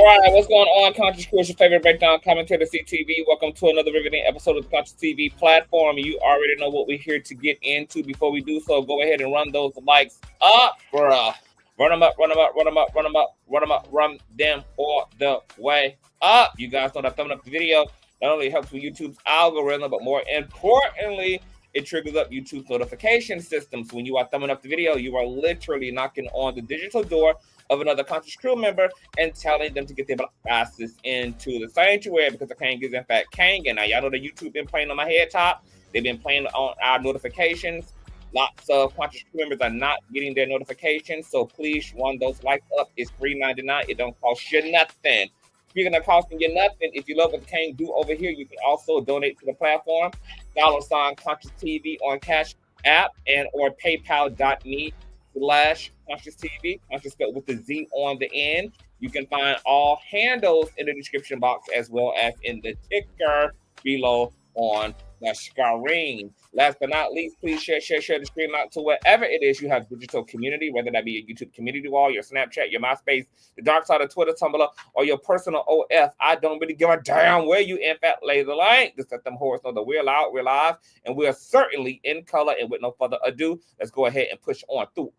All right, what's going on, Conscious Crew? It's your favorite breakdown commentator, CTV. Welcome to another riveting episode of the Consciouztv platform. You already know what we're here to get into. Before we do so, go ahead and run those likes up, bruh. Run them up, run them up, run them up, run them up, run them up, run them all the way up. You guys know that thumbing up the video not only helps with YouTube's algorithm, but more importantly, it triggers up YouTube's notification system. So when you are thumbing up the video, you are literally knocking on the digital door of another conscious crew member and telling them to get their asses into the sanctuary, because the king is in fact king. And now y'all know that YouTube been playing on my head top. They've been playing on our notifications. Lots of conscious crew members are not getting their notifications, so please run those likes up. It's $3.99. It don't cost you nothing. Speaking of costing you nothing, if you love what the king do over here, you can also donate to the platform. $ Consciouztv on Cash App and or PayPal.me/Consciouztv. Conscious spelled with the Z on the end. You can find all handles in the description box as well as in the ticker below on the screen. Last but not least, please share the stream out to wherever it is you have digital community, whether that be your YouTube community wall, your Snapchat, your MySpace, the dark side of Twitter, Tumblr, or your personal OF. I don't really give a damn where you in fact lay the link. Just let them whores know that we're loud, we're live, and we're certainly in color. And with no further ado, let's go ahead and push on through.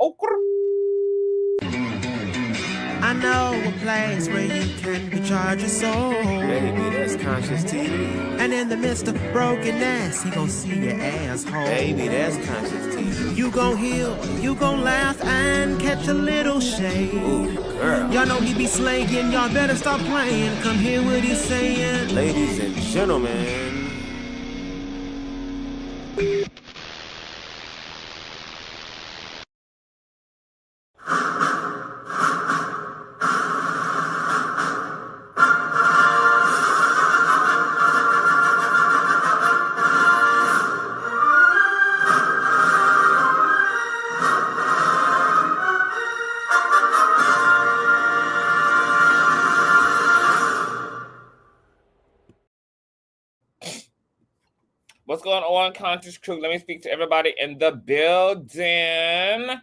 I know a place where you can recharge your soul. Baby, that's Consciouztv. And in the midst of brokenness, he gon' see your asshole. Baby, that's Consciouztv. You gon' heal, you gon' laugh and catch a little shade. Ooh, girl. Y'all know he be slaying, y'all better stop playing. Come hear what he's saying. Ladies and gentlemen. What's going on, Conscious Crew? Let me speak to everybody in the building.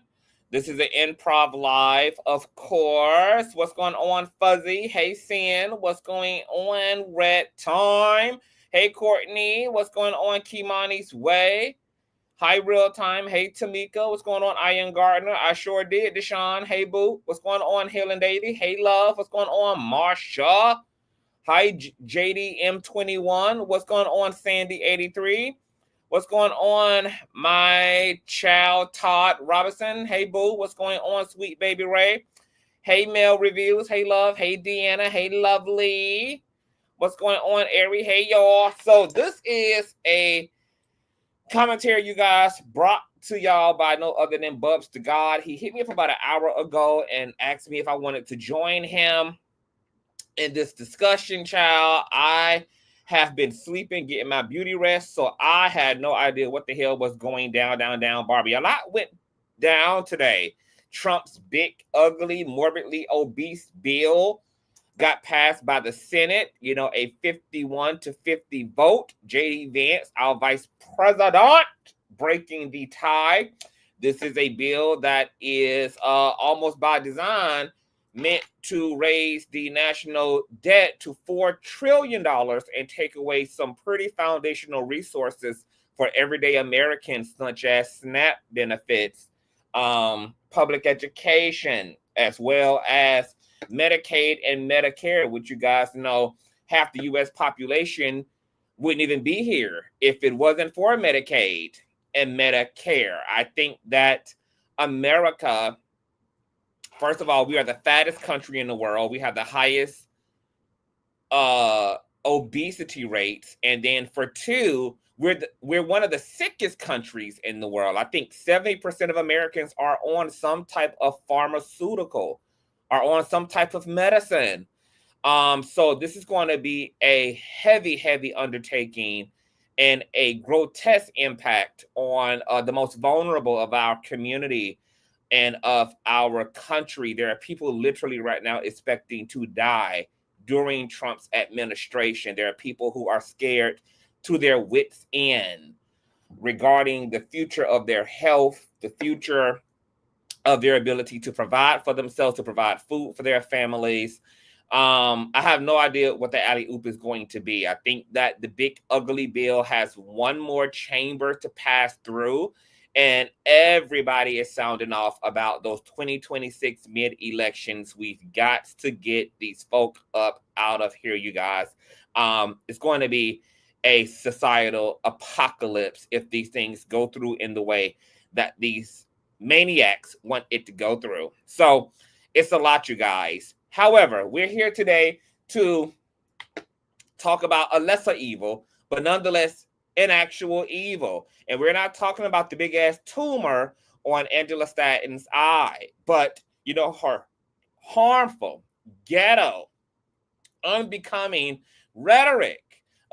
This is an improv live, of course. What's going on, Fuzzy? Hey, Sin. What's going on, Red Time? Hey, Courtney. What's going on, Kimani's Way? Hi, Real Time. Hey, Tamika. What's going on, Ian Gardner? I sure did, Deshaun. Hey, Boo. What's going on, Helen Davey? Hey, Love. What's going on, Marsha? Hi, JDM21. What's going on, Sandy83? What's going on, my child, Todd Robinson? Hey, Boo. What's going on, Sweet Baby Ray? Hey, Mel Reviews. Hey, Love. Hey, Deanna. Hey, Lovely. What's going on, Ari? Hey, y'all. So this is a commentary, you guys, brought to y'all by no other than Bubs to God. He hit me up about an hour ago and asked me if I wanted to join him in this discussion, child. I have been sleeping, getting my beauty rest, so I had no idea what the hell was going down, Barbie. A lot went down today. Trump's big, ugly, morbidly obese bill got passed by the Senate, a 51-50 vote. J.D. Vance, our vice president, breaking the tie. This is a bill that is almost by design meant to raise the national debt to $4 trillion and take away some pretty foundational resources for everyday Americans, such as SNAP benefits, public education, as well as Medicaid and Medicare, which you guys know half the U.S. population wouldn't even be here if it wasn't for Medicaid and Medicare. I think that America, first of all, we are the fattest country in the world. We have the highest obesity rates. And then for two, we're one of the sickest countries in the world. I think 70% of Americans are on some type of pharmaceutical, are on some type of medicine. So this is going to be a heavy undertaking and a grotesque impact on the most vulnerable of our community and of our country. There are people literally right now expecting to die during Trump's administration. There are people who are scared to their wits' end regarding the future of their health, the future of their ability to provide for themselves, to provide food for their families. I have no idea what the alley-oop is going to be. I think that the big ugly bill has one more chamber to pass through, and everybody is sounding off about those 2026 mid-elections. We've got to get these folk up out of here, you guys. It's going to be a societal apocalypse if these things go through in the way that these maniacs want it to go through. So it's a lot, you guys. However, we're here today to talk about a lesser evil, but nonetheless an actual evil. And we're not talking about the big ass tumor on Angela Stanton's eye, but you know, her harmful, ghetto, unbecoming rhetoric.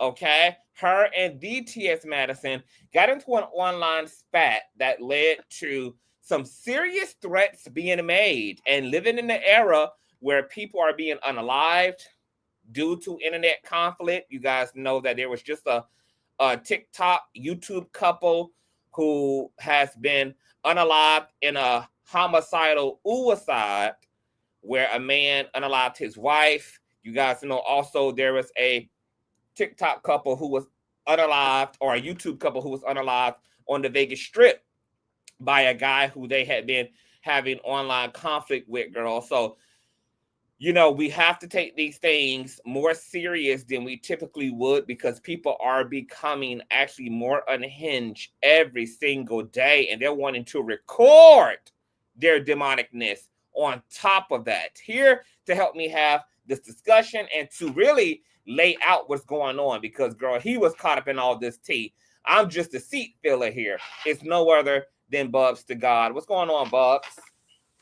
Okay, her and DTS Madison got into an online spat that led to some serious threats being made, and living in the era where people are being unalived due to internet conflict. You guys know that there was just a TikTok YouTube couple who has been unalived in a homicidal suicide where a man unalived his wife. You guys know also there was a TikTok couple who was unalived, or a YouTube couple who was unalived on the Vegas Strip by a guy who they had been having online conflict with, girl. So, you know, we have to take these things more serious than we typically would, because people are becoming actually more unhinged every single day, and they're wanting to record their demonicness on top of that. Here to help me have this discussion and to really lay out what's going on, because, girl, he was caught up in all this tea. I'm just a seat filler here. It's no other than Bubs to God. What's going on, Bubs?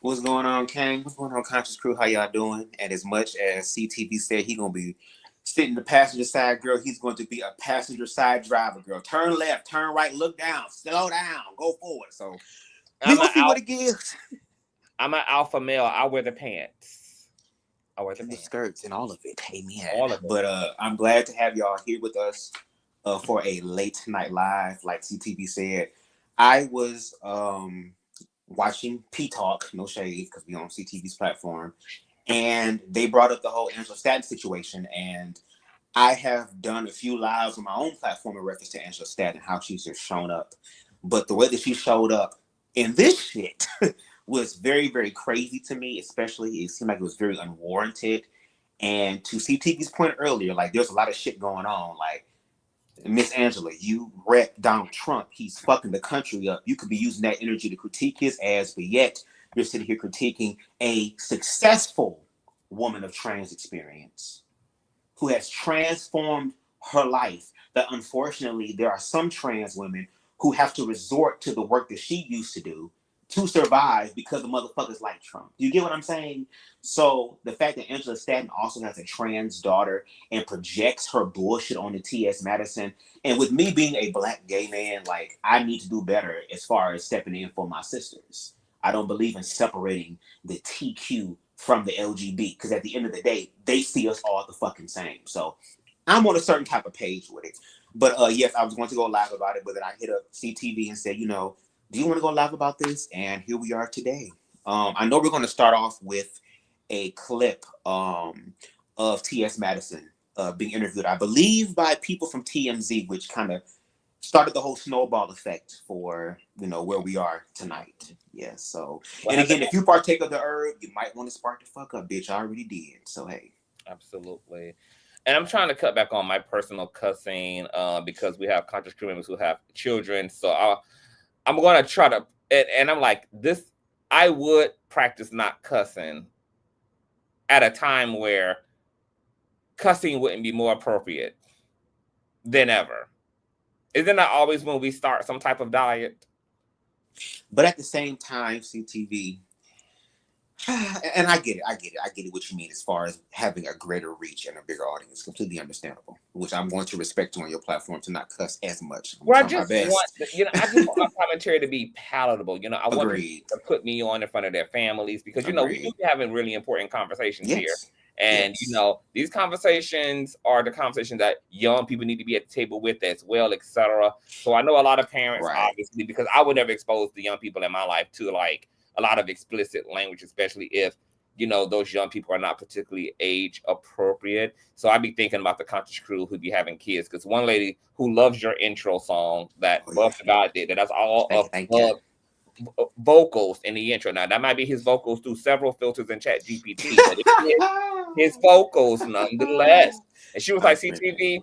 What's going on, Kang? What's going on, Conscious Crew? How y'all doing? And as much as CTV said he gonna be sitting the passenger side, girl, he's going to be a passenger side driver, girl. Turn left, turn right, look down, slow down, go forward. So we gonna see what it gives. I'm an alpha male. I wear the pants. I wear the skirts and all of it. Amen. All of it. But I'm glad to have y'all here with us for a late night live. Like CTV said, I was watching P Talk, no shade, because we on CTV's platform, and they brought up the whole Angela Staten situation, and I have done a few lives on my own platform in reference to Angela Staten, how she's just shown up. But the way that she showed up in this shit was very, very crazy to me. Especially, it seemed like it was very unwarranted. And to CTV's point earlier, like, there's a lot of shit going on. Like, Miss Angela, you rep Donald Trump. He's fucking the country up. You could be using that energy to critique his ass, but yet you're sitting here critiquing a successful woman of trans experience who has transformed her life. That unfortunately, there are some trans women who have to resort to the work that she used to do to survive because of motherfuckers like Trump. Do you get what I'm saying? So the fact that Angela Staten also has a trans daughter and projects her bullshit on the TS Madison, and with me being a black gay man, like, I need to do better as far as stepping in for my sisters. I don't believe in separating the TQ from the LGB, because at the end of the day, they see us all the fucking same. So I'm on a certain type of page with it. But yes, I was going to go live about it, but then I hit up CTV and said, you know, do you want to go live about this? And here we are today. I know we're going to start off with a clip of T.S. Madison being interviewed, I believe, by people from TMZ, which kind of started the whole snowball effect for, you know, where we are tonight. Yeah, so, and again, if you partake of the herb, you might want to spark the fuck up, bitch. I already did. So, hey. Absolutely. And I'm trying to cut back on my personal cussing because we have conscious crew members who have children. So I'm going to try to, and I'm like, this, I would practice not cussing at a time where cussing wouldn't be more appropriate than ever. Isn't that always when we start some type of diet? But at the same time, CTV, and I get it what you mean as far as having a greater reach and a bigger audience. Completely understandable, which I'm going to respect you on your platform to not cuss as much. Well, I just want, I just want my commentary to be palatable. You know, I want people to put me on in front of their families, because, you know, we do be having really important conversations here. And, you know, these conversations are the conversations that young people need to be at the table with as well, etc. So I know a lot of parents, obviously, because I would never expose the young people in my life to, like, a lot of explicit language, especially if you know, those young people are not particularly age appropriate. So I be thinking about the conscious crew who be having kids, because one lady who loves your intro song that Buff the God did, that's all Thank you. vocals in the intro. Now that might be his vocals through several filters in Chat GPT, but his vocals nonetheless. And she was like, CTV,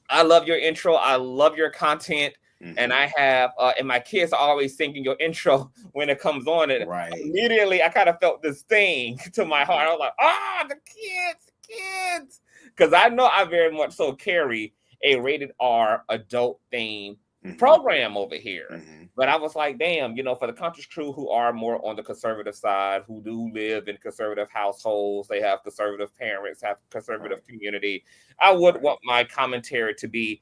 I love your intro. I love your content. Mm-hmm. And I have, and my kids are always singing your intro when it comes on. And immediately I kind of felt this thing to my heart. I was like, the kids. Because I know I very much so carry a rated R adult theme program over here. Mm-hmm. But I was like, damn, you know, for the conscious crew who are more on the conservative side, who do live in conservative households, they have conservative parents, have conservative community, I would want my commentary to be,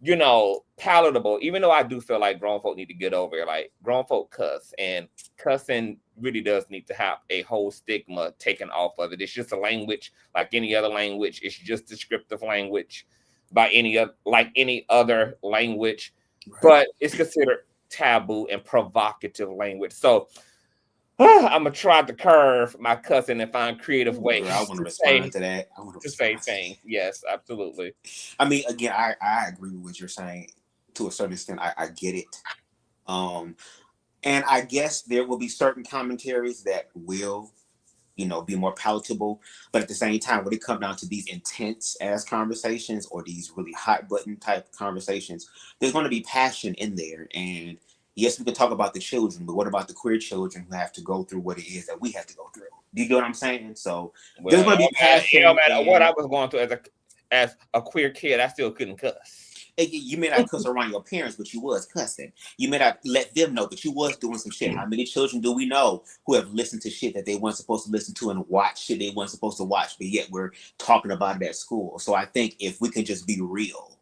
you know, palatable, even though I do feel like grown folk need to get over it. Like, grown folk cuss, and cussing really does need to have a whole stigma taken off of it. It's just a language like any other language. It's just descriptive language by any other language, but it's considered taboo and provocative language. So I'm gonna try to curve my cussing and find creative ways. I want to respond to that. I want to say things. Yes, absolutely. I mean, again, I agree with what you're saying to a certain extent. I get it. And I guess there will be certain commentaries that will, you know, be more palatable. But at the same time, when it comes down to these intense ass conversations or these really hot button type conversations, there's going to be passion in there. And yes, we can talk about the children, but what about the queer children who have to go through what it is that we have to go through? Do you get what I'm saying? So there's going to be passion. No matter what I was going through as a queer kid, I still couldn't cuss. You may not cuss around your parents, but you was cussing. You may not let them know, but you was doing some shit. How many children do we know who have listened to shit that they weren't supposed to listen to and watch shit they weren't supposed to watch, but yet we're talking about it at school? So I think if we can just be real,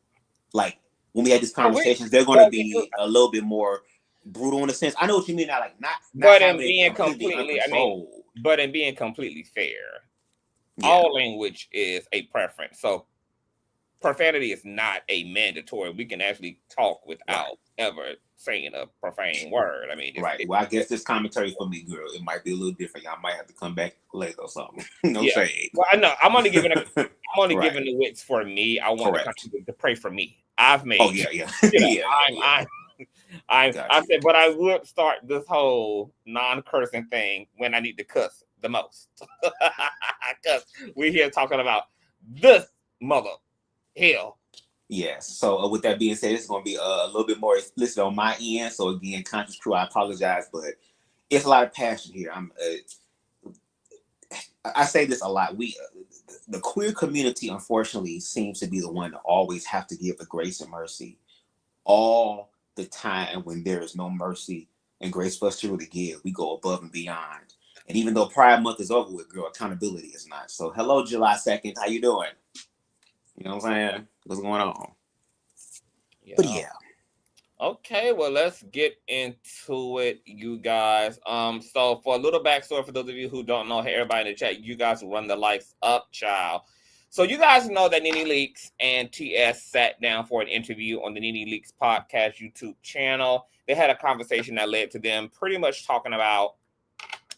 like when we had these conversations, they're going to be a little bit more brutal in a sense. I know what you mean. Now, like not but in being completely, but in being completely fair, all language is a preference. So profanity is not a mandatory. We can actually talk without ever saying a profane word. I mean, well, I guess this commentary for me, girl, it might be a little different. Y'all might have to come back later or something. Shade. Well, I know I'm only giving giving the wits for me. I want the country to pray for me. I've made. Oh yeah. I said, but I would start this whole non-cursing thing when I need to cuss the most, because we're here talking about this mother hell. Yes. So with that being said, it's going to be a little bit more explicit on my end. So again, conscious crew, I apologize, but it's a lot of passion here. I say this a lot. The queer community, unfortunately, seems to be the one to always have to give the grace and mercy all the time when there is no mercy and grace for us to really give. We go above and beyond. And even though Pride Month is over with, girl, accountability is not. So hello, July 2nd. How you doing? You know what I'm saying? What's going on? Yeah. But yeah. Okay, well, let's get into it, you guys. So for a little backstory, for those of you who don't know, hey, everybody in the chat, you guys run the lights up, child. So you guys know that Nene Leakes and TS sat down for an interview on the Nene Leakes podcast YouTube channel. They had a conversation that led to them pretty much talking about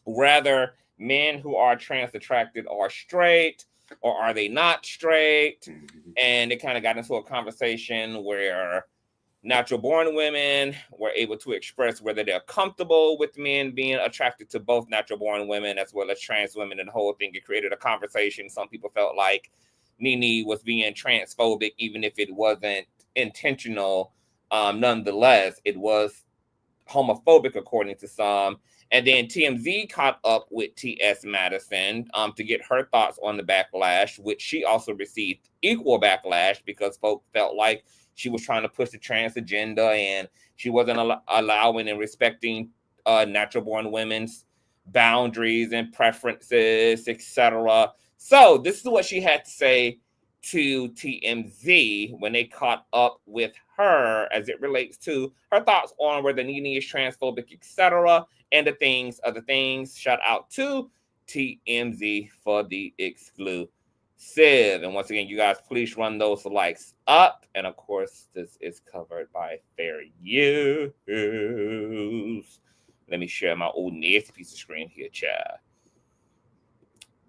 whether men who are trans attracted are straight or are they not straight. And they kind of got into a conversation where natural born women were able to express whether they're comfortable with men being attracted to both natural born women as well as trans women, and the whole thing. It created a conversation. Some people felt like Nene was being transphobic, even if it wasn't intentional. Nonetheless, it was homophobic according to some. And then TMZ caught up with T.S. Madison to get her thoughts on the backlash, which she also received equal backlash because folks felt like she was trying to push the trans agenda and she wasn't allowing and respecting natural born women's boundaries and preferences, etc. So this is what she had to say to TMZ when they caught up with her as it relates to her thoughts on whether Nene is transphobic, etc. and the things, other things. Shout out to TMZ for the exclusive. And once again, you guys, please run those likes up. And of course, this is covered by fair use. Let me share my old nasty piece of screen here, chat.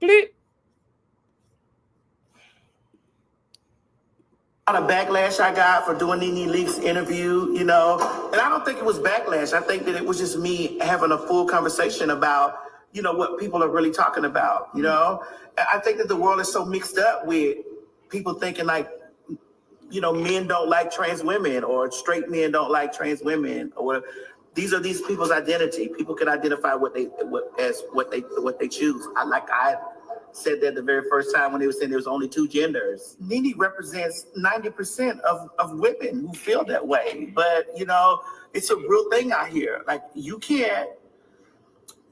Bleep. A lot of backlash I got for doing Nene Leakes interview, you know, and I don't think it was backlash. I think that it was just me having a full conversation about, you know, what people are really talking about, you know. I think that the world is so mixed up with people thinking like, you know, men don't like trans women or straight men don't like trans women or these are these people's identity. People can identify what they choose. I said that the very first time when they were saying there was only two genders. Nene represents 90% of women who feel that way. But, you know, it's a real thing out here. Like, you can't,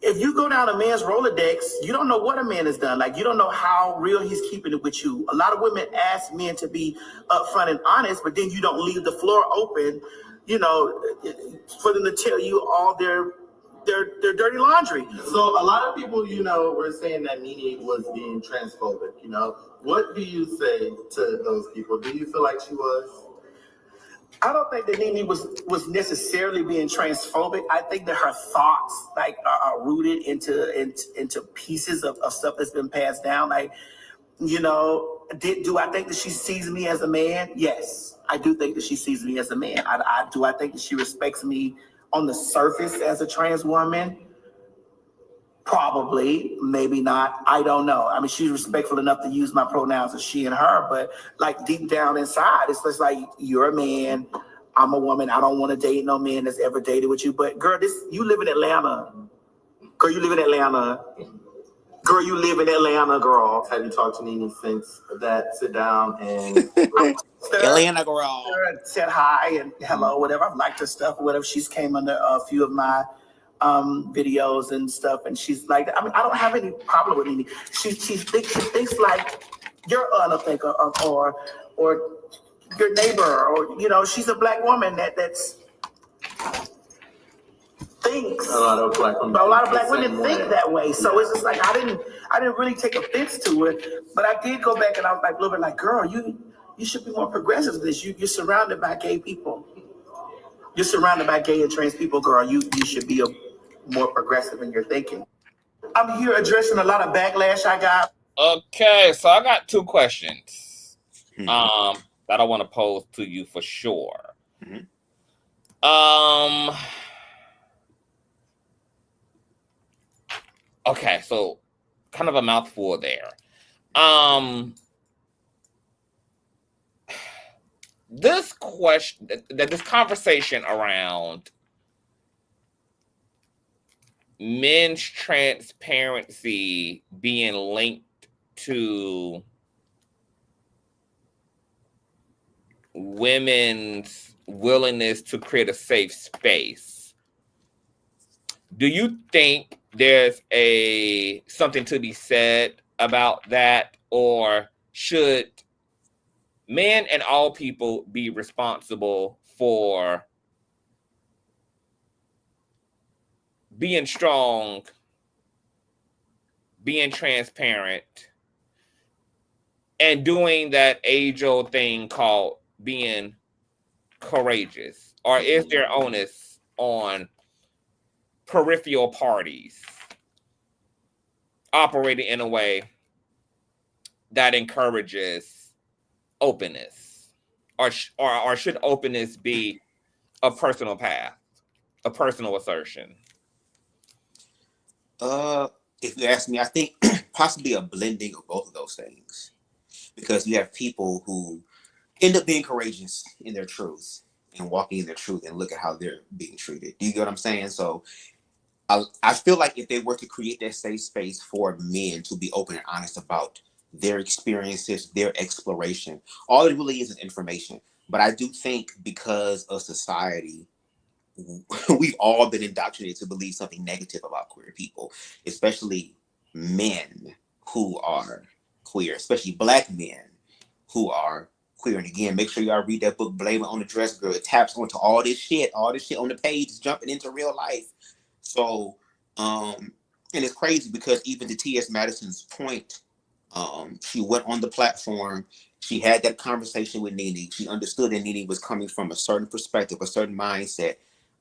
if you go down a man's Rolodex, you don't know what a man has done. Like, you don't know how real he's keeping it with you. A lot of women ask men to be upfront and honest, but then you don't leave the floor open, you know, for them to tell you all their dirty laundry. So a lot of people, you know, were saying that Nene was being transphobic, you know. What do you say to those people? Do you feel like she was? I don't think that Nene was necessarily being transphobic. I think that her thoughts like are rooted into pieces of stuff that's been passed down. Like, you know, do I think that she sees me as a man? Yes, I do think that she sees me as a man. I think that she respects me on the surface as a trans woman? Probably, maybe not. I don't know. I mean, she's respectful enough to use my pronouns as she and her, but like deep down inside, it's just like, you're a man, I'm a woman. I don't want to date no man that's ever dated with you. But girl, you live in Atlanta. Girl, you live in Atlanta. Girl, you live in Atlanta, girl. Have you talked to Nene since that sit down and Atlanta girl said hi and hello, whatever. I've liked her stuff, whatever. She's came under a few of my videos and stuff, and she's like, I mean, I don't have any problem with Nene. She thinks like your aunt or your neighbor, or you know, she's a black woman that's thinks a lot of black women think that way. So it's just like I didn't really take offense to it, but I did go back and I was like a little bit like, girl, you should be more progressive than this. You're surrounded by gay people. You're surrounded by gay and trans people, girl. You should be more progressive in your thinking. I'm here addressing a lot of backlash I got. Okay, so I got two questions that I want to pose to you for sure. Okay, so kind of a mouthful there. This question, this conversation around men's transparency being linked to women's willingness to create a safe space. Do you think there's something to be said about that, or should men and all people be responsible for being strong, being transparent, and doing that age-old thing called being courageous? Or is there onus on peripheral parties operating in a way that encourages openness? Or should openness be a personal path, a personal assertion? If you ask me, I think possibly a blending of both of those things, because you have people who end up being courageous in their truth and walking in their truth, and look at how they're being treated. Do you get what I'm saying? So I feel like if they were to create that safe space for men to be open and honest about their experiences, their exploration, all it really is information. But I do think because of society, we've all been indoctrinated to believe something negative about queer people, especially men who are queer, especially black men who are queer. And again, make sure y'all read that book, Blame It on the Dress Girl. It taps onto all this shit on the page is jumping into real life. So, and it's crazy because even to T.S. Madison's point, she went on the platform, she had that conversation with Nene, she understood that Nene was coming from a certain perspective, a certain mindset,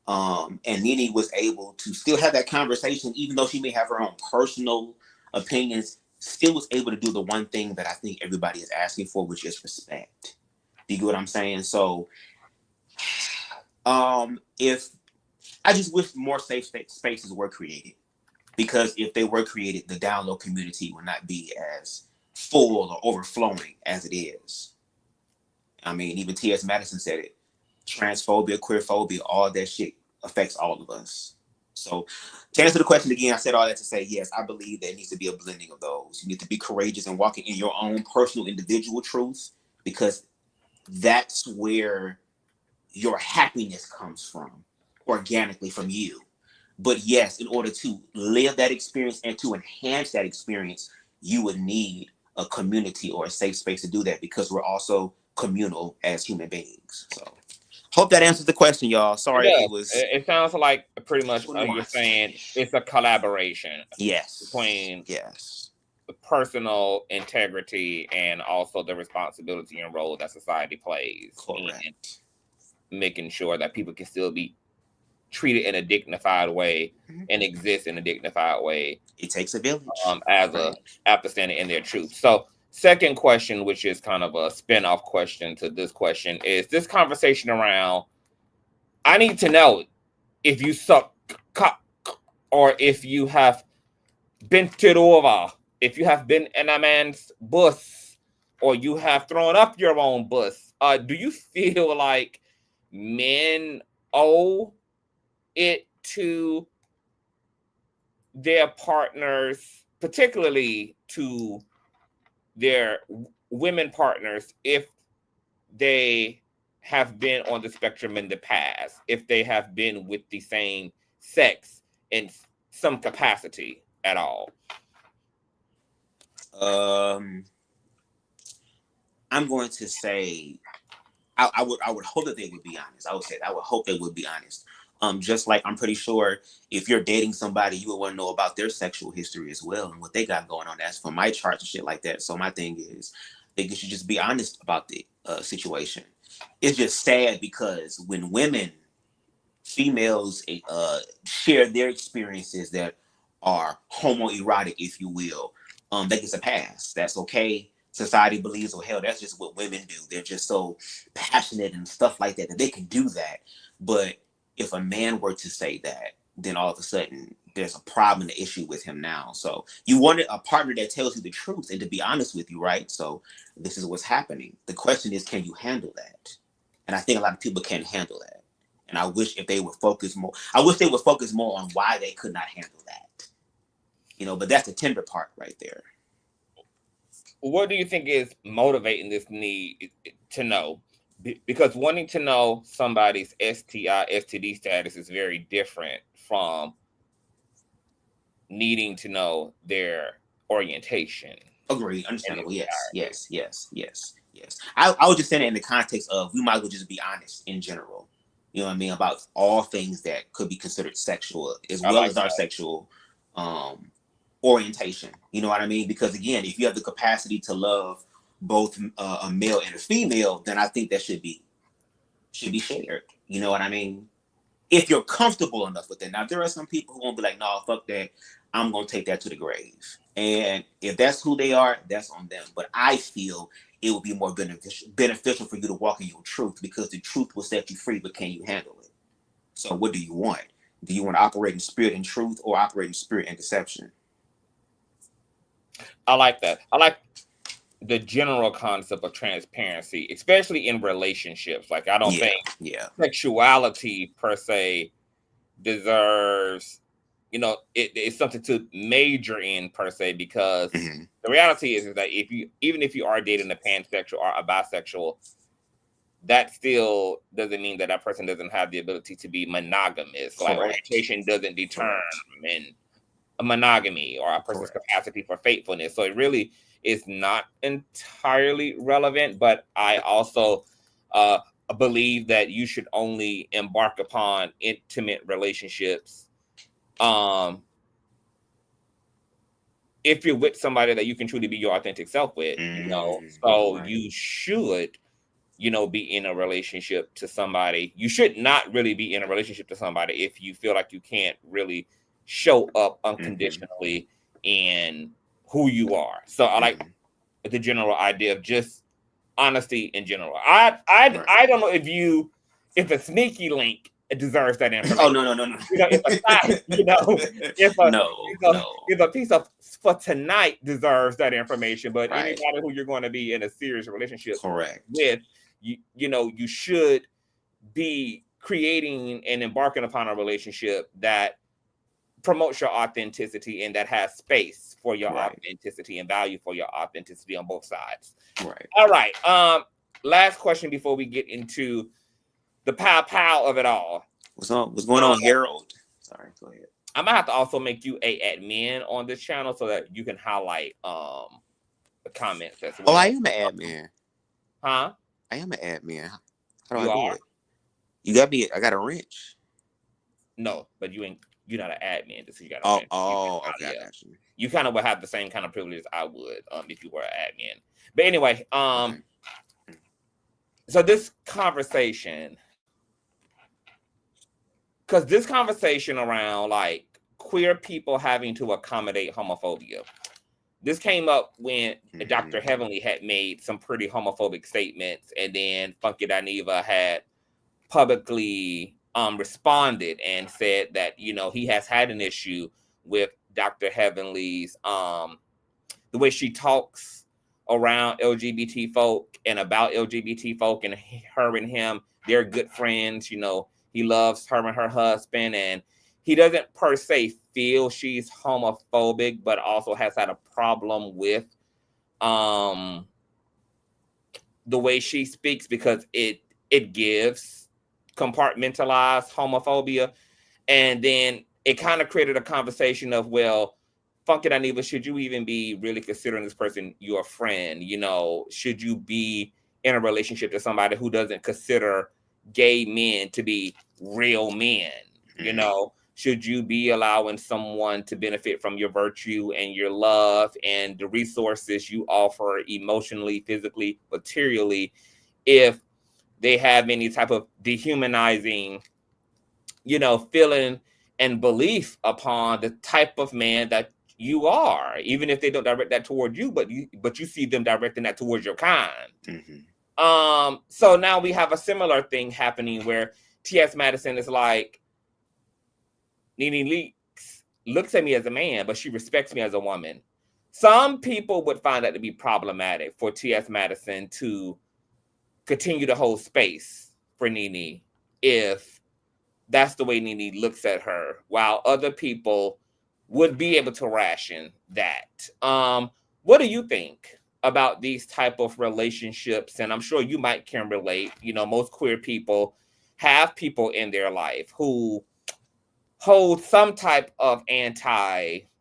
and Nene was able to still have that conversation, even though she may have her own personal opinions. still was able to do the one thing that I think everybody is asking for, which is respect. Do you get what I'm saying? So, if I just wish more safe spaces were created, because if they were created, the download community would not be as full or overflowing as it is. I mean, even T.S. Madison said it. Transphobia, queerphobia, all that shit affects all of us. So to answer the question again, I said all that to say, yes, I believe there needs to be a blending of those. You need to be courageous and walking in your own personal individual truth, because that's where your happiness comes from, organically from you. But yes, in order to live that experience and to enhance that experience, you would need a community or a safe space to do that, because we're also communal as human beings. So hope that answers the question, y'all. Sorry if it was It sounds like pretty much you're saying it's a collaboration between the personal integrity and also the responsibility and role that society plays in making sure that people can still be treated in a dignified way and exist in a dignified way. It takes a village after standing in their truth. So second question, which is kind of a spin-off question to this question, is this conversation around, I need to know if you suck cock, or if you have bent it over, if you have been in a man's bus, or you have thrown up your own bus. Do you feel like men owe it to their partners, particularly to their women partners, if they have been on the spectrum in the past, if they have been with the same sex in some capacity at all? I'm going to say I would hope that they would be honest. I would hope they would be honest. Just like I'm pretty sure if you're dating somebody, you would want to know about their sexual history as well and what they got going on. That's for my charts and shit like that. So my thing is, I think you should just be honest about the situation. It's just sad because when females share their experiences that are homoerotic, if you will, that gets a pass. That's okay. Society believes, well, hell, that's just what women do. They're just so passionate and stuff like that they can do that. But if a man were to say that, then all of a sudden there's a problem, an issue with him now. So you wanted a partner that tells you the truth and to be honest with you, right? So this is what's happening. The question is, can you handle that? And I think a lot of people can't handle that. And I wish they would focus more on why they could not handle that. But that's the tender part right there. What do you think is motivating this need to know? Because wanting to know somebody's STI, STD status is very different from needing to know their orientation. Agree. Understandable. Yes. I was just saying it in the context of, we might as well just be honest in general. You know what I mean? About all things that could be considered sexual, as well as our sexual orientation. You know what I mean? Because again, if you have the capacity to love both a male and a female, then I think that should be shared. You know what I mean? If you're comfortable enough with it. Now, there are some people who won't be like, no, fuck that. I'm going to take that to the grave. And if that's who they are, that's on them. But I feel it would be more beneficial for you to walk in your truth, because the truth will set you free, but can you handle it? So what do you want? Do you want to operate in spirit and truth, or operate in spirit and deception? I like that. I like the general concept of transparency, especially in relationships. Like, I don't think sexuality per se deserves, it's something to major in per se, because the reality is that even if you are dating a pansexual or a bisexual, that still doesn't mean that person doesn't have the ability to be monogamous. Like, orientation doesn't determine a monogamy or a person's capacity for faithfulness. So it really is not entirely relevant, but I also believe that you should only embark upon intimate relationships if you're with somebody that you can truly be your authentic self with. So you should be in a relationship to somebody. You should not really be in a relationship to somebody if you feel like you can't really show up unconditionally and who you are. So I like the general idea of just honesty in general. I don't know if a sneaky link deserves that information. Oh no. You know, if a side, you know, if a piece of for tonight deserves that information, but anybody who you're going to be in a serious relationship with, you know, you should be creating and embarking upon a relationship that promotes your authenticity and that has space for your authenticity and value for your authenticity on both sides. All right. Last question before we get into the pow of it all. What's going on, Harold? Sorry, go ahead. I'm gonna have to also make you a admin on this channel so that you can highlight the comments as well. Oh, I am an admin. Huh? I am an admin. How do I do it? You got me. I got a wrench. No, but you're not an admin. So you got okay, I got you. You kind of would have the same kind of privileges I would if you were an admin. But anyway, so this conversation, because this conversation around like queer people having to accommodate homophobia, this came up when Dr. Heavenly had made some pretty homophobic statements, and then Funky Dineva had publicly responded and said that, you know, he has had an issue with Dr. Heavenly's the way she talks around LGBT folk and about LGBT folk, and her and him, they're good friends. You know, he loves her and her husband, and he doesn't per se feel she's homophobic, but also has had a problem with the way she speaks because it gives compartmentalized homophobia. And then it kind of created a conversation of, well, Funky Dineva, should you even be really considering this person your friend? You know, should you be in a relationship to somebody who doesn't consider gay men to be real men? You know, should you be allowing someone to benefit from your virtue and your love and the resources you offer emotionally, physically, materially, if they have any type of dehumanizing, you know, feeling and belief upon the type of man that you are, even if they don't direct that toward you, but you see them directing that towards your kind. So now we have a similar thing happening where T.S. Madison is like, Nene Leakes looks at me as a man, but she respects me as a woman. Some people would find that to be problematic for T.S. Madison to continue to hold space for Nene if that's the way Nene looks at her, while other people would be able to ration that. What do you think about these type of relationships? And I'm sure you can relate. You know, most queer people have people in their life who hold some type of anti-queer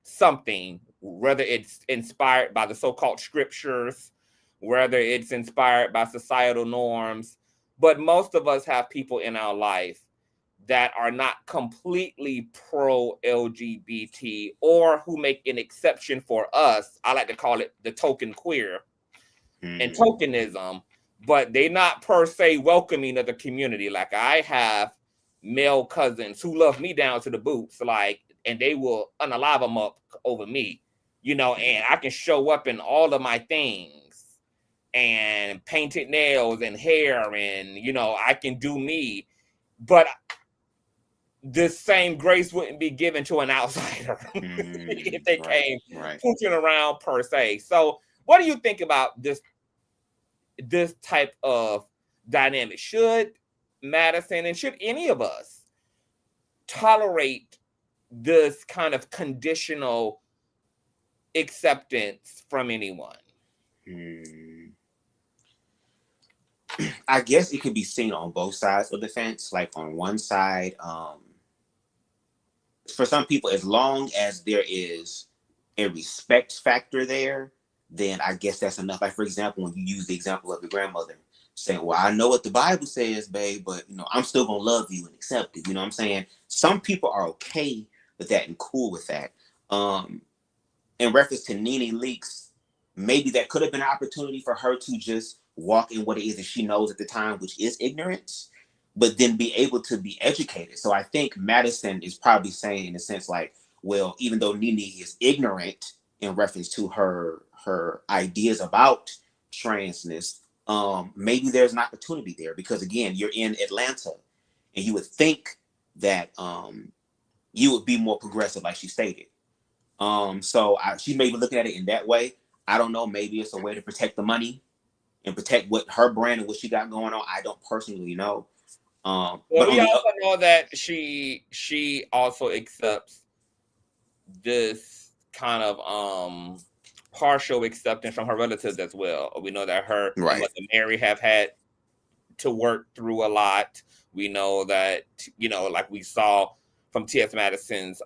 something, whether it's inspired by the so-called scriptures, whether it's inspired by societal norms. But most of us have people in our life that are not completely pro-LGBT or who make an exception for us. I like to call it the token queer and tokenism, but they're not per se welcoming of the community. Like I have male cousins who love me down to the boots, like, and they will unalive them up over me, you know, and I can show up in all of my things and painted nails and hair, and, you know, I can do me, but this same grace wouldn't be given to an outsider if they came pushing around per se. So what do you think about this type of dynamic? Should Madison and should any of us tolerate this kind of conditional acceptance from anyone? I guess it could be seen on both sides of the fence. Like on one side, for some people, as long as there is a respect factor there, then I guess that's enough. Like, for example, when you use the example of your grandmother saying, well, I know what the Bible says, babe, but, you know, I'm still going to love you and accept it. You know what I'm saying? Some people are okay with that and cool with that. In reference to Nene Leakes, maybe that could have been an opportunity for her to just walk in what it is that she knows at the time, which is ignorance, but then be able to be educated. So I think Madison is probably saying, in a sense, like, well, even though Nene is ignorant in reference to her ideas about transness, maybe there's an opportunity there, because again, you're in Atlanta, and you would think that you would be more progressive, like she stated. So she may be looking at it in that way. I don't know. Maybe it's a way to protect the money and protect what her brand and what she got going on. I don't personally know. Well, but we also know that she also accepts this kind of partial acceptance from her relatives as well. We know that her and Mother Mary have had to work through a lot. We know that, you know, like we saw from T.S. Madison's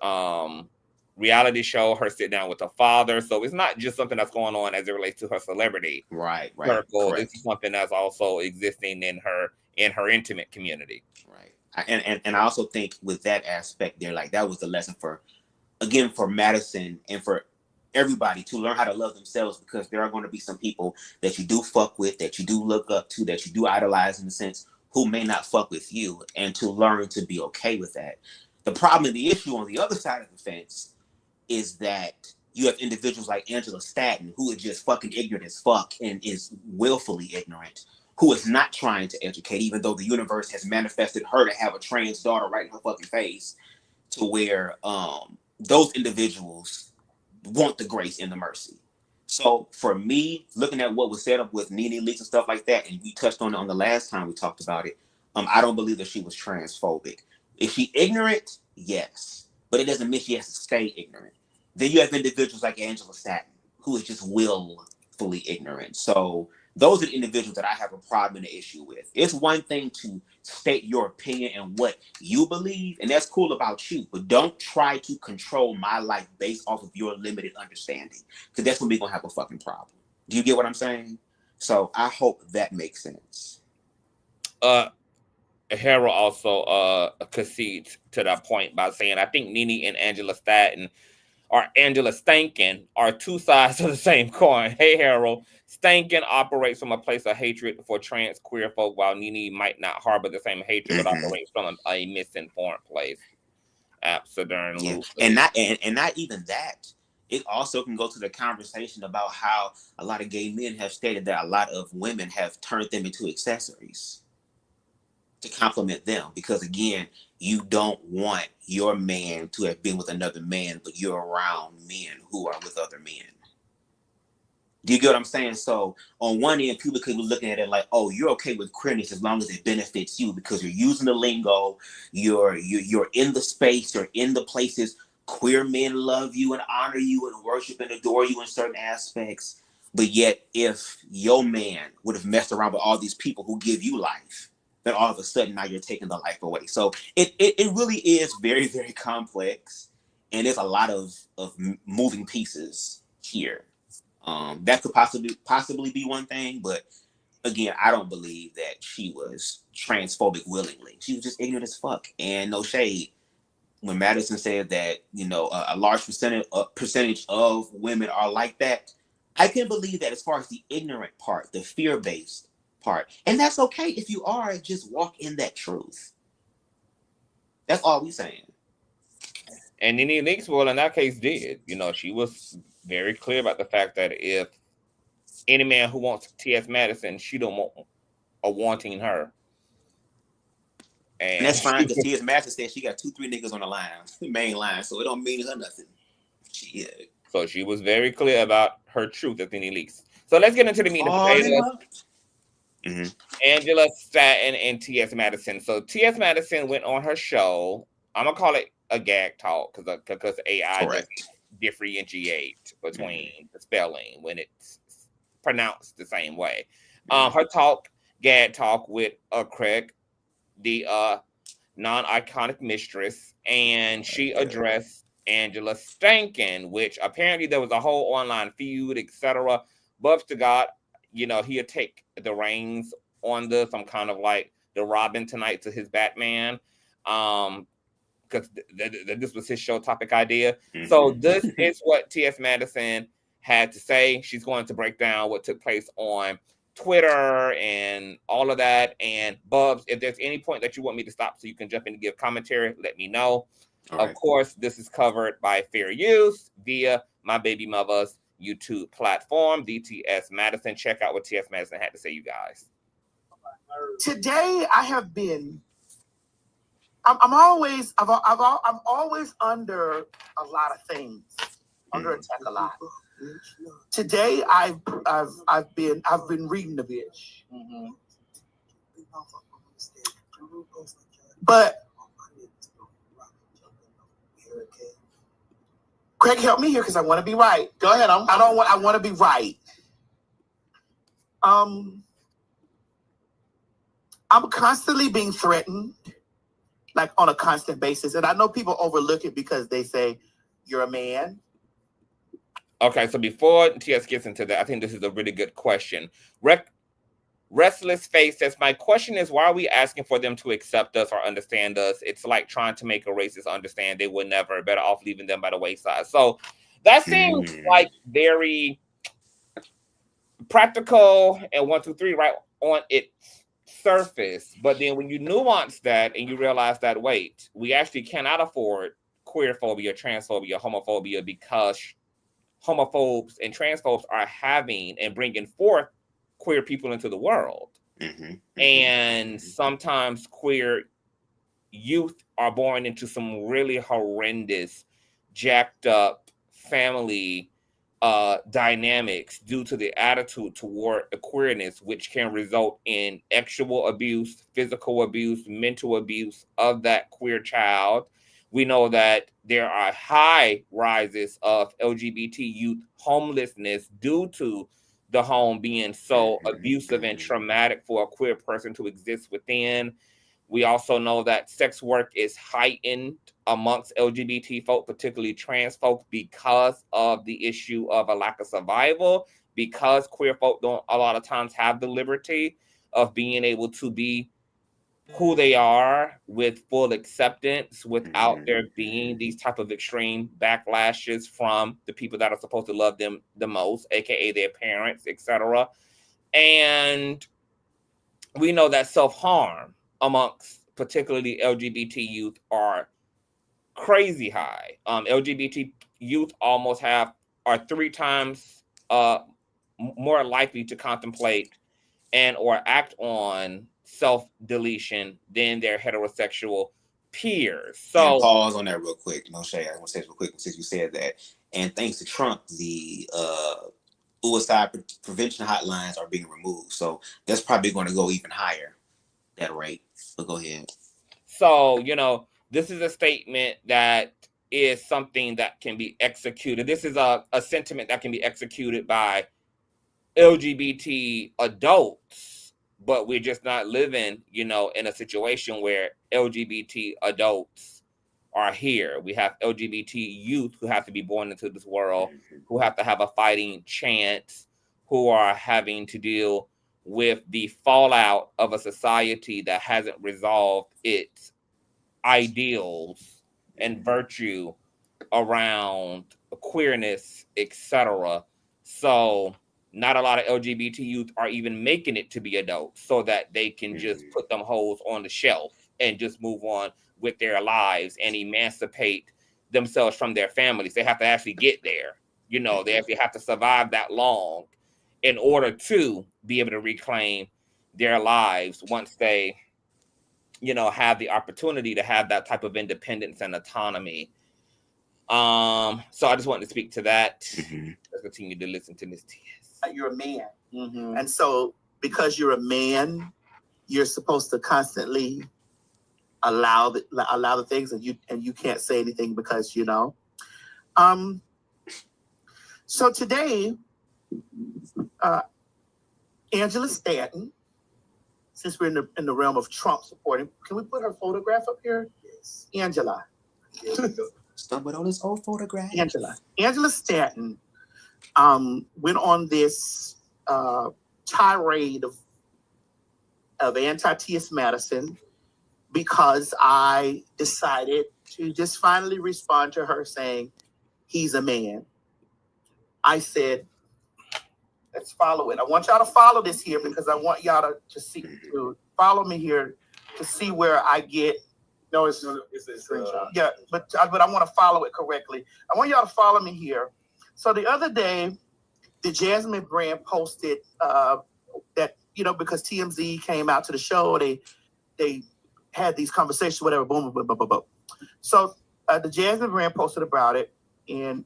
reality show, her sit down with her father. So it's not just something that's going on as it relates to her celebrity circle. This is something that's also existing in her intimate community. Right. And I also think with that aspect there, like that was the lesson for Madison and for everybody to learn how to love themselves, because there are going to be some people that you do fuck with, that you do look up to, that you do idolize in a sense, who may not fuck with you, and to learn to be okay with that. The problem and the issue on the other side of the fence is that you have individuals like Angela Staten, who is just fucking ignorant as fuck and is willfully ignorant, who is not trying to educate, even though the universe has manifested her to have a trans daughter right in her fucking face, to where those individuals want the grace and the mercy. So for me, looking at what was set up with Nene Leakes and stuff like that, and we touched on it on the last time we talked about it, I don't believe that she was transphobic. Is she ignorant? Yes. But it doesn't mean she has to stay ignorant. Then you have individuals like Angela Staten, who is just willfully ignorant. So those are the individuals that I have a problem and an issue with. It's one thing to state your opinion and what you believe, and that's cool about you, but don't try to control my life based off of your limited understanding, because that's when we're going to have a fucking problem. Do you get what I'm saying? So I hope that makes sense. Harold also concedes to that point by saying, I think Nene and Angela Staten or Angela Stanton are two sides of the same coin. Hey, Harold, Stanton operates from a place of hatred for trans queer folk, while Nene might not harbor the same hatred, but operates from a misinformed place. Absolutely. Yeah. And not even that. It also can go to the conversation about how a lot of gay men have stated that a lot of women have turned them into accessories to compliment them, because again, you don't want your man to have been with another man, but you're around men who are with other men. Do you get what I'm saying? So on one end, people could be looking at it like, oh, you're okay with queerness as long as it benefits you, because you're using the lingo, you're in the space, you're in the places. Queer men love you and honor you and worship and adore you in certain aspects. But yet, if your man would have messed around with all these people who give you life, then all of a sudden now you're taking the life away. So it really is very, very complex, and there's a lot of moving pieces here. That could possibly be one thing, but again, I don't believe that she was transphobic willingly. She was just ignorant as fuck, and no shade. When Madison said that, you know, a large percentage of women are like that, I can believe that as far as the ignorant part, the fear-based part. And that's okay if you are, just walk in that truth. That's all we saying. And Nene Leakes, well, in that case, did. You know, she was very clear about the fact that if any man who wants T.S. Madison, she don't want a wanting her. And that's fine, because T.S. Madison said she got 2-3 niggas on the line, main line, so it don't mean her nothing. So she was very clear about her truth as Nene Leakes. So let's get into the meat and potatoes. Angela Staten and T.S. Madison. So T.S. Madison went on her show. I'm gonna call it a gag talk because AI doesn't differentiate between the spelling when it's pronounced the same way. Her gag talk with Craig, the non-iconic mistress, and she addressed Angela Stanton, which apparently there was a whole online feud, etc. But to God, you know, he'll take the reins on this. I'm kind of like the Robin tonight to his Batman, because this was his show topic idea. So this is what T.S. Madison had to say. She's going to break down what took place on Twitter and all of that. And Bubs, if there's any point that you want me to stop so you can jump in and give commentary, let me know. Of course, this is covered by fair use via my baby mother's YouTube platform, DTS Madison. Check out what TS Madison had to say, you guys. Today, I have been. I'm always under a lot of things, under attack a lot. Today, I've been reading the bitch. But Craig, help me here because I want to be right. Go ahead. I want to be right. I'm constantly being threatened, like on a constant basis. And I know people overlook it because they say you're a man. Okay, so before TS gets into that, I think this is a really good question. Restless Face says, my question is, why are we asking for them to accept us or understand us? It's like trying to make a racist understand they would never, better off leaving them by the wayside. So that seems like very practical and 1, 2, 3 right on its surface. But then when you nuance that and you realize that, wait, we actually cannot afford queerphobia, transphobia, homophobia because homophobes and transphobes are having and bringing forth queer people into the world. And sometimes queer youth are born into some really horrendous, jacked up family dynamics due to the attitude toward queerness, which can result in sexual abuse, physical abuse, mental abuse of that queer child. We know that there are high rises of LGBT youth homelessness due to the home being so abusive and traumatic for a queer person to exist within. We also know that sex work is heightened amongst LGBT folk, particularly trans folk, because of the issue of a lack of survival, because queer folk don't a lot of times have the liberty of being able to be who they are with full acceptance without there being these type of extreme backlashes from the people that are supposed to love them the most, aka their parents, etc. And we know that self-harm amongst particularly LGBT youth are crazy high. LGBT youth almost are 3 times more likely to contemplate and or act on self-deletion than their heterosexual peers. So and pause on that real quick. No shade. I want to say this real quick since you said that. And thanks to Trump, the suicide prevention hotlines are being removed. So that's probably going to go even higher, that rate. But go ahead. So, you know, this is a statement that is something that can be executed. This is a sentiment that can be executed by LGBT adults, but we're just not living, you know, in a situation where LGBT adults are here. We have LGBT youth who have to be born into this world, who have to have a fighting chance, who are having to deal with the fallout of a society that hasn't resolved its ideals and virtue around queerness, etc. So not a lot of LGBT youth are even making it to be adults so that they can just put them hoes on the shelf and just move on with their lives and emancipate themselves from their families. They have to actually get there. You know, they actually have to survive that long in order to be able to reclaim their lives once they, you know, have the opportunity to have that type of independence and autonomy. So I just wanted to speak to that. Let's continue to listen to this. You're a man. And so because you're a man, you're supposed to constantly allow the things, and you can't say anything because, you know. So today, Angela Stanton, since we're in the realm of Trump supporting, can we put her photograph up here? Yes. Angela. Stumbled on his old photograph. Angela Stanton went on this tirade of anti-TS Madison because I decided to just finally respond to her saying, he's a man. I said, let's follow it. I want y'all to follow this here because I want y'all to see, to follow me here to see where I get No, it's a screenshot. Yeah, but I want to follow it correctly. I want y'all to follow me here. So the other day, the Jasmine brand posted that, you know, because TMZ came out to the show, they had these conversations, whatever, boom, boom, boom, boom, boom. So the Jasmine brand posted about it, and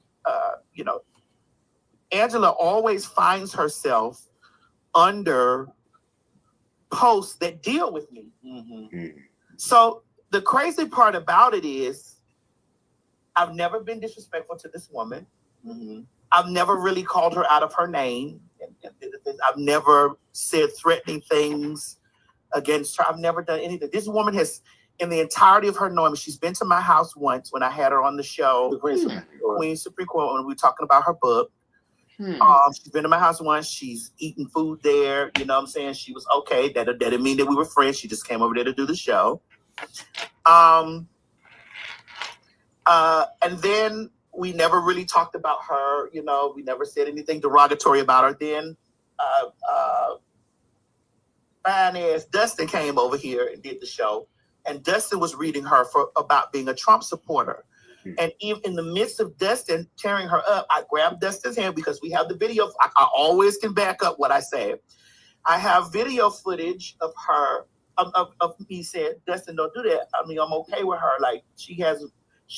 you know, Angela always finds herself under posts that deal with me. So the crazy part about it is, I've never been disrespectful to this woman. I've never really called her out of her name. I've never said threatening things against her. I've never done anything. This woman has, in the entirety of her knowing, she's been to my house once when I had her on the show, the Queen Supreme Court, when we were talking about her book. She's been to my house once. She's eaten food there. You know what I'm saying? She was okay. That didn't mean that we were friends. She just came over there to do the show. And then we never really talked about her. You know, we never said anything derogatory about her. Then fine ass Dustin came over here and did the show. And Dustin was reading her about being a Trump supporter. And even in the midst of Dustin tearing her up, I grabbed Dustin's hand because we have the video. I always can back up what I say. I have video footage of her, of me saying, Dustin, don't do that. I mean, I'm okay with her. Like, she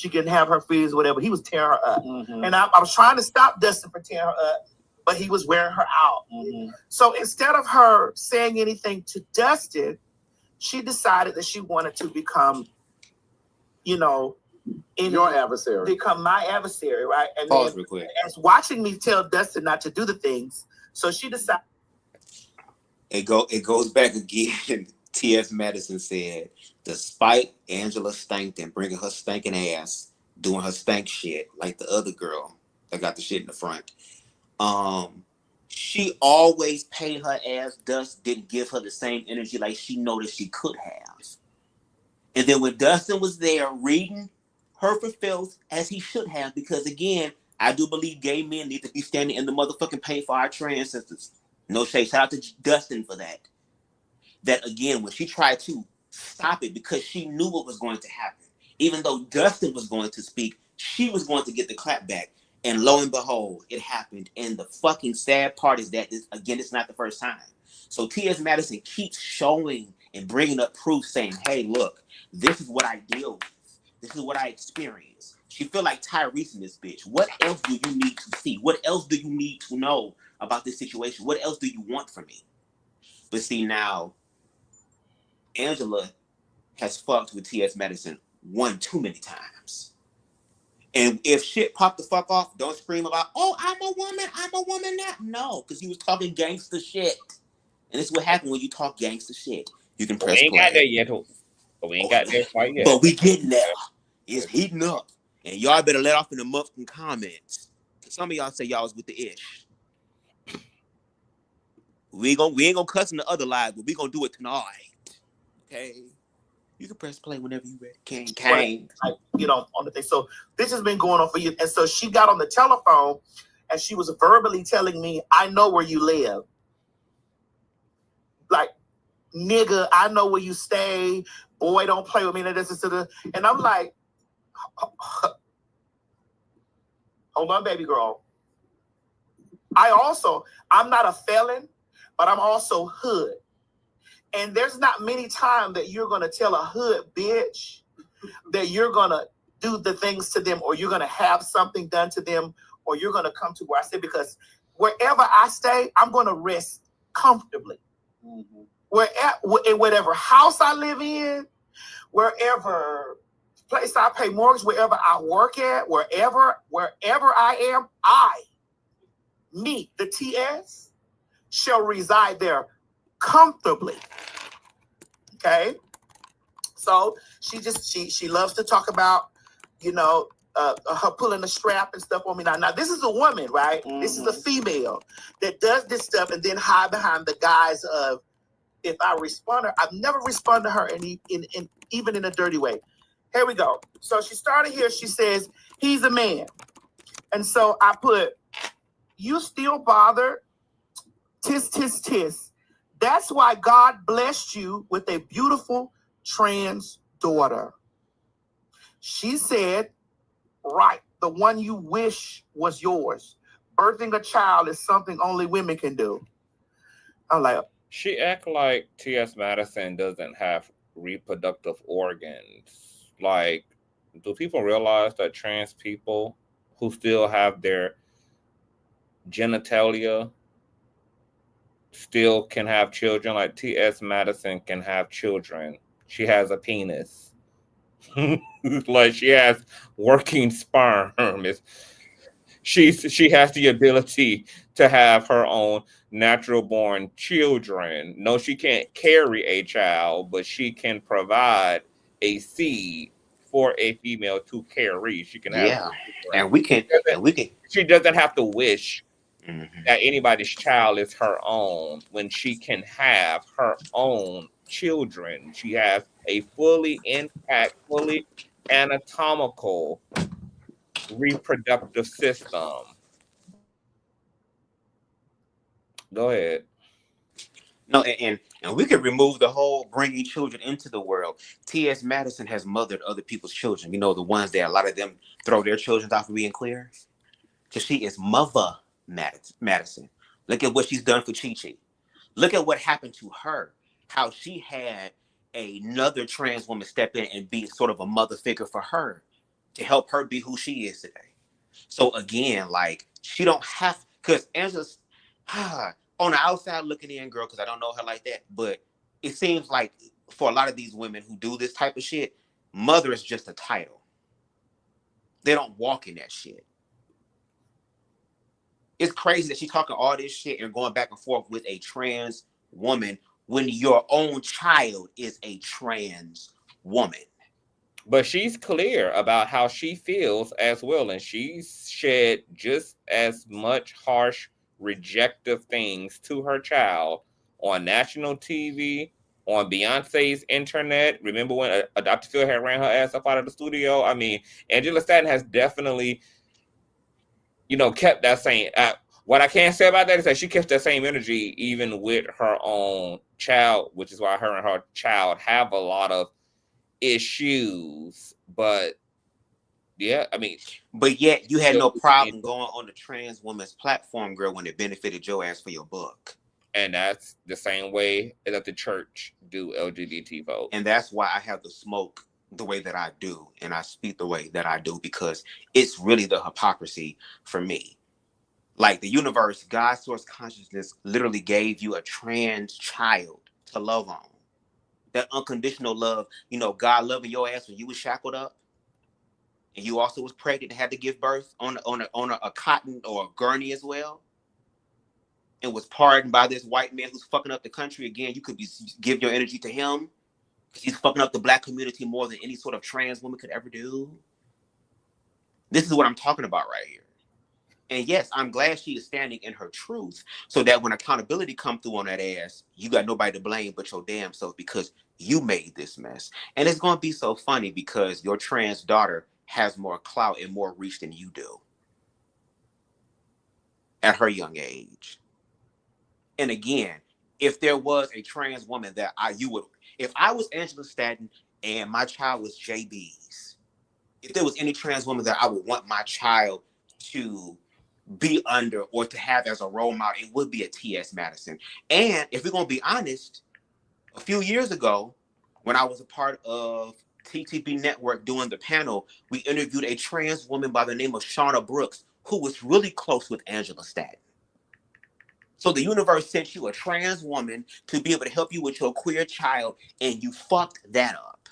can have her feelings, whatever. He was tearing her up. And I was trying to stop Dustin from tearing her up, but he was wearing her out. So instead of her saying anything to Dustin, she decided that she wanted to become, you know, your adversary, become my adversary, right? And pause real quick. As watching me tell Dustin not to do the things, so she decided. It goes back again. T.S. Madison said, despite Angela Stanton bringing her stinking ass, doing her stank shit like the other girl that got the shit in the front, she always paid her ass dust, didn't give her the same energy like she noticed she could have. And then when Dustin was there reading her for filth, as he should have, because again, I do believe gay men need to be standing in the motherfucking paint for our trans sisters. No shade. Shout out to Dustin for that. That again, when she tried to stop it because she knew what was going to happen, even though Dustin was going to speak, she was going to get the clap back. And lo and behold, it happened. And the fucking sad part is that, again, it's not the first time. So T.S. Madison keeps showing and bringing up proof saying, hey, look, this is what I deal with. This is what I experience. She feel like Tyrese in this bitch. What else do you need to see? What else do you need to know about this situation? What else do you want from me? But see, now, Angela has fucked with T.S. Madison one too many times. And if shit popped the fuck off, don't scream about, oh, I'm a woman now. No, because he was talking gangster shit. And this is what happened when you talk gangster shit. You can press play. We ain't got there yet, but we ain't got there quite yet. But we getting there. It's heating up. And y'all better let off in the motherfucking comments. Some of y'all say y'all was with the ish. We ain't gonna cuss in the other live, but we gonna do it tonight. Okay? You can press play whenever you ready. Can. You know, on the thing. So this has been going on for years. And so she got on the telephone and she was verbally telling me, I know where you live. Like, nigga, I know where you stay. Boy, don't play with me. And I'm like, hold on, baby girl. I'm not a felon, but I'm also hood. And there's not many times that you're going to tell a hood bitch that you're going to do the things to them, or you're going to have something done to them, or you're going to come to where I stay, because wherever I stay, I'm going to rest comfortably. In whatever house I live in, wherever place I pay mortgage, wherever I work at, wherever I am, me, the TS, shall reside there comfortably. Okay? So she loves to talk about, you know, her pulling the strap and stuff on me. Now this is a woman, right? This is a female that does this stuff and then hide behind the guise of, if I respond to her, I've never responded to her even in a dirty way. Here we go. So she started here. She says, he's a man. And so I put, you still bothered? Tis, tis, tis. That's why God blessed you with a beautiful trans daughter. She said, right, the one you wish was yours. Birthing a child is something only women can do. I'm like, she act like T.S. Madison doesn't have reproductive organs. Like, do people realize that trans people who still have their genitalia still can have children? Like T.S. Madison can have children. She has a penis. Like, she has working sperm. She has the ability to have her own natural born children. No, she can't carry a child, but she can provide a seed for a female to carry. She can have Yeah, children. and we can, She doesn't have to wish Mhm. that anybody's child is her own when she can have her own children. She has a fully intact, fully anatomical reproductive system. Go ahead. No, and we could remove the whole bringing children into the world. T.S. Madison has mothered other people's children. You know, the ones that a lot of them throw their children off for being queer. Because she is Mother Madison. Look at what she's done for Chi-Chi. Look at what happened to her. How she had another trans woman step in and be sort of a mother figure for her to help her be who she is today. So again, like, she don't have, because Angela's on the outside looking in, girl, because I don't know her like that, but it seems like for a lot of these women who do this type of shit, mother is just a title. They don't walk in that shit. It's crazy that she's talking all this shit and going back and forth with a trans woman when your own child is a trans woman. But she's clear about how she feels as well, and she's shed just as much harsh, rejective things to her child on national TV, on Beyonce's internet. Remember when a Dr. Phil had ran her ass up out of the studio? I mean, Angela Staten has definitely, kept that same. What I can't say about that is that she kept that same energy even with her own child, which is why her and her child have a lot of issues. But yeah, I mean, but yet you had no problem going on the trans woman's platform, girl, when it benefited your ass for your book. And that's the same way that the church do LGBT vote. And that's why I have the smoke the way that I do, and I speak the way that I do, because it's really the hypocrisy for me. Like, the universe, God source consciousness, literally gave you a trans child to love on. That unconditional love, God loving your ass when you was shackled up, and you also was pregnant and had to give birth on a cotton or a gurney as well, and was pardoned by this white man who's fucking up the country. Again, you could give your energy to him because he's fucking up the Black community more than any sort of trans woman could ever do. This is what I'm talking about right here. And yes, I'm glad she is standing in her truth, so that when accountability come through on that ass, you got nobody to blame but your damn self, because you made this mess. And it's going to be so funny because your trans daughter has more clout and more reach than you do at her young age. And again, if there was a trans woman that if I was Angela Staten and my child was JB's, if there was any trans woman that I would want my child to be under or to have as a role model, it would be a T.S. Madison. And if we're going to be honest, a few years ago, when I was a part of TTB Network doing the panel, we interviewed a trans woman by the name of Shauna Brooks, who was really close with Angela Staten. So the universe sent you a trans woman to be able to help you with your queer child, and you fucked that up.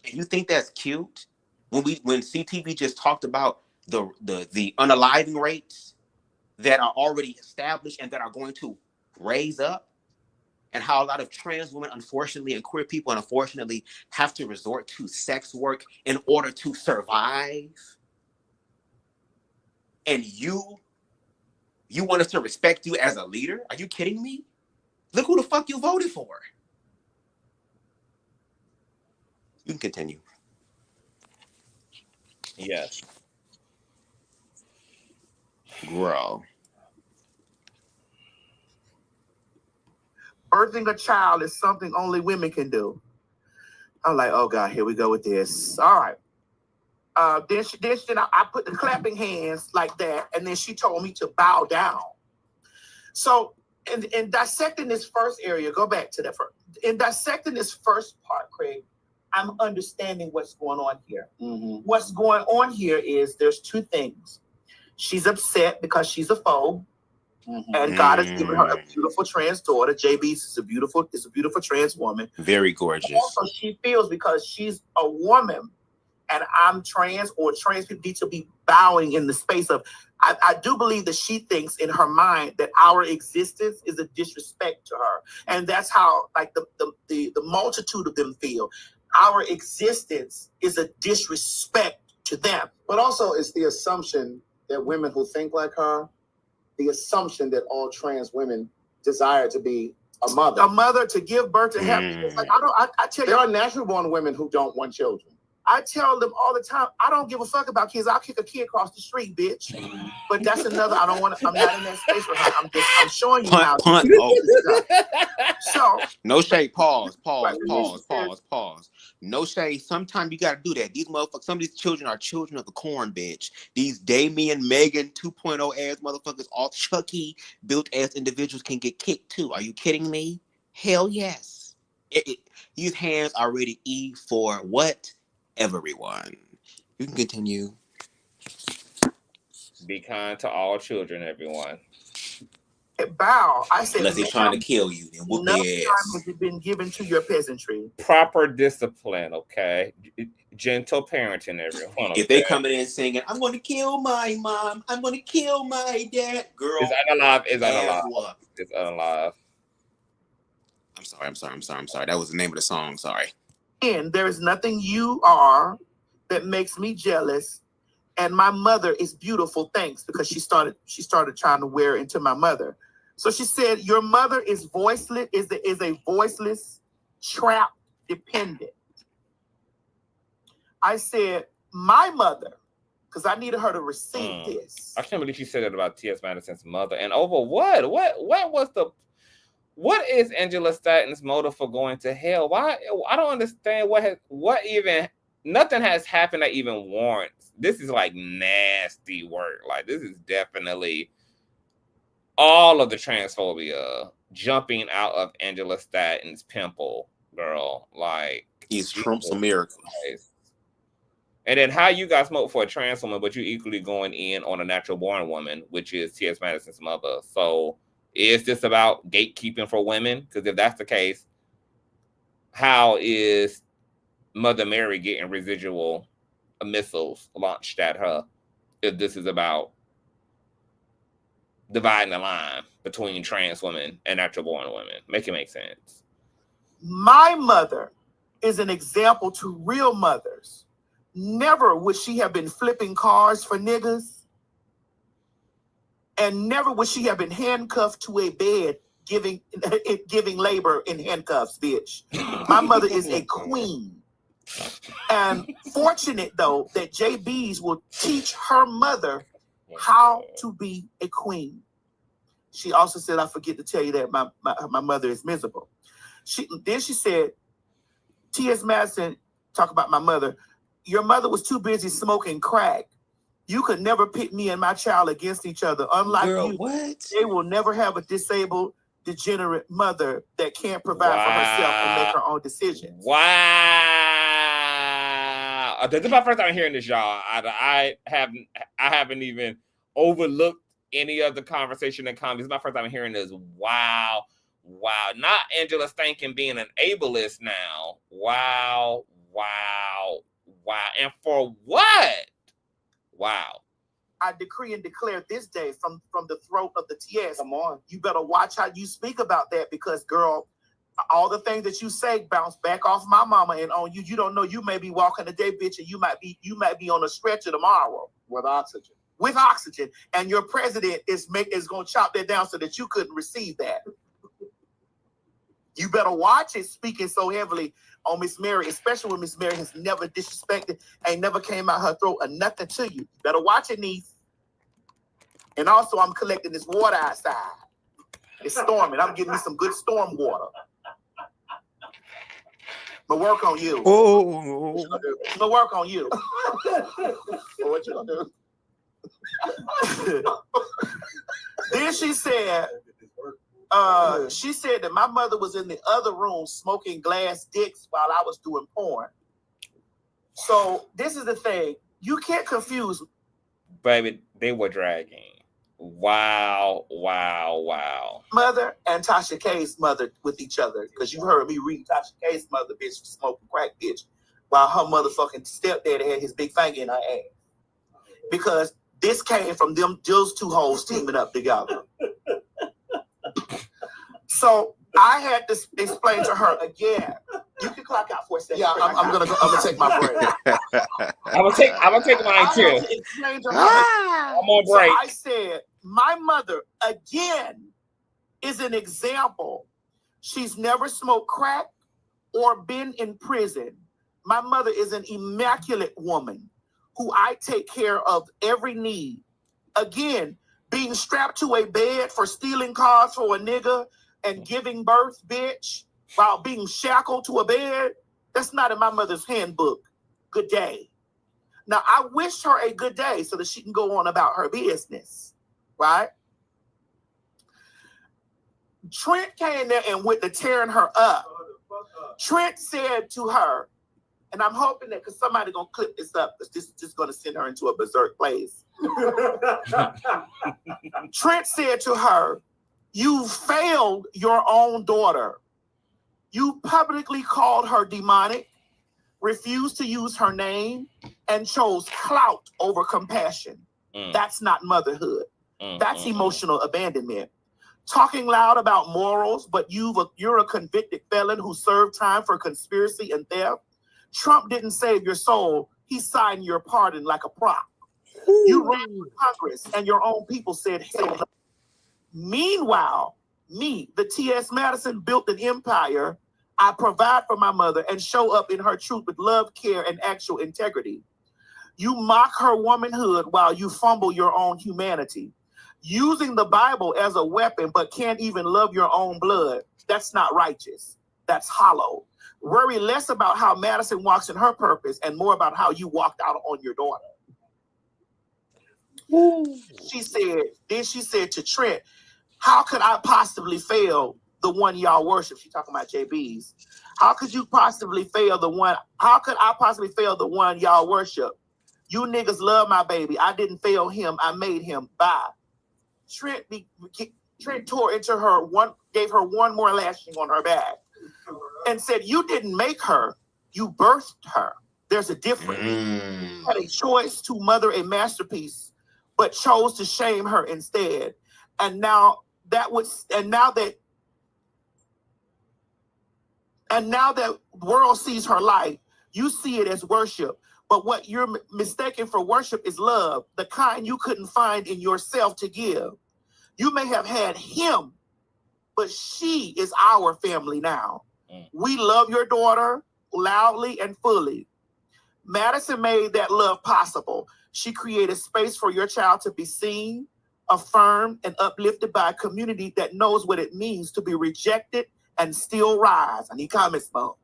And you think that's cute? When CTV just talked about the unaliving rates that are already established and that are going to raise up, and how a lot of trans women, unfortunately, and queer people, unfortunately, have to resort to sex work in order to survive. And you want us to respect you as a leader? Are you kidding me? Look who the fuck you voted for. You can continue. Yes. Grow. Birthing a child is something only women can do. I'm like, oh God, here we go with this. All right. Then I put the clapping hands like that, and then she told me to bow down. So in dissecting this first area, go back to that first. In dissecting this first part, Craig, I'm understanding what's going on here. Mm-hmm. What's going on here is there's two things. She's upset because she's a foe. Mm-hmm. And God has given her a beautiful trans daughter. JB is a beautiful trans woman. Very gorgeous. And also, she feels because she's a woman and I'm trans, or trans people need to be bowing in the space of. I do believe that she thinks in her mind that our existence is a disrespect to her, and that's how like the multitude of them feel. Our existence is a disrespect to them. But also, it's the assumption that women who think like her, the assumption that all trans women desire to be a mother to give birth to happiness. Like I tell you, there are natural born women who don't want children. I tell them all the time, I don't give a fuck about kids. I'll kick a kid across the street, bitch. But that's another. I'm not in that space with her. I'm showing you now. So no shade. Pause. No shade. Sometimes you gotta do that. These motherfuckers. Some of these children are children of the corn, bitch. These Damien, Megan 2.0 ass motherfuckers, all Chucky built ass individuals can get kicked too. Are you kidding me? Hell yes. These hands are rated E for what? Everyone. You can continue. Be kind to all children, everyone. Bow. I said, unless they're trying to kill you, then whoop their ass. Has it been given to your peasantry? Proper discipline, okay? Gentle parenting, everyone. Okay? If they coming in singing, I'm going to kill my mom, I'm going to kill my dad, girl. It's unalive. It's unalive. It's unalive. I'm sorry. That was the name of the song. Sorry. And there is nothing you are that makes me jealous. And my mother is beautiful, thanks, because she started trying to wear into my mother. So she said, your mother is voiceless, is a voiceless, trapped dependent. I said, my mother, because I needed her to receive this. I can't believe she said it about T.S. Madison's mother. And over what? What is Angela Stanton's motive for going to hell? Why? I don't understand nothing has happened that even warrants. This is like nasty work. Like, this is definitely all of the transphobia jumping out of Angela Stanton's pimple, girl. Like, he's Trump's America. And then how you guys smoke for a trans woman, but you equally going in on a natural born woman, which is T.S. Madison's mother. So is this about gatekeeping for women? Because if that's the case, how is Mother Mary getting residual missiles launched at her if this is about dividing the line between trans women and natural born women? Make it make sense. My mother is an example to real mothers. Never would she have been flipping cars for niggas. And never would she have been handcuffed to a bed giving labor in handcuffs, bitch. My mother is a queen. And fortunate, though, that JB's will teach her mother how to be a queen. She also said, I forget to tell you that my mother is miserable. She said, T.S. Madison, talk about my mother. Your mother was too busy smoking crack. You could never pit me and my child against each other. Unlike girl, you, what? They will never have a disabled, degenerate mother that can't provide for herself and make her own decisions. Wow. This is my first time hearing this, y'all. I haven't even overlooked any of the conversation that comes. This is my first time hearing this. Wow. Not Angela Stanton being an ableist now. Wow. And for what? Wow. I decree and declare this day from the throat of the TS. Come on. You better watch how you speak about that, because, girl, all the things that you say bounce back off my mama and on you. You don't know, you may be walking today, bitch, and you might be on a stretcher tomorrow. With oxygen. And your president is going to chop that down so that you couldn't receive that. You better watch it speaking so heavily on Miss Mary, especially when Miss Mary has never disrespected, ain't never came out her throat or nothing to you. You better watch it, niece. And also, I'm collecting this water outside. It's storming. I'm getting me some good storm water. I'ma work on you. Oh, What you gonna do? I'ma work on you. Well, what you gonna do? Then she said that my mother was in the other room smoking glass dicks while I was doing porn. So this is the thing. You can't confuse. Baby, they were dragging. Wow. Mother and Tasha K's mother with each other. Because you heard me reading Tasha K's mother, bitch, smoking crack, bitch. While her motherfucking stepdaddy had his big finger in her ass. Because this came from those two hoes teaming up together. So I had to explain to her again. You can clock out for a second. Yeah, I'm gonna take my break. I'm gonna take mine too. I had to explain to her. I'm on break. So I said, my mother again is an example. She's never smoked crack or been in prison. My mother is an immaculate woman who I take care of every need. Again, being strapped to a bed for stealing cars for a nigga and giving birth, bitch, while being shackled to a bed, that's not in my mother's handbook. Good day. Now, I wish her a good day so that she can go on about her business, right? Trent came there and went to tearing her up. Trent said to her, and I'm hoping that because somebody gonna clip this up, because this is just gonna send her into a berserk place. Trent said to her, "You failed your own daughter. You publicly called her demonic, refused to use her name, and chose clout over compassion. That's not motherhood. That's emotional abandonment. Talking loud about morals, but you're a convicted felon who served time for conspiracy and theft. Trump didn't save your soul. He signed your pardon like a prop. You ran for Congress and your own people said hell no. Meanwhile, me, the T.S. Madison, built an empire. I provide for my mother and show up in her truth with love, care, and actual integrity. You mock her womanhood while you fumble your own humanity. Using the Bible as a weapon, but can't even love your own blood. That's not righteous. That's hollow. Worry less about how Madison walks in her purpose and more about how you walked out on your daughter." She said to Trent, "How could I possibly fail the one y'all worship?" She talking about JB's. How could I possibly fail the one y'all worship? You niggas love my baby. I didn't fail him. I made him. Bye. Trent tore into her gave her one more lashing on her back and said, "You didn't make her. You birthed her. There's a difference. You had a choice to mother a masterpiece, but chose to shame her instead. And now that world sees her light, you see it as worship. But what you're mistaken for worship is love, the kind you couldn't find in yourself to give. You may have had him, but she is our family now. We love your daughter loudly and fully. Madison made that love possible. She created space for your child to be seen, affirmed, and uplifted by a community that knows what it means to be rejected and still rise." I need comments, Mo.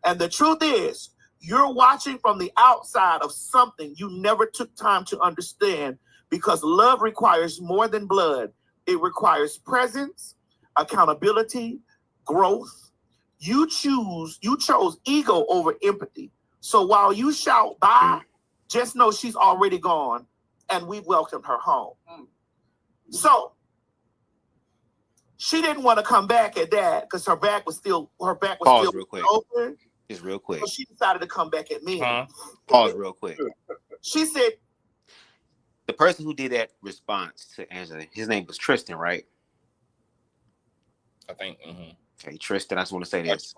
And the truth is, you're watching from the outside of something you never took time to understand, because love requires more than blood. It requires presence, accountability, growth. You chose ego over empathy. So while you shout bye, just know she's already gone and we welcomed her home. So she didn't want to come back at that because her back was still real quick. Open. Just real quick. So she decided to come back at me. Pause real quick. She said, the person who did that response to Angela, his name was Tristan, right? I think. Okay, Tristan, I just want to say this.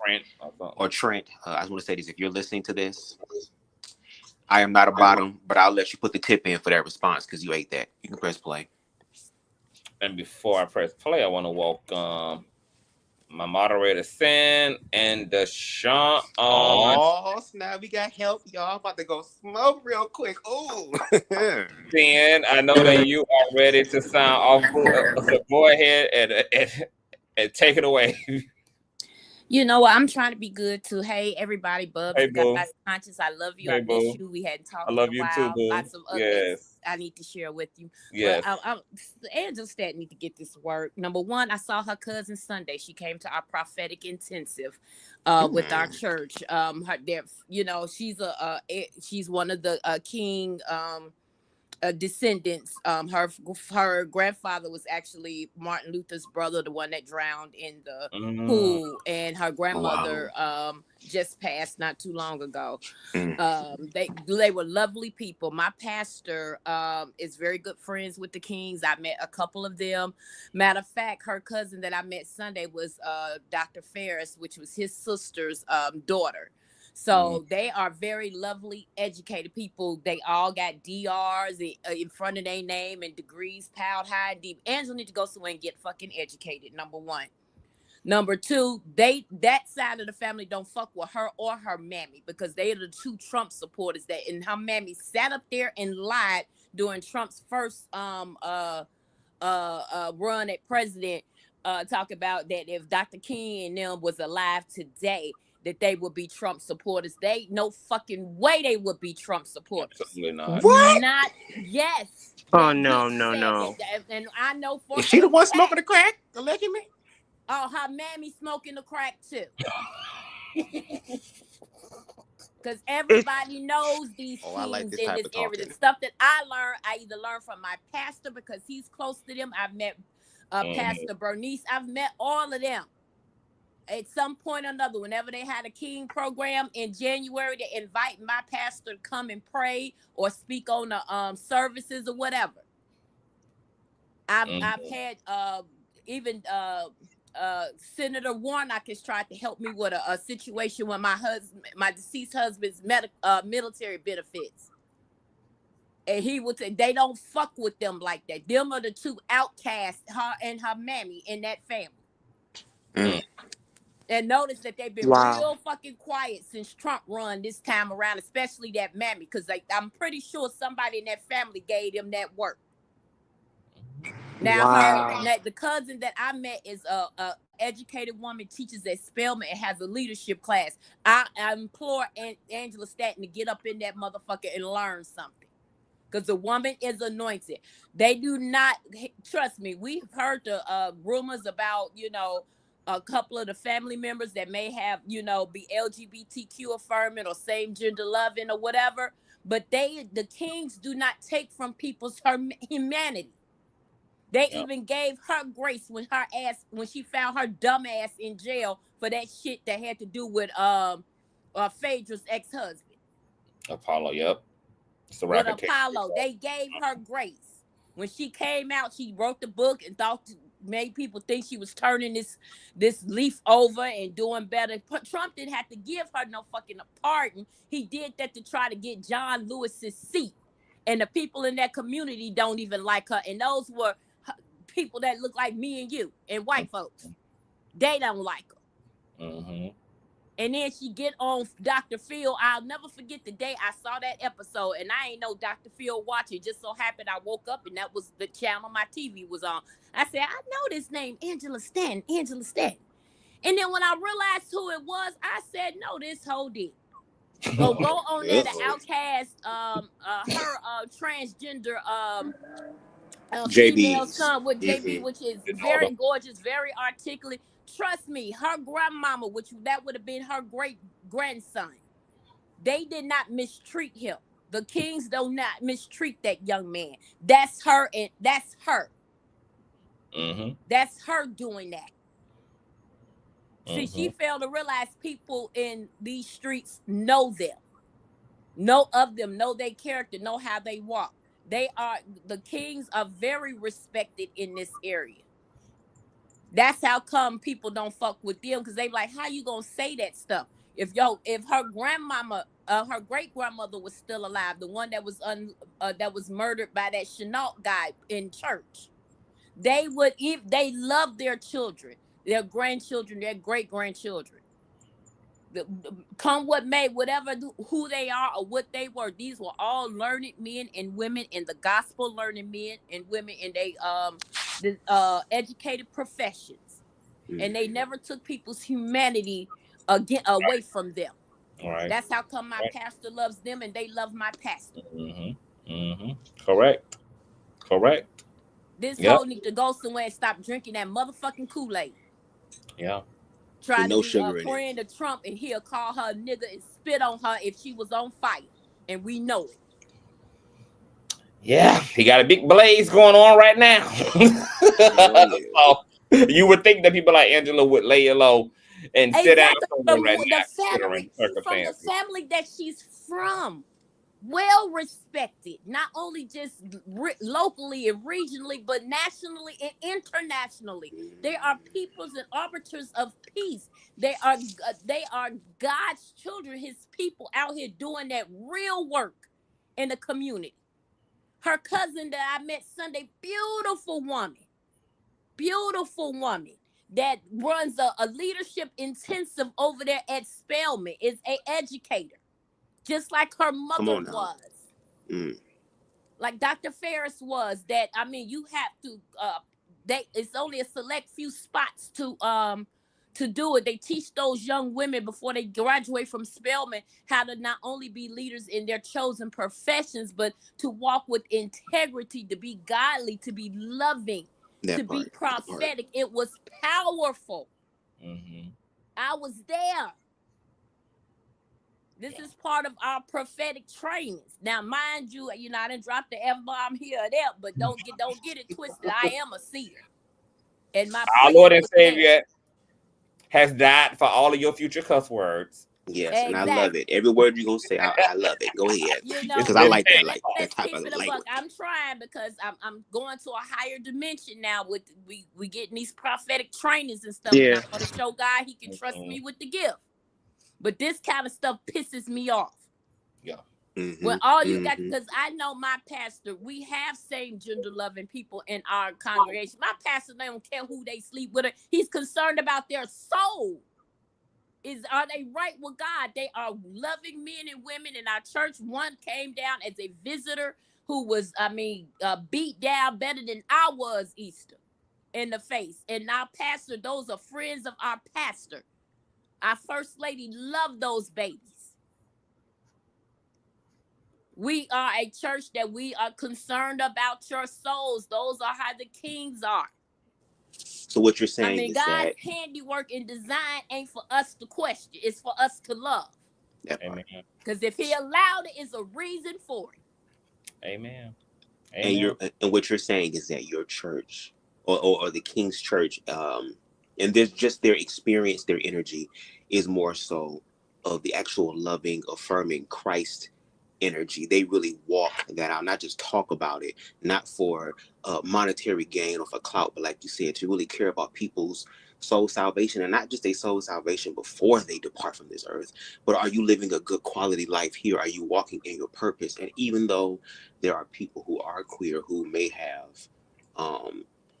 Or Trent, I just want to say this. If you're listening to this, I am not a bottom, but I'll let you put the tip in for that response because you ate that. You can press play. And before I press play, I want to welcome my moderator, Sin, and Deshaun. Oh, snap. We got help, y'all. I'm about to go smoke real quick. Ooh. Sin, I know that you are ready to sign off. So go ahead and take it away. You know what? I'm trying to be good too. Hey, everybody, Bubs, Hey, you guys, boo. Conscious. I love you. Hey, I miss boo. you. We hadn't I talked in love a you too, while. boo. Lots of updates Yes. I need to share with you. Yes. But Angela Staten need to get this work. Number one, I saw her cousin Sunday. She came to our prophetic intensive with our church. She's one of the king descendants. Her grandfather was actually Martin Luther's brother, the one that drowned in the pool, and her grandmother just passed not too long ago. They were lovely people. My pastor is very good friends with the Kings. I met a couple of them. Matter of fact, her cousin that I met Sunday was Dr. Ferris, which was his sister's daughter. So they are very lovely, educated people. They all got DRs in front of their name and degrees piled high and deep. Angela need to go somewhere and get fucking educated, number one. Number two, that side of the family don't fuck with her or her mammy because they are the two Trump supporters and her mammy sat up there and lied during Trump's first run at president, talk about that if Dr. King and them was alive today, that they would be Trump supporters. They no fucking way they would be Trump supporters. Absolutely not. What? Not yes. Oh no. And I know for Is she the one smoking the crack allegedly? Oh, her mammy smoking the crack too. Because everybody knows these Kings in this area. The stuff that I either learned from my pastor because he's close to them. I've met Pastor Bernice. I've met all of them. At some point or another, whenever they had a King program in January, they invite my pastor to come and pray or speak on the services or whatever. I've had even Senator Warnock has tried to help me with a situation with my deceased husband's military benefits. And he would say they don't fuck with them like that. Them are the two outcasts, her and her mammy in that family. And notice that they've been real fucking quiet since Trump run this time around, especially that mammy, because I'm pretty sure somebody in that family gave them that work. Now, the cousin that I met is a educated woman, teaches at Spelman and has a leadership class. I implore Angela Staten to get up in that motherfucker and learn something. Because the woman is anointed. They do not, trust me, we've heard the rumors about, a couple of the family members that may have, be LGBTQ affirming or same gender loving or whatever. But the Kings do not take from people's humanity. They even gave her grace when she found her dumb ass in jail for that shit that had to do with Phaedra's ex-husband. Apollo, yep. With Apollo, they gave her grace. When she came out, she wrote the book and made people think she was turning this leaf over and doing better. Trump didn't have to give her no fucking pardon. He did that to try to get John Lewis's seat. And the people in that community don't even like her. And those were people that look like me and you and white folks. They don't like her. And then she get on Dr. Phil. I'll never forget the day I saw that episode, and I ain't know Dr. Phil watching. Just so happened I woke up and that was the channel my TV was on. I said, I know this name, Angela Stanton. And then when I realized who it was, I said, no, this whole did. So go on there to Outcast, her transgender female son with JB, which is very gorgeous, very articulate. Trust me, her grandmama, which that would have been her great grandson, they did not mistreat him. The Kings do not mistreat that young man. That's her, and that's her. That's her doing that. See, she failed to realize people in these streets know them, know of them, know their character, know how they walk. The Kings are very respected in this area. That's how come people don't fuck with them, because they like, how you gonna say that stuff? If her grandmama, her great grandmother was still alive, the one that was murdered by that Chenault guy in church, they love their children, their grandchildren, their great grandchildren. Come what may, whatever who they are or what they were, these were all learned men and women in the gospel, learning men and women in they educated professions. and they never took people's humanity away from them. All right. That's how come my pastor loves them and they love my pastor. Correct. This hoe need to go somewhere and stop drinking that motherfucking Kool-Aid. Yeah. Trying to be a friend of Trump, and he'll call her a nigga and spit on her if she was on fire. And we know it. Yeah, he got a big blaze going on right now. So you would think that people like Angela would lay low and sit down from the family that she's from. Well respected, not only just locally and regionally, but nationally and internationally. They are peoples and arbiters of peace. They are God's children, his people out here doing that real work in the community. Her cousin that I met Sunday, beautiful woman that runs a leadership intensive over there at Spelman, is an educator. Just like her mother was, like Dr. Ferris was. That you have to. It's only a select few spots to do it. They teach those young women before they graduate from Spelman how to not only be leaders in their chosen professions, but to walk with integrity, to be godly, to be loving, be prophetic. It was powerful. I was there. This is part of our prophetic trainings. Now, mind you, I didn't drop the F-bomb here or there, but don't get it twisted. I am a seer. And our Lord and Savior has died for all of your future cuss words. Yes, exactly. And I love it. Every word you're gonna say, I love it. Go ahead. Because I like that type of language. I'm trying because I'm going to a higher dimension now. With we getting these prophetic trainings and stuff. Yeah. And I'm gonna show God he can trust me with the gift. But this kind of stuff pisses me off. Yeah. When all you got, because I know my pastor, we have same gender loving people in our congregation. My pastor, they don't care who they sleep with. He's concerned about their soul. Are they right with God? They are loving men and women in our church. One came down as a visitor who was, beat down better than I was Easter in the face. And our pastor, those are friends of our pastor. Our first lady loved those babies. We are a church that we are concerned about your souls. Those are how the kings are. So what you're saying is God's handiwork and design ain't for us to question. It's for us to love. Because if he allowed it, it's a reason for it. Amen. And what you're saying is that your church or the King's church, and there's just their experience, their energy is more so of the actual loving, affirming Christ energy. They really walk that out, not just talk about it, not for monetary gain or for clout, but like you said, to really care about people's soul salvation, and not just a soul salvation before they depart from this earth, but are you living a good quality life here? Are you walking in your purpose? And even though there are people who are queer who may have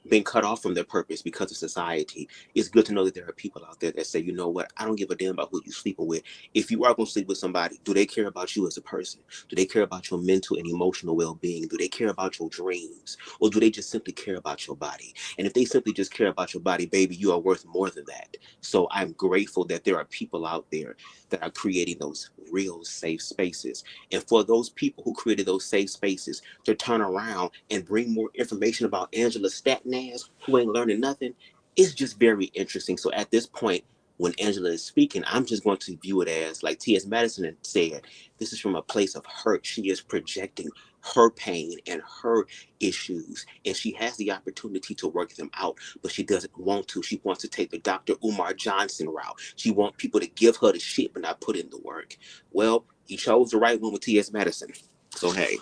been cut off from their purpose because of society, it's good to know that there are people out there that say, you know what, I don't give a damn about who you're sleeping with. If you are going to sleep with somebody, do they care about you as a person? Do they care about your mental and emotional well-being? Do they care about your dreams? Or do they just simply care about your body? And if they simply just care about your body, baby, you are worth more than that. So I'm grateful that there are people out there that are creating those real safe spaces. And for those people who created those safe spaces to turn around and bring more information about Angela Staten ass, who ain't learning nothing, it's just very interesting. So at this point, when Angela is speaking, I'm just going to view it as, like T.S. Madison had said, this is from a place of hurt. She is projecting her pain and her issues, and she has the opportunity to work them out, but she doesn't want to. She wants to take the Dr. Umar Johnson route. She wants people to give her the shit but not put in the work. Well, he chose the right one with T.S. Madison. So hey.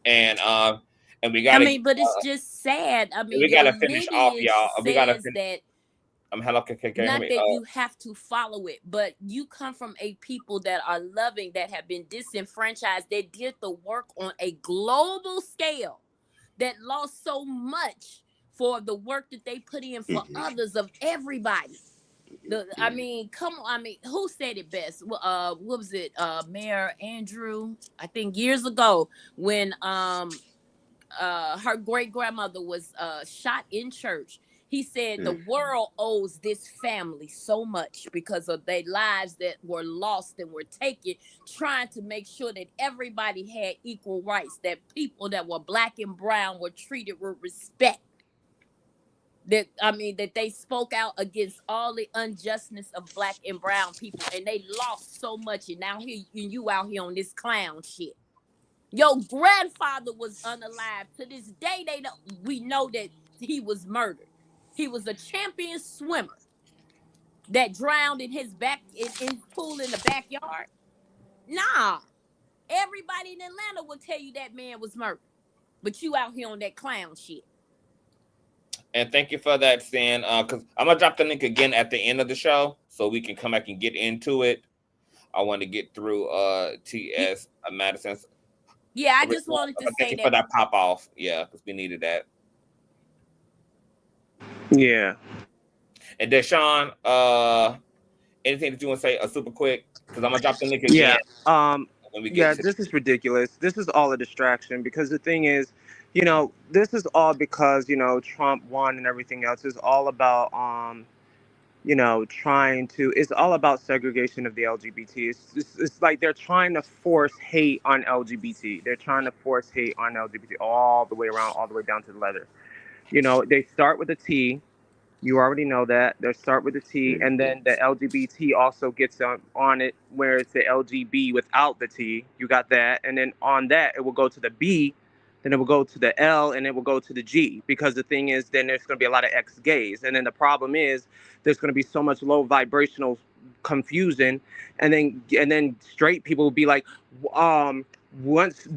And we gotta, but it's just sad. we gotta finish off, y'all. We gotta finish that. Not that you have to follow it, but you come from a people that are loving, that have been disenfranchised, that did the work on a global scale, that lost so much for the work that they put in for others, of everybody. Come on. Who said it best? What was it? Mayor Andrew, I think years ago, when her great grandmother was shot in church. He said the world owes this family so much because of their lives that were lost and were taken, trying to make sure that everybody had equal rights, that people that were black and brown were treated with respect. That they spoke out against all the unjustness of black and brown people, and they lost so much. And now you out here on this clown shit. Your grandfather was unalive. To this day, we know that he was murdered. He was a champion swimmer that drowned in his pool in the backyard. Nah, everybody in Atlanta will tell you that man was murdered, but you out here on that clown shit. And thank you for that, Stan. Because I'm gonna drop the link again at the end of the show so we can come back and get into it. I want to get through TS Madison's. Yeah, I just wanted to say thank you for that pop off. Yeah, because we needed that. Yeah. And Deshaun, anything that you want to say super quick? Because I'm gonna drop the link again. Yeah. This is ridiculous. This is all a distraction because the thing is, this is all because, Trump won and everything else. Is all about it's all about segregation of the LGBT. It's like they're trying to force hate on LGBT. They're trying to force hate on LGBT all the way around, all the way down to the letter. They start with a T. You already know that. They start with the T, and then the LGBT also gets on it, where it's the LGB without the T. You got that. And then on that, it will go to the B, then it will go to the L, and it will go to the G. Because the thing is, then there's going to be a lot of ex-gays. And then the problem is, there's going to be so much low vibrational confusion. And then straight people will be like, once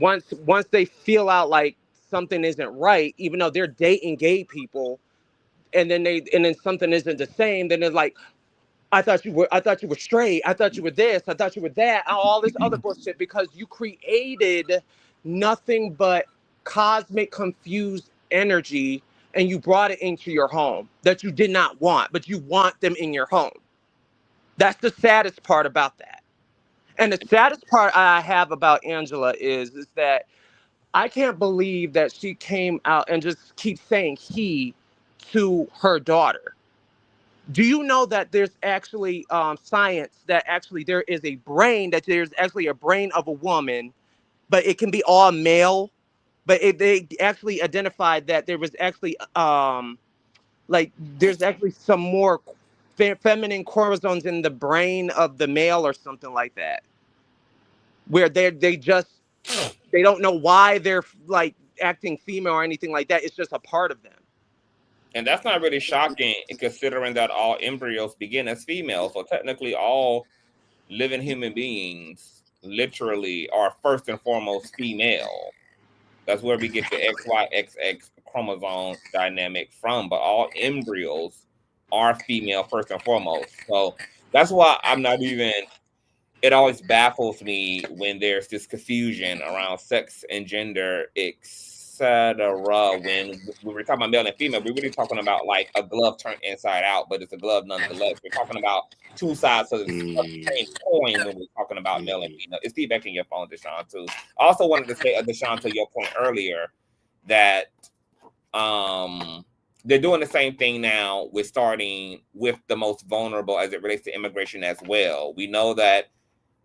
they feel out like something isn't right, even though they're dating gay people, and then something isn't the same, then they're like, I thought you were straight, I thought you were this, I thought you were that, all this other bullshit, because you created nothing but cosmic confused energy, and you brought it into your home that you did not want, but you want them in your home. That's the saddest part about that. And the saddest part I have about Angela is that I can't believe that she came out and just keeps saying he to her daughter. Do you know that there's actually science that actually there is a brain, that there's actually a brain of a woman, but it can be all male, but they actually identified that there was actually there's actually some more feminine chromosomes in the brain of the male or something like that, where they don't know why they're like acting female or anything like that. It's just a part of them. And that's not really shocking, considering that all embryos begin as females. So technically all living human beings literally are first and foremost female. That's where we get the XYXX chromosome dynamic from. But all embryos are female first and foremost. So that's why it always baffles me when there's this confusion around sex and gender, etc. When we're talking about male and female, we're really talking about like a glove turned inside out, but it's a glove nonetheless. We're talking about two sides of the same coin when we're talking about male and female. It's feedback in your phone, Deshaun, too. I also wanted to say, Deshaun, to your point earlier, that they're doing the same thing now with starting with the most vulnerable as it relates to immigration as well. We know that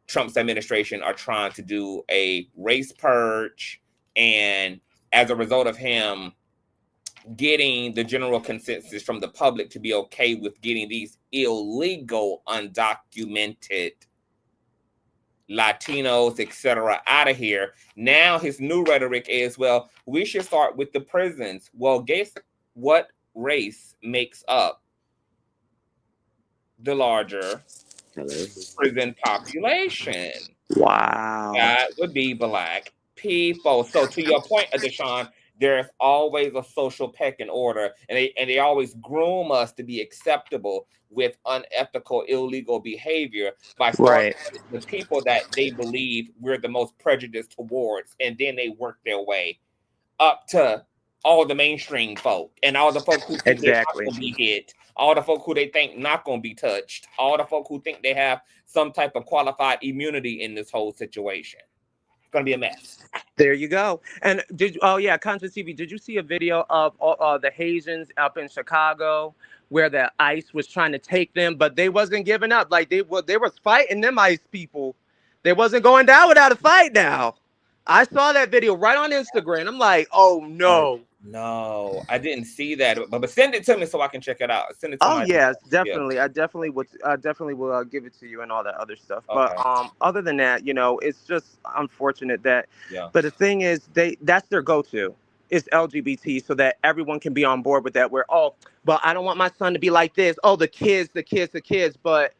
Trump's administration are trying to do a race purge, and as a result of him getting the general consensus from the public to be okay with getting these illegal, undocumented Latinos, etc., out of here, now his new rhetoric is, well, we should start with the prisons. Well, guess what race makes up the larger prison population? Wow. That would be Black people. So to your point, Deshaun, there's always a social pecking order, and they always groom us to be acceptable with unethical, illegal behavior by starting with people that they believe we're the most prejudiced towards, and then they work their way up to all the mainstream folk and all the folk who think they're not going to be hit, all the folk who they think not going to be touched, all the folk who think they have some type of qualified immunity in this whole situation. gonna be a mess. There you go. And Consciouztv, did you see a video of the Haitians up in Chicago where the ICE was trying to take them, but they wasn't giving up? Like they was fighting them ICE people. They wasn't going down without a fight now. I saw that video right on Instagram. I'm like, oh no. No, I didn't see that, but send it to me so I can check it out. Send it to Oh my yes, definitely. Yeah. I definitely will give it to you and all that other stuff. Okay. But other than that, it's just unfortunate that. Yeah. But the thing is, that's their go-to. It's LGBT, so that everyone can be on board with that. Where but I don't want my son to be like this. Oh, the kids. But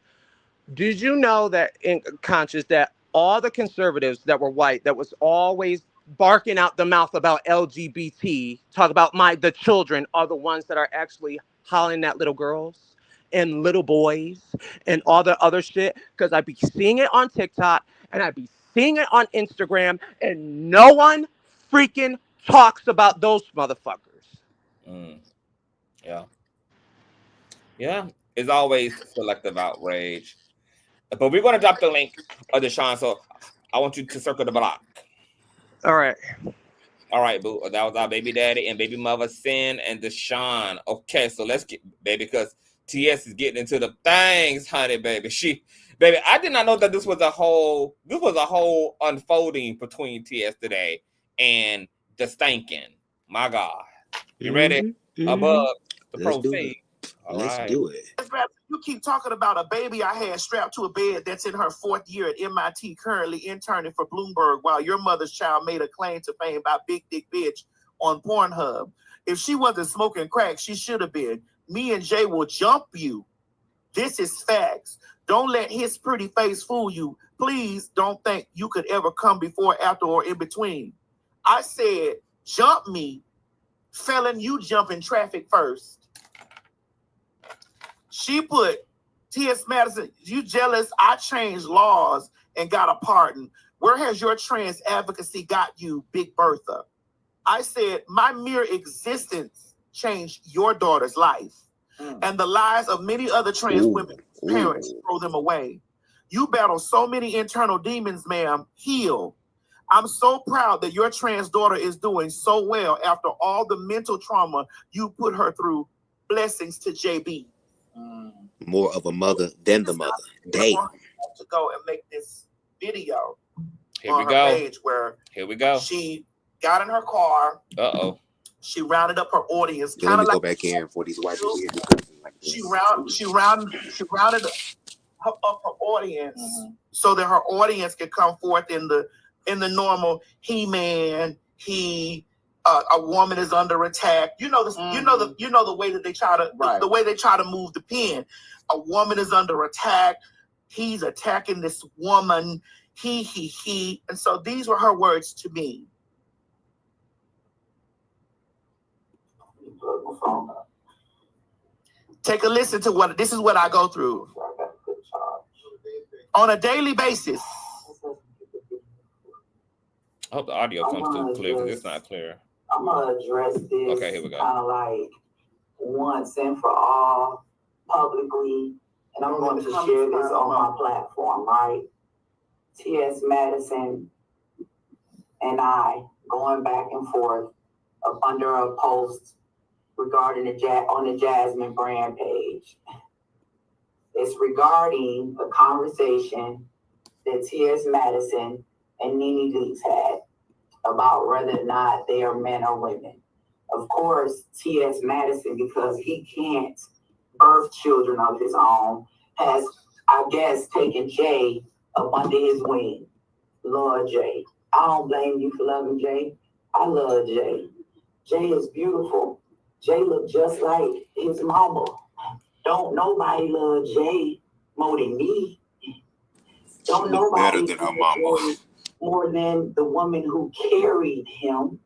did you know that in Conscious that all the conservatives that were white that was always barking out the mouth about LGBT, talk about the children, are the ones that are actually hollering at little girls and little boys and all the other shit? Because I'd be seeing it on TikTok and I'd be seeing it on Instagram, and no one freaking talks about those motherfuckers. Yeah, it's always selective outrage. But we're gonna drop the link of Deshaun, so I want you to circle the block. All right, boo. That was our baby daddy and baby mother, Sin and Deshaun. Okay, so let's get, baby, because TS is getting into the things, honey, baby. Baby, I did not know that this was a whole unfolding between TS today and the Stanton. My God. You ready? Above the proceed. Let's do it. You keep talking about a baby I had strapped to a bed that's in her 4th year at MIT, currently interning for Bloomberg, while your mother's child made a claim to fame by Big Dick Bitch on Pornhub. If she wasn't smoking crack, she should have been. Me and Jay will jump you. This is facts. Don't let his pretty face fool you. Please don't think you could ever come before, after, or in between. I said, jump me. Felon, you jump in traffic first. She put, T.S. Madison, you jealous? I changed laws and got a pardon. Where has your trans advocacy got you, Big Bertha? I said, my mere existence changed your daughter's life. And the lives of many other trans women's parents throw them away. You battle so many internal demons, ma'am. Heal. I'm so proud that your trans daughter is doing so well after all the mental trauma you put her through. Blessings to JB. More of a mother than the mother. Damn. To go and make this video. Here we go. Page where she got in her car. She rounded up her audience. Let me go back in for these white people here. She rounded up her audience so that her audience could come forth in the normal He-Man, a woman is under attack. You know the way that they try to the way they try to move the pen. A woman is under attack. He's attacking this woman. He. And so these were her words to me. Take a listen to what I go through on a daily basis. I hope the audio comes through clear because it's not clear. I'm gonna address this. Okay, here we go. Kind of like once and for all, publicly, and I'm going to share this on my platform. Right, T.S. Madison and going back and forth under a post regarding on the Jasmine brand page. It's regarding a conversation that T.S. Madison and Nene Leakes had about whether or not they are men or women. Of course, T.S. Madison, because he can't birth children of his own, has, I guess, taken Jay up under his wing. Lord Jay. I don't blame you for loving Jay. I love Jay. Jay is beautiful. Jay look just like his mama. Don't nobody love Jay more than me. Don't nobody better than her mama. More than the woman who carried him.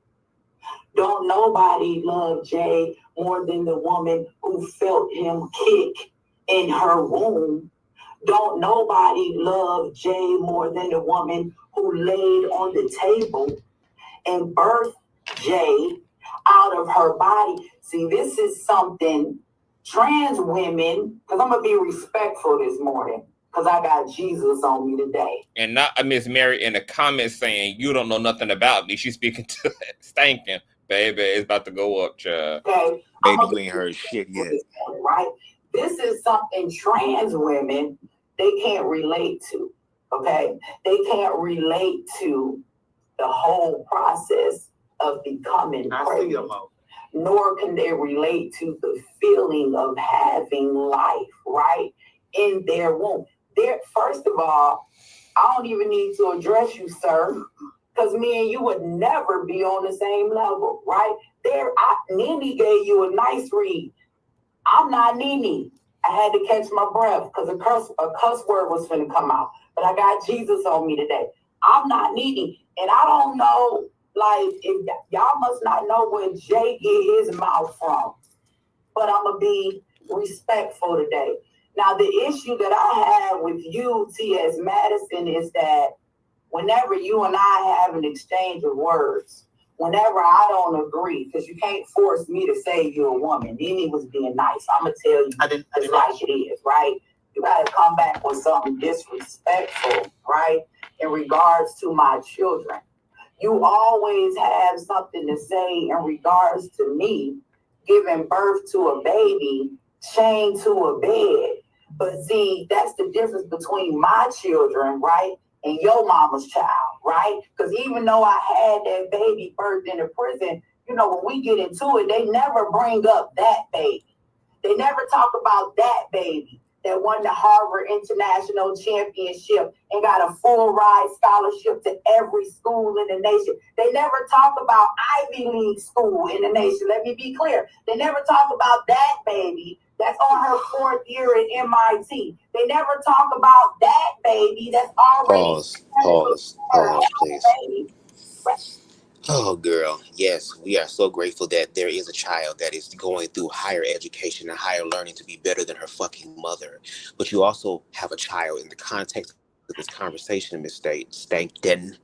Don't nobody love Jay more than the woman who felt him kick in her womb. Don't nobody love Jay more than the woman who laid on the table and birthed Jay out of her body. See, this is something trans women, because I'm going to be respectful this morning. because I got Jesus on me today. And not Miss Mary in the comments saying, you don't know nothing about me. She's speaking to Stanton. Baby, it's about to go up, child. Okay. Baby, you ain't heard shit yet. Right? This is something trans women, they can't relate to. Okay? They can't relate to the whole process of becoming pregnant. Nor can they relate to the feeling of having life, right, in their womb. First of all, I don't even need to address you, sir, because me and you would never be on the same level, right? Nene gave you a nice read. I'm not Nene. I had to catch my breath because a cuss word was finna come out. But I got Jesus on me today. I'm not Nene. And I don't know, like, if y'all must not know where Jay get his mouth from. But I'm going to be respectful today. Now, the issue that I have with you, T.S. Madison, is that whenever you and I have an exchange of words, whenever I don't agree, because you can't force me to say you're a woman. Nene was being nice. I'm going to tell you it's like it is, right? You got to come back with something disrespectful, right, in regards to my children. You always have something to say in regards to me giving birth to a baby chained to a bed. But see, that's the difference between my children, right, and your mama's child, right? Because even though I had that baby birthed in a prison, you know, when we get into it, they never bring up that baby. They never talk about that baby that won the Harvard International Championship and got a full ride scholarship to every school in the nation. They never talk about Ivy League school in the nation. Let me be clear. They never talk about that baby that's on her 4th year at MIT. They never talk about that baby that's already... Pause, please. Oh, girl, yes, we are so grateful that there is a child that is going through higher education and higher learning to be better than her fucking mother. But you also have a child in the context of this conversation, Miss Stanton,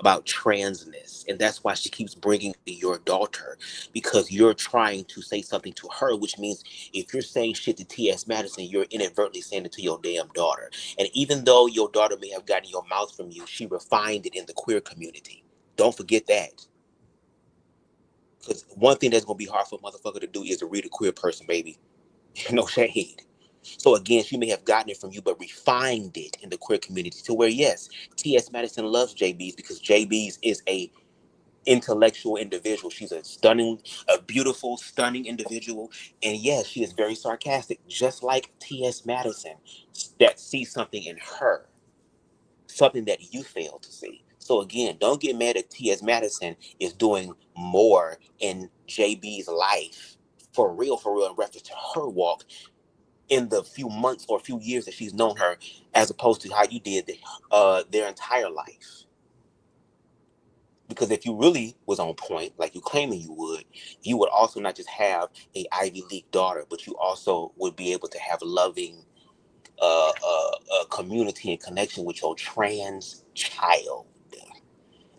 about transness. And that's why she keeps bringing your daughter, because you're trying to say something to her, which means if you're saying shit to T.S. Madison, you're inadvertently saying it to your damn daughter. And even though your daughter may have gotten your mouth from you, she refined it in the queer community. Don't forget that. Because one thing that's going to be hard for a motherfucker to do is to read a queer person, baby. No shade. So again, she may have gotten it from you, but refined it in the queer community to where, yes, T.S. Madison loves JB's because JB's is a intellectual individual. She's a beautiful, stunning individual. And yes, she is very sarcastic, just like T.S. Madison, that sees something in her, something that you fail to see. So again, don't get mad at T.S. Madison is doing more in JB's life for real, in reference to her walk in the few months or few years that she's known her, as opposed to how you did their entire life. Because if you really was on point, like you claiming you would also not just have a Ivy League daughter, but you also would be able to have loving community and connection with your trans child.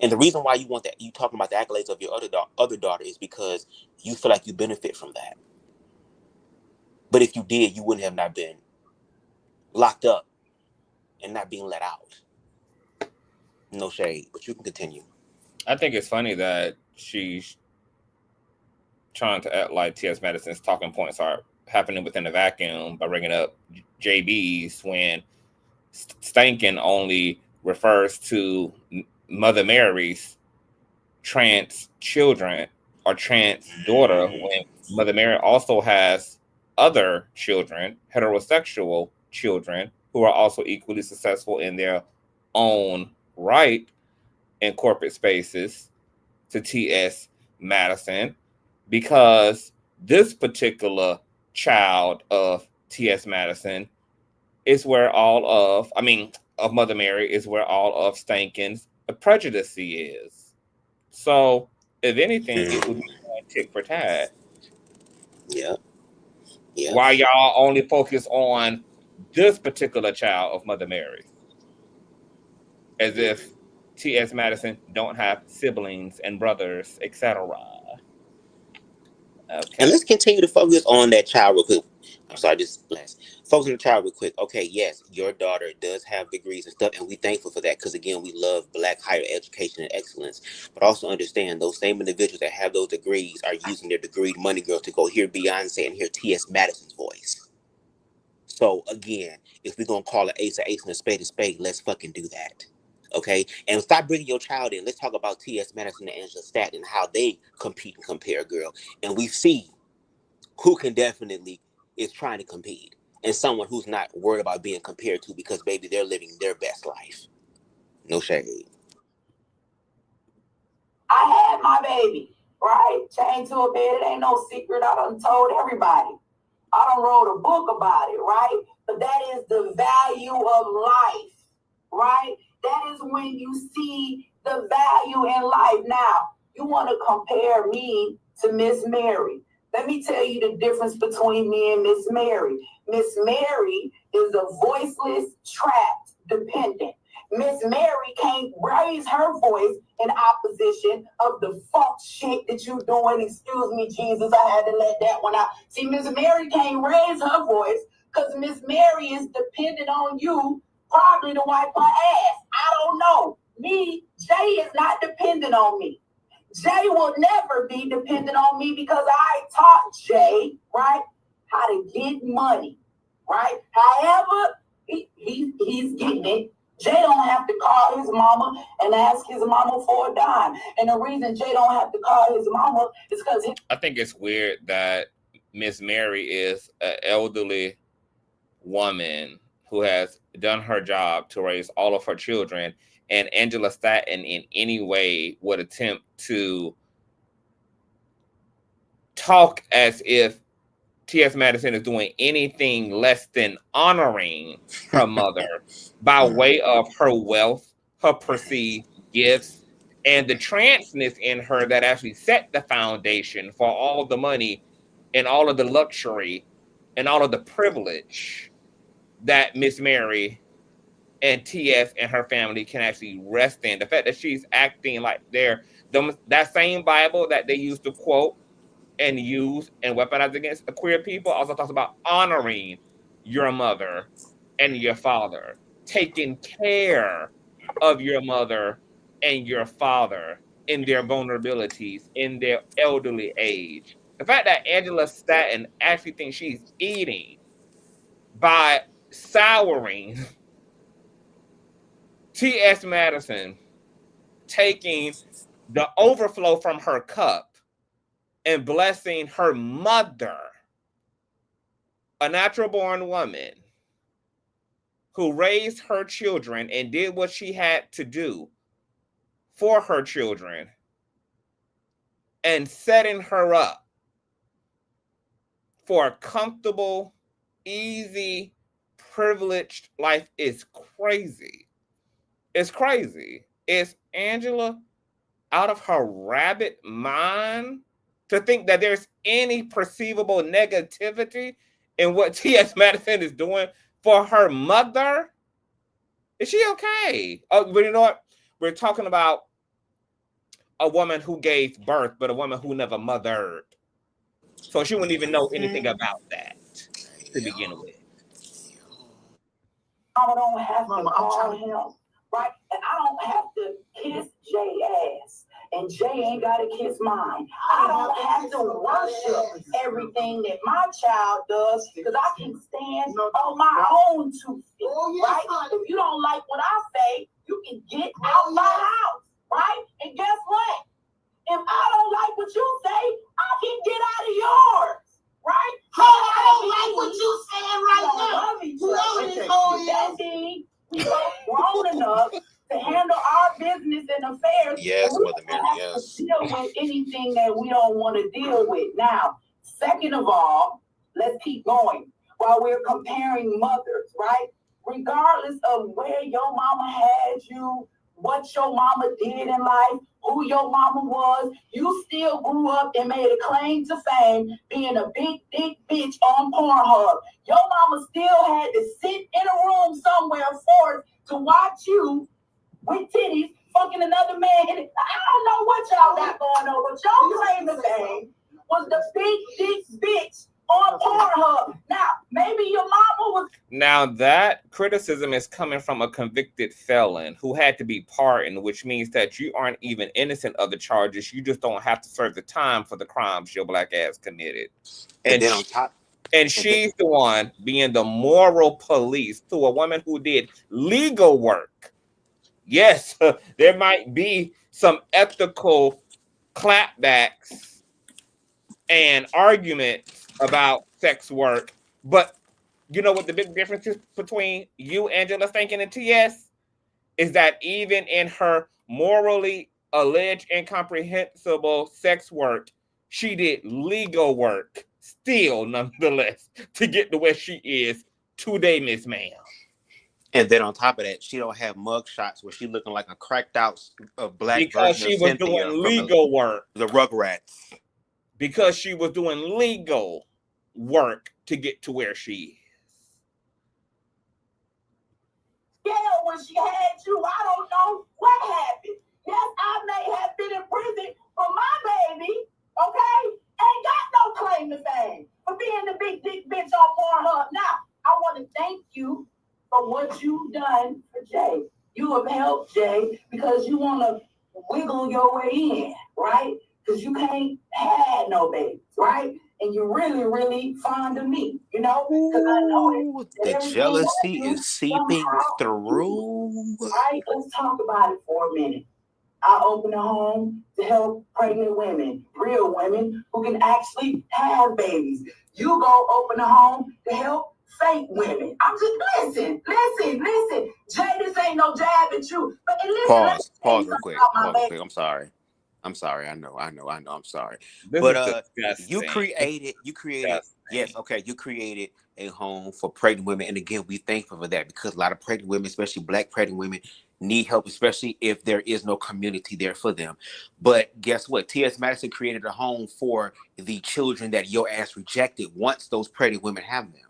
And the reason why you want that, you talking about the accolades of your other daughter, is because you feel like you benefit from that. But if you did, you wouldn't have not been locked up and not being let out. No shade, but you can continue. I think it's funny that she's trying to act like T.S. Madison's talking points are happening within a vacuum by bringing up JB's when Stanton only refers to Mother Mary's trans children or trans daughter, when Mother Mary also has other children, heterosexual children, who are also equally successful in their own right in corporate spaces to T.S. Madison, because this particular child of T.S. Madison is where of Mother Mary is where all of Stanton's prejudice is. So, if anything, it would be tick for tat. Yeah. Why y'all only focus on this particular child of Mother Mary, as if T.S. Madison don't have siblings and brothers, etc. Okay. And let's continue to focus on that child real quick. I'm sorry, just blast. Folks in the chat real quick. Okay, yes, your daughter does have degrees and stuff, and we're thankful for that because, again, we love Black higher education and excellence. But also understand those same individuals that have those degrees are using their degreed money girl to go hear Beyonce and hear T.S. Madison's voice. So, again, if we're going to call an ace and a spade, let's fucking do that. Okay? And stop bringing your child in. Let's talk about T.S. Madison and Angela Staten and how they compete and compare, girl. And we see who can definitely is trying to compete and someone who's not worried about being compared to because, baby, they're living their best life. No shade. I had my baby, right? Chained to a bed. It ain't no secret. I done told everybody. I done wrote a book about it, right? But that is the value of life, right? That is when you see the value in life. Now, you want to compare me to Miss Mary. Let me tell you the difference between me and Miss Mary. Miss Mary is a voiceless, trapped, dependent. Miss Mary can't raise her voice in opposition of the fuck shit that you doing. Excuse me, Jesus, I had to let that one out. See, Miss Mary can't raise her voice because Miss Mary is dependent on you probably to wipe her ass. I don't know. Me, Jay is not dependent on me. Jay will never be dependent on me because I taught Jay, right, how to get money, right? However, he's getting it. Jay don't have to call his mama and ask his mama for a dime. And the reason Jay don't have to call his mama is because I think it's weird that Miss Mary is an elderly woman who has done her job to raise all of her children, and Angela Staten in any way would attempt to talk as if T.S. Madison is doing anything less than honoring her mother by way of her wealth, her perceived gifts, and the transness in her that actually set the foundation for all the money and all of the luxury and all of the privilege that Miss Mary and T.S. and her family can actually rest in. The fact that she's acting like that same Bible that they used to quote and use and weaponize against the queer people also talks about honoring your mother and your father, taking care of your mother and your father in their vulnerabilities, in their elderly age. The fact that Angela Staten actually thinks she's eating by souring T.S. Madison, taking the overflow from her cup and blessing her mother, a natural born woman who raised her children and did what she had to do for her children, and setting her up for a comfortable, easy, privileged life is crazy. It's crazy. Is Angela out of her rabbit mind to think that there's any perceivable negativity in what T.S. Madison is doing for her mother? Is she okay? Oh, but you know what? We're talking about a woman who gave birth, but a woman who never mothered. So she wouldn't even know anything about that to begin with. I don't have to call him, right? And I don't have to kiss Jay ass. And Jay ain't got to kiss mine. I don't have to worship everything that my child does because I can stand on my own 2 feet, right? If you don't like what I say, you can get out my house, right? And guess what? If I don't like what you say, I can get out of yours, right? I don't like what you saying right now. That means we both grown enough to handle our business and affairs. Yes, Mother Mary, yes. To deal with anything that we don't want to deal with. Now, second of all, let's keep going. While we're comparing mothers, right? Regardless of where your mama had you, what your mama did in life, who your mama was, you still grew up and made a claim to fame being a big, big bitch on Pornhub. Your mama still had to sit in a room somewhere forced to watch you with titties fucking another man. And I don't know what y'all got going on, but y'all claim to fame was the big, big bitch on Pornhub. Now, maybe your mama was. Now that criticism is coming from a convicted felon who had to be pardoned, which means that you aren't even innocent of the charges. You just don't have to serve the time for the crimes your black ass committed. And then on top, and she's the one being the moral police to a woman who did legal work. Yes, there might be some ethical clapbacks and arguments about sex work, but you know what the big difference is between you, Angela Stanton, and TS? Is that even in her morally alleged incomprehensible sex work, she did legal work still, nonetheless, to get to where she is today, Miss Ma'am. And then on top of that, she don't have mug shots where she looking like a cracked out black because version she of was Cynthia doing legal work. The Rugrats. Because she was doing legal work to get to where she is. Yeah, when she had you, I don't know what happened. Yes, I may have been in prison for my baby, okay? Ain't got no claim to fame for being the big dick bitch on Pornhub. Now, I want to thank you for what you've done for Jay. You have helped Jay because you want to wiggle your way in, right? Because you can't have no babies, right? And you're really, really fond of me, you know? Because I know the jealousy is seeping through. Right? Let's talk about it for a minute. I open a home to help pregnant women, real women who can actually have babies. You go open a home to help fake women. I'm just listen. Jay, this ain't no jab at you. But listen, Pause real quick. I'm sorry. I know. I'm sorry. But you created. Yes, okay. You created a home for pregnant women, and again, we thankful for that because a lot of pregnant women, especially Black pregnant women, need help, especially if there is no community there for them. But guess what? T.S. Madison created a home for the children that your ass rejected once those pregnant women have them.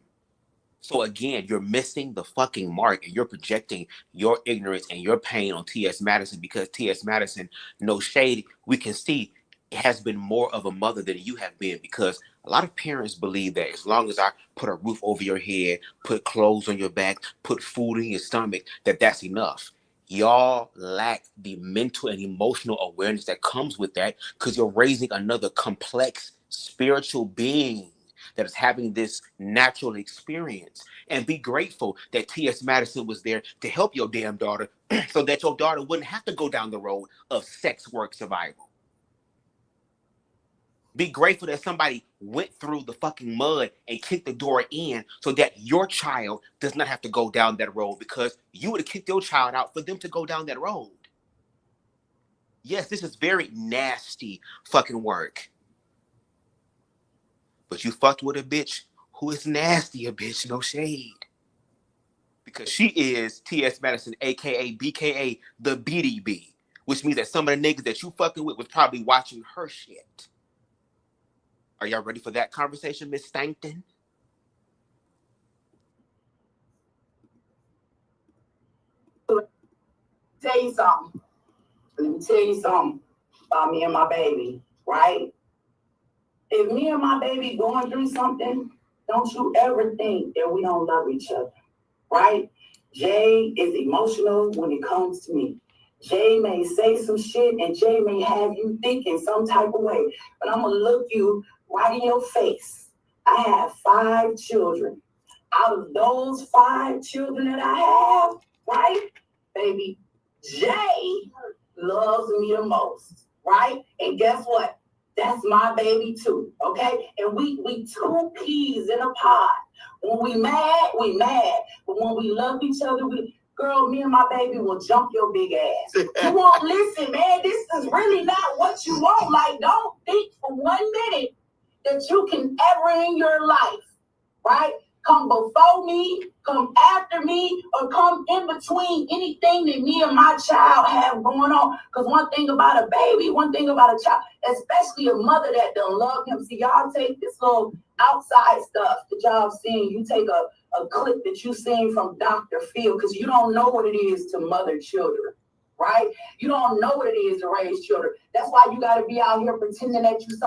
So again, you're missing the fucking mark and you're projecting your ignorance and your pain on T.S. Madison because T.S. Madison, no shade, we can see has been more of a mother than you have been because a lot of parents believe that as long as I put a roof over your head, put clothes on your back, put food in your stomach, that's enough. Y'all lack the mental and emotional awareness that comes with that because you're raising another complex spiritual being that is having this natural experience. And be grateful that T.S. Madison was there to help your damn daughter so that your daughter wouldn't have to go down the road of sex work survival. Be grateful that somebody went through the fucking mud and kicked the door in so that your child does not have to go down that road because you would have kicked your child out for them to go down that road. Yes, this is very nasty fucking work. But you fucked with a bitch who is nasty, a bitch, no shade. Because she is T.S. Madison, a.k.a. BKA, the BDB, which means that some of the niggas that you fucking with was probably watching her shit. Are y'all ready for that conversation, Miss Stanton? Tell you something. Let me tell you something about me and my baby, right? If me and my baby going through something, don't you ever think that we don't love each other, right? Jay is emotional when it comes to me. Jay may say some shit and Jay may have you thinking some type of way, but I'm gonna look you right in your face. I have 5 children. Out of those 5 children that I have, right, baby, Jay loves me the most, right? And guess what? That's my baby too, okay? And we 2 peas in a pod. When we mad, we mad. But when we love each other, girl, me and my baby will jump your big ass. You won't listen, man. This is really not what you want. Like, don't think for 1 minute that you can ever in your life, right? Come before me, come after me, or come in between anything that me and my child have going on. Because one thing about a baby, one thing about a child, especially a mother that don't love him. See, y'all take this little outside stuff that y'all seen. You take a clip that you seen from Dr. Phil, because you don't know what it is to mother children, right? You don't know what it is to raise children. That's why you got to be out here pretending that you.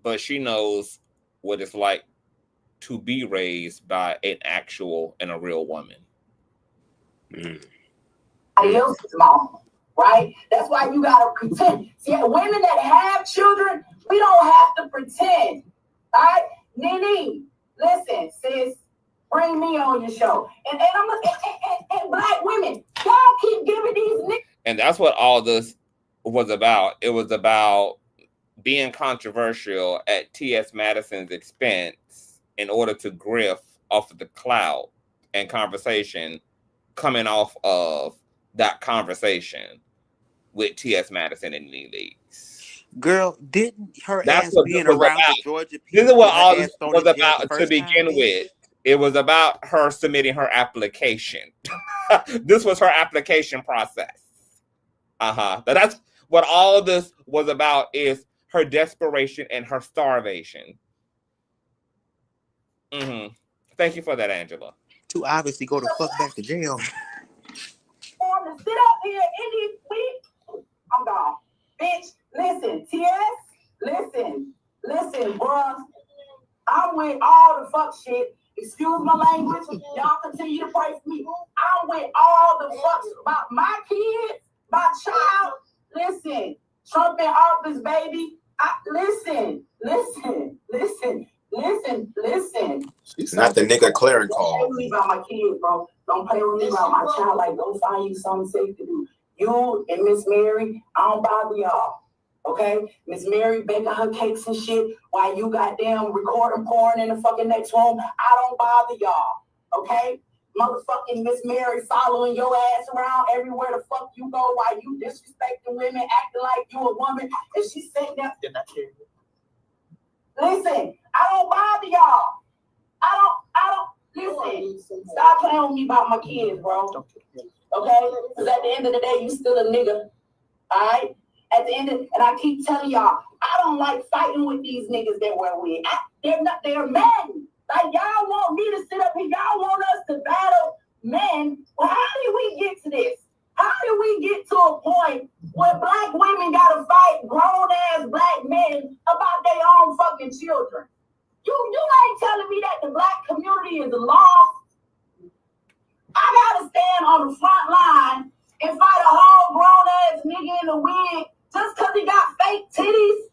But she knows what it's like to be raised by an actual and a real woman. Else's mom, right? That's why you gotta pretend. See, women that have children, we don't have to pretend. All right, Nene, listen, sis, bring me on your show. And black women, y'all keep giving these niggas. And that's what all this was about. It was about being controversial at T.S. Madison's expense in order to grift off of the clout and conversation coming off of that conversation with T.S. Madison and Nene Leakes. Girl, didn't her That's ass what being this was around about. the Georgia people? This is what all this was was about to begin with. It was about her submitting her application. This was her application process. That's what all this was about, is her desperation and her starvation. Thank you for that, Angela. To obviously go the fuck back to jail. To sit up here in these weeks, I'm gone. Bitch, listen, TS, listen, bruh. I'm with all the fuck shit. Excuse my language. Y'all continue to pray for me. I'm with all the fuck about my kids, my child. Listen, Trump in office, baby. Listen. It's not the nigga Claire call. Don't play with me about my kids, bro. Don't play with me about my child. Like, go find you something safe to do. You and Miss Mary, I don't bother y'all. Okay? Miss Mary baking her cakes and shit while you goddamn recording porn in the fucking next room. I don't bother y'all. Okay? Motherfucking Miss Mary following your ass around everywhere the fuck you go while you disrespecting women, acting like you a woman, and she's sitting there. Listen, I don't bother y'all. I don't listen. Stop playing with me about my kids, bro. Okay? Because at the end of the day, you still a nigga. Alright? At the end of, and I keep telling y'all, I don't like fighting with these niggas that we're with. They're men. Like, y'all want me to sit up here, y'all want us to battle men. Well, how did we get to this? How did we get to a point where black women gotta fight grown-ass black men about their own fucking children? You ain't telling me that the black community is lost. I gotta stand on the front line and fight a whole grown-ass nigga in the wig just because he got fake titties.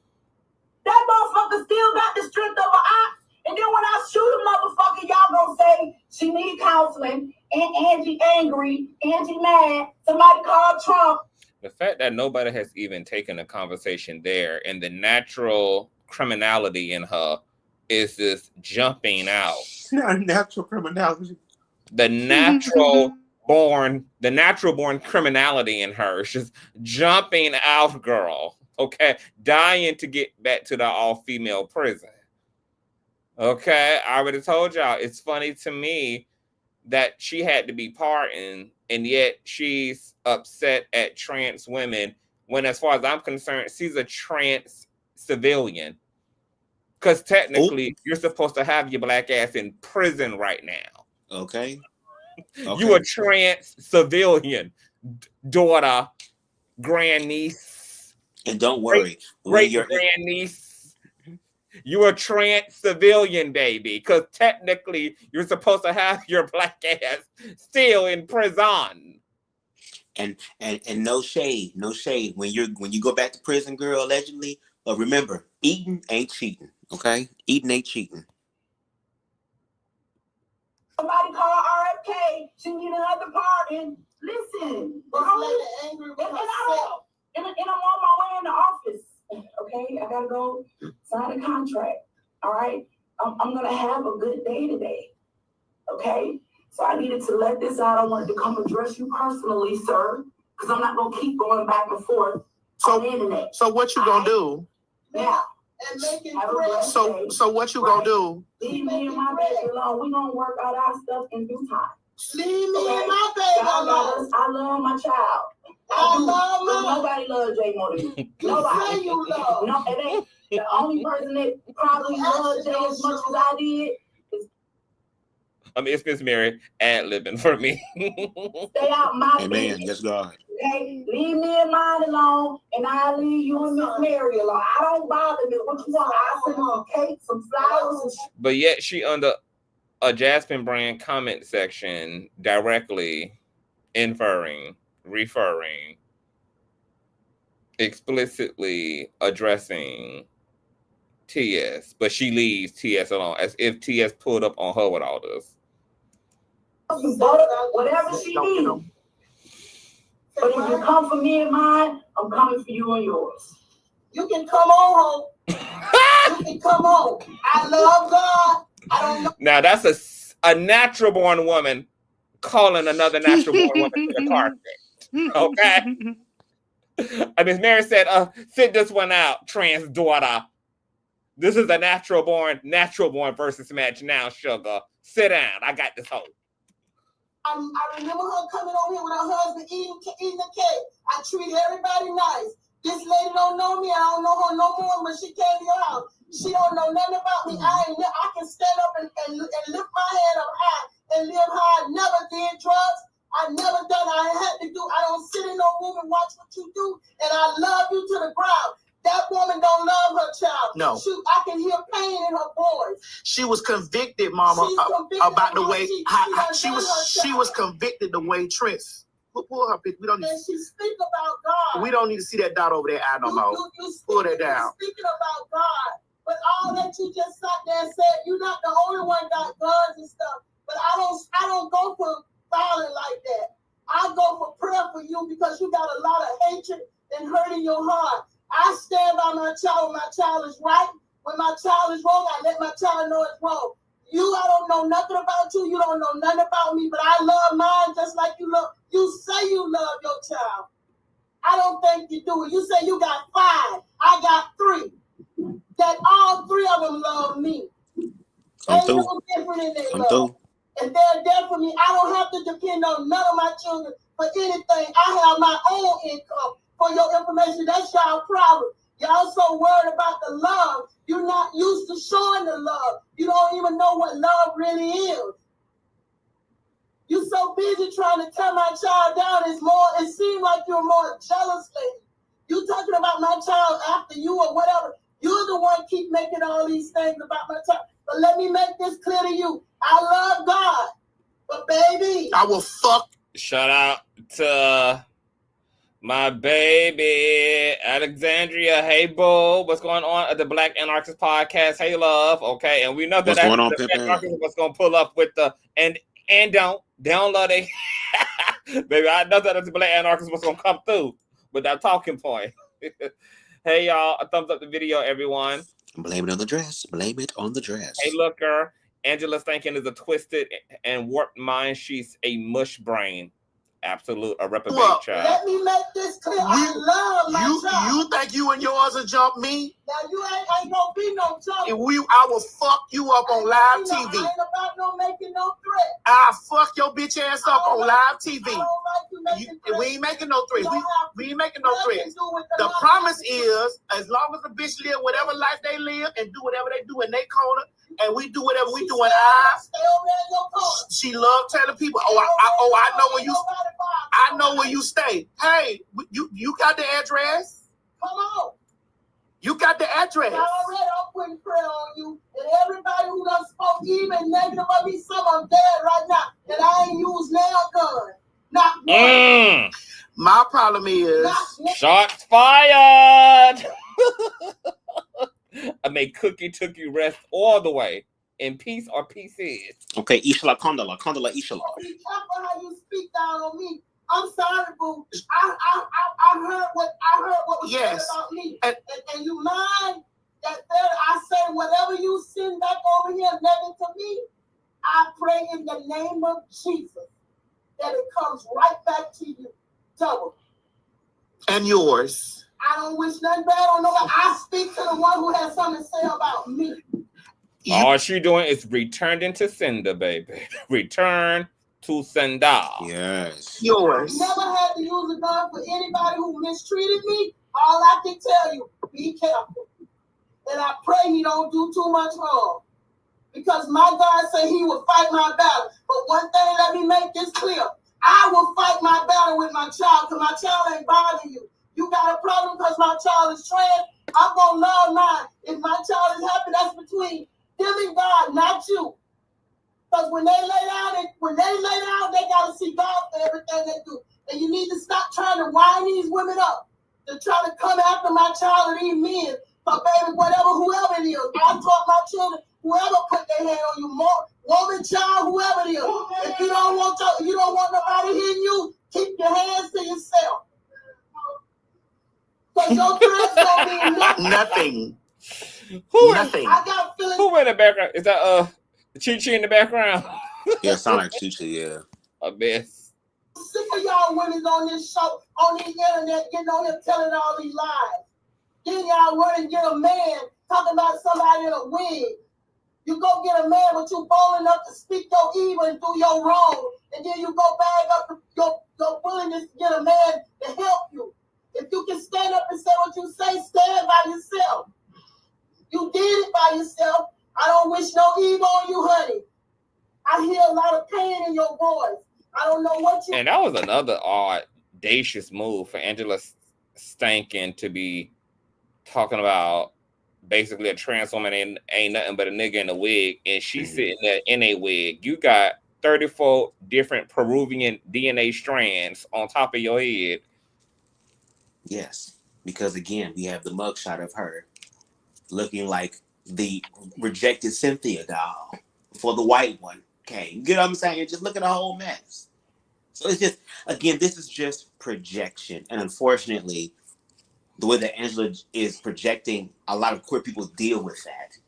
That motherfucker still got the strength of an ox. And then when I shoot a motherfucker, y'all gonna say she need counseling, and Angie angry, Angie mad, somebody called Trump. The fact that nobody has even taken a conversation there, and the natural criminality in her is this jumping out. It's not a natural criminality. The natural born criminality in her is just jumping out, girl. Okay, dying to get back to the all-female prison. Okay, I already told y'all, it's funny to me that she had to be pardoned, and yet she's upset at trans women when, as far as I'm concerned, she's a trans civilian. Because technically, you're supposed to have your black ass in prison right now. Okay. You a trans civilian, daughter, grandniece. And don't worry. Great grandniece. You a trans civilian, baby, because technically you're supposed to have your black ass still in prison. And no shade. When you go back to prison, girl, allegedly, remember, eating ain't cheating. Okay, eating ain't cheating. Somebody call RFK. She need another pardon. Listen, bro. And I'm on my way in the office. Okay, I gotta go sign a contract. All right, I'm gonna have a good day today. Okay, so I needed to let this out. I wanted to come address you personally, sir, because I'm not gonna keep going back and forth on the internet. So what you gonna do? Yeah. So what you gonna do? Leave me and my baby alone. We gonna work out our stuff in due time. Leave me and my baby alone. I love my child. Nobody loves Jay more than you. Nobody. You love. No, it ain't. The only person that probably loves Jay as much as I did is. It's Miss Mary ad-libbing for me. Stay out my Amen. Yes, God. Okay? Leave me and mine alone, and I'll leave you and Miss Mary alone. I don't bother me. What you want? I'll send you some cake, some flowers, and But yet she under a Jasmine brand comment section directly referring, explicitly addressing TS, but she leaves TS alone as if TS pulled up on her with all this. Whatever she needs. But if you come for me and mine, I'm coming for you and yours. You can come on home. You can come home. I love God. I don't know. Now that's a natural born woman calling another natural born woman to the carpet. Okay. And Miss Mary said, sit this one out, trans daughter. This is a natural born versus match now, sugar. Sit down. I got this hoe. I remember her coming over here with her husband eating the cake. I treated everybody nice. This lady don't know me. I don't know her no more, but she came to your house. She don't know nothing about me. I can stand up and lift my head up high and live high. I never did drugs. I never done. I had to do. I don't sit in no room and watch what you do. And I love you to the ground. That woman don't love her child. No. I can hear pain in her voice. She was convicted, Mama, about the way she was convicted the way Tris. Pull her picture. We don't need. And she speak about God. We don't need to see that dot over there. I no more. Pull that down. Speaking about God, but all that you just sat there and said, you're not the only one got guns and stuff. But I don't go for violence like that. I go for prayer for you because you got a lot of hatred and hurt in your heart. I stand by my child when my child is right. When my child is wrong, I let my child know it's wrong. I don't know nothing about you. You don't know nothing about me, but I love mine just like you love. You say you love your child. I don't think you do it. You say you got 5. I got 3. That all 3 of them love me. I'm through. No different in their I'm love. through. And they're there for me. I don't have to depend on none of my children for anything. I have my own income. For your information, that's y'all problem. Y'all so worried about the love. You're not used to showing the love. You don't even know what love really is. You're so busy trying to tear my child down. It seems like you're more jealous lady. You talking about my child after you or whatever. You're the one keep making all these things about my child. But let me make this clear to you. I love God. But baby, I will fuck. Shout out to my baby, Alexandria. Hey, boo. What's going on at the Black Anarchist Podcast? Hey, love. Okay. And we know that What's going on, the Pippin? Anarchist was going to pull up with the, and don't love they. Baby, I know that the Black Anarchist was going to come through with that talking point. Hey, y'all. A thumbs up the video, everyone. Blame it on the dress. Blame it on the dress. Hey, looker. Angela Stanton is a twisted and warped mind. She's a mush brain. Absolute a reprobate child. Let me make this clear. I love my child. You think you and yours will jump me? Now you ain't gonna be no jump. I will fuck you up on live TV. I ain't about no making no threat. I'll fuck your bitch ass up on live TV. I don't like you making threats. We ain't making no threats. We ain't making no threats. The The promise is, as long as the bitch live whatever life they live and do whatever they do in their corner, and we do whatever we do in ours. Stay over there in your corner. She love telling people, I know where you. I know where you stay. Hey, you got the address? Come on. You got the address. I already I'm putting prayer on you. And everybody who done spoke even negative of me, some of them dead right now. That I ain't used nail gun. Not one. My problem is Shots fired. I make Cookie took you rest all the way in peace or pieces. Okay, Ishala Kondala Ishala. Be careful how you speak down on me. I'm sorry, boo. I heard what was said about me. And you mind that I say whatever you send back over here negative to me, I pray in the name of Jesus that it comes right back to you. Double. And yours. I don't wish nothing bad on nobody. I speak to the one who has something to say about me. All she doing is returned into sender, baby. Return to sender. Yes. Yours. Never had to use a gun for anybody who mistreated me. All I can tell you, be careful. And I pray he don't do too much harm. Because my God said he will fight my battle. But one thing, let me make this clear. I will fight my battle with my child because my child ain't bothering you. You got a problem because my child is trans. I'm gonna love mine. If my child is happy, that's between them and God, not you. Because when they lay down, they gotta see God for everything they do. And you need to stop trying to wind these women up to try to come after my child and these men. So baby, whoever it is, I taught my children, whoever put their hand on you, woman, child, whoever it is. If you don't want nobody hitting you, keep your hands to yourself. Because your threats don't mean nothing. Nothing. Nothing. I got feelings. Who in the background? Is that Chi-Chi in the background? Yeah, sound like Chi-Chi, yeah. A mess. Sick of y'all women on this show, on the internet, getting on here telling all these lies. Then y'all run and get a man talking about somebody in a wig. You go get a man, but you bold enough to speak your evil and do your wrong. And then you go bag up your willingness to get a man to help you. If you can stand up and say what you say, stand by yourself. You did it by yourself. I don't wish no evil on you, honey. I hear a lot of pain in your voice. I don't know what you... And that was another audacious move for Angela Stanton to be talking about basically a trans woman ain't nothing but a nigga in a wig, and she's sitting there in a wig. You got 34 different Peruvian DNA strands on top of your head. Yes, because again, we have the mugshot of her looking like the rejected Cynthia doll before the white one came. You get what I'm saying? Just look at the whole mess. So it's just, again, this is just projection. And unfortunately, the way that Angela is projecting, a lot of queer people deal with that.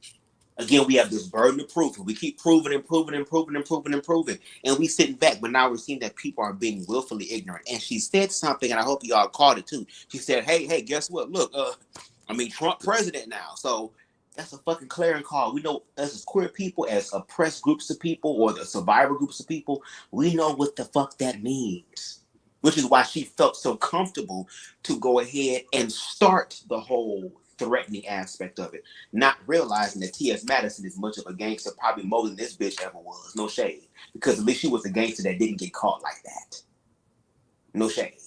Again, we have this burden of proof, and we keep proving and proving and proving and proving and proving. And we sitting back, but now we're seeing that people are being willfully ignorant. And she said something, and I hope y'all caught it too. She said, hey, guess what? Look, Trump president now. So that's a fucking clarion call. We know us as queer people, as oppressed groups of people, or the survivor groups of people, we know what the fuck that means. Which is why she felt so comfortable to go ahead and start the whole threatening aspect of it, not realizing that T.S. Madison is much of a gangster, probably more than this bitch ever was. No shade. Because at least she was a gangster that didn't get caught like that. No shade.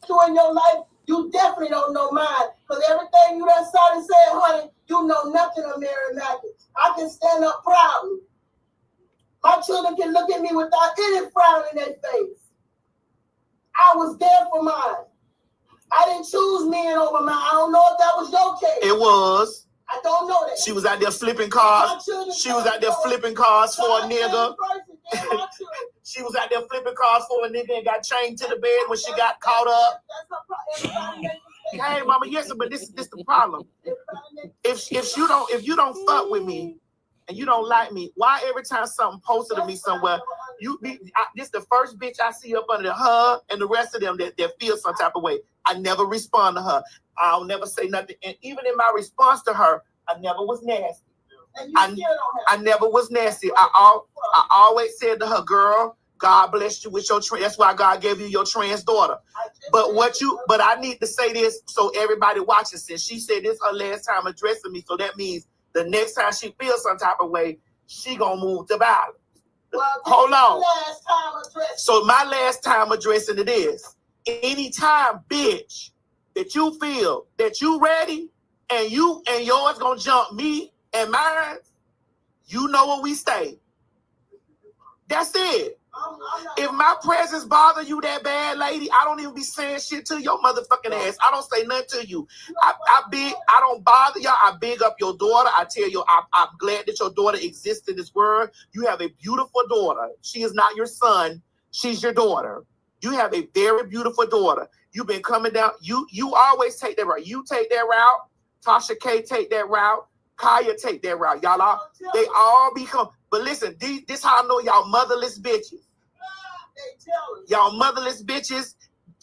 You in your life, you definitely don't know mine. Because everything you done started saying, honey, you know nothing of Mary Mackey. I can stand up proudly. My children can look at me without any frown in their face. I was there for mine. I didn't choose men over mine. I don't know if that was your case. It was. I don't know that. She was out there flipping cars. She was out there flipping cars for a nigga. She was out there flipping cars for a nigga and got chained to the bed when she got caught up. Hey, mama, yes, but this the problem. If you don't fuck with me and you don't like me, why every time something posted of me somewhere, this the first bitch I see up under her and the rest of them that feel some type of way. I never respond to her. I'll never say nothing. And even in my response to her, I never was nasty. I never was nasty. I always said to her, girl, God bless you with your trans. That's why God gave you your trans daughter. But I need to say this so everybody watching, since she said this her last time addressing me. So that means the next time she feels some type of way, she gonna move to violence. Well, hold on. So my last time addressing it is, anytime, bitch, that you feel that you ready and yours gonna jump me and mine, you know where we stay. That's it. If my presence bother you that bad, lady, I don't even be saying shit to your motherfucking ass. I don't say nothing to you. I don't bother y'all. I big up your daughter. I tell you, I'm glad that your daughter exists in this world. You have a beautiful daughter. She is not your son. She's your daughter. You have a very beautiful daughter. You've been coming down. You always take that route. You take that route. Tasha K take that route. Kaya take that route. They all become. But listen, this how I know y'all motherless bitches. Y'all motherless bitches.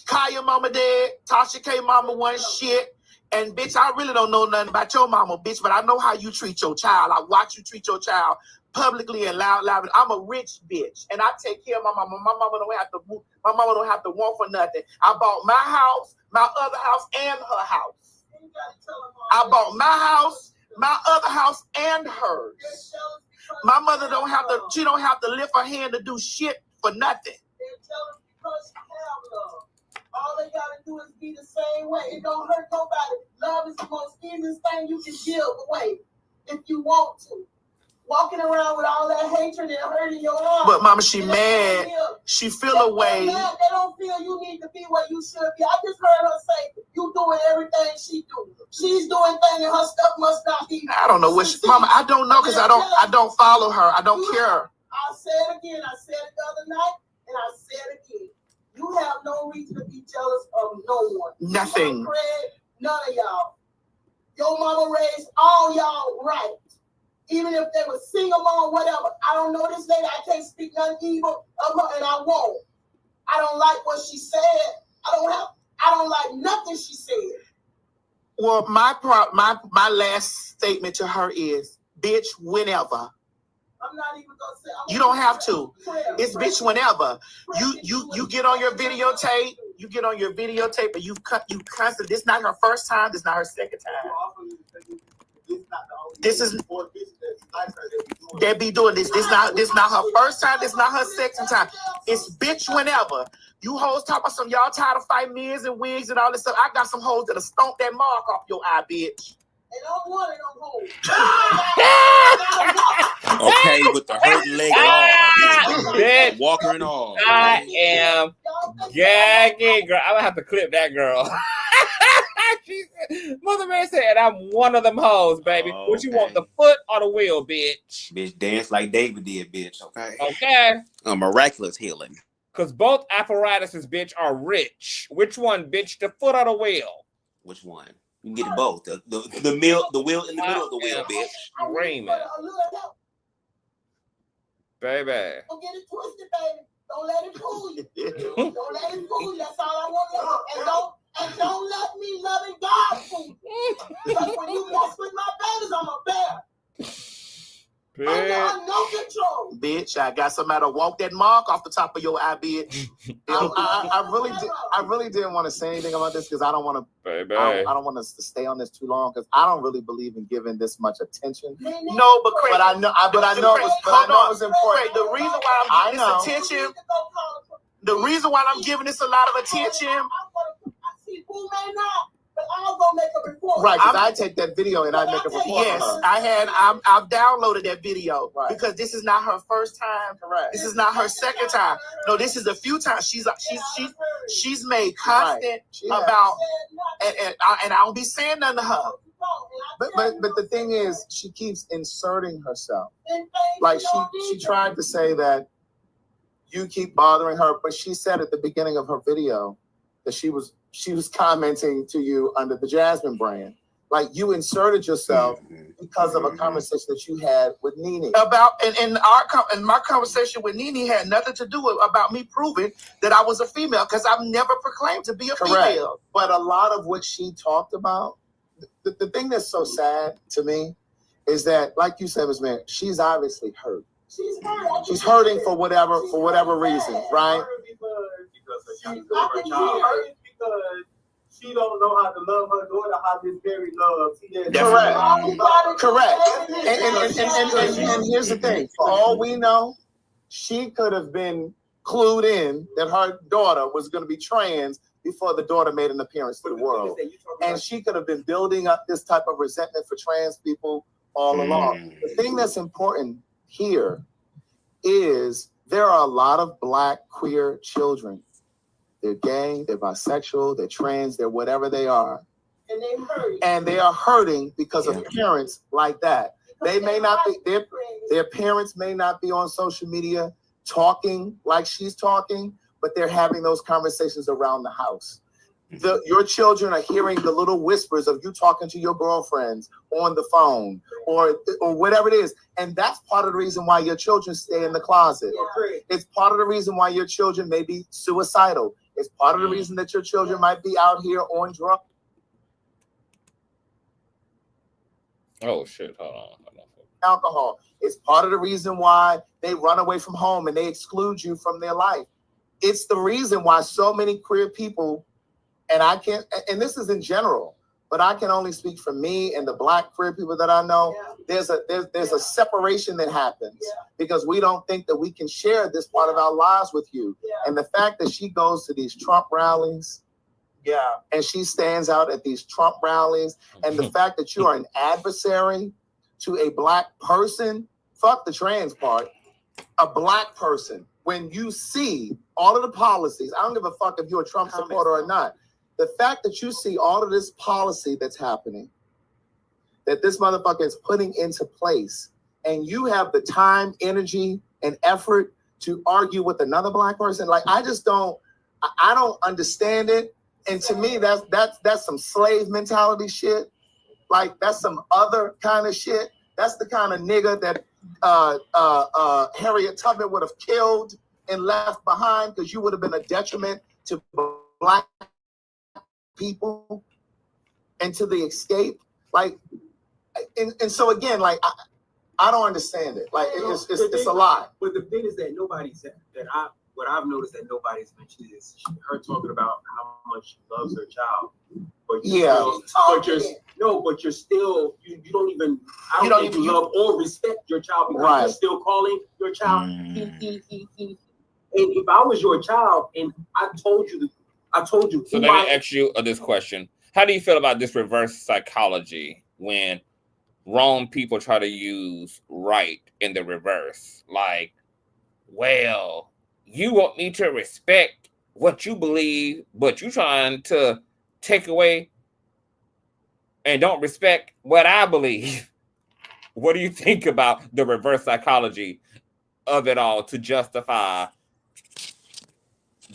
Kaya mama dead. Tasha K mama one shit. And bitch, I really don't know nothing about your mama, bitch, but I know how you treat your child. I watch you treat your child publicly and loud. I'm a rich bitch, and I take care of my mama. My mama don't have to move. My mama don't have to want for nothing. I bought my house, my other house, and her house. I bought my house, my other house, and hers. My mother don't have to. She don't have to lift her hand to do shit for nothing. They're jealous because you have love. All they gotta do is be the same way. It don't hurt nobody. Love is the most easiest thing you can give away if you want to. Walking around with all that hatred and hurting your heart. But mama, she mad. She feel a way. They don't feel you need to be where you should be. I just heard her say you doing everything she do. She's doing things and her stuff must not be. I don't know what she, mama. I don't know because I don't follow her. I don't care. I said it again. I said it the other night, and I said it again. You have no reason to be jealous of no one. Nothing. None of y'all. Your mama raised all y'all right. Even if they were single mom, whatever. I don't know this lady. I can't speak nothing evil of her, and I won't. I don't like what she said. I don't like nothing she said. Well, my last statement to her is, bitch, whenever. I'm not even gonna say. You don't have to. It's bitch whenever. You get on your videotape. You get on your videotape, and you constantly. This not her first time. This not her second time. This is they be doing this. This not her first time. This not her second time. It's bitch whenever. You hoes talk about some y'all tired of fighting men's and wigs and all this stuff. I got some hoes that'll stomp that mark off your eye, bitch. And I don't want it on hold. Okay, with the hurt leg and all. Walker and all. I am gagging, girl. I'm gonna have to clip that girl. Mother man said, and I'm one of them hoes, baby. Oh, what you want, the foot or the wheel, bitch? Bitch, dance like David did, bitch. Okay. Okay. A miraculous healing. Because both apparatuses, bitch, are rich. Which one, bitch? The foot or the wheel? Which one? You can get both. The wheel in the middle of the wheel, bitch. Screaming. Baby. Don't get it twisted, baby. Don't let it fool you. Don't let it fool you. That's all I want to know. And don't let me loving God fool you. Because when you mess with my babies, I'm a bear. I'm no control. Bitch, I got somebody to walk that mark off the top of your eye, bitch. I really didn't want to say anything about this because I don't want to. I don't want us to stay on this too long because I don't really believe in giving this much attention. No, but I know it was important. The reason why I'm giving this attention. The reason why I'm giving this a lot of attention. Who may not, but I'm gonna make a report. Right, because I take that video and I make a report. Yes, I've downloaded that video because this is not her first time. Correct. This is not her second time. No, this is a few times she's made constant about, and I don't be saying nothing to her. But the thing is, she keeps inserting herself. Like she tried to say that you keep bothering her, but she said at the beginning of her video that she was commenting to you under the Jasmine brand. Like you inserted yourself because of a conversation that you had with Nene. And my conversation with Nene had nothing to do about me proving that I was a female because I've never proclaimed to be a female. But a lot of what she talked about, the thing that's so sad to me is that, like you said, Ms. Man, she's obviously hurt. She's hurting for whatever reason, right? Because she don't know how to love her daughter, how this very love. Correct. And here's the thing. For all we know, she could have been clued in that her daughter was going to be trans before the daughter made an appearance to the world. And she could have been building up this type of resentment for trans people all along. The thing that's important here is there are a lot of Black queer children. They're gay, they're bisexual, they're trans, they're whatever they are. And they are hurting because of parents like that. They may not be, their parents may not be on social media talking like she's talking, but they're having those conversations around the house. Your children are hearing the little whispers of you talking to your girlfriends on the phone or whatever it is. And that's part of the reason why your children stay in the closet. It's part of the reason why your children may be suicidal. It's part of the reason that your children might be out here on drugs. Oh, shit. Hold on. Alcohol. It's part of the reason why they run away from home and they exclude you from their life. It's the reason why so many queer people, and this is in general, but I can only speak for me and the Black queer people that I know. There's a separation that happens because we don't think that we can share this part of our lives with you. And the fact that she goes to these Trump rallies, and she stands out at these Trump rallies, and the fact that you are an adversary to a Black person, fuck the trans part, a Black person, when you see all of the policies, I don't give a fuck if you're a Trump supporter or not. The fact that you see all of this policy that's happening, that this motherfucker is putting into place, and you have the time, energy, and effort to argue with another Black person, like I don't understand it. And to me, that's some slave mentality shit. Like that's some other kind of shit. That's the kind of nigga that Harriet Tubman would have killed and left behind because you would have been a detriment to Black people and to the escape. Like, and so again, like I don't understand it. Like it's a lot. But the thing is that what I've noticed that nobody's mentioned is her talking about how much she loves her child. But you don't even love or respect your child because you're still calling your child he. And if I was your child and I told you. So let me ask you this question: how do you feel about this reverse psychology when wrong people try to use right in the reverse? Like, well, you want me to respect what you believe, but you trying to take away and don't respect what I believe. What do you think about the reverse psychology of it all to justify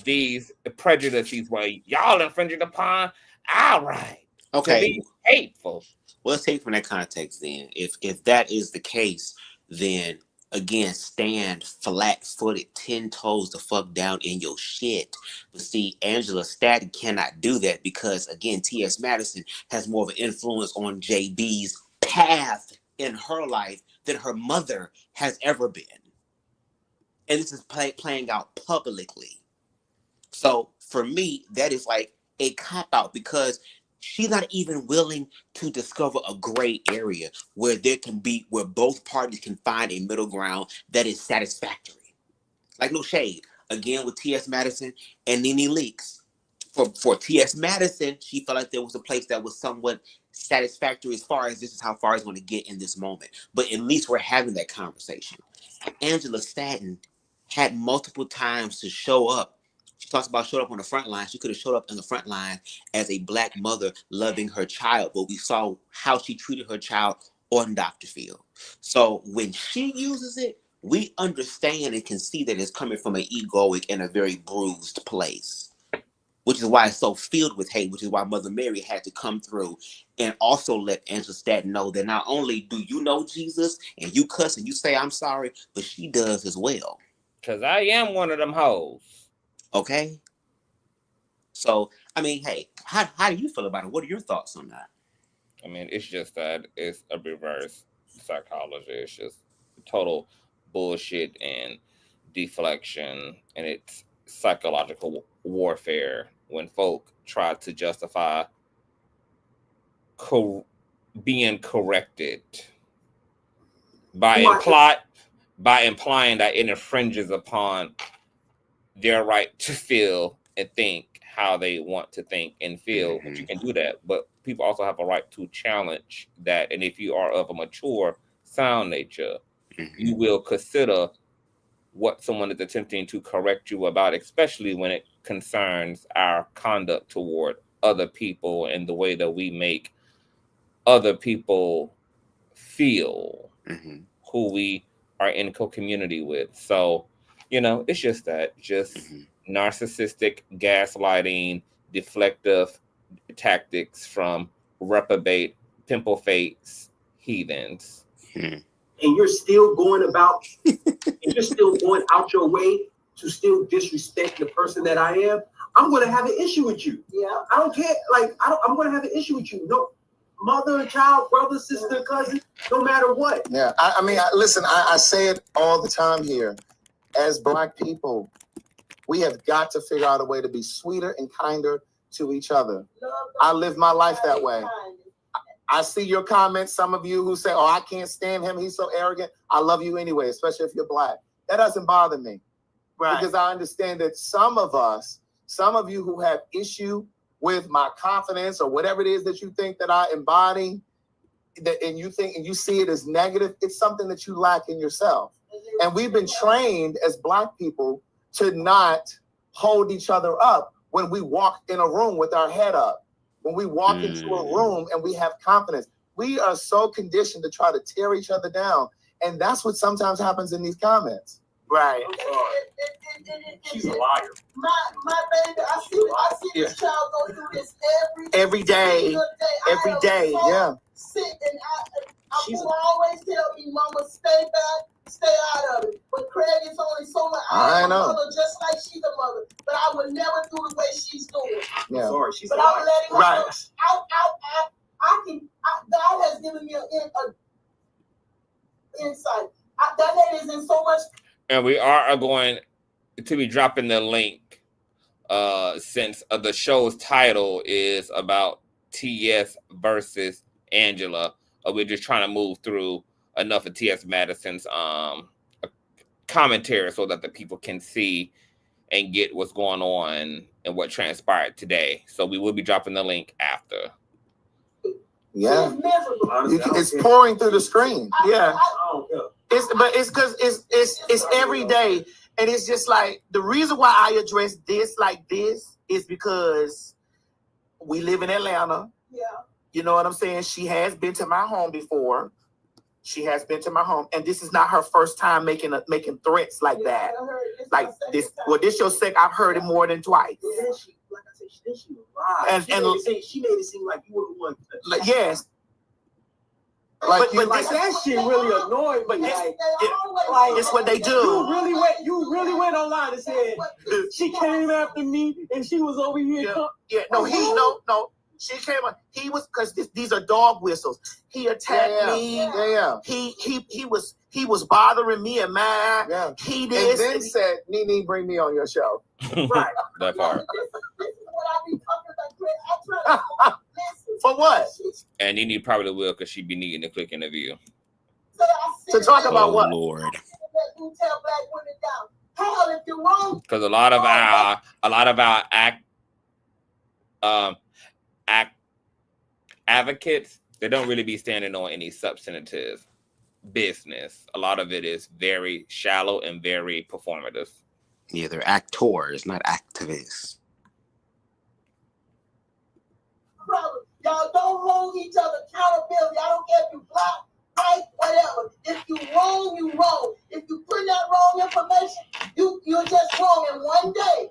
these prejudices where y'all infringing upon our right to be hateful? Well, let's take from that context then. If that is the case, then again, stand flat-footed, 10 toes the fuck down in your shit. But see, Angela Staten cannot do that because, again, T.S. Madison has more of an influence on JB's path in her life than her mother has ever been. And this is playing out publicly. So for me, that is like a cop-out because she's not even willing to discover a gray area where both parties can find a middle ground that is satisfactory. Like, no shade. Again, with T.S. Madison and Nene Leakes. For T.S. Madison, she felt like there was a place that was somewhat satisfactory as far as this is how far it's going to get in this moment. But at least we're having that conversation. Angela Staten had multiple times to show up. She talks about showing up on the front line. She could have showed up on the front line as a Black mother loving her child, but we saw how she treated her child on Dr. Phil. So when she uses it, we understand and can see that it's coming from an egoic and a very bruised place, which is why it's so filled with hate, which is why Mother Mary had to come through and also let Angela Staten know that not only do you know Jesus and you cuss and you say I'm sorry, but she does as well. Because I am one of them hoes. Okay. So, I mean, hey, how do you feel about it? What are your thoughts on that? I mean, it's just that it's a reverse psychology. It's just total bullshit and deflection, and it's psychological warfare when folk try to justify being corrected by implying that it infringes upon their right to feel and think how they want to think and feel. But you can do that, but people also have a right to challenge that. And if you are of a mature, sound nature, you will consider what someone is attempting to correct you about, especially when it concerns our conduct toward other people and the way that we make other people feel who we are in co-community with. So, you know, it's just that, narcissistic, gaslighting, deflective tactics from reprobate, pimple face heathens. And you're still going out your way to still disrespect the person that I am, I'm going to have an issue with you. Yeah. I don't care. Like, I'm going to have an issue with you. No, mother, child, brother, sister, cousin, no matter what. Yeah. I mean, listen, I say it all the time here. As Black people, we have got to figure out a way to be sweeter and kinder to each other. I live my life that way. I see your comments. Some of you who say, "Oh, I can't stand him. He's so arrogant." I love you anyway, especially if you're Black. That doesn't bother me, right? Because I understand that some of you who have issue with my confidence or whatever it is that you think that I embody, that and you see it as negative, it's something that you lack in yourself. And we've been trained as Black people to not hold each other up when we walk in a room with our head up. When we walk into a room and we have confidence, we are so conditioned to try to tear each other down. And that's what sometimes happens in these comments. Right. She's a liar. My baby, I see this child go through this every day. Every day, yeah. Sick, and I will always tell me, Mama, stay back, stay out of it. But Craig is only so much. I know. Mother, just like she's a mother, but I would never do the way she's doing. Yeah. I'm sorry, she's but a I'm liar. letting her right. know. God has given me an insight. That lady is in so much. And we are going to be dropping the link since the show's title is about TS versus Angela. We're just trying to move through enough of TS Madison's commentary so that the people can see and get what's going on and what transpired today. So we will be dropping the link after. Yeah, it's pouring through the screen. Yeah, it's because it's every day, and it's just like the reason why I address this like this is because we live in Atlanta. Yeah, you know what I'm saying. She has been to my home before. She has been to my home, and this is not her first time making threats like that. Like this, well, this your second. I've heard it more than twice. Like I said, she lied. She made it seem like you were the one. Like, yes. But that shit really annoying. But it's what they do. You really went online and said she came after me and she was over here. No. She came on. He was because these are dog whistles. He attacked me. Yeah. He was bothering me and mine. Yeah. He did. And then said, "Nene, bring me on your show." Right. That part. This is what I be talking about. I try to listen. For what? And Nene probably will because she be needing to click interview. To talk about what? Lord. Tell Black women down. Hell, if you're wrong. Because a lot of our advocates, they don't really be standing on any substantive business. A lot of it is very shallow and very performative. Yeah, they're actors, not activists. Y'all don't hold each other accountability. I don't care if you Black, white, whatever. If you wrong, you wrong. If you put that wrong information, you're just wrong. And one day,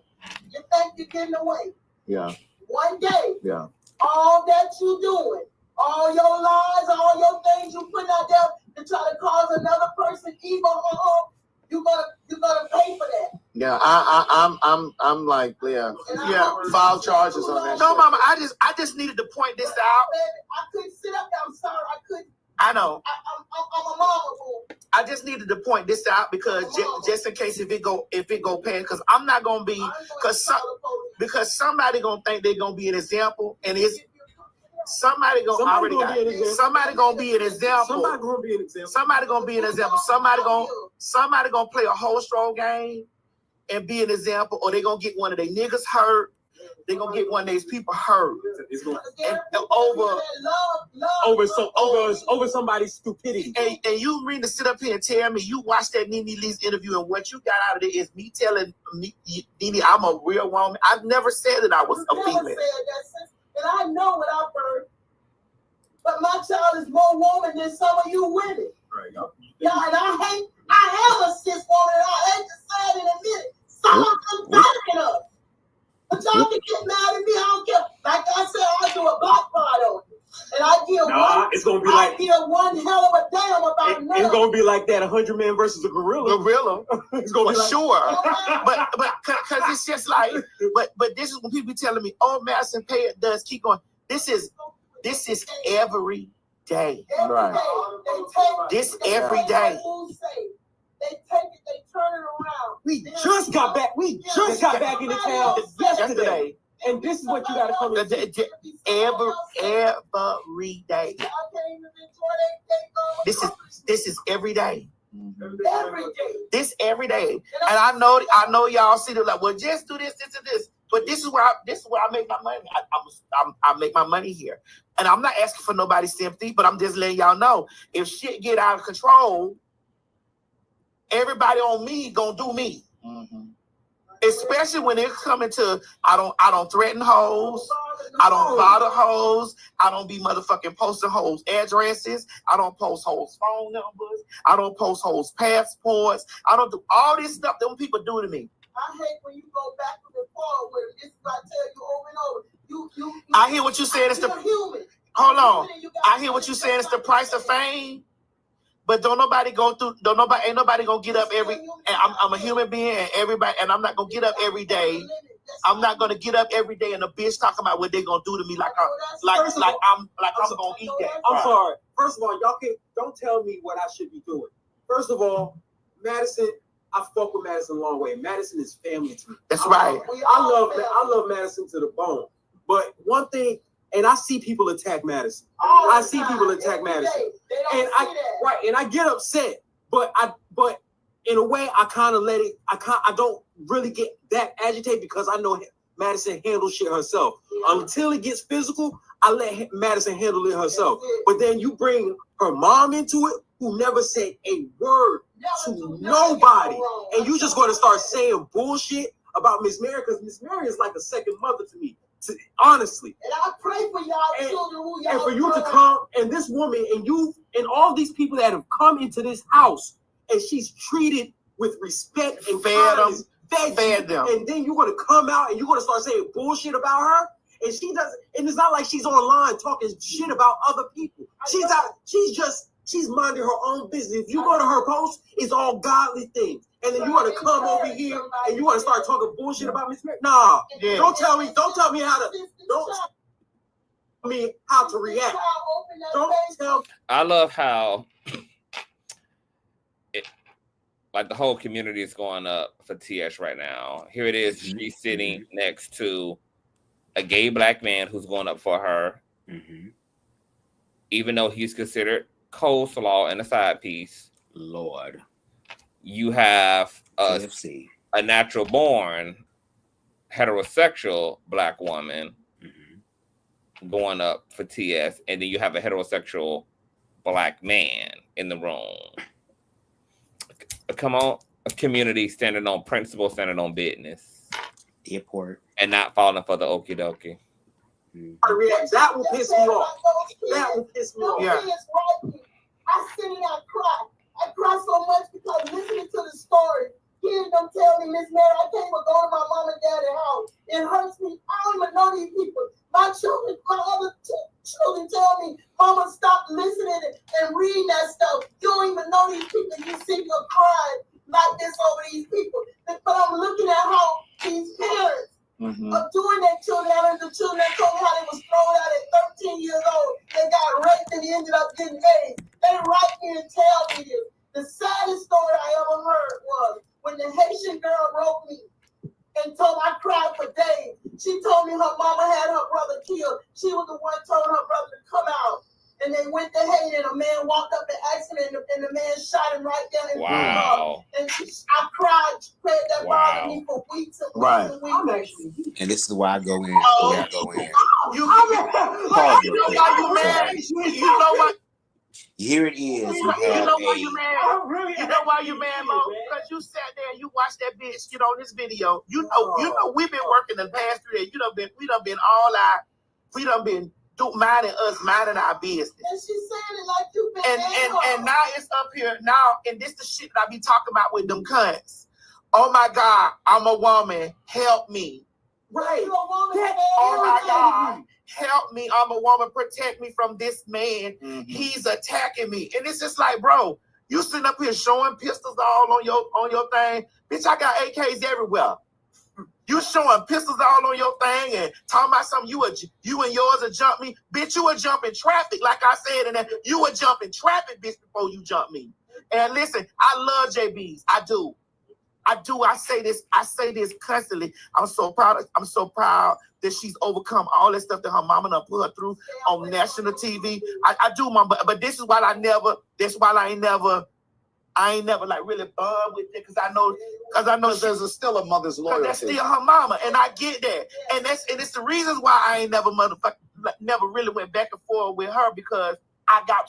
you think you're getting away. Yeah. One day. Yeah. All that you doing, all your lies, all your things you put out there to try to cause another person evil, you're gonna pay for that. Yeah, I'm like, yeah, file charges on that. No, shit. Mama, I just needed to point this out. I couldn't sit up there. I'm sorry, I couldn't. I know. I'm a mama fool. I just needed to point this out because just in case if it go past, because I'm not gonna be because somebody gonna think they're gonna be an example, and it's somebody gonna be an example. Somebody gonna be an example. Somebody gonna play a whole strong game and be an example, or they gonna get one of their niggas hurt. They're gonna get one of these people hurt. It's gonna over somebody's stupidity. And you mean to sit up here and tell me you watched that Nene Leakes interview and what you got out of it is me telling me, Nene, I'm a real woman. I've never said that I was a female. Never said that, and I know what I've heard. But my child is more woman than some of you women. Right, yeah, and I have a cis woman, and I hate to say it in a minute. Some of them backing us. But y'all can get mad at me. I don't care. Like I said, I do a Black Pride on you. And I give one hell of a damn about nothing. It's gonna be like that 100 man versus a gorilla. It's gonna be like, sure. but because it's just like, but this is when people be telling me, "Oh, Madison, pay it does keep going." This is every day. Right. This every day. They take it, they turn it around. We just got back in the town yesterday. And this is what you got to come into. Every day. This is every day. Every day. This every day. And I know y'all see it like, well, just do this, this, and this. But this is where I make my money. I make my money here. And I'm not asking for nobody's sympathy, but I'm just letting y'all know if shit get out of control, everybody on me gonna do me. Mm-hmm. Especially when it's coming to I don't threaten hoes, I don't bother hoes, I don't be motherfucking posting hoes addresses, I don't post hoes phone numbers, I don't post hoes passports, I don't do all this stuff that people do to me. I hate when you go back and forward with it. This is what I tell you over and over. You I hear what you're saying. It's the human. Hold on. I hear what you're saying. It's the price of fame. But ain't nobody gonna get up every. And I'm a human being, and everybody, and I'm not gonna get up every day. I'm not gonna get up every day and a bitch talking about what they gonna do to me like I'm gonna eat that. I'm sorry. First of all, y'all don't tell me what I should be doing. First of all, Madison. I fuck with Madison a long way. Madison is family to me. That's right. I love Madison to the bone. But one thing, and I see people attack Madison. I see people attack Madison, and I get upset. But in a way, I kind of let it. I don't really get that agitated because I know Madison handles shit herself. Yeah. Until it gets physical, I let Madison handle it herself. But then you bring her mom into it, who never said a word to nobody, and you just going to start saying bullshit about Miss Mary, because Miss Mary is like a second mother to me, honestly. And I pray for y'all children who y'all and for you to come, and this woman, and you, and all these people that have come into this house, and she's treated with respect and fed them, and then you're going to come out and you're going to start saying bullshit about her, and she doesn't, and it's not like she's online talking shit about other people. She's minding her own business. If you go to her post, it's all godly things. And then you want to come over here and you want to start talking bullshit about Miss Mary. Nah, yeah. Don't tell me how to react. Don't tell me. I love how like the whole community is going up for TS right now. Here it is. She's sitting next to a gay black man who's going up for her. Mm-hmm. Even though he's considered coleslaw and a side piece. Lord. You have a natural born heterosexual black woman going up for TS, and then you have a heterosexual black man in the room. Come on, a community standing on principle, standing on business. Airport. And not falling for the okie dokie. That will piss me off. That will piss me off. Yeah. I sit and I cry. I cry so much because listening to the story, hearing them tell me, Miss Mary, I can't even go to my mom and dad's house. It hurts me. I don't even know these people. My other children tell me, Mama, stop listening and reading that stuff. You don't even know these people. You see me crying like this over these people. But I'm looking at how these parents of doing that children, the children that told me how they was thrown out at 13 years old. They got raped and they ended up getting AIDS. They write me and tell me this. The saddest story I ever heard was when the Haitian girl wrote me and told I cried for days. She told me her mama had her brother killed. She was the one told her brother to come out. And they went to Haiti and a man walked up and asked him and the man shot him right there in the wow. And I cried, prayed that bothered me for weeks and weeks and weeks. And this is why I go in. You know why you mad? You know what? Here it is. You know why you mad? You know why you mad, Lo? Because you sat there and you watched that bitch get on this video. You know we've been working the past 3 days. We done been all out. We done been minding our business. And she's saying it like you've been and now it's up here now, and this the shit that I be talking about with them cunts. Oh my God, I'm a woman. Help me. Right. Oh my God. Help me. I'm a woman. Protect me from this man. He's attacking me. And it's just like, bro, you sitting up here showing pistols all on your thing. Bitch, I got AKs everywhere. You showing pistols all on your thing and talking about something you and yours will jump me. Bitch, you would jump in traffic. Like I said, and you would jump in traffic, bitch, before you jump me. And listen, I love JBs. I do. I say this constantly. I'm so proud that she's overcome all that stuff that her mama done put her through on national TV. I do, Mom, but this is why I ain't never like really bond with it, because I know there's still a mother's loyalty. That's still her mama, and I get that, and it's the reasons why I ain't never never really went back and forth with her, because I got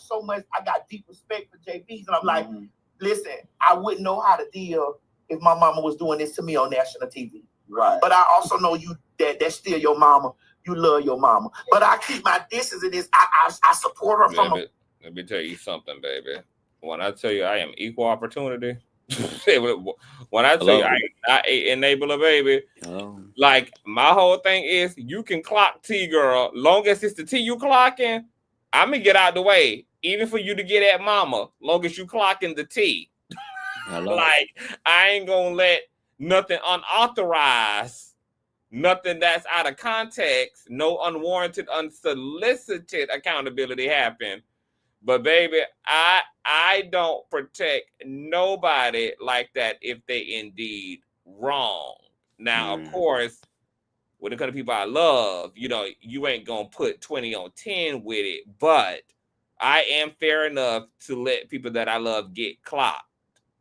deep respect for JB's, and I'm like, listen, I wouldn't know how to deal if my mama was doing this to me on national TV. Right. But I also know that's still your mama. You love your mama. But I keep my distance in this. I support her from a... Let me tell you something, baby. When I tell you I am equal opportunity, when I tell you I am not an enabler, baby, like my whole thing is you can clock T, girl. Long as it's the T you clocking, I'm gonna get out the way. Even for you to get at mama, long as you clocking the T. Like I ain't gonna let nothing unauthorized, nothing that's out of context, no unwarranted, unsolicited accountability happen. But baby, I don't protect nobody like that if they indeed wrong. Now, of course, when it comes to people I love, you ain't gonna put 20 on 10 with it. But I am fair enough to let people that I love get clocked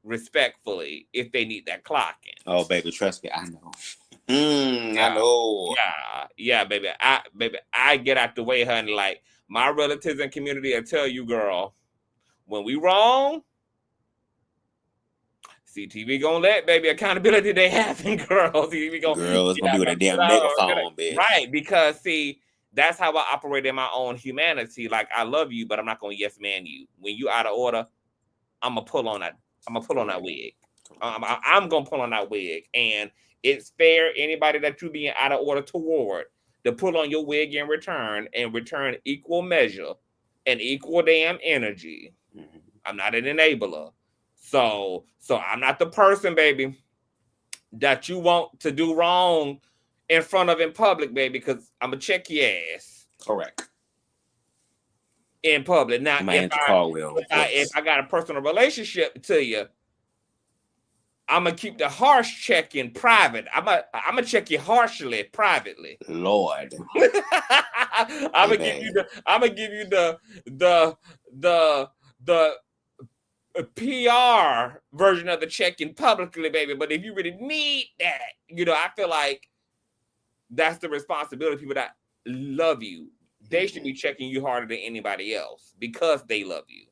respectfully if they need that clocking. Oh, baby, trust me, I know. I know. Yeah, baby. I get out the way, honey. Like my relatives and community, I tell you, girl, when we wrong, CTV gonna let baby accountability they having, girls. Girls gonna be with a damn megaphone, bitch. Right, because see, that's how I operate in my own humanity. Like I love you, but I'm not gonna yes man you. When you out of order, I'm gonna pull on that. I'm gonna pull on that wig. I'm gonna pull on that wig, and it's fair anybody that you being out of order toward to pull on your wig in return and return equal measure and equal damn energy. I'm not an enabler, so I'm not the person, baby, that you want to do wrong in front of in public, baby, because I'm gonna check your ass. Correct. In public. Now, if I got a personal relationship to you, I'm gonna keep the harsh check in private. I'm gonna check you harshly privately. Lord, I'm gonna give you the PR version of the check-in publicly, baby. But if you really need that, I feel like that's the responsibility of people that love you. They should be checking you harder than anybody else because they love you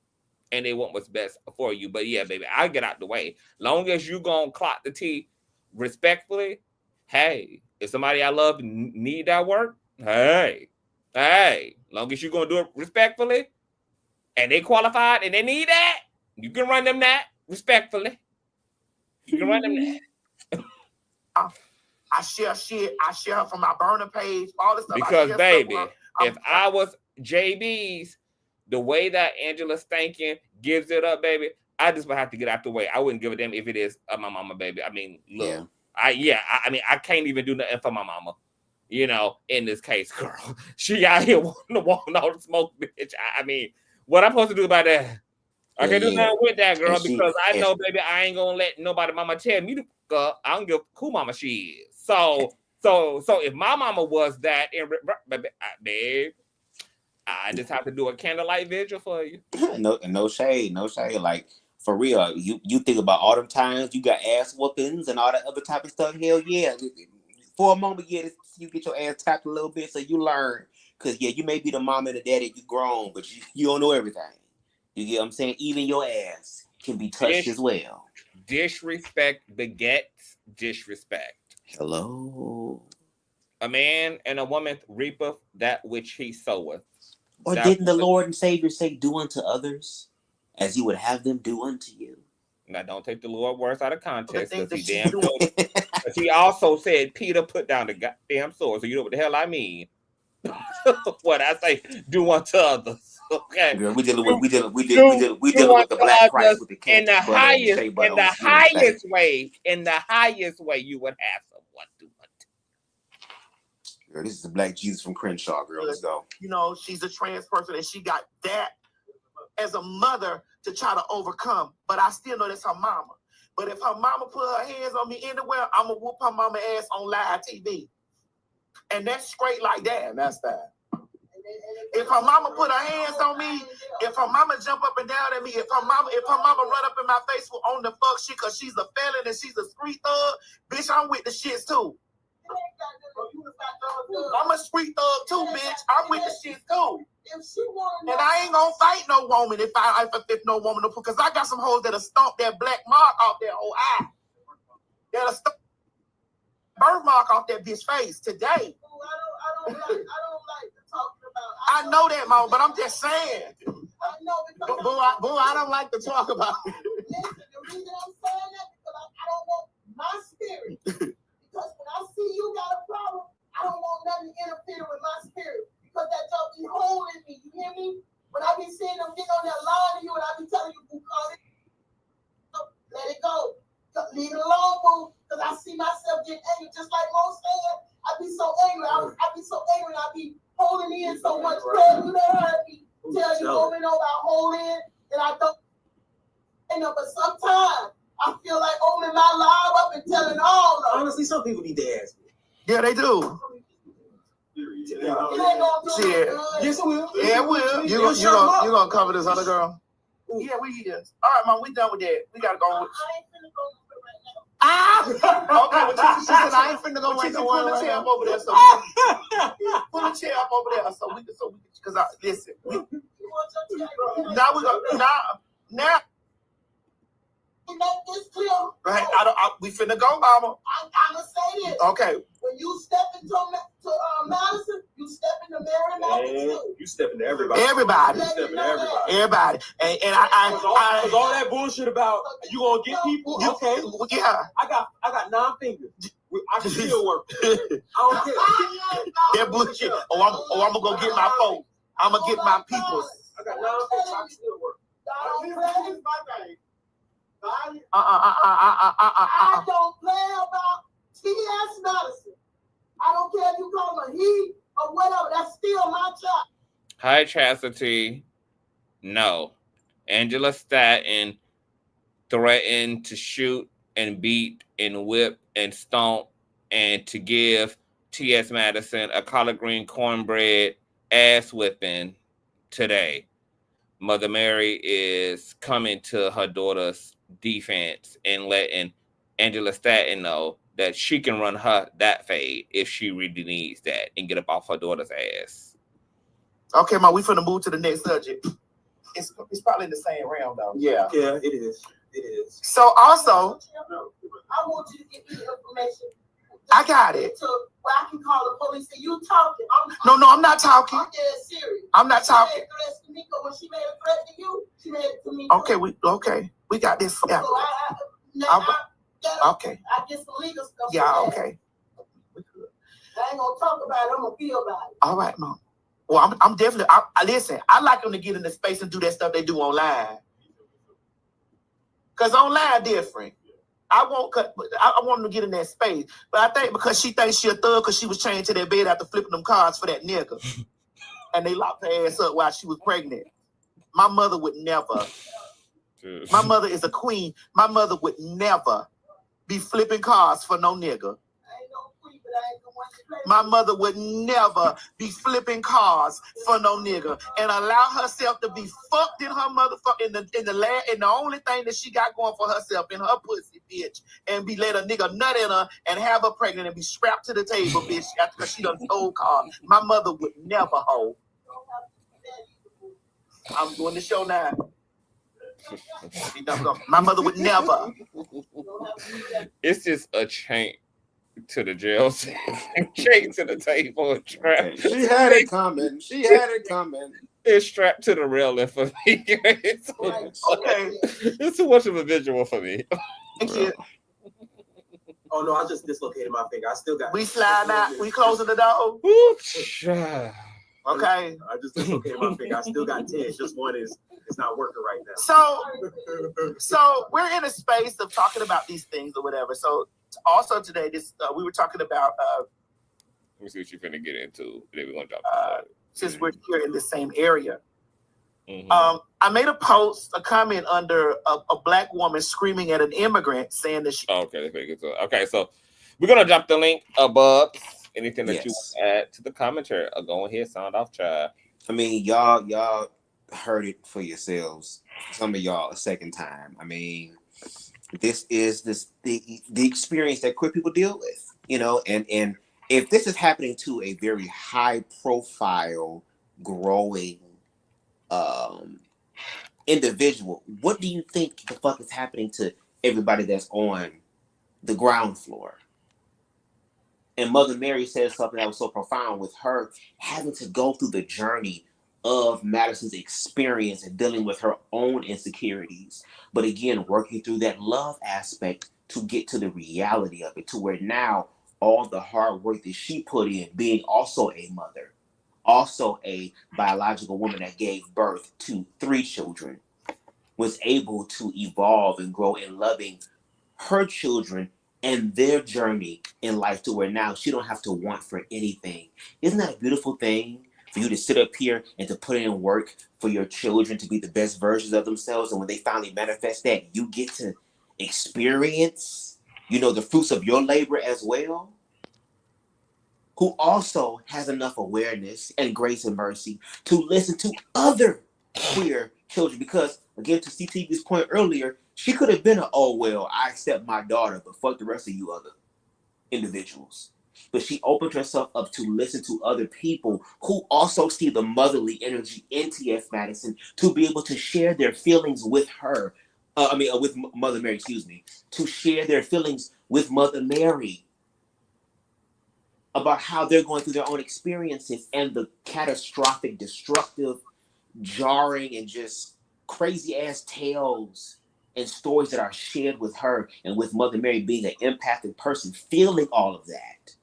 and they want what's best for you. But yeah, baby, I'll get out the way. Long as you gonna clock the T respectfully, hey, if somebody I love need that work, hey, long as you gonna do it respectfully and they qualified and they need that, you can run them that respectfully. You can run them that. I share shit. I share her from my burner page, all this stuff. Because, baby, if I was JB's, the way that Angela Stanton gives it up, baby, I just would have to get out the way. I wouldn't give a damn if it is my mama, baby. I mean, look, I can't even do nothing for my mama. In this case, girl, she out here wanting all the smoke, bitch. I mean, what I'm supposed to do about that? I can't do nothing with that, girl, because I know, baby, I ain't gonna let nobody mama tell me to fuck. I don't give who mama she is. So if my mama was that, babe, I just have to do a candlelight vigil for you. No shade. Like for real, you think about all them times you got ass whoopings and all that other type of stuff. Hell yeah, for a moment, you get your ass tapped a little bit, so you learn. Cause you may be the mom and the daddy, you grown, but you don't know everything. You get what I'm saying? Even your ass can be touched as well. Disrespect begets disrespect. Hello. A man and a woman reapeth that which he soweth. Or didn't the Lord and Savior say, do unto others as you would have them do unto you? Now, don't take the Lord words out of context, because he also said, Peter, put down the goddamn sword. So you know what the hell I mean. What I say, do unto others. Okay. Girl, we dealing with the Black Christ with the cat. In the highest way you would have someone do unto. Girl, this is the Black Jesus from Crenshaw, girl. Let's go. She's a trans person and she got that as a mother to try to overcome. But I still know that's her mama. But if her mama put her hands on me anywhere, I'm gonna whoop her mama ass on live TV. And that's straight like that. And that's that. If her mama put her hands on me, if her mama jump up and down at me, if her mama run up in my face on the fuck shit because she's a felon and she's a street thug, bitch, I'm with the shits too. I'm a street thug too, bitch. I'm with the shits too. And I ain't gonna fight no woman if no woman, because I got some hoes that'll stomp that black mark off their whole eye. That'll stomp birthmark off that bitch face today. I don't like talking about. I know that, mama, but I'm just saying. I know because Boo, I don't like to talk about it. Listen, the reason I'm saying that because I don't want my spirit. Because when I see you got a problem, I don't want nothing to interfere with my spirit. Because that y'all be holding me. You hear me? When I be seeing them get on that line to you and I be telling you, boo, let it go. Leave it alone, boo. Because I see myself get angry, just like Mo said. I be so angry. I be so angry. I be holding in so much pain. You done heard me tell you over and over, I hold in and I don't. But sometimes I feel like opening my live up and telling all of them. Honestly, some people need to ask me. Yeah, they do. It ain't gonna do Shit. good. Yes, it will. Yeah, it will. You gonna cover this other girl? Yeah, we is. All right, mom, we done with that. We gotta go. I ain't finna go right now. Ah! Okay, but she said I ain't finna go right now. Pull the chair up over there, so pull the chair up over there, so we because listen. You want your chair? Now we go. Now. You make this clear. Right, we finna go, mama. I'm gonna say this. Okay. When you step into Madison, you step into Mary Madison too. You step into everybody. Everybody. You step into everybody. Everybody. And I all that bullshit about you gonna get people. Okay. Yeah. I got 9 fingers. I can still work. I don't care. That bullshit. I'm gonna go get my folks. I'm gonna get my peoples. I got 9 fingers. I can still work. I don't play about T.S. Madison. I don't care if you call him a he or whatever. That's still my child. Hi, Chastity. No. Angela Staten threatened to shoot and beat and whip and stomp and to give T.S. Madison a collard green cornbread ass whipping today. Mother Mary is coming to her daughter's defense and letting Angela Staten know that she can run her that fade if she really needs that and get up off her daughter's ass. Okay, ma, we finna move to the next subject. It's probably in the same realm though. Yeah, it is. It is. So also, I want you to give me the information. I got it. To where I can call the police and you talking. No, I'm not talking. I'm dead serious. I'm not talking. She made threats to me, when she made a threat to you, she made it to me. Okay, we got this. Yeah. So Okay. I get some legal stuff. Yeah, okay. I ain't gonna talk about it. I'm gonna feel about it. All right, mom. Well, I'm definitely. Listen. I like them to get in the space and do that stuff they do online. Cause online different. I want them to get in that space, but I think because she thinks she a thug because she was chained to that bed after flipping them cards for that nigga, and they locked her ass up while she was pregnant. My mother would never. My mother is a queen. My mother would never be flipping cards for no nigga. My mother would never be flipping cars for no nigga and allow herself to be fucked in her motherfucker in the only thing that she got going for herself in her pussy, bitch, and be let a nigga nut in her and have her pregnant and be strapped to the table, bitch, after she done stole car. My mother would never hold. I'm doing the show now. My mother would never. It's just a chain to the jail, chain to the table, trap. She had it coming. It's strapped to the railing for me. It's too much of a visual for me. Thank you. Oh no, I just dislocated my finger. I still got. We slide out. We closing the door. Okay. I just dislocated my finger. I still got 10. Just one is it's not working right now. So we're in a space of talking about these things or whatever. So also today, we were talking about. Let me see what you're finna get into. Then we're gonna drop. Since we're here in the same area, mm-hmm. I made a post, a comment under a black woman screaming at an immigrant saying that she. Okay, okay, so we're gonna drop the link above. Anything that you want to add to the commentary? Go ahead, sound off, child. I mean, y'all heard it for yourselves. Some of y'all a second time. I mean, this is the experience that queer people deal with, you know, and if this is happening to a very high profile, growing individual, what do you think the fuck is happening to everybody that's on the ground floor? And Mother Mary said something that was so profound with her having to go through the journey of Madison's experience and dealing with her own insecurities. But again, working through that love aspect to get to the reality of it, to where now all the hard work that she put in, being also a mother, also a biological woman that gave birth to 3 children, was able to evolve and grow in loving her children and their journey in life, to where now she don't have to want for anything. Isn't that a beautiful thing? For you to sit up here and to put in work for your children to be the best versions of themselves, and when they finally manifest that, you get to experience, you know, the fruits of your labor as well. Who also has enough awareness and grace and mercy to listen to other queer children. Because again, to CTV's point earlier, she could have been oh well, I accept my daughter, but fuck the rest of you other individuals. But she opened herself up to listen to other people who also see the motherly energy in T.S. Madison, to be able to share their feelings with her. With Mother Mary, to share their feelings with Mother Mary about how they're going through their own experiences and the catastrophic, destructive, jarring, and just crazy ass tales and stories that are shared with her, and with Mother Mary being an empathic person, feeling all of that.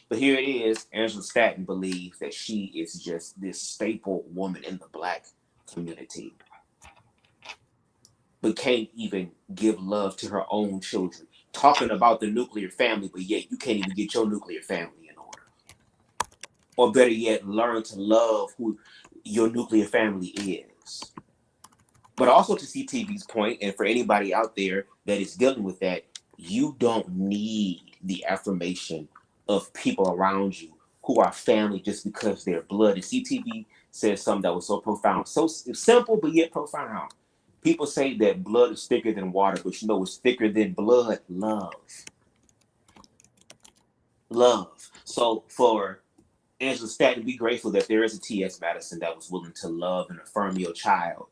But here it is, Angela Staten believes that she is just this staple woman in the Black community, but can't even give love to her own children. Talking about the nuclear family, but yet you can't even get your nuclear family in order. Or better yet, learn to love who your nuclear family is. But also, to CTV's point, and for anybody out there that is dealing with that, you don't need the affirmation of people around you who are family just because they're blood. And CTV said something that was so profound, so simple, but yet profound. People say that blood is thicker than water, but you know what's thicker than blood? Love. Love. So for Angela Staten, be grateful that there is a T.S. Madison that was willing to love and affirm your child,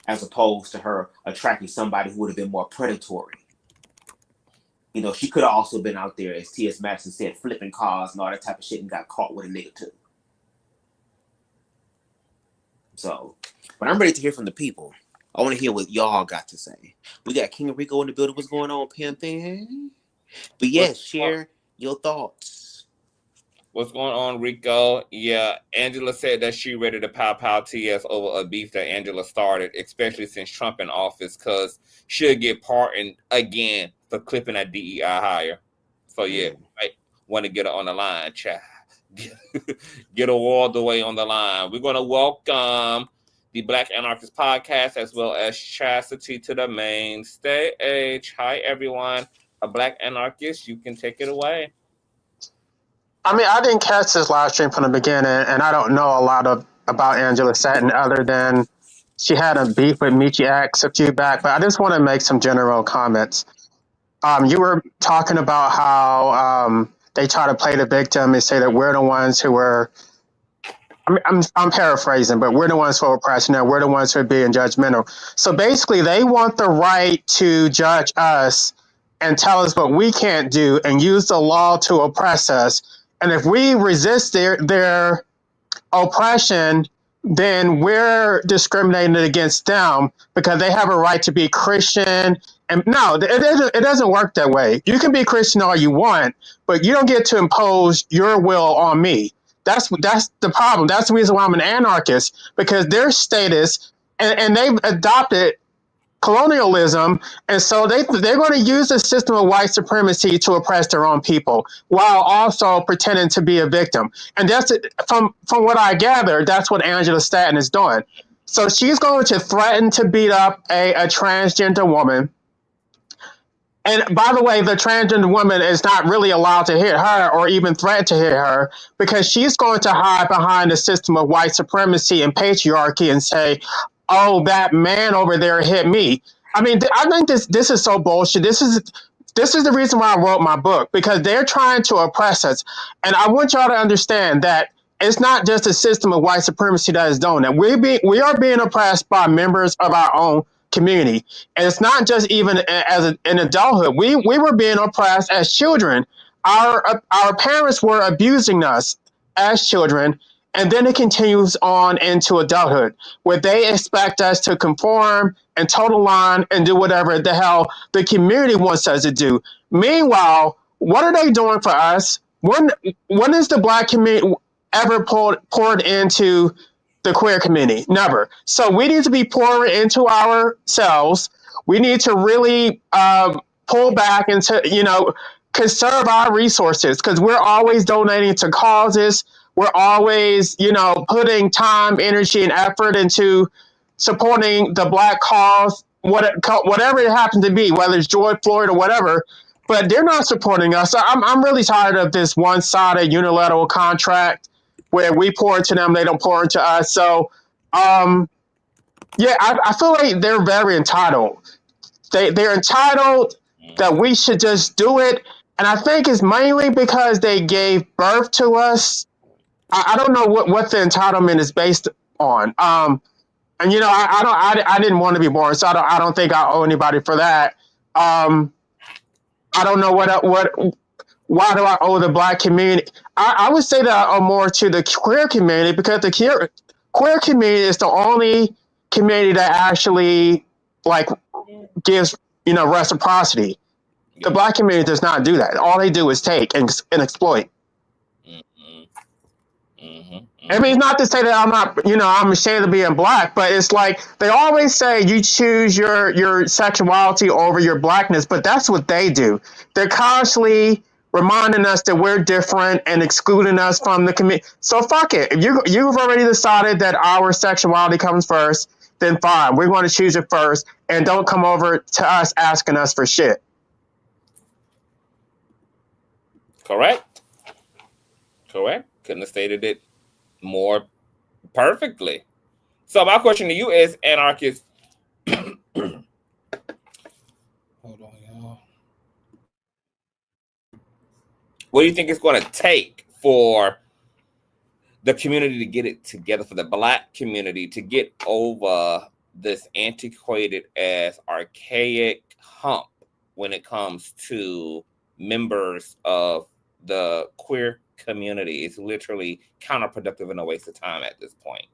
as opposed to her attracting somebody who would have been more predatory. You know, she could have also been out there, as T.S. Madison said, flipping cars and all that type of shit, and got caught with a nigga too. So, but I'm ready to hear from the people. I want to hear what y'all got to say. We got King Rico in the building. What's going on, Pimpin'? But yes, share your thoughts. What's going on, Rico? Yeah, Angela said that she ready to pow TS over a beef that Angela started, especially since Trump in office, because she'll get pardoned again for clipping that DEI hire. So yeah, I want to get her on the line, child. Get her all the way on the line. We're going to welcome the Black Anarchist Podcast, as well as Chastity, to the main stage. Hi, everyone. A Black Anarchist, you can take it away. I mean, I didn't catch this live stream from the beginning, and I don't know a lot about Angela Staten other than she had a beef with Michi X a few back, but I just want to make some general comments. You were talking about how they try to play the victim and say that we're the ones who were, I'm paraphrasing, but we're the ones who are oppressing them. We're the ones who are being judgmental. So basically, they want the right to judge us and tell us what we can't do and use the law to oppress us. And if we resist their oppression, then we're discriminating against them because they have a right to be Christian. And no, it doesn't work that way. You can be Christian all you want, but you don't get to impose your will on me. That's the problem. That's the reason why I'm an anarchist, because their status, and they've adopted colonialism, and so they're going to use the system of white supremacy to oppress their own people while also pretending to be a victim. And that's from what I gather, that's what Angela Staten is doing. So she's going to threaten to beat up a transgender woman. And by the way, the transgender woman is not really allowed to hit her or even threaten to hit her because she's going to hide behind the system of white supremacy and patriarchy and say, "Oh, that man over there hit me." I mean, I think this is so bullshit. This is the reason why I wrote my book, because they're trying to oppress us, and I want y'all to understand that it's not just a system of white supremacy that is doing that. We are being oppressed by members of our own community. And it's not just even in adulthood. We were being oppressed as children. Our parents were abusing us as children, and then it continues on into adulthood, where they expect us to conform and toe the line and do whatever the hell the community wants us to do. Meanwhile, what are they doing for us? When is the Black community ever poured into the queer community? Never. So we need to be pouring into ourselves. We need to really pull back into, conserve our resources, because we're always donating to causes. We're always, putting time, energy, and effort into supporting the Black cause, whatever it happens to be, whether it's George Floyd or whatever. But they're not supporting us. So I'm really tired of this one-sided unilateral contract where we pour into them, they don't pour into us. So, I feel like they're very entitled. They're entitled that we should just do it. And I think it's mainly because they gave birth to us. I don't know what the entitlement is based on. And I didn't want to be born, so I don't think I owe anybody for that. I don't know why do I owe the Black community? I would say that I owe more to the queer community, because the queer community is the only community that actually gives reciprocity. The Black community does not do that. All they do is take and exploit. I mean, it's not to say that I'm ashamed of being Black, but it's like they always say you choose your sexuality over your Blackness, but that's what they do. They're constantly reminding us that we're different and excluding us from the community. So fuck it. If you've already decided that our sexuality comes first, then fine. We're going to choose it first, and don't come over to us asking us for shit. Correct. Couldn't have stated it more perfectly. So my question to you is, anarchist. Hold on, y'all. What do you think it's going to take for the community to get it together, for the Black community to get over this antiquated as archaic hump when it comes to members of the queer community? Is literally counterproductive and a waste of time at this point.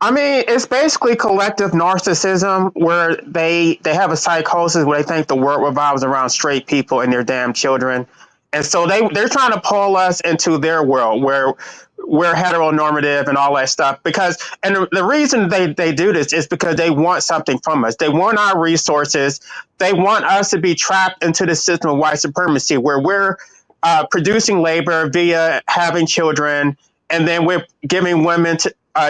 I mean, it's basically collective narcissism, where they have a psychosis where they think the world revolves around straight people and their damn children. And so they're trying to pull us into their world where we're heteronormative and all that stuff. And the reason they do this is because they want something from us. They want our resources. They want us to be trapped into the system of white supremacy, where we're producing labor via having children, and then we're giving women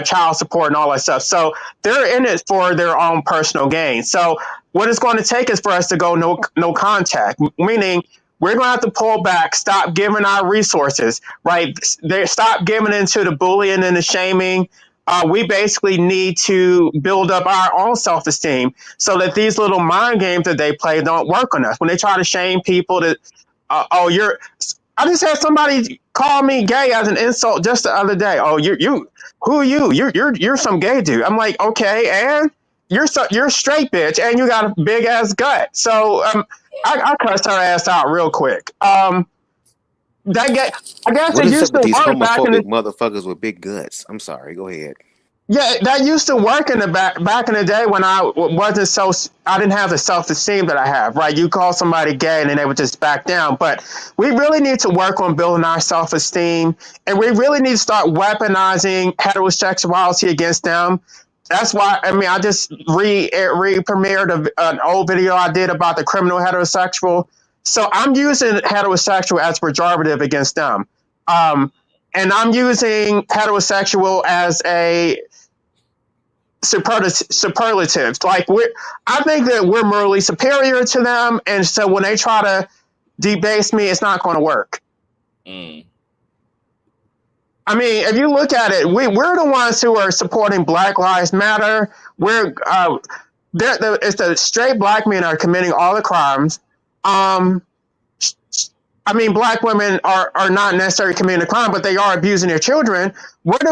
child support and all that stuff. So they're in it for their own personal gain. So what it's going to take is for us to go no contact, meaning we're going to have to pull back, stop giving our resources, right? They stop giving into the bullying and the shaming. We basically need to build up our own self-esteem so that these little mind games that they play don't work on us. When they try to shame people that, I just had somebody call me gay as an insult just the other day. Oh, who are you? You're some gay dude. I'm like, okay, and you're a straight bitch, and you got a big ass gut. So I cussed her ass out real quick. I guess what it is used up with to these work back in homophobic the motherfuckers with big guts? I'm sorry. Go ahead. Yeah, that used to work in the back in the day when I didn't have the self-esteem that I have, right? You call somebody gay and then they would just back down. But we really need to work on building our self-esteem, and we really need to start weaponizing heterosexuality against them. That's why, I just re-premiered an old video I did about the criminal heterosexual. So I'm using heterosexual as pejorative against them. And I'm using heterosexual as a superlatives. Like I think that we're morally superior to them, and so when they try to debase me, it's not going to work. Mm. I mean, if you look at it, we're the ones who are supporting Black Lives Matter. It's the straight black men are committing all the crimes. I mean, black women are not necessarily committing a crime, but they are abusing their children. What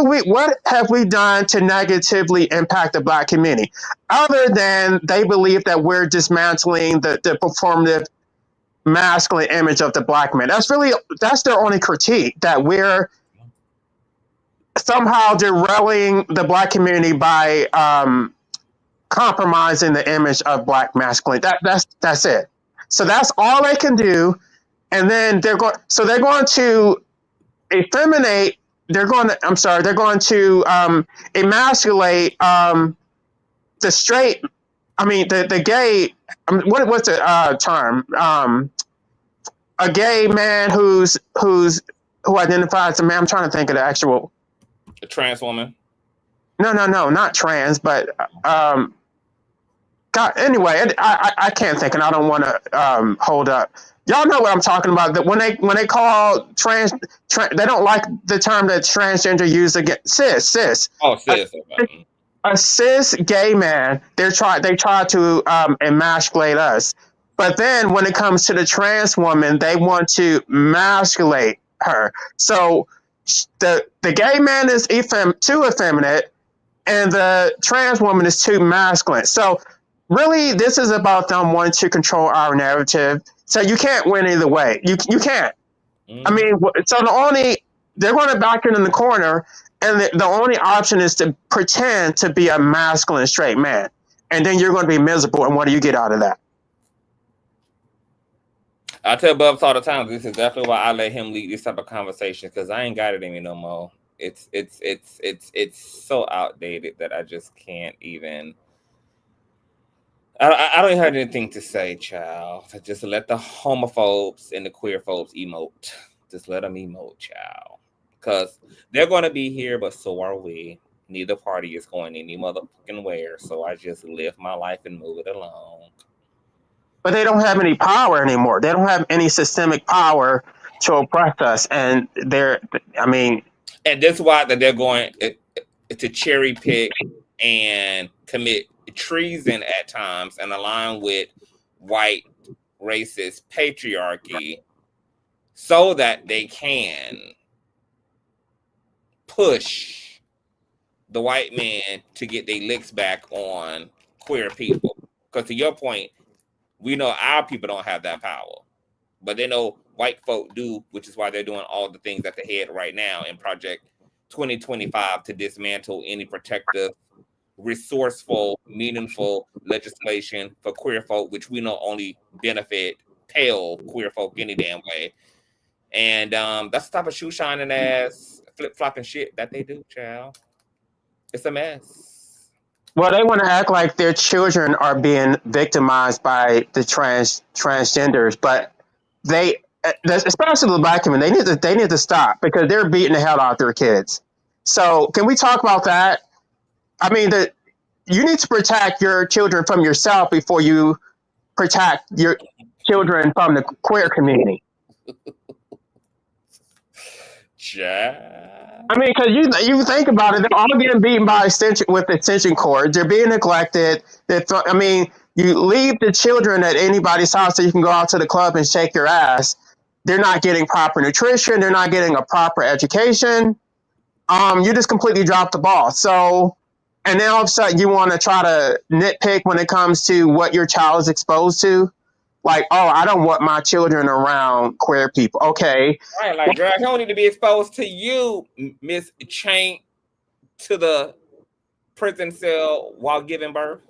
have we done to negatively impact the black community, other than they believe that we're dismantling the performative masculine image of the black man? That's their only critique, that we're somehow derailing the black community by compromising the image of black masculine. That's it. So that's all they can do. And then they're going to effeminate. They're going to emasculate the straight. I mean, the gay. What's the term? A gay man who identifies as a man. I'm trying to think of the actual. A trans woman. No, not trans, but God. Anyway, I can't think, and I don't want to hold up. Y'all know what I'm talking about. That when they call trans, they don't like the term that transgender use against cis. Oh, cis. A cis gay man. They try to emasculate us, but then when it comes to the trans woman, they want to emasculate her. So the gay man is too effeminate, and the trans woman is too masculine. So really, this is about them wanting to control our narrative. So you can't win either way. You can't. I mean, so they're going to back it in the corner, and the only option is to pretend to be a masculine straight man, and then you're going to be miserable. And what do you get out of that? I tell Bubs all the time, this is definitely why I let him lead this type of conversation, because I ain't got it in me no more. It's so outdated that I just can't even. I don't have anything to say, child. Just let the homophobes and the queer folks emote. Just let them emote, child. Because they're going to be here, but so are we. Neither party is going any motherfucking where. So I just live my life and move it along. But they don't have any power anymore. They don't have any systemic power to oppress us. And And this is why that they're going to cherry pick and commit treason at times and align with white racist patriarchy so that they can push the white man to get their licks back on queer people. Because to your point, we know our people don't have that power, but they know white folk do, which is why they're doing all the things at the head right now in Project 2025 to dismantle any protective, resourceful, meaningful legislation for queer folk, which we know only benefit pale queer folk any damn way. And that's the type of shoe shining ass flip-flopping shit that they do, child. It's a mess. Well, they want to act like their children are being victimized by the transgenders, but they, especially the black women, they need to stop, because they're beating the hell out of their kids. So can we talk about that? I mean, you need to protect your children from yourself before you protect your children from the queer community. I mean, because you think about it, they're all getting beaten by extension cords. They're being neglected. You leave the children at anybody's house so you can go out to the club and shake your ass. They're not getting proper nutrition. They're not getting a proper education. You just completely drop the ball. So, and then all of a sudden you want to try to nitpick when it comes to what your child is exposed to. Like, oh, I don't want my children around queer people. Okay. Right, like, girl, you don't need to be exposed to you, Miss Chain, to the prison cell while giving birth.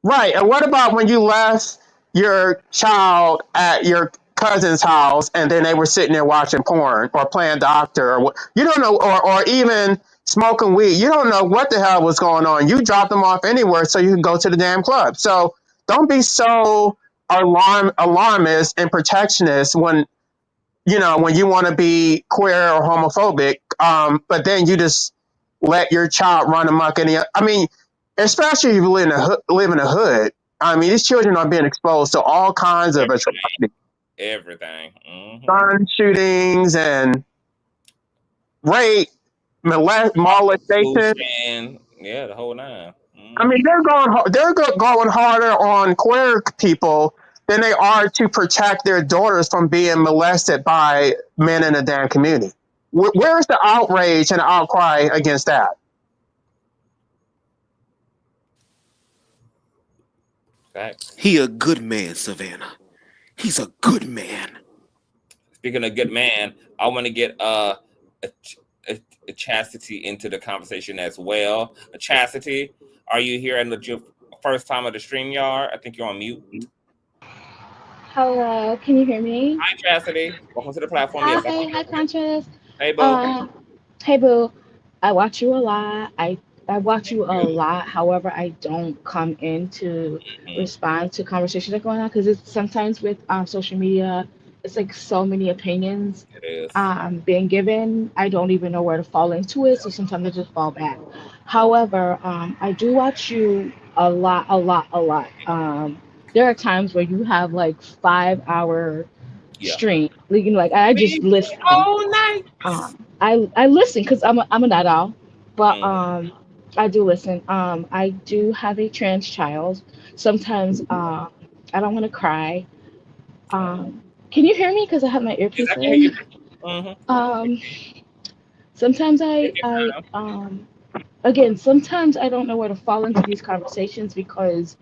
Right. And what about when you left your child at your cousin's house and then they were sitting there watching porn or playing doctor, or you don't know, or even smoking weed? You don't know what the hell was going on. You dropped them off anywhere so you can go to the damn club. So don't be so alarmist and protectionist when you want to be queer or homophobic, but then you just let your child run amok. especially if you live in a hood. I mean, these children are being exposed to all kinds of atrocities, Everything. gun shootings and rape, molestation. Pollution. Yeah, the whole nine. I mean, going harder on queer people than they are to protect their daughters from being molested by men in the damn community. Where's the outrage and the outcry against that? Facts. He a good man, Savannah. He's a good man. Speaking of good man, I want to get a Chastity into the conversation as well. Chastity, are you here in your first time of the StreamYard? I think you're on mute. Hello, can you hear me? Hi, Chastity. Welcome to the platform. Hi, Yes, hi, Conscious. Hey, Boo. Hey, Boo. I watch you a lot. I watch you a lot. However, I don't come in to respond to conversations that are going on because it's sometimes with social media, it's like so many opinions It is. being given. I don't even know where to fall into it, so sometimes I just fall back. However, I do watch you a lot, a lot, a lot. There are times where you have like 5 hour stream. Like I just listen. All night. I listen because I'm a night owl, but I do listen. I do have a trans child. Sometimes I don't want to cry. Can you hear me? Because I have my earpiece in. Sometimes again, sometimes I don't know where to fall into these conversations because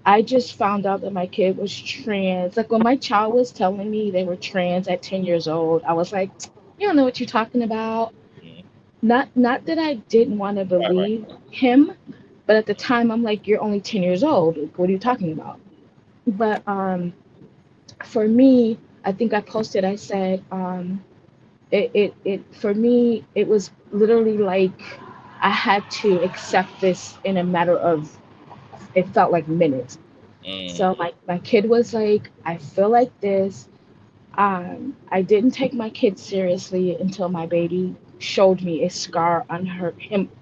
I just found out that my kid was trans. Like when my child was telling me they were trans at 10 years old, I was like, you don't know what you're talking about. Not that I didn't want to believe him, but at the time I'm like, you're only 10 years old. What are you talking about? But for me, I think I posted, I said, it for me, it was literally like I had to accept this in a matter of, it felt like minutes. So my kid was like, I feel like this. I didn't take my kid seriously until my baby showed me a scar on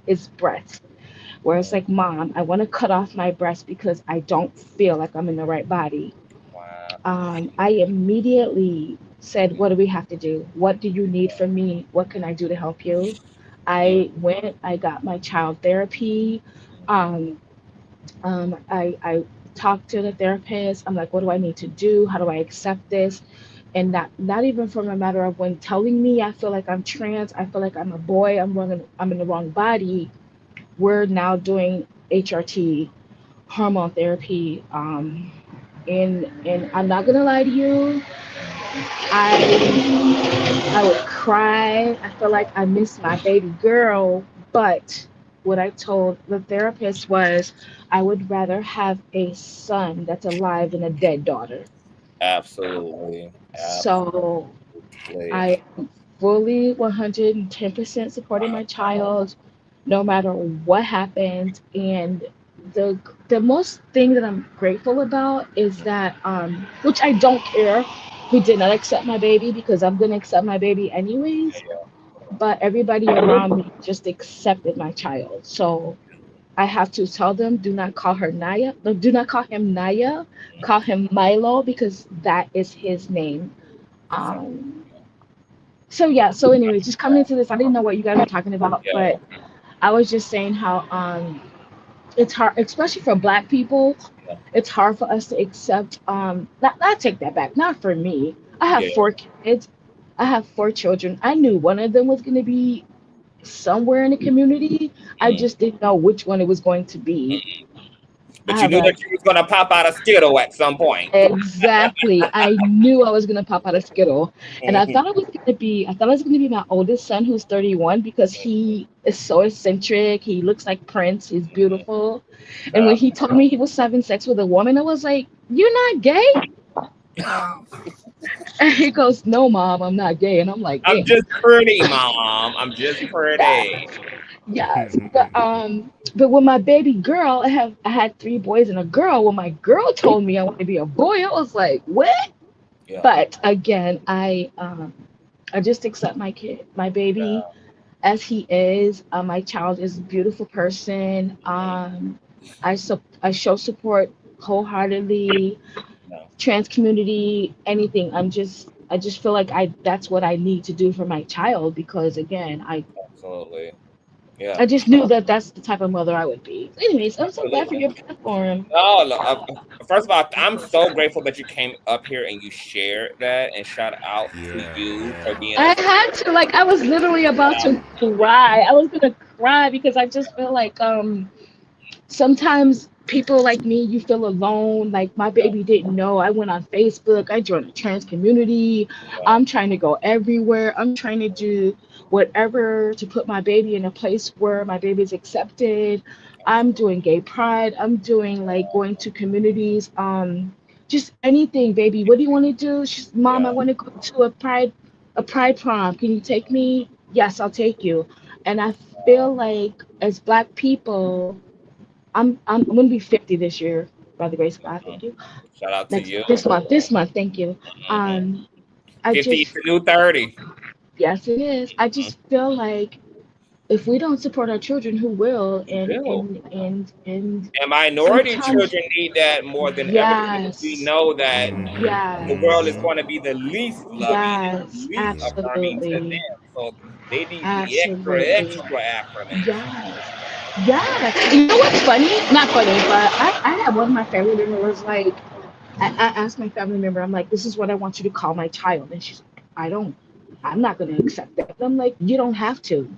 his breast, where it's like, Mom, I want to cut off my breast because I don't feel like I'm in the right body. I immediately said, what do we have to do? What do you need from me? What can I do to help you? I got my child therapy. Um, I talked to the therapist. I'm like, what do I need to do? How do I accept this? And not even from a matter of when telling me I feel like I'm trans, I feel like I'm a boy, I'm in the wrong body. We're now doing HRT, hormone therapy. And I'm not gonna lie to you, I would cry. I feel like I miss my baby girl, but what I told the therapist was I would rather have a son that's alive than a dead daughter. Absolutely. So I fully 110% supporting my child no matter what happens. And the most thing that I'm grateful about is that which I don't care who did not accept my baby because I'm gonna accept my baby anyways, but everybody around me just accepted my child. So I have to tell them, do not call her Naya. No, do not call him Naya. Call him Milo because that is his name. So yeah, so anyway, just coming into this, I didn't know what you guys were talking about, but I was just saying how it's hard, especially for Black people. It's hard for us to accept. Not take that back. Not for me. I have 4 kids. I have 4 children. I knew one of them was going to be somewhere in the community. I just didn't know which one it was going to be. But you knew that you was going to pop out a Skittle at some point. Exactly. I knew I was going to pop out a Skittle. And I thought I was going to be my oldest son who's 31 because he is so eccentric. He looks like Prince. He's beautiful. And when he told me he was having sex with a woman, I was like, you're not gay? And he goes, no, Mom, I'm not gay. And I'm like, I'm just pretty, Mom. I'm just pretty. Yes, but with my baby girl, I had 3 boys and a girl. When my girl told me I want to be a boy, I was like, what? But again, I just accept my kid, my baby, as he is. My child is a beautiful person. I show support wholeheartedly. No, Trans community, anything. I just feel like I that's what I need to do for my child because again, absolutely. Yeah, I just knew that that's the type of mother I would be. Anyways, I'm so glad for absolutely. your platform. Oh, no, first of all, I'm so grateful that you came up here and you shared that, and shout out to you for being a I had to like I was literally about to cry. I was gonna cry because I just feel like sometimes people like me, you feel alone. Like my yeah, baby didn't know. I went on Facebook. I joined the trans community. yeah, I'm trying to go everywhere. I'm trying to do whatever to put my baby in a place where my baby is accepted. I'm doing gay pride. I'm doing like going to communities. Just anything, baby. What do you want to do? She's, Mom, I yeah, want to go to a pride prom. Can you take me? Yes, I'll take you. And I feel like as Black people, I'm gonna be 50 this year, by the grace of God. mhm. Thank you. Shout out to Next you. this month, thank you. Hmm. I 50 is just the new 30. yes, it is. I Mhm. just feel like if we don't support our children, who will? We will. And And minority sometimes children need that more than ever because we yes, know that the world is yes, going to be the least loving and the yes, least affirming to absolutely, them. So they need the extra, absolutely, extra affirmation. yes. Yeah, you know what's funny? Not funny, but I had one of my family members like I asked my family member, I'm like, this is what I want you to call my child. And she's like, I'm not going to accept that. I'm like, you don't have to.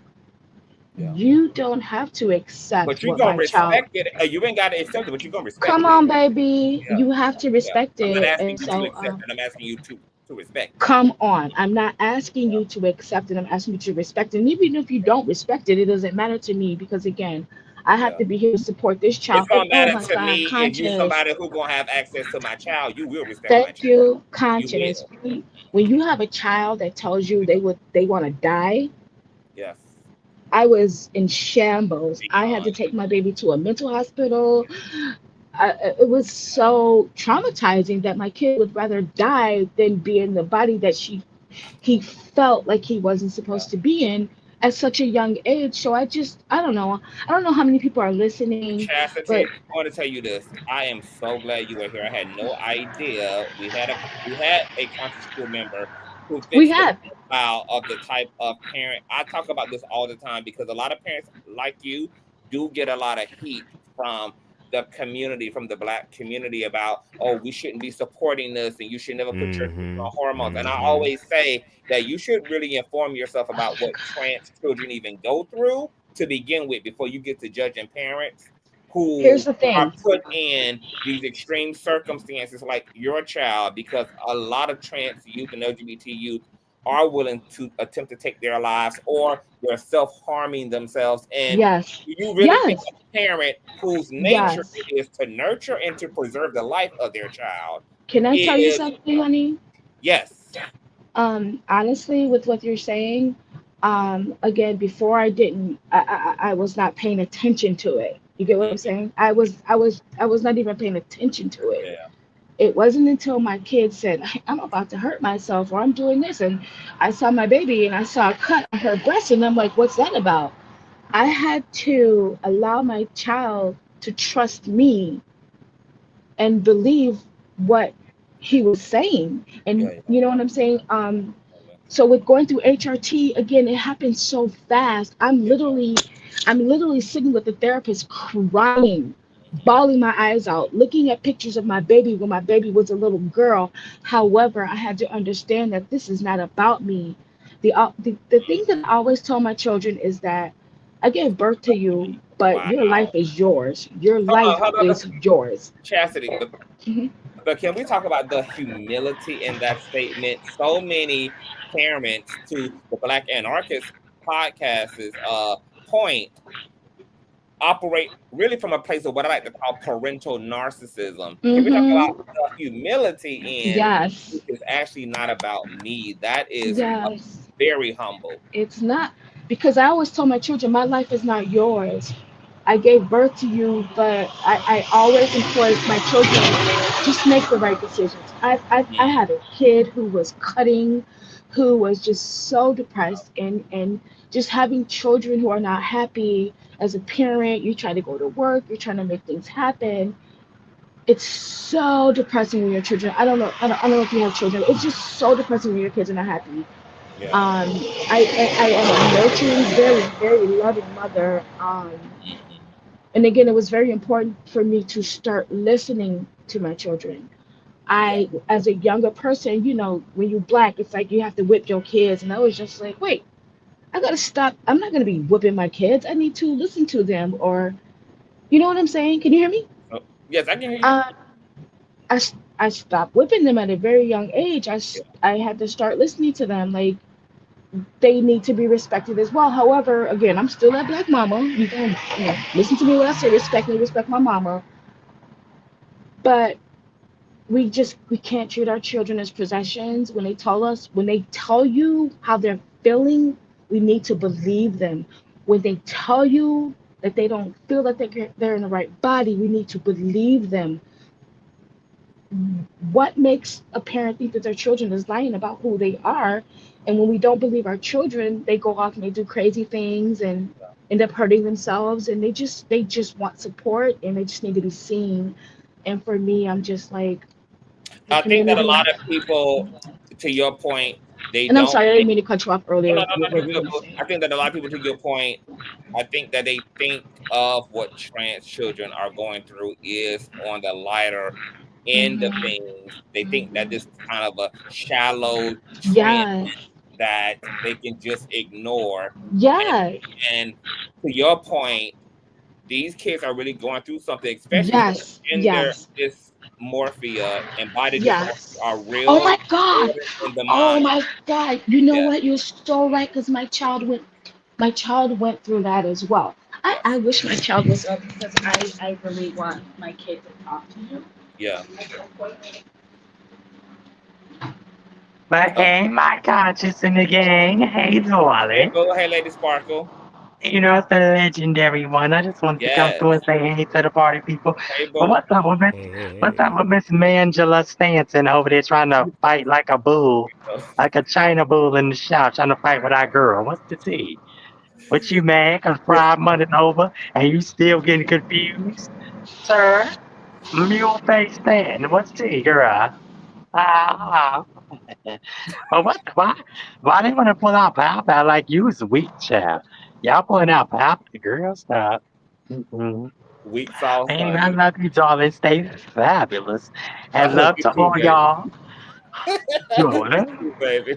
Yeah. You don't have to accept But you're what going my to child. respect it. You ain't got to accept it, but you're going to respect Come it. on, baby. Yeah. You have to Yeah. respect I'm not it. asking And you to so, accept it. I'm asking you to respect it. come on. I'm not asking you to accept it. I'm asking you to respect it. And even if you don't respect it, it doesn't matter to me because, again, I have Yeah. to be here to support this It's child. And going to oh matter my to God, me if you're conscious. somebody who's going to have access to my child. You will respect my Thank child. you, You conscious. will. When you have a child that tells you they want to die, Yes. I was in shambles. I had to Beyond. take my baby to a mental hospital. It was so traumatizing that my kid would rather die than be in the body that he felt like he wasn't Yeah. supposed to be in at such a young age. So I don't know. I don't know how many people are listening, Chastity, but I want to tell you this. I am so glad you were here. I had no idea we had a conscious crew member who we fits the have profile of the type of parent. I talk about this all the time because a lot of parents like you do get a lot of heat from the community, from the Black community about, oh, we shouldn't be supporting this and you should never put your kids on hormones. And I always say that you should really inform yourself about what trans children even go through to begin with before you get to judging parents here's who the are thing. put in these extreme circumstances like your child, because a lot of trans youth and LGBT youth are willing to attempt to take their lives or they're self-harming themselves. And Yes. do you really think Yes. a parent whose nature Yes. it is to nurture and to preserve the life of their child Can I tell you is something, honey? yes. Honestly, with what you're saying, again, before I was not paying attention to it. You get what I'm Mhm. saying? I was not even paying attention to it. Yeah. It wasn't until my kid said, I'm about to hurt myself or I'm doing this. And I saw my baby and I saw a cut on her breast. And I'm like, what's that about? I had to allow my child to trust me and believe what he was saying. And Yeah. you know what I'm saying? Yeah. So with going through HRT again, it happened so fast. I'm literally sitting with the therapist crying, bawling my eyes out, looking at pictures of my baby when my baby was a little girl. However, I had to understand that this is not about me. The thing that I always tell my children is that I gave birth to you, but Wow. your life is yours. Your life Hold on, is yours. Chastity. Mhm. But can we talk about the humility in that statement? So many parents, to the Black Anarchist podcast's point, operate really from a place of what I like to call parental narcissism. Can we talk Mhm. about the humility in Yes. which is actually not about me? That is Yes. very humble. It's not because I always tell my children, my life is not yours. I gave birth to you, but I always encourage my children just make the right decisions. I Mm, had a kid who was cutting, who was just so depressed, and just having children who are not happy as a parent. You try to go to work, you're trying to make things happen. It's so depressing when your children. I don't know if you have children. It's just so depressing when your kids are not happy. Yeah. I am a nurturing, very, very loving mother. And again, it was very important for me to start listening to my children. As a younger person, when you black, it's like you have to whip your kids. And I was just like, wait, I gotta stop. I'm not gonna be whipping my kids. I need to listen to them, or, you know what I'm saying? Can you hear me? Oh, yes, I can hear you. Uh, I stopped whipping them at a very young age. I had to start listening to them. Like, they need to be respected as well. However, again, I'm still that black mama. You can, listen to me when I say respect me, respect my mama. But we can't treat our children as possessions. When they tell you how they're feeling, we need to believe them. When they tell you that they don't feel that they're in the right body, we need to believe them. What makes a parent think that their children is lying about who they are? And when we don't believe our children, they go off and they do crazy things and end up hurting themselves, and they just want support, and they just need to be seen. And for me, I'm just like, I think that a lot of people, to your point, they and I'm don't. sorry, I didn't mean to cut you off earlier. I think that a lot of people, to your point, I think that they think of what trans children are going through is on the lighter end of things. They think that this is kind of a shallow trend Yes. that they can just ignore. Yes. And to your point, these kids are really going through something, especially Yes. gender Yes. dysmorphia and body dysmorphia Yes. are Oh real my God. in the Oh mind. my God. You know Yeah. what? You're so right, because my child went through that as well. I wish my child was up, because I really want my kid to talk to him. Yeah. But hey, my conscious in the gang. Hey, Hey, darling. go ahead, Lady Sparkle. You know, it's the legendary one. I just wanted to come Yes. through and say hey to the party people. Hey, But boo. what's up with Miss Mangela Stanton over there trying to fight like a bull, like a China bull in the shop, trying to fight with our girl? What's the tea? What you mad? Cause Pride Month over and you still getting confused, sir? Mule face Stanton. What's the tea, girl? Ah. But why they want to pull out Papa like you was a weak child? Y'all pulling out Papa, the girl stuff. Mm-hmm. Weak sauce, Anyway, I honey. love you, darling. Stay fabulous. I And love love you to too, all baby. y'all. I love you Jordan. too, baby.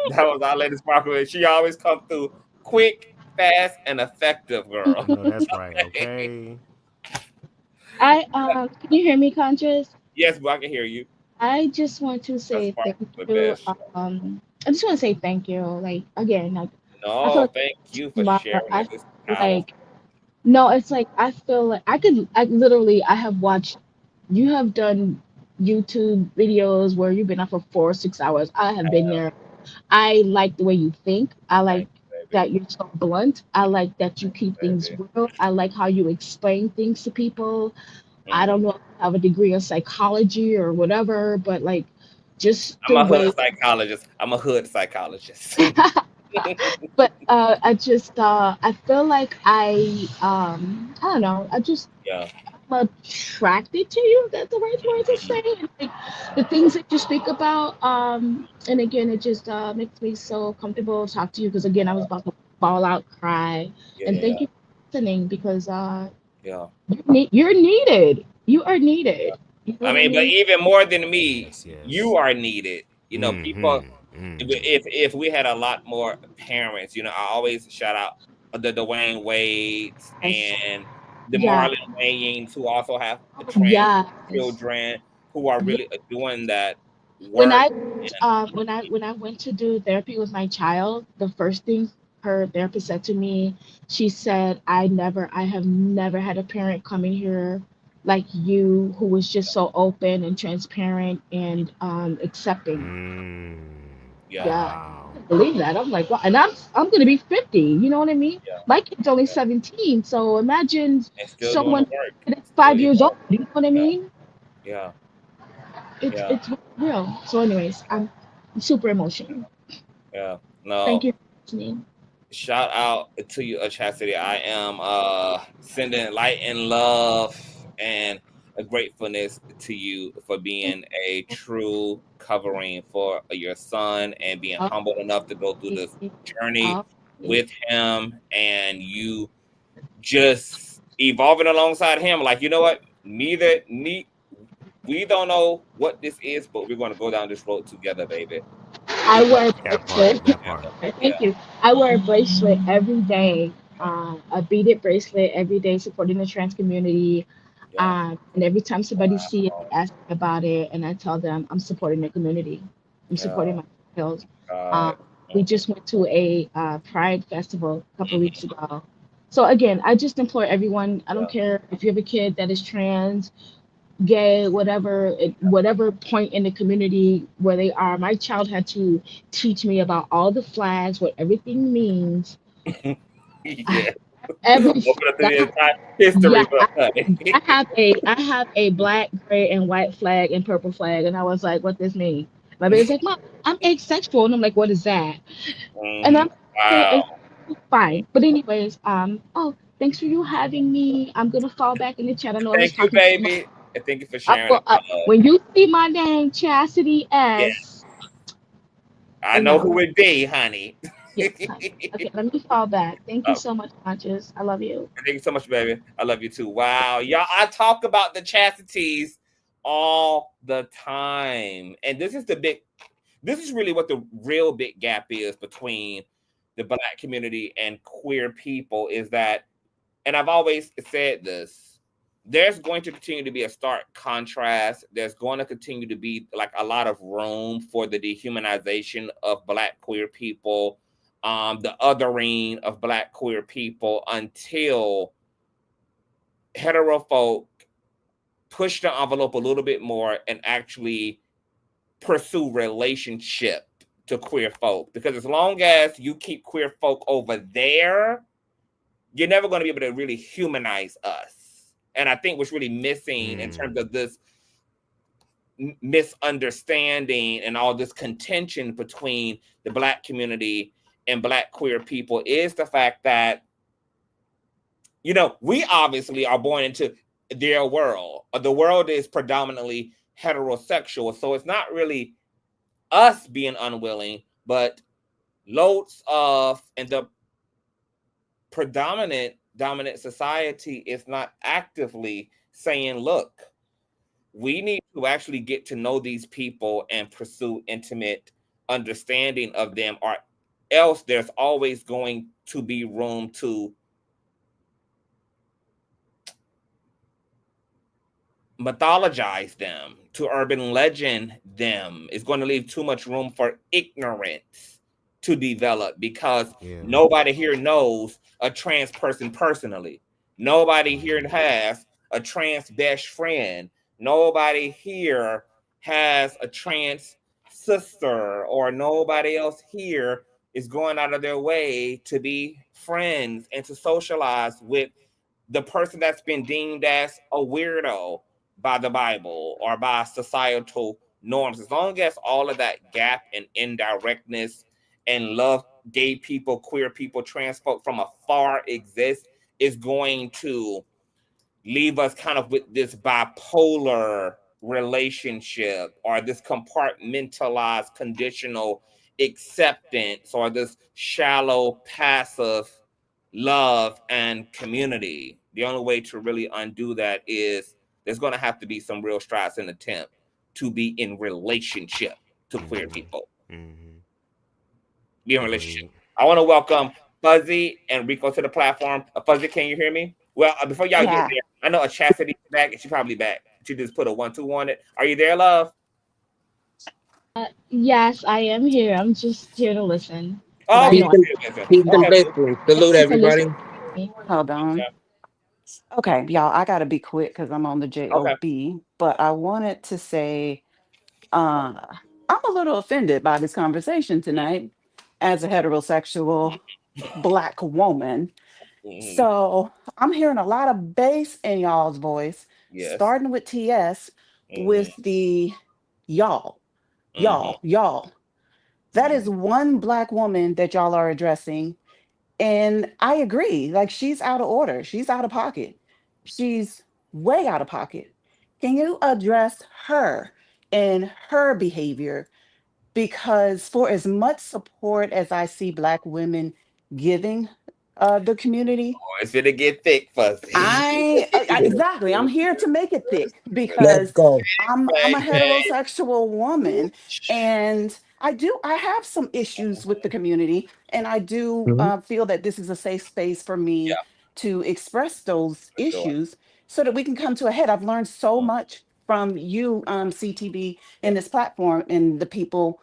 That was our Lady Sparkle. And she always come through quick, fast, and effective, girl. Can you hear me, Conscious? Yes, but I can hear you. I just want to That's say thank Sparkle the you. best. I just want to say thank you. Like, again, like, I feel No, like thank you for mother. sharing I it. It's feel powerful. like no, it's like I feel like I have watched. You have done YouTube videos where you've been up for 4 or 6 hours. I have been there. I like the way you think. I like Thank you, that baby. you're so blunt. I like that you keep things Baby. real. I like how you explain things to people. I don't Mm. know if you have a degree in psychology or whatever, but like, just I'm the a hood way. psychologist. I'm a hood psychologist. But I feel like I don't know. Yeah. I'm attracted to you. That's the right word to say. And, like, the things that you speak about. And again, it just makes me so comfortable to talk to you, because again, I was about to fall out, cry. Yeah, And yeah, thank yeah. you for listening, because Yeah. you're needed. You are needed. You know I what I mean, but mean? even more than me, you are needed. You know, people. If we had a lot more parents, I always shout out the Dwayne Wades Yes. and the Yeah. Marlon Wayans, who also have trans Yes. children, who are Yeah. really doing that When work. I And when I went to do therapy with my child, the first thing her therapist said to me, she said, I have never had a parent come in here like you, who was just so open and transparent and accepting. yeah, Yeah, I couldn't believe that. I'm like, wow. And I'm gonna be 50. You know what I mean? yeah, My kid's only yeah. 17, so imagine And still doing the someone work. that's Still, 5 years old. You know what I yeah, mean? yeah, It's yeah, it's real. So, anyways, I'm super emotional. yeah. Thank No, you for listening. shout out to you, Chastity. I am sending light and love and a gratefulness to you for being a true covering for your son and being humble enough to go through this journey with him, and you just evolving alongside him. Like, you know what? We don't know what this is, but we're going to go down this road together, baby. I wear a bracelet. That part. Thank you. I wear a bracelet every day, a beaded bracelet every day, supporting the trans community. And every time somebody sees it, they ask me about it, and I tell them I'm supporting the community. I'm supporting my child. We just went to a Pride festival a couple of weeks ago. So again, I just implore everyone. I don't care if you have a kid that is trans, gay, whatever, whatever point in the community where they are. My child had to teach me about all the flags, what everything means. Yeah. Every history, I have a black, gray, and white flag and purple flag, and I was like, "What this mean?" My baby's like, "Mom, I'm asexual," and I'm like, "What is that?" And I'm okay, fine. But anyways, oh, thanks for you having me. I'm gonna fall back in the chat. I know I was Thank you, talking baby. And thank you for sharing. when you see my name, Chastity S. I know who it be, honey. Yes, honey. Okay, let me fall back. Thank you so much, Conscious. I love you. Thank you so much, baby. I love you too. Wow. Y'all, I talk about the chastities all the time. And this is really what the real big gap is between the Black community and queer people, is that, and I've always said this, there's going to continue to be a stark contrast. There's going to continue to be like a lot of room for the dehumanization of Black queer people, the othering of Black queer people, until hetero folk push the envelope a little bit more and actually pursue relationship to queer folk. Because as long as you keep queer folk over there, you're never going to be able to really humanize us. And I think what's really missing in terms of this misunderstanding and all this contention between the Black community and Black queer people is the fact that, you know, we obviously are born into their world. The world is predominantly heterosexual. So it's not really us being unwilling, but loads of, and the dominant society is not actively saying, look, we need to actually get to know these people and pursue intimate understanding of them, or else there's always going to be room to mythologize them, to urban legend them. It's going to leave too much room for ignorance to develop, because nobody here knows a trans person personally. Nobody here has a trans best friend. Nobody here has a trans sister, or nobody else here is going out of their way to be friends and to socialize with the person that's been deemed as a weirdo by the Bible or by societal norms. As long as all of that gap and indirectness and love gay people, queer people, trans folk from afar exists, is going to leave us kind of with this bipolar relationship, or this compartmentalized conditional acceptance, or this shallow passive love and community. The only way to really undo that is there's going to have to be some real strides and attempt to be in relationship to queer people. Be in relationship. I want to welcome Fuzzy and Rico to the platform. Fuzzy, can you hear me? Well, before y'all get there, I know a Chastity's back, and she's probably back. She just put a 1-2 on it. Are you there, love? Yes, I am here. I'm just here to listen. Oh, peace and blessings. Salute everybody. Hold on. Okay, y'all, I gotta be quick because I'm on the JOB. But I wanted to say, I'm a little offended by this conversation tonight as a heterosexual Black woman. So I'm hearing a lot of bass in y'all's voice, starting with TS, with the y'all. That is one Black woman that y'all are addressing, And I agree. Like, she's out of order. She's out of pocket. She's way out of pocket. Can you address her and her behavior? Because for as much support as I see Black women giving the community, Oh, it's gonna get thick, Fuzzy. exactly. I'm here to make it thick Let's because go. I'm a heterosexual woman, and I have some issues with the community, and I do Mhm. feel that this is a safe space for Yeah, me to express those for sure. issues so that we can come to a head. I've learned so much from you, CTV, in this platform and the people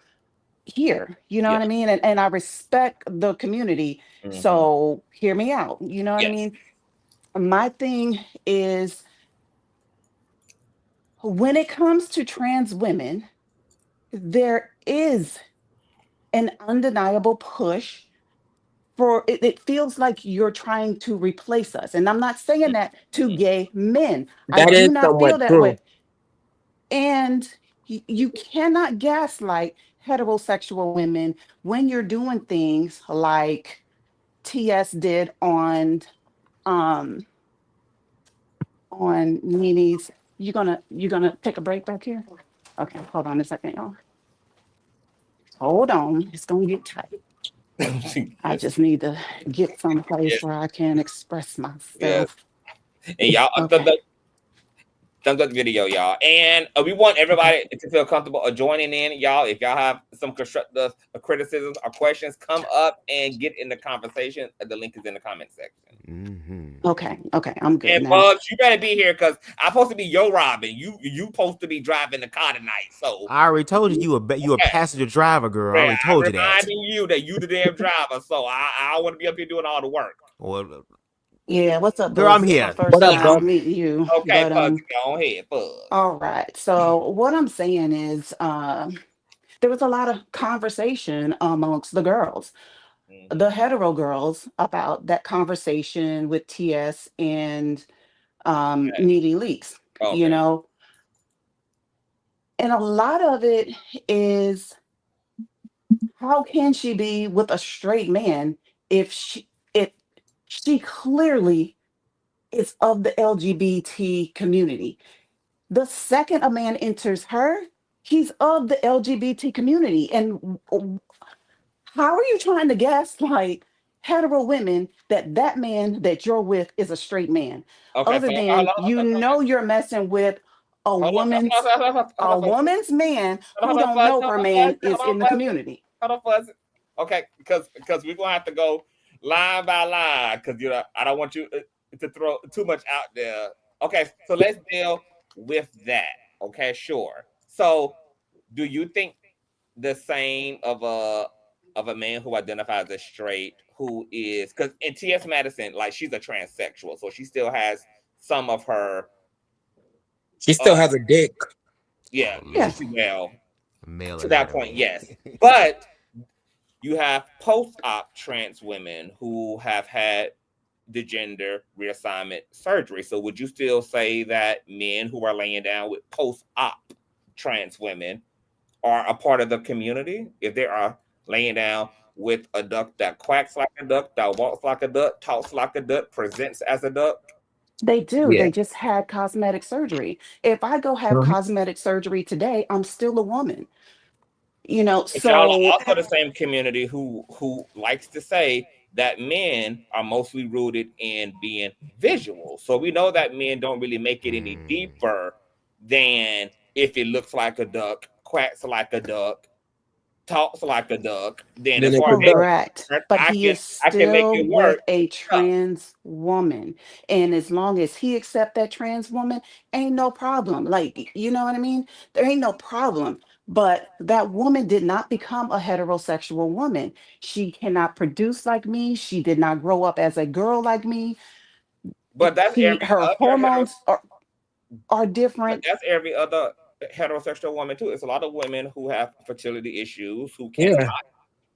here. You know Yeah. what I mean? And I respect the community. Mm-hmm. So hear me out. You know what I Yes. mean? My thing is, when it comes to trans women, there is an undeniable push for it. It feels like you're trying to replace us. And I'm not saying that to gay men. I That do is not somewhat feel that true. way. And you cannot gaslight heterosexual women when you're doing things like TS did um on Nene's. You gonna take a break back here? Okay, hold on a second, y'all. Hold on, it's gonna get tight. I Yes. just need to get someplace Yes. where I can express Yes. myself. And y'all, Okay. thumbs up the video, y'all. And we want everybody to feel comfortable joining in, y'all. If y'all have some constructive criticisms or questions, come up and get in the conversation. The link is in the comment section. Okay, I'm good And now. Bugs, you better be here because I'm supposed to be your Robin. You supposed to be driving the car tonight. So I already told you you a passenger driver, girl. I yeah, already told I'm you that. reminding you that you the damn driver. So I don't want to be up here doing all the work. Well, Yeah, what's up, girl, Buzz? I'm This is my here. What first up, time bro? meeting you, Okay, but Buzz, go ahead, Buzz. all right. So what I'm saying is, there was a lot of conversation amongst the girls, the hetero girls, about that conversation with TS and Nene Leakes, you Okay. know, and a lot of it is, how can she be with a straight man if she clearly is of the LGBT community? The second a man enters her, he's of the LGBT community. And how are you trying to gaslight hetero women that that man that you're with is a straight man? Okay, Other so hold than, on, you're messing with a hold on, a woman's man who hold on, don't Fuzz, know hold her on, man Fuzz, is hold on, in the Fuzz, community. hold on, Fuzz. Okay, because we're gonna have to go line by line because I don't want you to throw too much out there. Okay, so let's deal with that. Okay, sure. So, do you think the same of a man who identifies as straight, who is, because in T.S. Madison, like, she's a transsexual, so she still has some of her She still has a dick. yeah, Yes. well, Male to that point, anatomy. yes. But you have post-op trans women who have had the gender reassignment surgery. So would you still say that men who are laying down with post-op trans women are a part of the community if they are laying down with a duck that quacks like a duck, that walks like a duck, talks like a duck, presents as a duck? They do. Yeah. They just had cosmetic surgery. If I go have Mhm. cosmetic surgery today, I'm still a woman. But y'all are So also the same community who likes to say that men are mostly rooted in being visual. So we know that men don't really make it any deeper than if it looks like a duck, quacks like a duck, talks like a duck. Then Then as it's far a as they duck. correct. concerned, But he is I can make still it with work. a Yeah. trans woman. And as long as he accept that trans woman, ain't no problem. Like, you know what I mean? There ain't no problem. But that woman did not become a heterosexual woman. She cannot produce like me. She did not grow up as a girl like me. But that's every Her other hormones are but different. that's every other heterosexual woman too. It's a lot of women who have fertility issues who cannot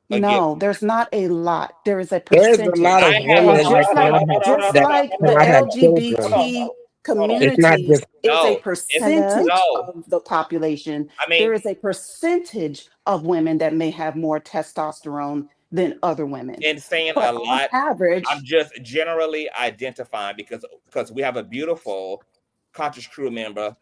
Yeah. get. No, there's not a lot. There is a There's a lot percentage. of I have women that Just that like the cannot have children. LGBT hold on. It's not community just is a No, it's percentage no. of the population, I there mean, is a percentage of women that may have more testosterone than other women. And saying But a on lot, average, I'm just generally identifying because we have a beautiful conscious crew member,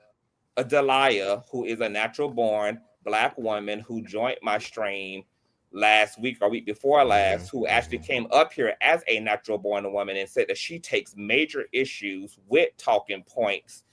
Adelia, who is a natural born Black woman who joined my stream last week or week before last, who actually came up here as a natural born woman and said that she takes major issues with talking points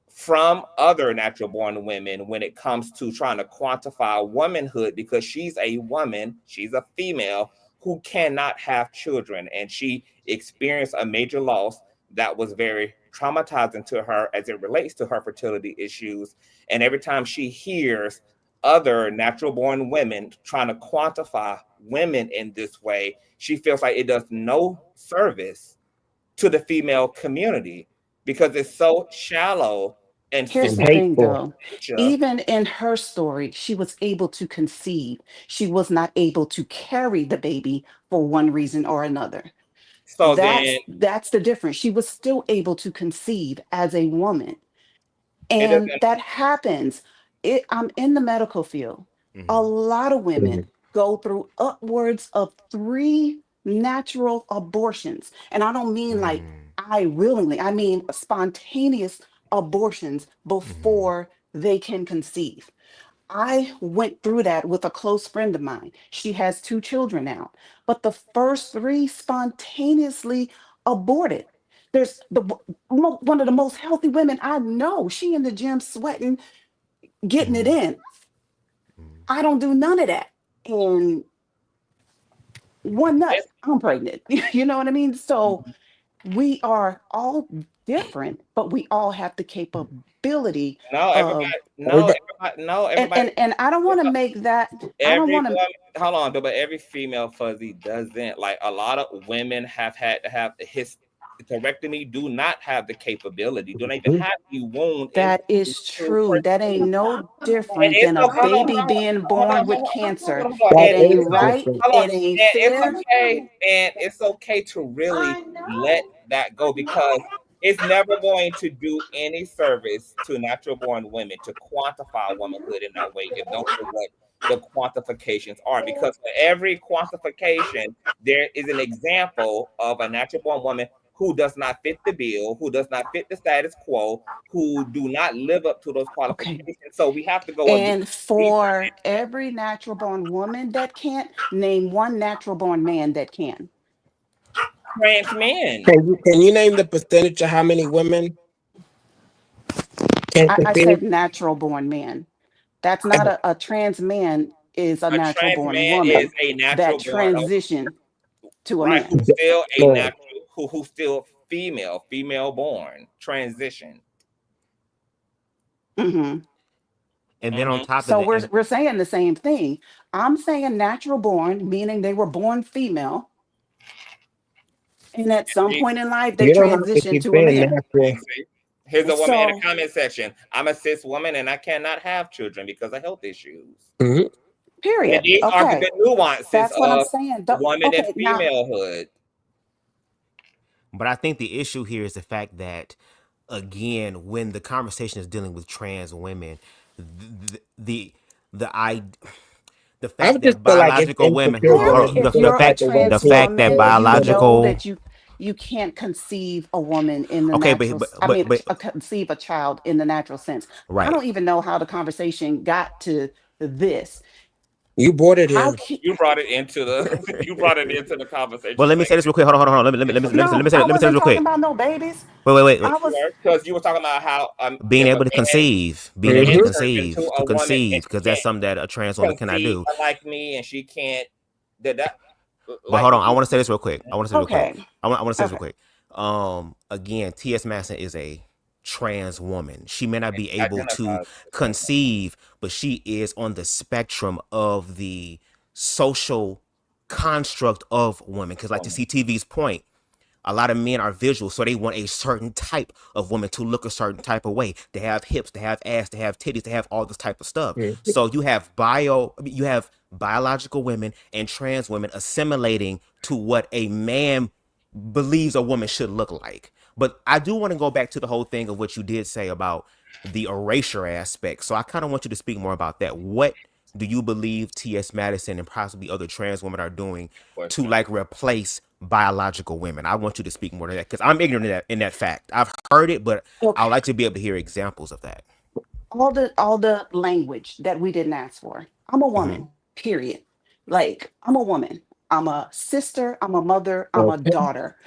from other natural born women when it comes to trying to quantify womanhood, because she's a woman, she's a female who cannot have children, and she experienced a major loss that was very traumatizing to her as it relates to her fertility issues. And every time she hears other natural born women trying to quantify women in this way, she feels like it does no service to the female community because it's so shallow and here's the thing though, even in her story, she was able to conceive. She was not able to carry the baby for one reason or another. So that's the difference. She was still able to conceive as a woman. And that happens. I'm in the medical field. A lot of women go through upwards of 3 natural abortions. And I don't mean like I willingly, I mean spontaneous abortions before they can conceive. I went through that with a close friend of mine. She has 2 children now, but the first 3 spontaneously aborted. There's one of the most healthy women I know. She in the gym sweating, getting it in. I don't do none of that. And one nut, I'm pregnant. You know what I mean? So we are all different, but we all have the capability of. Everybody. And I don't want to make that. I don't want to. Hold on, but every female fuzzy doesn't. Like a lot of women have had to have hysterectomy, do not have the capability, don't even have the wound. That is true. That ain't no different than a baby being born with cancer. It ain't right. It ain't fair. It's okay, and it's okay to really let that go because it's never going to do any service to natural born women to quantify womanhood in that way if don't know what the quantifications are, because for every quantification there is an example of a natural born woman who does not fit the bill, who does not fit the status quo, who do not live up to those qualifications. Okay. So we have to go. And for every natural born woman that can't, name one natural born man that can. Trans men. Can you name the percentage of how many women? I said natural born man. That's not a trans man is a natural born woman is a natural that transition to a right, man. Who's still a natural, who's still female born, transition. Mm-hmm. And then on top of so that, we're saying the same thing. I'm saying natural born, meaning they were born female. And at some point in life, they transition to a man. Here's a woman in the comment section. I'm a cis woman and I cannot have children because of health issues. Period. And these are the nuances That's what I'm saying. Woman and femalehood. But I think the issue here is the fact that, again, when the conversation is dealing with trans women, the fact that biological women, the fact that biological, that you can't conceive a woman in the natural. Conceive a child in the natural sense. Right. I don't even know how the conversation got to this. You brought it in. You brought it into the conversation. Well, let me say this real quick. Hold on. Let me say this real quick. About no babies. Wait. Because you were talking about how being able to conceive, to conceive, because that's something that a trans woman cannot do. Like me, and she can't. But hold on, I want to say this real quick. I want to say this real quick. Again, T.S. Madison is a trans woman. She may not be able to conceive, but she is on the spectrum of the social construct of women. Because like to CTV's point, a lot of men are visual, so they want a certain type of woman to look a certain type of way. They have hips, they have ass, they have titties, they have all this type of stuff. So you have biological women and trans women assimilating to what a man believes a woman should look like. But I do want to go back to the whole thing of what you did say about the erasure aspect. So I kind of want you to speak more about that. What do you believe T.S. Madison and possibly other trans women are doing to like replace biological women? I want you to speak more to that because I'm ignorant in that fact. I've heard it, but Okay. I'd like to be able to hear examples of that. All the language that we didn't ask for. I'm a woman, period. Like, I'm a woman. I'm a sister, I'm a mother, I'm a Okay. daughter.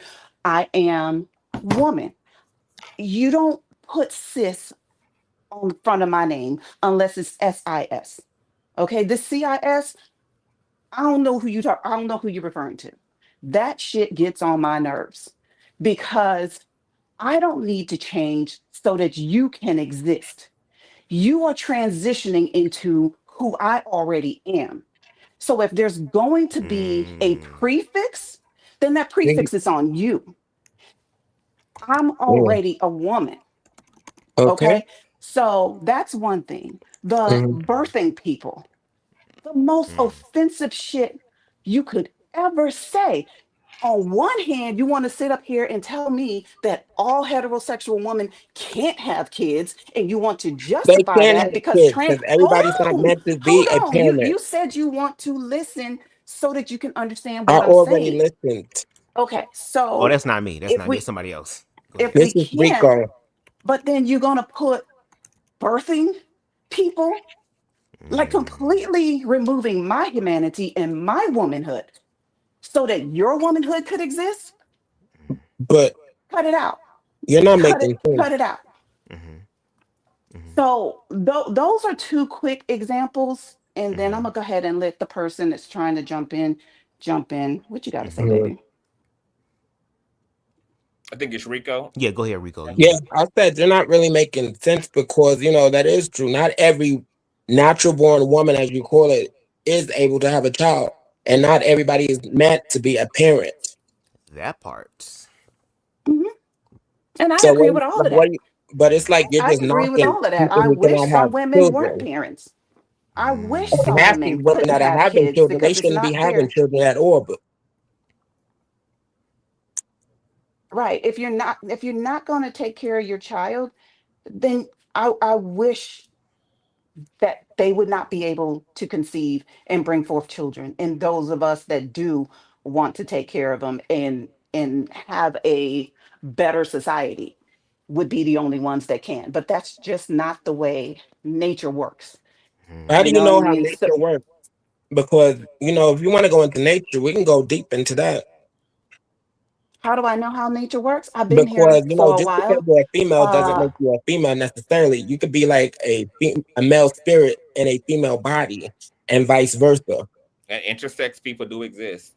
I am woman. You don't put cis on the front of my name unless it's SIS. Okay, this CIS, I don't know who I don't know who you're referring to. That shit gets on my nerves because I don't need to change so that you can exist. You are transitioning into who I already am. So if there's going to be a prefix, then that prefix is on you. I'm already a woman. Okay. Okay. So that's one thing. The birthing people, the most offensive shit you could ever say. On one hand, you want to sit up here and tell me that all heterosexual women can't have kids, and you want to They justify can that have because kids because everybody's not meant to be a hold on. parent. You said you want to listen so that you can understand I what I'm already saying. listened. Okay, so Oh, that's not me. That's not me. It's somebody else. if This we is can't, Rico. but then you're gonna put birthing people, like completely removing my humanity and my womanhood so that your womanhood could exist. But Cut it out. you're not making sense. Cut it out. So those are two quick examples, and then I'm gonna go ahead and let the person that's trying to jump in. What you got to say, baby? I think it's Rico. Yeah, go ahead, Rico. Yeah, I said you're not really making sense because that is true. Not every natural born woman, as you call it, is able to have a child, and not everybody is meant to be a parent. That part. And I agree with all of that. But it's like you're I just agree with knocking all of that. people I who wish cannot have some women weren't children. parents. I wish And some half these women women couldn't that are have having kids children, they because it's shouldn't be not having fair. children at all. But Right. If you're not going to take care of your child, then I wish that they would not be able to conceive and bring forth children. And those of us that do want to take care of them and have a better society would be the only ones that can. But that's just not the way nature works. how do you know what know I how mean? nature works? Because if you want to go into nature, we can go deep into that. How do I know how nature works? I've been here Because for a just because while. you're a female doesn't make you a female necessarily. You could be like a male spirit in a female body, and vice versa. And intersex people do exist.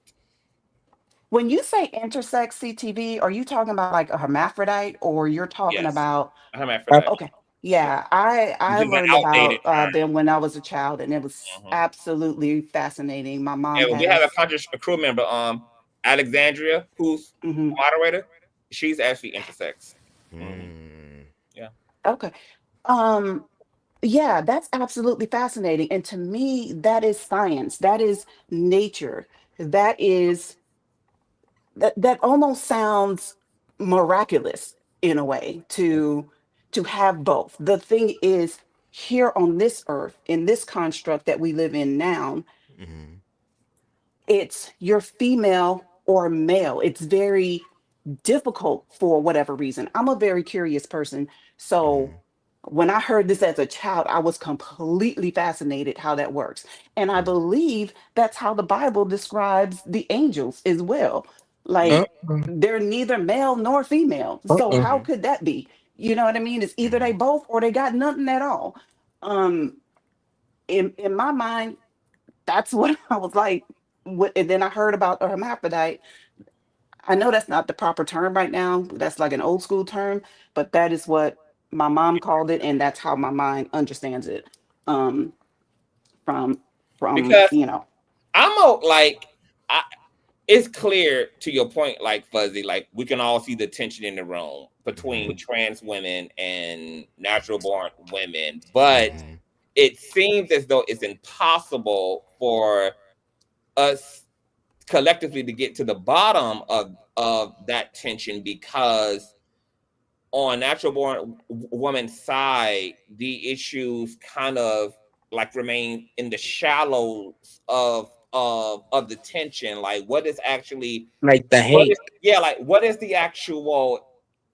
When you say intersex CTV, are you talking about like a hermaphrodite, or you're talking about hermaphrodite? Okay. Yeah, I Which is an learned outdated about term. them when I was a child, and it was absolutely fascinating. My mom And had we have us. a crew member, Alexandria, who's moderator. She's actually intersex. Yeah. Okay. Yeah, that's absolutely fascinating. And to me, that is science. That is nature. That is that almost sounds miraculous in a way to have both. The thing is, here on this earth, in this construct that we live in now, it's you're female or male. It's very difficult for whatever reason. I'm a very curious person. So when I heard this as a child, I was completely fascinated how that works. And I believe that's how the Bible describes the angels as well. Like they're neither male nor female. So how could that be? You know what I mean? It's either they both or they got nothing at all. In my mind, that's what I was like. And then I heard about a hermaphrodite. I know that's not the proper term right now. That's like an old school term, but that is what my mom called it, and that's how my mind understands it. From Because I'm it's clear to your point, like Fuzzy, like we can all see the tension in the room between trans women and natural born women, but it seems as though it's impossible for us collectively to get to the bottom of that tension, because on natural born woman's side, the issues kind of like remain in the shallows of the tension. Like what is actually like the hate. Like what is the actual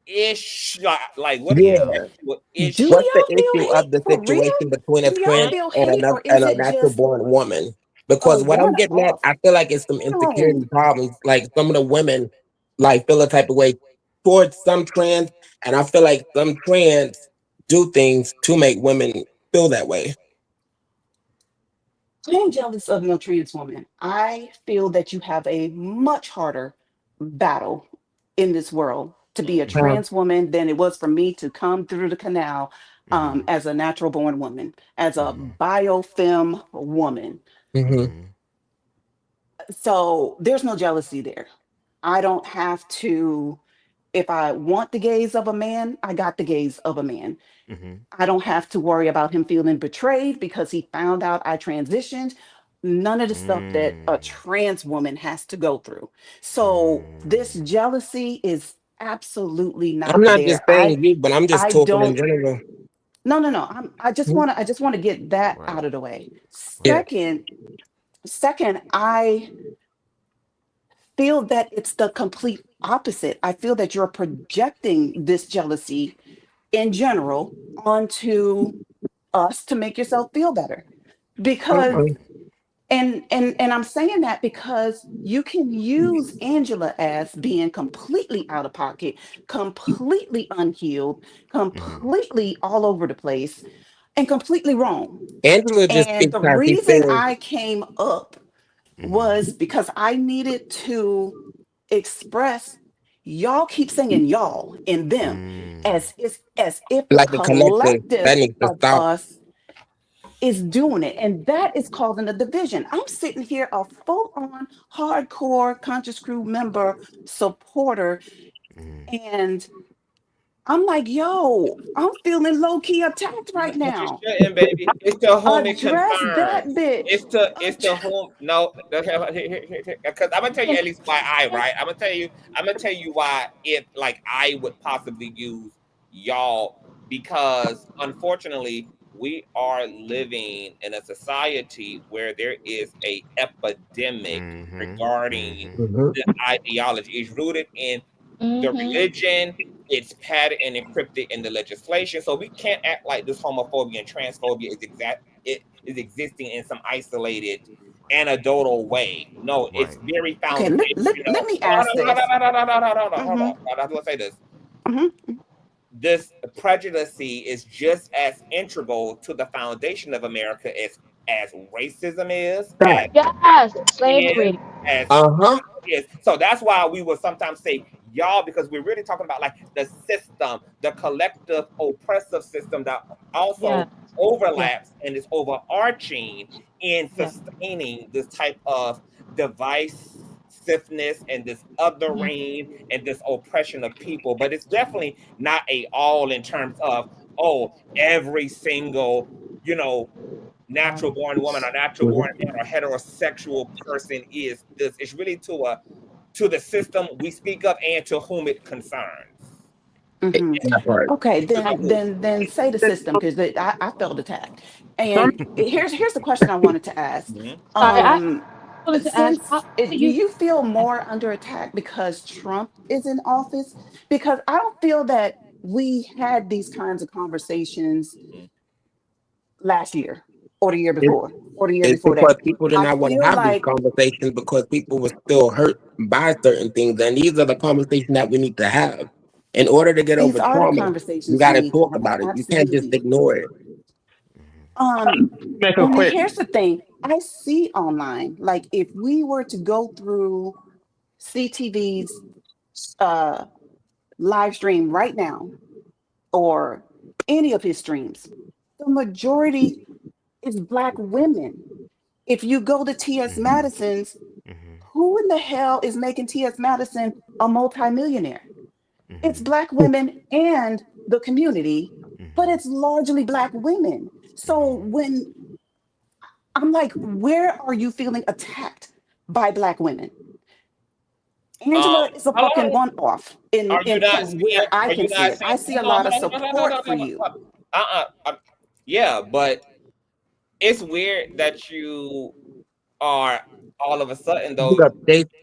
issue? Like what is Yeah. the actual issue? Do What's the y'all feel issue of hate the for real? situation between a Do y'all trans feel and hate, or a is it natural just born woman? a Because what I'm getting at, one-off I feel like it's some insecurity feeling? problems. Like some of the women like feel a type of way towards some trans, and I feel like some trans do things to make women feel that way. I am jealous of no trans woman. I feel that you have a much harder battle in this world to be a trans woman than it was for me to come through the canal as a natural born woman, as a biofem woman. Mm-hmm. So there's no jealousy there. I don't have to, if I want the gaze of a man, I got the gaze of a man. I don't have to worry about him feeling betrayed because he found out I transitioned. None of the stuff that a trans woman has to go through. So this jealousy is absolutely I'm not not just there. saying you, but I'm just I talking in don't. general. No. I just Mhm. want to. I just want to get that out of the way. Yeah. Second, I feel that it's the complete opposite. I feel that you're projecting this jealousy in general onto us to make yourself feel better. Because Okay. and I'm saying that because you can use Angela as being completely out of pocket, completely unhealed, completely all over the place, and completely wrong. Angela just And speaks the how she reason feels. I came up was because I needed to express, y'all keep saying y'all and them as if the Like a collective. That collective needs to of stop. us is doing it, and that is causing a division. I'm sitting here a full-on hardcore conscious crew member supporter, and I'm like, yo, I'm feeling low-key attacked right But you now. shouldn't, baby. It's to whom it Address that concerns. bitch. It's to whom no, because I'm gonna tell you at least why I'm gonna tell you why if like I would possibly use y'all, because unfortunately we are living in a society where there is a epidemic regarding Mhm. the ideology. It's rooted in the Mm-hmm. religion, it's padded and encrypted in the legislation. So we can't act like this homophobia and transphobia it is existing in some isolated anecdotal way. No, it's very Okay, let foundational. me Hold ask on, this. hold on. Hmm. I have to say this. Hmm. This prejudice is just as integral to the foundation of America as racism is, Stop. Yes, is, slavery. as Uh-huh. is. So that's why we will sometimes say y'all, because we're really talking about like the system, the collective oppressive system that Yes, also yes, overlaps and is overarching in yes. sustaining this type of divisiveness and this Mm-hmm. othering and this oppression of people. But it's definitely not a all in terms of, oh, every single, you know, Yes. natural born woman or natural born man or heterosexual person is this. It's really to the system we speak of and to whom it concerns. Hmm. That part. Okay, To the who. then say the system, because I felt attacked. And Some here's the question I wanted to ask. Mhm. Sorry, I wanted to ask, how Since do do you? you feel more under attack because Trump is in office? Because I don't feel that we had these kinds of conversations Mhm. last year or the year It, before or the year it's before because that. people did I not want to feel have these like conversations because people were still hurt by certain things. And these are the conversations that we need to have. In order to get these over are the trauma, you conversations got we to need to talk have. about it. You can't just Absolutely. ignore it. Um, make a and then quick. here's the thing I see online, like if we were to go through CTV's uh, live stream right now or any of his streams, the majority is Black women. If you go to T.S. Madison's, who in the hell is making T.S. Madison a multimillionaire? It's Black women and the community, but it's largely Black women. So when I'm like, where are you feeling attacked by Black women? Angela is a fucking Hello. one off Are you not in where seeing? I Are can you see not it. I seeing? see a Hold lot on, of hold on, hold on, hold on, support hold for on, hold you. on. Yeah, but it's weird that you are all of a sudden though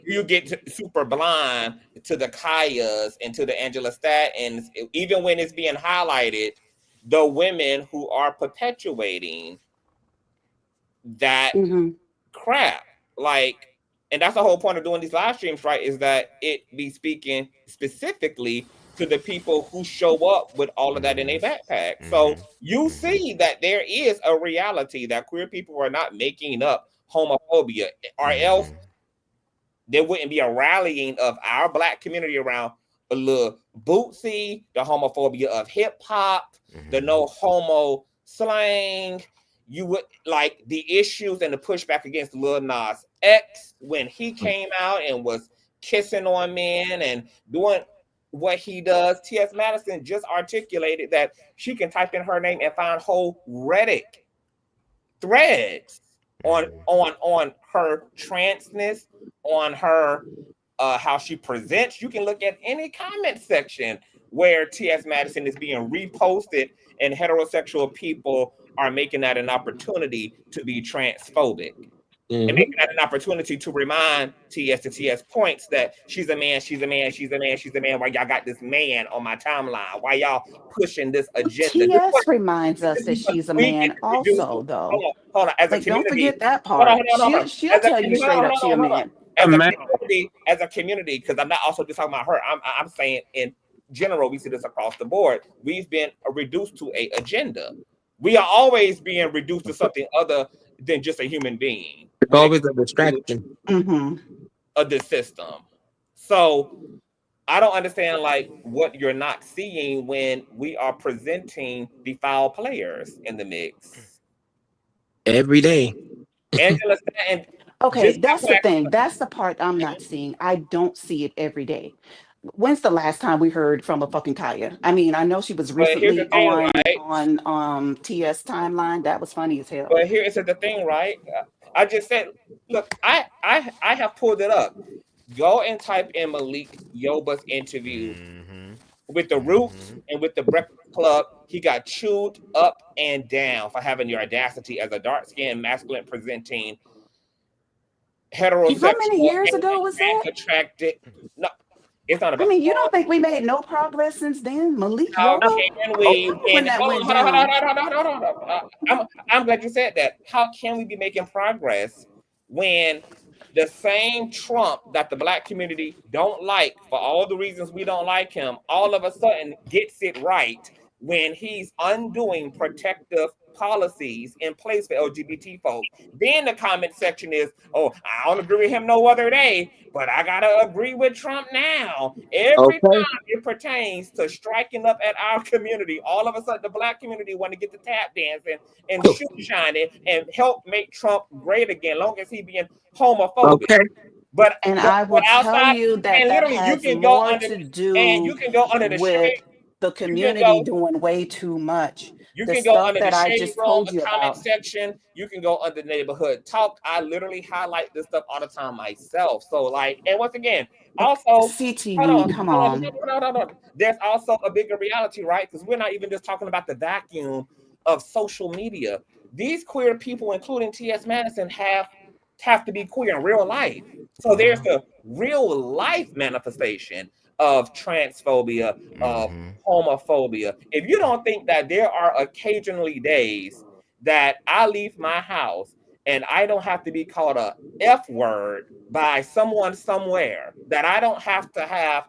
you get super blind to the Kayas and to the Angela Statins, even when it's being highlighted, the women who are perpetuating that crap. Like, and that's the whole point of doing these live streams, right? Is that it be speaking specifically to the people who show up with all of that in their backpack. So you see that there is a reality that queer people are not making up homophobia, or else there wouldn't be a rallying of our Black community around a little Bootsy, the homophobia of hip hop, the no homo slang. You would like the issues and the pushback against Lil Nas X when he came out and was kissing on men and doing what he does. T.S. Madison just articulated that she can type in her name and find whole Reddit threads on her transness, on her how she presents. You can look at any comment section where T.S. Madison is being reposted and heterosexual people are making that an opportunity to be transphobic. And making that an opportunity to remind TS to TS points that she's a man, she's a man, she's a man, she's a man. Why y'all got this man on my timeline? Why y'all pushing this agenda? TS reminds us that she's a man also, though. Hold on. As like, a community, don't forget that part. She'll tell you straight up she a man. As a community, because I'm not also just talking about her. I'm saying in general, we see this across the board. We've been reduced to a agenda. We are always being reduced to something other than just a human being. It's always a distraction of this system. So I don't understand like what you're not seeing when we are presenting the foul players in the mix every day. Angela Stanton. Okay, that's the thing. That's the part I'm not seeing. I don't see it every day. When's the last time we heard from a fucking Kaya? I mean, I know she was recently on TS timeline. That was funny as hell. But here's the thing, right? I just said, look, I have pulled it up. Go and type in Malik Yoba's interview with the Roots and with the Breakfast Club. He got chewed up and down for having the audacity as a dark-skinned, masculine presenting heterosexual. How many years ago was that? Attracted. No, it's not about. I mean, you don't think we made no progress since then, Malik? How can we? I'm glad you said that. How can we be making progress when the same Trump that the Black community don't like for all the reasons we don't like him, all of a sudden gets it right when he's undoing protective policies in place for LGBT folks? Then the comment section is, oh, I don't agree with him no other day, but I gotta agree with Trump now. Every time it pertains to striking up at our community, all of a sudden the Black community want to get the tap dancing and shoe shining and help make Trump great again, long as he being homophobic. But I will tell you that that has more to do with the community doing way too much. You can go under the shade room, the comment section. You can go under neighborhood talk. I literally highlight this stuff all the time myself. So like, and once again, also CTV, come on. There's also a bigger reality, right? Because we're not even just talking about the vacuum of social media. These queer people, including T.S. Madison, have to be queer in real life. So there's the real life manifestation of transphobia, of homophobia. If you don't think that there are occasionally days that I leave my house and I don't have to be called a F word by someone somewhere, that I don't have to have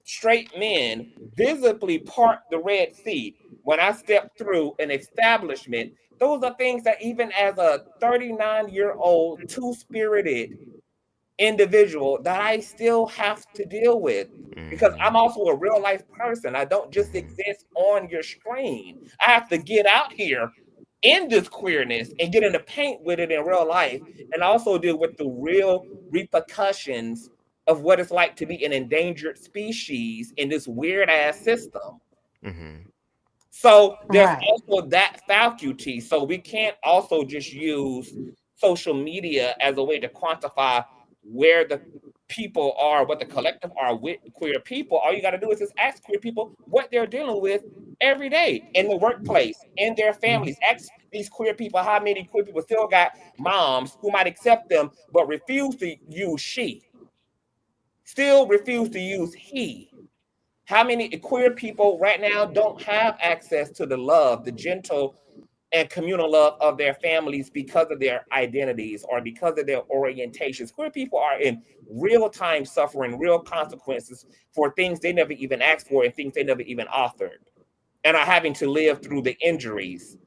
straight men visibly part the Red Sea when I step through an establishment, those are things that even as a 39-year-old, two-spirited individual that I still have to deal with, because I'm also a real life person. I don't just exist on your screen. I have to get out here in this queerness and get in the paint with it in real life, and also deal with the real repercussions of what it's like to be an endangered species in this weird ass system. So there's also that faculty. So we can't also just use social media as a way to quantify where the people are, what the collective are with queer people. All you got to do is just ask queer people what they're dealing with every day in the workplace, in their families. these queer people, how many queer people still got moms who might accept them, but refuse to use she? Still refuse to use he. How many queer people right now don't have access to the love, the gentle and communal love of their families because of their identities or because of their orientations? Queer people are in real time suffering real consequences for things they never even asked for and things they never even authored, and are having to live through the injuries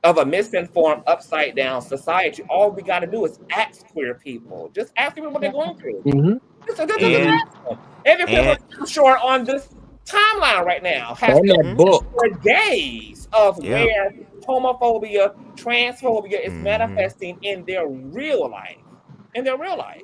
of a misinformed, upside down society. All we got to do is ask queer people. Just ask people what they're going through. Mm-hmm. Just ask them. Every queer person I'm sure on this timeline right now has that book for days of where homophobia, transphobia is manifesting in their real life. In their real life.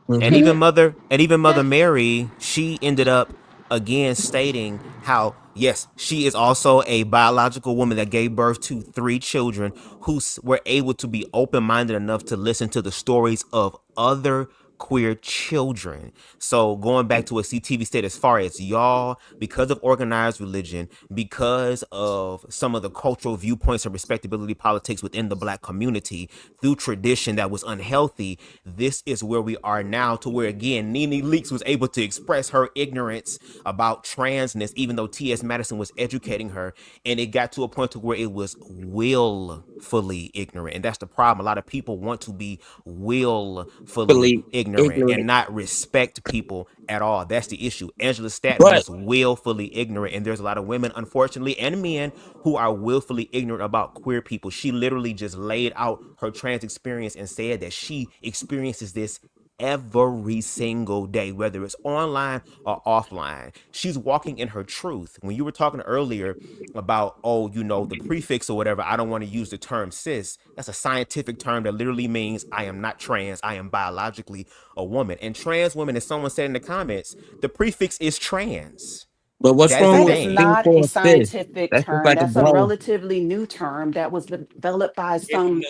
And even Mother Mary, she ended up again stating how, yes, she is also a biological woman that gave birth to 3 children who were able to be open-minded enough to listen to the stories of other queer children. So going back to what CTV said, as far as y'all, because of organized religion, because of some of the cultural viewpoints and respectability politics within the Black community, through tradition that was unhealthy, this is where we are now, to where again Nene Leakes was able to express her ignorance about transness, even though T.S. Madison was educating her, and it got to a point to where it was willfully ignorant. And that's the problem. A lot of people want to be willfully ignorant and not respect people at all. That's the issue. Angela Staten was willfully ignorant, and there's a lot of women, unfortunately, and men who are willfully ignorant about queer people. She literally just laid out her trans experience and said that she experiences this every single day, whether it's online or offline. She's walking in her truth. When you were talking earlier about, oh, you know, the prefix or whatever, I don't want to use the term cis. That's a scientific term that literally means I am not trans. I am biologically a woman. And trans women, as someone said in the comments, the prefix is trans. But what's wrong with That is not a scientific term. That's a relatively new term that was developed by some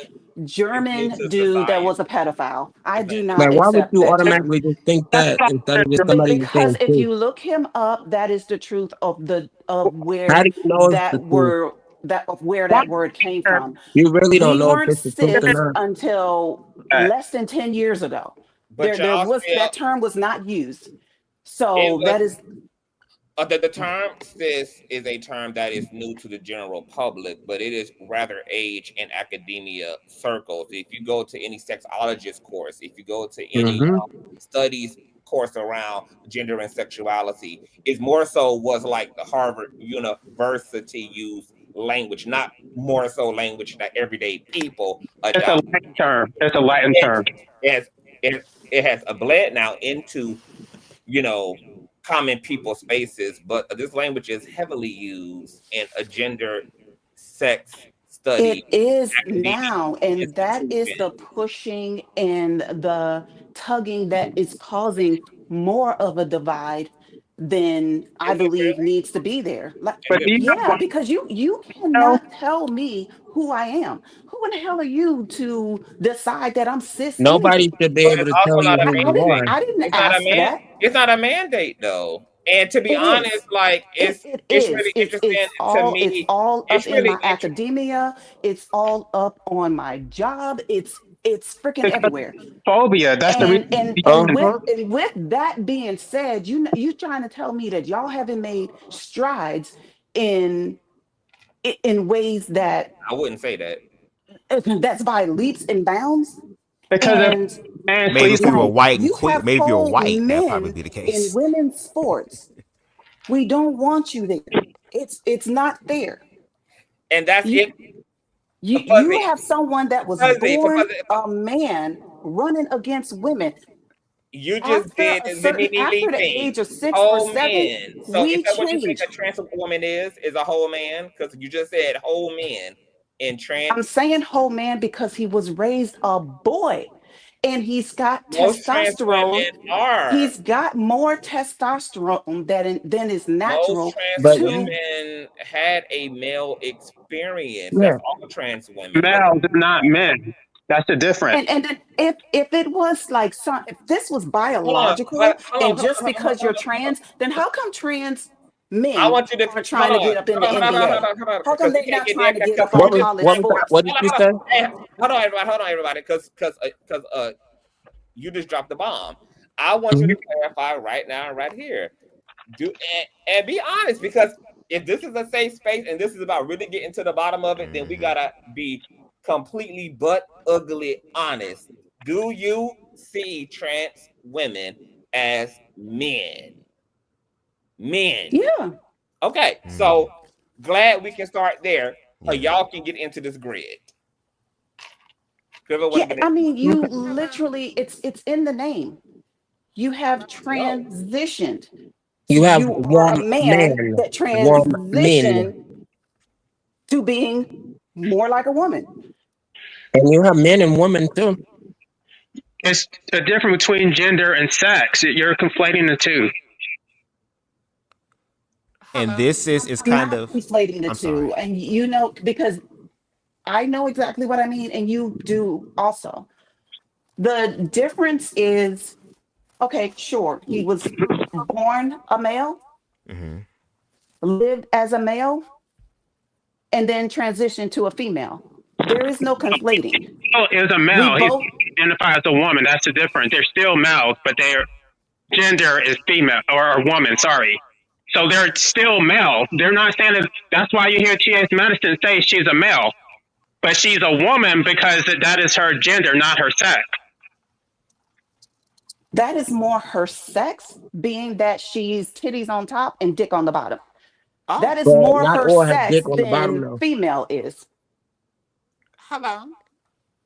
German dude that was a pedophile. I do not why would accept you that term. automatically just think that instead of just somebody just Because saying if cis? you look him up, that is the truth of where How do you know it's the that truth? word came from. You really don't We know if weren't it's the truth or cis not. until less than 10 years ago. But There y'all was still, that term was not used. it So was that is the term cis is a term that is new to the general public, but it is rather age in academia circles. If you go to any sexologist course, if you go to any studies course around gender and sexuality, it's more so was like the Harvard University used language, not more so language that everyday people It's a adopt. Latin term. It's a Latin term. It has a bled now into common people spaces, but this language is heavily used in a gender sex study It is academia now, and that is the institution. pushing and the tugging that is causing more of a divide than I Is it believe really? needs to be there. Like, Is it? yeah, because you cannot tell me who I am. Who in the hell are you to decide that I'm cis Nobody anyway? should be But able it's to also tell you not a who you are. I didn't It's not a ask for man. that. It's not a mandate though. And to be It honest, is. like It it's is. really interesting to It's me. all up It's in really my interesting. academia. It's all up on my job. It's freaking Because everywhere. phobia. That's the reason. And with that being said, you trying to tell me that y'all haven't made strides in ways that I wouldn't say that. that's by leaps and bounds. Because if And man Maybe sleeps if you were like white and you queer, have maybe if you were told white, that'd probably men be the in case. women's sports, we don't want you there. It's not fair. And that's You it. you have someone that was Fuzzy, born a man running against women. you just After did a the certain Nene after Leakes the thing. age of 6 or 7, Whole men. So is we that what you think change. a trans woman is a whole man? Because you just said whole men in I'm trans. saying whole man because he was raised a boy and he's got Most trans testosterone. women are. He's got more testosterone than is Most natural trans But to. women had a male experience. yeah, That's all trans women. But males are not men. That's the difference. And then if it was like if this was hold on, biological hold and on, just because you're trans, then how come trans men I want you to are trying to get up in the NBA? How come they not trying to get up on college sports? What did you say? Hey, hold on, everybody, because you just dropped the bomb. I want you to clarify right now, right here. And be honest, because if this is a safe space and this is about really getting to the bottom of it, then we gotta be completely butt ugly honest. Do you see trans women as men? Men. Yeah. Okay, so glad we can start there. So y'all can get into this grid. Yeah, I mean, you literally, it's in the name. You have transitioned. You have You are a one man that one men, transitioned to being more like a woman. and you have men and women too. It's a difference between gender and sex. You're conflating the two. And this is kind of conflating the two. And you know, because I know exactly what I mean, and you do also. The difference is, okay, sure, he was born a male, lived as a male, and then transitioned to a female. There is no conflating. Is a male. He identifies as a woman. That's the difference. They're still males, but their gender is female or woman. Sorry. So they're still male. They're not saying that. That's why you hear T.S. Madison say she's a male, but she's a woman because that is her gender, not her sex. That is more her sex, being that she's titties on top and dick on the bottom. That is more not her all have sex dick on the bottom, than though. female is. Hello.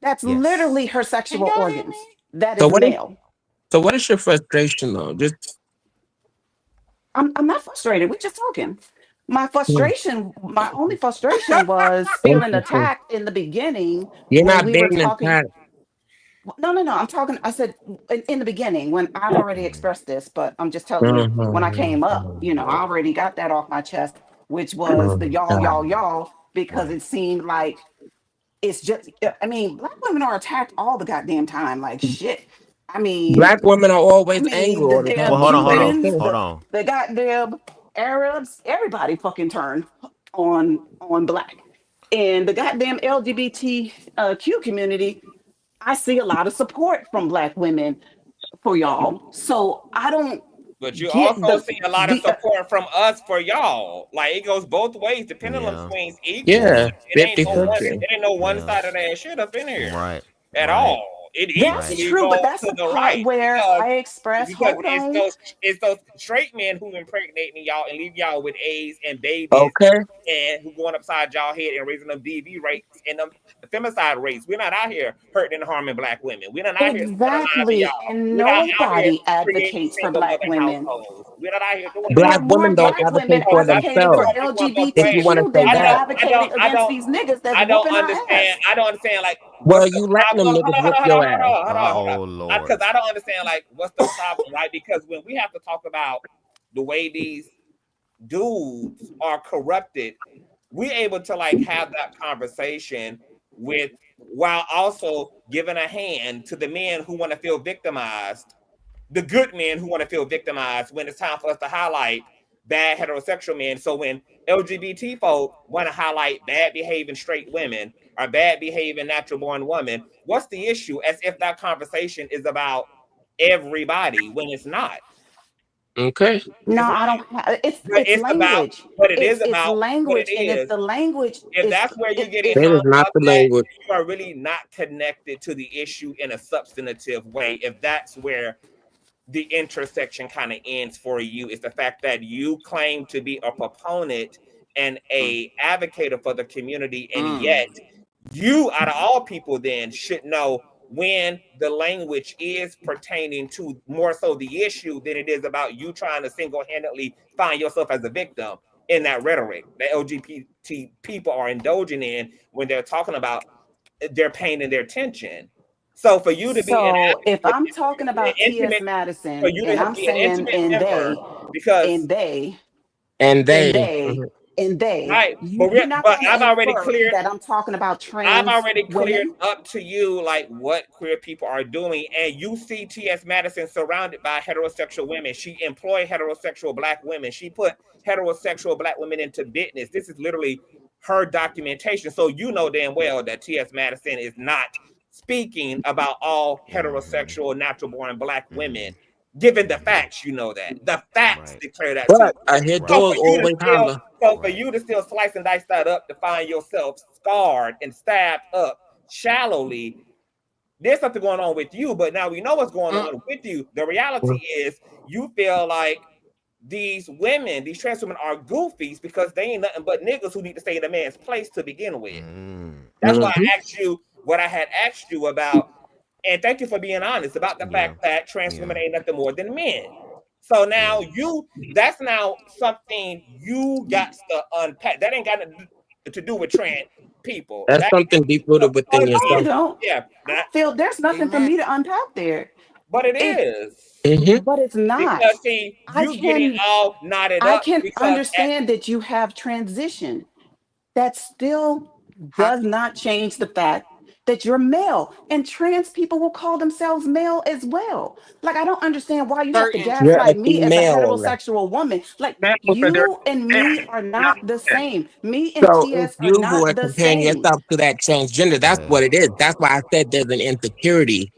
That's literally her sexual organs. That So is what male. So what is your frustration though? I'm not frustrated. We're just talking. My frustration, my only frustration was feeling attacked in the beginning. You're when not we being were talking. attacked. No. I'm talking. I said in the beginning when I've already expressed this, but I'm just telling you when I came up, I already got that off my chest, which was the y'all, because it seemed like it's just. I mean, Black women are attacked all the goddamn time. Like shit. I mean, Black women are always angry the all the damn time. Cubans, the goddamn Arabs, everybody fucking turned on Black. And the goddamn LGBTQ community, I see a lot of support from Black women for y'all. So I don't. But you get also see a lot of support from us for y'all. Like it goes both ways. The pendulum swings equal. Yeah, It ain't no one side of that shit up in here. Right. At all. It That's equally true, goes but that's to the the part right. where I express, Because hold on. it's those straight men who impregnating y'all and leave y'all with AIDS and babies. Okay. And who going upside y'all head and raising them DV rates and them femicide rates. We're not out here hurting and harming Black women. We're not out here Exactly. y'all. And We're not out here nobody advocates for single Black mother women. households. We're not out here doing Black that. women don't Black women advocate for advocating for themselves. If you want to LGBTQ say than they're that. advocating against these niggas that's whooping our ass. I don't understand. Like, Well, what's the you letting them problem? niggas whip your ass. Hold on. Lord. Because I don't understand. Like, what's the problem, right? Because when we have to talk about the way these dudes are corrupted, we're able to like have that conversation with while also giving a hand to the men who want to feel victimized, the good men who want to feel victimized when it's time for us to highlight bad heterosexual men. So when LGBT folk want to highlight bad behaving straight women or bad behaving natural born women, what's the issue? As if that conversation is about everybody when it's not. Okay. No, I don't have it's language. It's language, and if the language if that's where you're getting That hung is not up the language. you are really not connected to the issue in a substantive way. If that's where the intersection kind of ends for you, is the fact that you claim to be a proponent and a advocate for the community, and yet you, out of all people, then should know when the language is pertaining to more so the issue than it is about you trying to single-handedly find yourself as a victim in that rhetoric that LGBT people are indulging in when they're talking about their pain and their tension. So for you to be if I'm talking about T.S. Madison, and I'm saying and they, because and they, and they, and they. Right, You're not but going I've to already infer cleared. that I'm talking about I've trans already cleared women. up to you like what queer people are doing, and you see T.S. Madison surrounded by heterosexual women. She employed heterosexual Black women. She put heterosexual Black women into business. This is literally her documentation. So you know damn well that T.S. Madison is not speaking about all heterosexual, natural-born Black women. Given the facts, you know that. The facts declare that too. But I hear So dogs always holler. for you to still slice and dice that up to find yourself scarred and stabbed up shallowly, there's something going on with you. But now we know what's going on with you. The reality is you feel like these women, these trans women, are goofies because they ain't nothing but niggas who need to stay in a man's place to begin with. That's why I asked you what I had asked you about. And thank you for being honest about the fact that trans women ain't nothing more than men. So now that's now something you got to unpack. That ain't got to do with trans people. That's something deep rooted within No, you yourself. don't. Yeah. I feel there's nothing for me to unpack there. But it is. But it's not. Because see, you getting all knotted I up can because understand that you have transitioned. That still does not change the fact that you're male, and trans people will call themselves male as well. Like, I don't understand why you have to You're a gaslight me as a female. heterosexual woman. Like, you and me are not the same. Me and So if TS are you were not the comparing same. yourself to that transgender, that's what it is. That's why I said there's an insecurity.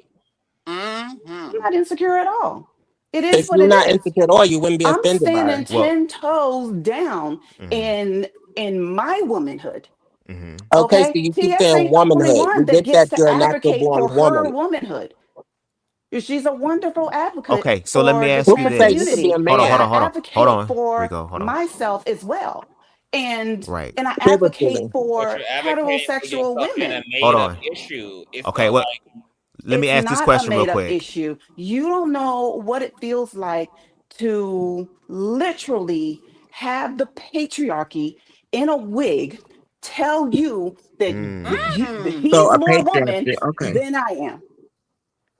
I'm not insecure at all. It is If what you're it not is. insecure at all, you wouldn't be I'm offended by standing it. 10 toes down in my womanhood. Okay, so Okay, you keep TS saying ain't the only womanhood. We one that get gets that to you're a natural advocate born for her woman. womanhood. She's a wonderful advocate Okay, so let for me the ask you Who can trans say this. you could be community, a Hold on, and hold I man? on, hold on, hold advocate on. for Rico, hold on. myself as well, and Right. I advocate Biblically. but for you're advocating for heterosexual yourself in a women. Hold made up on. issue. It's Okay, not well, like let me It's ask this not a question real made up quick. issue. You don't know what it feels like to literally have the patriarchy in a wig tell you that that So he's a more woman patriarchy. Okay. than I am.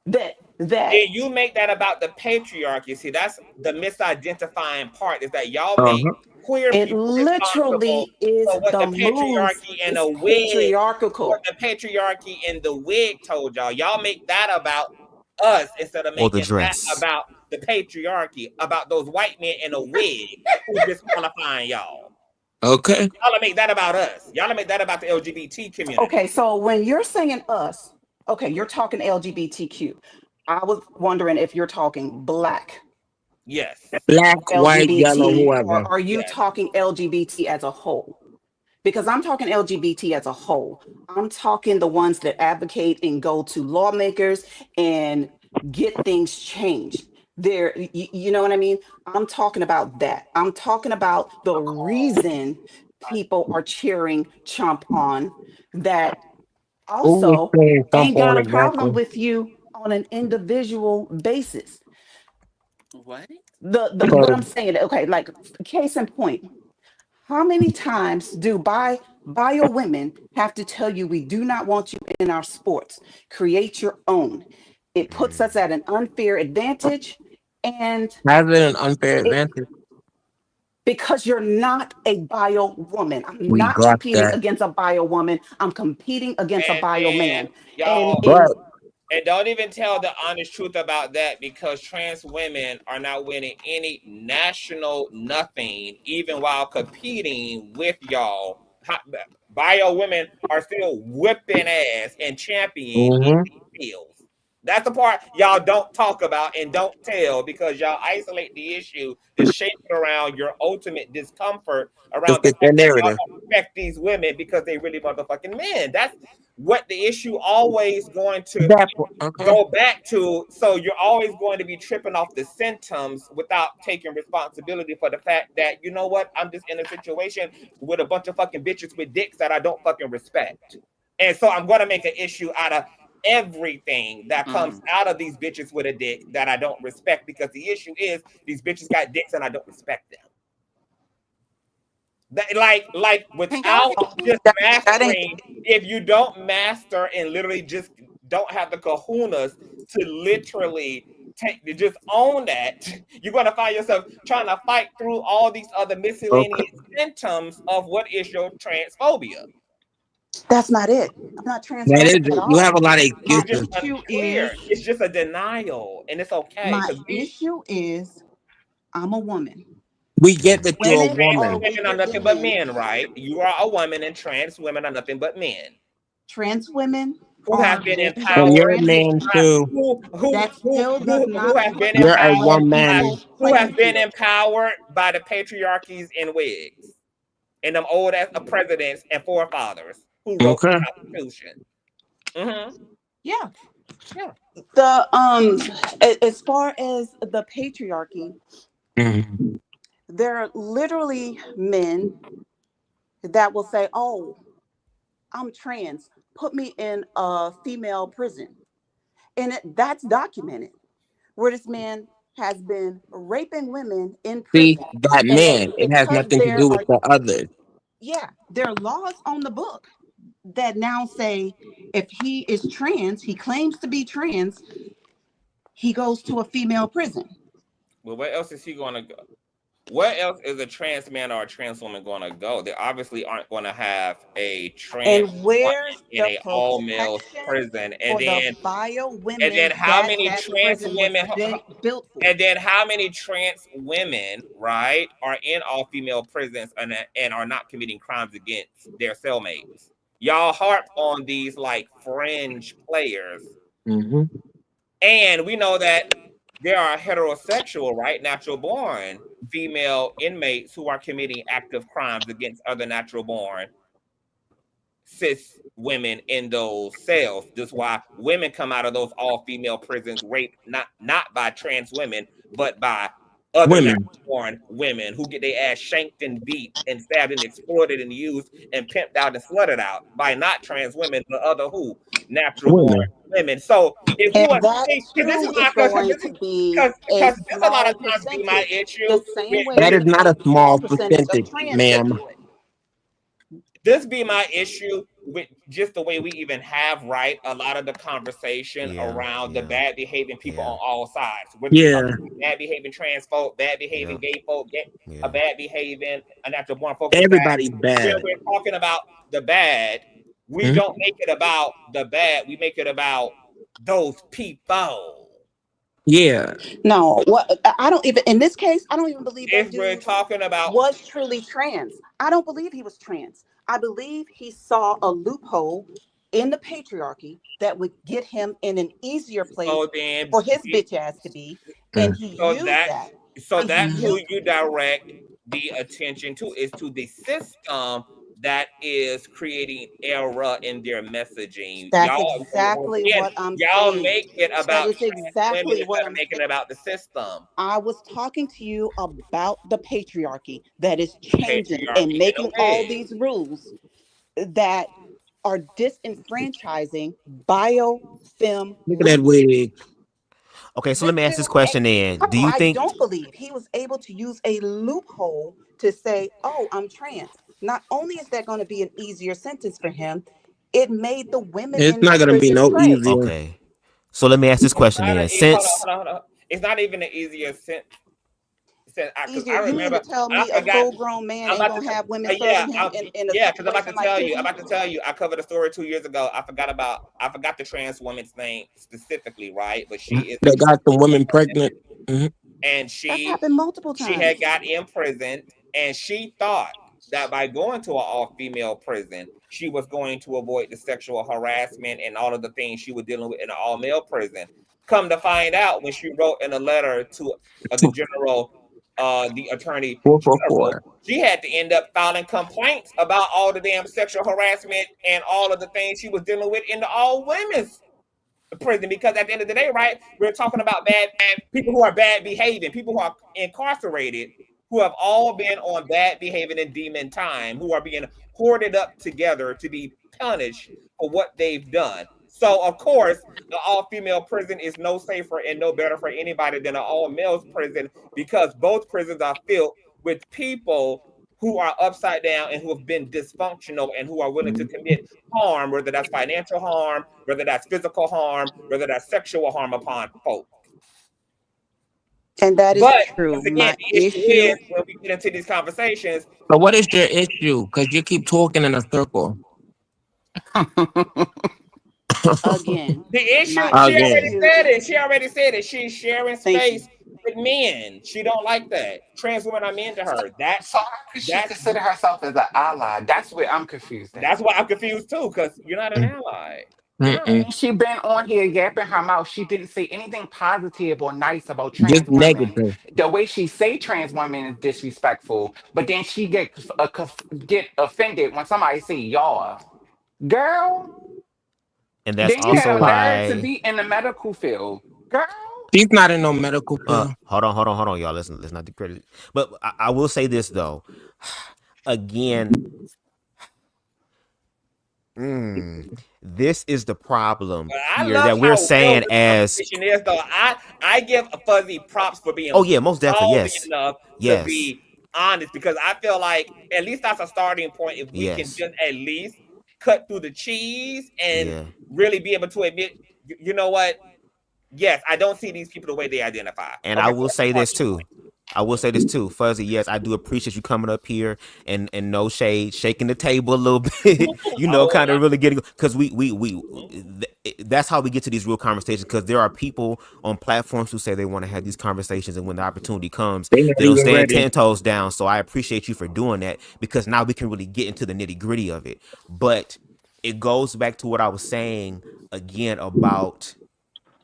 That then you make that about the patriarchy. See, that's the misidentifying part is that y'all make Uh-huh. queer it people responsible literally is for what the the move patriarchy and is the wig, what patriarchal. the patriarchy and the wig told y'all. Y'all make that about us instead of Or the making that dress. about the patriarchy, about those white men in a wig who disqualifying y'all. Okay. Y'all make that about us. Y'all make that about the LGBT community. Okay, so when you're saying us, okay, you're talking LGBTQ. I was wondering if you're talking black Yes. Black, white, yellow, LGBT, or whoever. are you Yes. talking LGBT as a whole? Because I'm talking LGBT as a whole. I'm talking the ones that advocate and go to lawmakers and get things changed. You know what I mean? I'm talking about that. I'm talking about the reason people are cheering Trump on, that Who was also saying ain't something got on a problem exactly? with you on an individual basis. What? What Because I'm saying, okay, like case in point, how many times do bio women have to tell you we do not want you in our sports? Create your own. It puts us at an unfair advantage, and has it an unfair it advantage? because you're not a bio woman. I'm We not got competing that. against a bio woman. I'm competing against a And bio then man. And y'all But and don't even tell the honest truth about that because trans women are not winning any national nothing, even while competing with y'all. Bio women are still whipping ass and championing in mm-hmm. these fields. That's the part y'all don't talk about and don't tell because y'all isolate the issue to shape it around your ultimate discomfort To around the fit their fact that y'all narrative. don't respect these women because they really motherfucking men. That's what the issue always going to Okay. go back to. So you're always going to be tripping off the symptoms without taking responsibility for the fact that, you know what, I'm just in a situation with a bunch of fucking bitches with dicks that I don't fucking respect. And so I'm going to make an issue out of everything that comes out of these bitches with a dick that I don't respect because the issue is these bitches got dicks and I don't respect them. That, like without just mastering, if you don't master and literally just don't have the kahunas to literally just own that, you're going to find yourself trying to fight through all these other miscellaneous symptoms of what is your transphobia. That's not it. I'm not That transphobic is, at you all. have a lot of My excuses. issue Clear. is It's just a denial, and it's okay. my issue is I'm a woman. We get that you're a Women are woman. Women are nothing but men, right? You are a woman, and trans women are nothing but men. Trans women who have been their position And empowered, you're a man too. that still does not who have been You're a empowered, woman. who have been empowered by the patriarchies in wigs, and them old ass presidents and forefathers who wrote the Constitution. Mm-hmm. Yeah. Yeah. The as far as the patriarchy, there are literally men that will say, "Oh, I'm trans. Put me in a female prison," and that's documented. Where this man has been raping women in See, prison, that and man, it has because nothing to there do with are the others. there are laws on the book that now say if he is trans, he claims to be trans, he goes to a female prison. Well, where else is he going to go? Where else is a trans man or a trans woman going to go? They obviously aren't going to have a trans And where's in the a all male prison. And for then, the bio women how many that trans prison was women? built for? And then how many trans women, right, are in all female prisons and are not committing crimes against their cellmates? Y'all harp on these like fringe players. Mm-hmm. And we know that there are heterosexual, right, natural born female inmates who are committing active crimes against other natural born cis women in those cells. That's why women come out of those all female prisons raped not by trans women, but by other natural born women who get their ass shanked and beat and stabbed and exploited and used and pimped out and slutted out by not trans women, but other who natural born women. So if you And that because this is too is my going to be because a this a lot small of times be my percentage, issue. the same way That is that not a a small percentage percentage, of trans ma'am. would do it. This be my issue with just the way we even have, right, a lot of the conversation around the bad behaving people on all sides. Whether you're talking about bad behaving trans folk, bad behaving gay folk, a bad behaving unnatural born folk is bad. Everybody's bad. When we're talking about the bad, we don't make it about the bad. We make it about those people. Yeah. No, what I don't even in this case, I don't even believe that If we're dude talking about was truly trans. I don't believe he was trans. I believe he saw a loophole in the patriarchy that would get him in an easier place for his bitch ass to be, and he used that. So that's who you direct the attention to, is to the system that is creating error in their messaging. That's exactly what I'm y'all saying. make it That about is exactly women what instead I'm of making it about the system. I was talking to you about the patriarchy that is changing Patriarchy and in making a all way. these rules that are disenfranchising bio femme. Look at that wig. Okay, so let me ask this question then. Do you I think don't believe he was able to use a loophole to say, "Oh, I'm trans." Not only is that going to be an easier sentence for him, it made the women It's in not gonna be prison no pray. easier. okay. So let me ask this question then. Since Hold on. It's not even an easier sentence. Easier. I You mean remember, to tell I me a forgot. full-grown man I'm ain't about gonna to, have women serving him in a because I'm about situation to like tell this? you. I covered a story 2 years ago. I forgot the trans woman's name specifically, right? But she is They got some women pregnant. Mm-hmm. and That's happened multiple she times. had got imprisoned, and she thought that by going to an all-female prison, she was going to avoid the sexual harassment and all of the things she was dealing with in an all-male prison. Come to find out, when she wrote in a letter to the general, the attorney 444. general, she had to end up filing complaints about all the damn sexual harassment and all of the things she was dealing with in the all-women's prison. Because at the end of the day, right, we're talking about bad people who are bad behaving, people who are incarcerated, who have all been on bad behaving and demon time, who are being hoarded up together to be punished for what they've done. So of course, the all-female prison is no safer and no better for anybody than an all-males prison, because both prisons are filled with people who are upside down and who have been dysfunctional and who are willing to commit harm, whether that's financial harm, whether that's physical harm, whether that's sexual harm upon folk. And that is But true. once again, My the issue issue. is when we get into these conversations. But what is your issue? Because you keep talking in a circle. Again, The issue, my she already issue. said it. She already said it. She's sharing Thank you. space with men. She don't like that. Trans women are men to her. So how could she consider herself as an ally? That's where I'm confused at. That's why I'm confused too, because you're not an ally. You're not. And she been on here yapping her mouth. She didn't say anything positive or nice about Just trans women. negative. The way she say trans women is disrespectful, but then she get offended when somebody say y'all. Girl, And that's then you also had a nerve to why. be in the medical field. Girl. She's not in no medical field. Hold on, y'all. Let's not discredit. But I will say this though. Again, this is the problem I here love that we're how real saying the as. conversation is, though. I give Fuzzy props for being Oh yeah, most definitely. ballsy Yes. enough to Yes. be honest, because I feel like at least that's a starting point. If we can just at least cut through the cheese and really be able to admit, you know what? Yes, I don't see these people the way they identify. And I will say this too. Fuzzy. Yes, I do appreciate you coming up here and no shade, shaking the table a little bit. Kind of really getting, because that's how we get to these real conversations. Because there are people on platforms who say they want to have these conversations, and when the opportunity comes, they don't stand 10 toes down. So I appreciate you for doing that, because now we can really get into the nitty gritty of it. But it goes back to what I was saying again about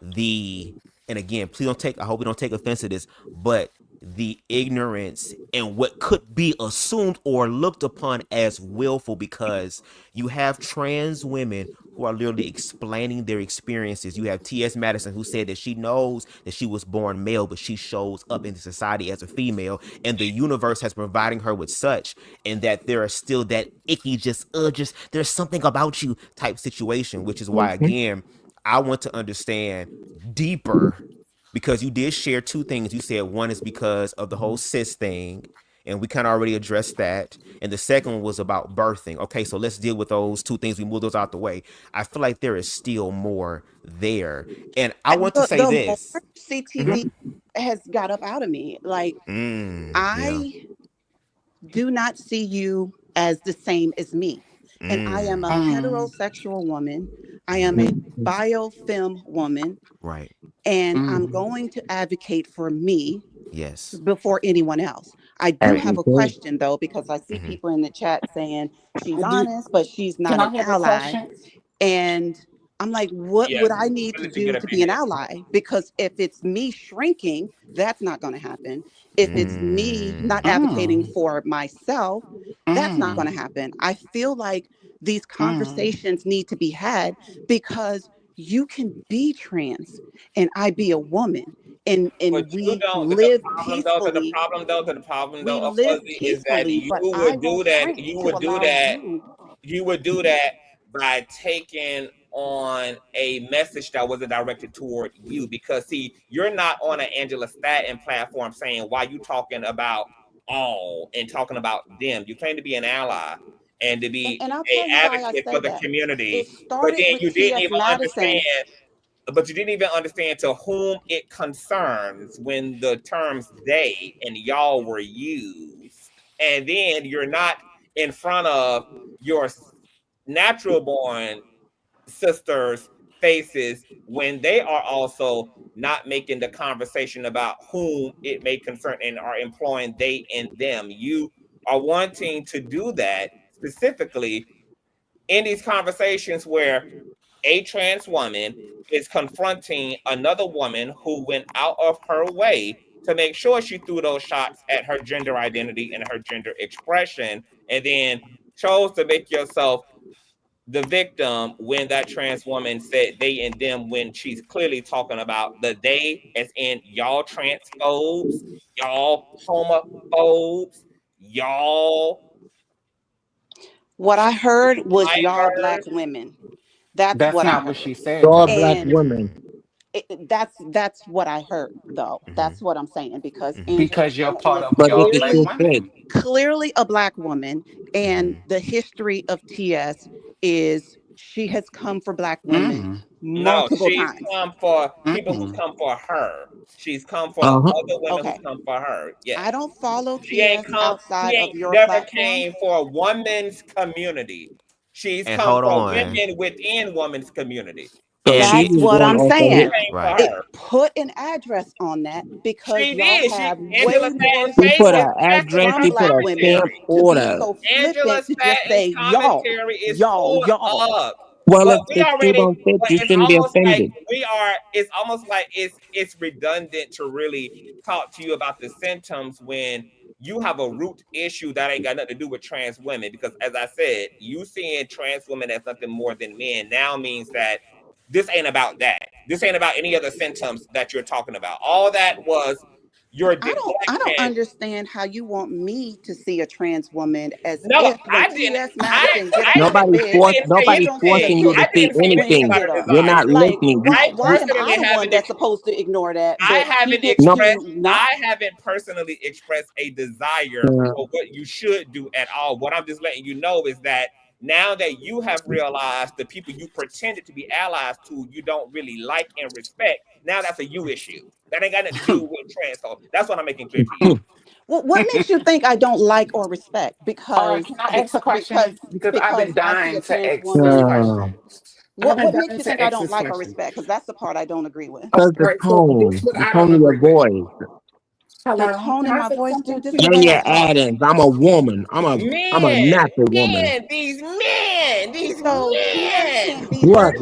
and again, please I hope we don't take offense to this, but the ignorance and what could be assumed or looked upon as willful, because you have trans women who are literally explaining their experiences. You have T.S. Madison, who said that she knows that she was born male, but she shows up into society as a female, and the universe has providing her with such, and that there are still that icky, just there's something about you type situation, which is why, again, I want to understand deeper, because you did share two things. You said one is because of the whole cis thing, and we kind of already addressed that. And the second one was about birthing. Okay, so let's deal with those two things. We move those out the way. I feel like there is still more there. And I want to say this. More CTV has got up out of me. Like, I do not see you as the same as me. And I am a heterosexual woman. I am a biofem woman. Right. And I'm going to advocate for me Yes. before anyone else. I do have a question, though, because I see people in the chat saying she's honest, but she's not an ally. And I'm like, what would I need to do to be an ally? Because if it's me shrinking, that's not going to happen. If it's me not advocating for myself, that's not going to happen. I feel like these conversations need to be had, because you can be trans and I be a woman, and we live peacefully. The problem though, Fuzzy, is that you would do that by taking on a message that wasn't directed toward you, because see, you're not on an Angela Staten platform saying why you talking about all and talking about them. You claim to be an ally and to be an advocate for the community, but then you didn't even understand. But you didn't even understand to whom it concerns when the terms they and y'all were used. And then you're not in front of your natural born sisters' faces when they are also not making the conversation about whom it may concern and are employing they and them. You are wanting to do that specifically in these conversations where a trans woman is confronting another woman who went out of her way to make sure she threw those shots at her gender identity and her gender expression, and then chose to make yourself the victim when that trans woman said they and them, when she's clearly talking about the they as in y'all transphobes, y'all homophobes, y'all. What I heard was y'all black women. That's what not I what heard. she said. Y'all black women. That's what I heard, though. That's what I'm saying, because because you're part of But y'all this black is women. Clearly a black woman, and the history of TS is she has come for black women multiple she's times. come for people who come for her. She's come for Uh-huh. other women who Okay. come for her. Yes. I don't follow She ain't TS come. She outside of ain't your never platform. came for a woman's community. She's And come hold for on. women within women's community. So And she That's was what going I'm off of She his. saying. came for right. It her. put an address on that because She y'all did. have Angela way more Stanton's He face put is an support address. from He definitely put black a women stamp commentary. to be order. so Angela flippant to just Stanton's say y'all, commentary is y'all, pulled y'all. up. Well, But if we the shoe already, don't fit, but you it's shouldn't be almost like offended. it's almost like it's redundant to really talk to you about the symptoms when you have a root issue that ain't got nothing to do with trans women. Because as I said, you seeing trans women as nothing more than men now means that this ain't about that. This ain't about any other symptoms that you're talking about. All that was your I deflection. don't understand how you want me to see a trans woman as No, if when I didn't. TS Madison get up I on the bed, I didn't say she don't say Forcing anything. you get to I see didn't say anything when anything. about get her up. You're desire. not Like listening. I why am I personally the one haven't. that's supposed to ignore that, I but she haven't gets No. to not? I haven't personally expressed a desire for what you should do at all. What I'm just letting you know is that now that you have realized the people you pretended to be allies to, you don't really like and respect. Now that's a you issue. That ain't got nothing to do with trans. So that's what I'm making clear to you. Well, what makes you think I don't like or respect? Can I ask a question? Because I've been Because I see dying a to trans ask this woman. question. I've been What makes dying you to think I ask don't this like or question. respect? Because that's the part I don't agree with. Because All the right, so this tone, what the I tone don't of your agree with. voice. The Hello, tone can in I my say voice, dude. something, This is the Then way I your please? talk. add-ins. I'm a woman. I'm a natural woman. These men, these So TS men, can't beat What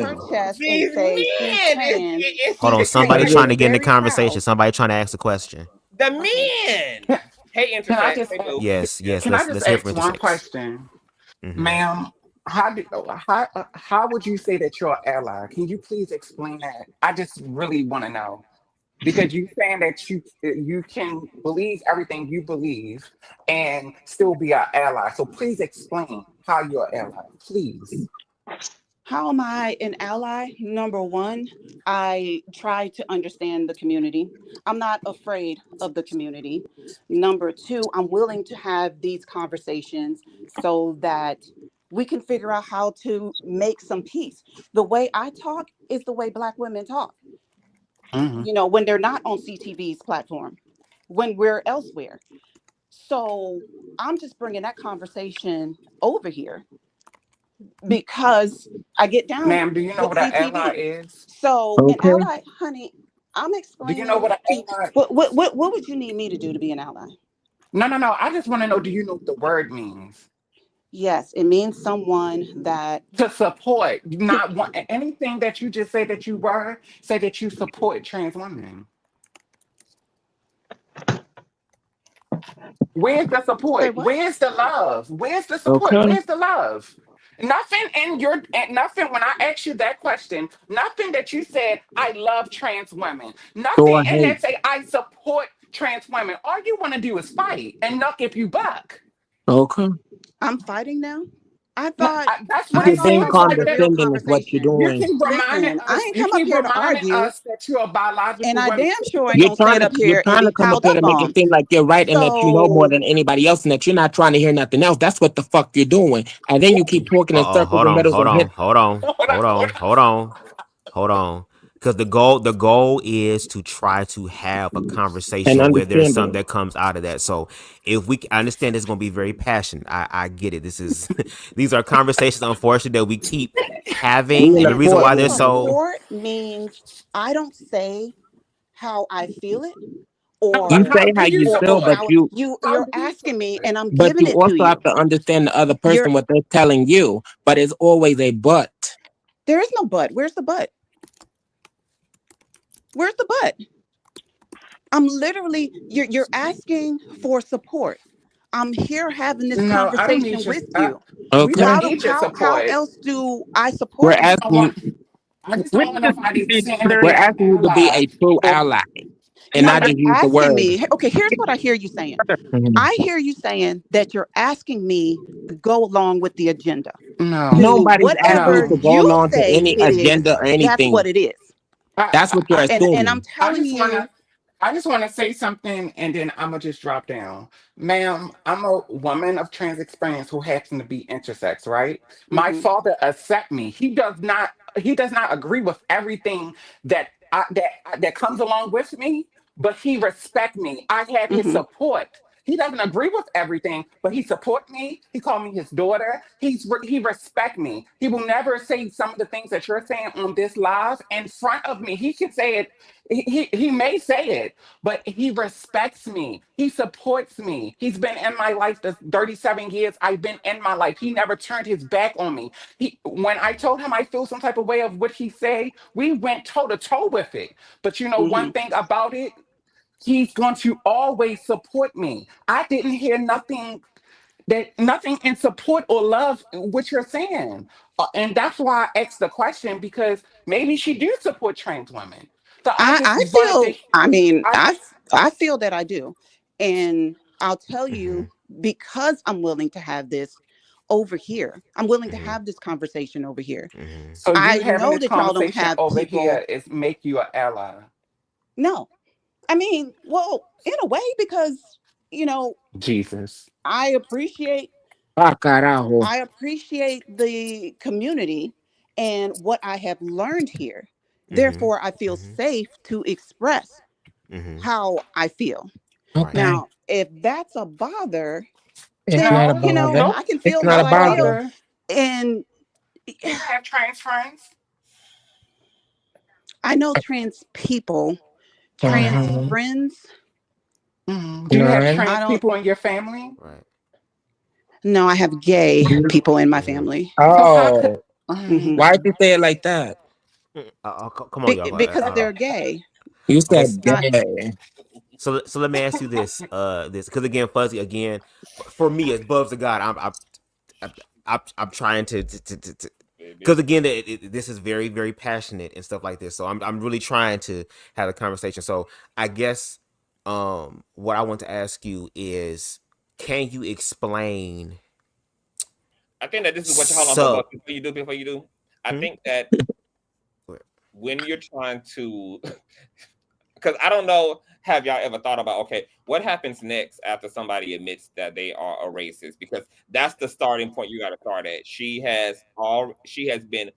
her woman? chest and these say she's men. trans. Hold on. Can Somebody I trying just to get in the Very conversation. proud. Somebody trying to ask a question. The Okay. men. Hey, can I Intersex. just Hey, Boo. Yes, yes. can I just Let's hear ask from one intersex. question, Mm-hmm. ma'am? How would you say that you're an ally? Can you please explain that? I just really want to know because you saying that you can believe everything you believe and still be an ally. So please explain how you're an ally, please. How am I an ally? Number one, I try to understand the community. I'm not afraid of the community. Number two, I'm willing to have these conversations so that we can figure out how to make some peace. The way I talk is the way Black women talk, Hmm. when they're not on CTV's platform, when we're elsewhere. So I'm just bringing that conversation over here because I get down Ma'am, do you know with what an ally CTV. is? So an Okay. ally, honey, I'm Do you know explaining what an to ally? what would you need me to do to be an ally? No, no, no. I just want to know, do you know what the word means? Yes, it means someone that To support, to not one, anything that you just say that you were, say that you support trans women. Where's the say support? what? Where's the love? Where's the support? Okay. Where's the love? Nothing in your nothing when I asked you that question, nothing that you said, I love trans women. Go Nothing in ahead. that say I support trans women. All you want to do is fight and knuck if you buck. Okay. I'm fighting now. I No, thought that's what I it You're thought being this seems was like a that. real condescending is what you're conversation. You doing. keep reminding Listen, I us, ain't you come up keep here to reminding argue, us that you're a and biological I woman. damn sure ain't gonna stand up You're here and trying to be come up piled here up to make it on. seem like you're right and that you know more So than anybody else and that you're not trying to hear nothing else. That's what the fuck you're doing. And then you keep talking in Uh oh. circles Hold and on. riddles Hold and on. hit Hold on. Hold on. Hold on. Hold on. Because the goal is to try to have a and conversation where there's something understanding. that comes out of that. So if I understand it's going to be very passionate. I get it. This is these are conversations, unfortunately, that we keep We having, in and a the reason why they're courtroom. so. support means I don't say how I feel it You or How say do how you you feel, support? how How you're do you asking me support? and I'm but giving you it to also have you. to understand the other You're person what they're telling you. But it's always a but. there is no but. Where's the but? Where's the but? I'm literally you're asking for support. I'm here having this No, I don't conversation need your. with you. We don't Okay. need your How support. else do I We're support I you? don't asking you want. I just don't want nobody saying that we're they're an asking you to be ally. a true Or ally and No, not you're just use the asking word. me. Okay, here's what I hear you saying. Mhm. I hear you saying that you're asking me to go along with the agenda. no, To Nobody's asking you whatever to no. go you along to say any it is, agenda or that's anything. what it is. That's what you're And I'm assuming. I telling just you, wanna. I just want to say something and then I'm gonna just drop down. Ma'am, I'm a woman of trans experience who happens to be intersex, right? My mhm, father accept me. He does not agree with everything that that comes along with me, but he respect me. I have his support. He doesn't agree with everything, but he support me. He called me his daughter. He respect me. He will never say some of the things that you're saying on this live in front of me. He can say it. He may say it, but he respects me. He supports me. He's been in my life the 37 years I've been in my life. He never turned his back on me. When I told him I feel some type of way of what he say, we went toe to toe with it. But you know one thing about it, he's going to always support me. I didn't hear nothing in support or love what you're saying. And that's why I asked the question, because maybe she do support trans women. So I feel that I do. And I'll tell you, because I'm willing to have this over here. I'm willing to have this conversation over here. So you I having know this that y'all don't conversation have over people here is make you an ally. No. I mean, well, in a way, because, you know, Jesus. I appreciate the community and what I have learned here. Therefore, I feel safe to express how I feel. Okay. Now, if that's a bother, It's then, not a you know, bother. I can It's feel not how a I feel. bother. And Do you have trans friends? I know trans people, trans friends. Do you have trans people in your family? Right. No, I have gay people in my family. So how could Why'd you say it like that? Come on, y'all. Because they're gay. You said Not- gay. So let me ask you this, because again, Fuzzy, again, for me as Bubs to God, I'm trying to because again, this is very, very passionate and stuff like this. So I'm really trying to have a conversation. So I guess what I want to ask you is, can you explain? I think that this is what you hold on before you do. I think that when you're trying to, because I don't know, have y'all ever thought about, okay, what happens next after somebody admits that they are a racist? Because that's the starting point you got to start at. She has been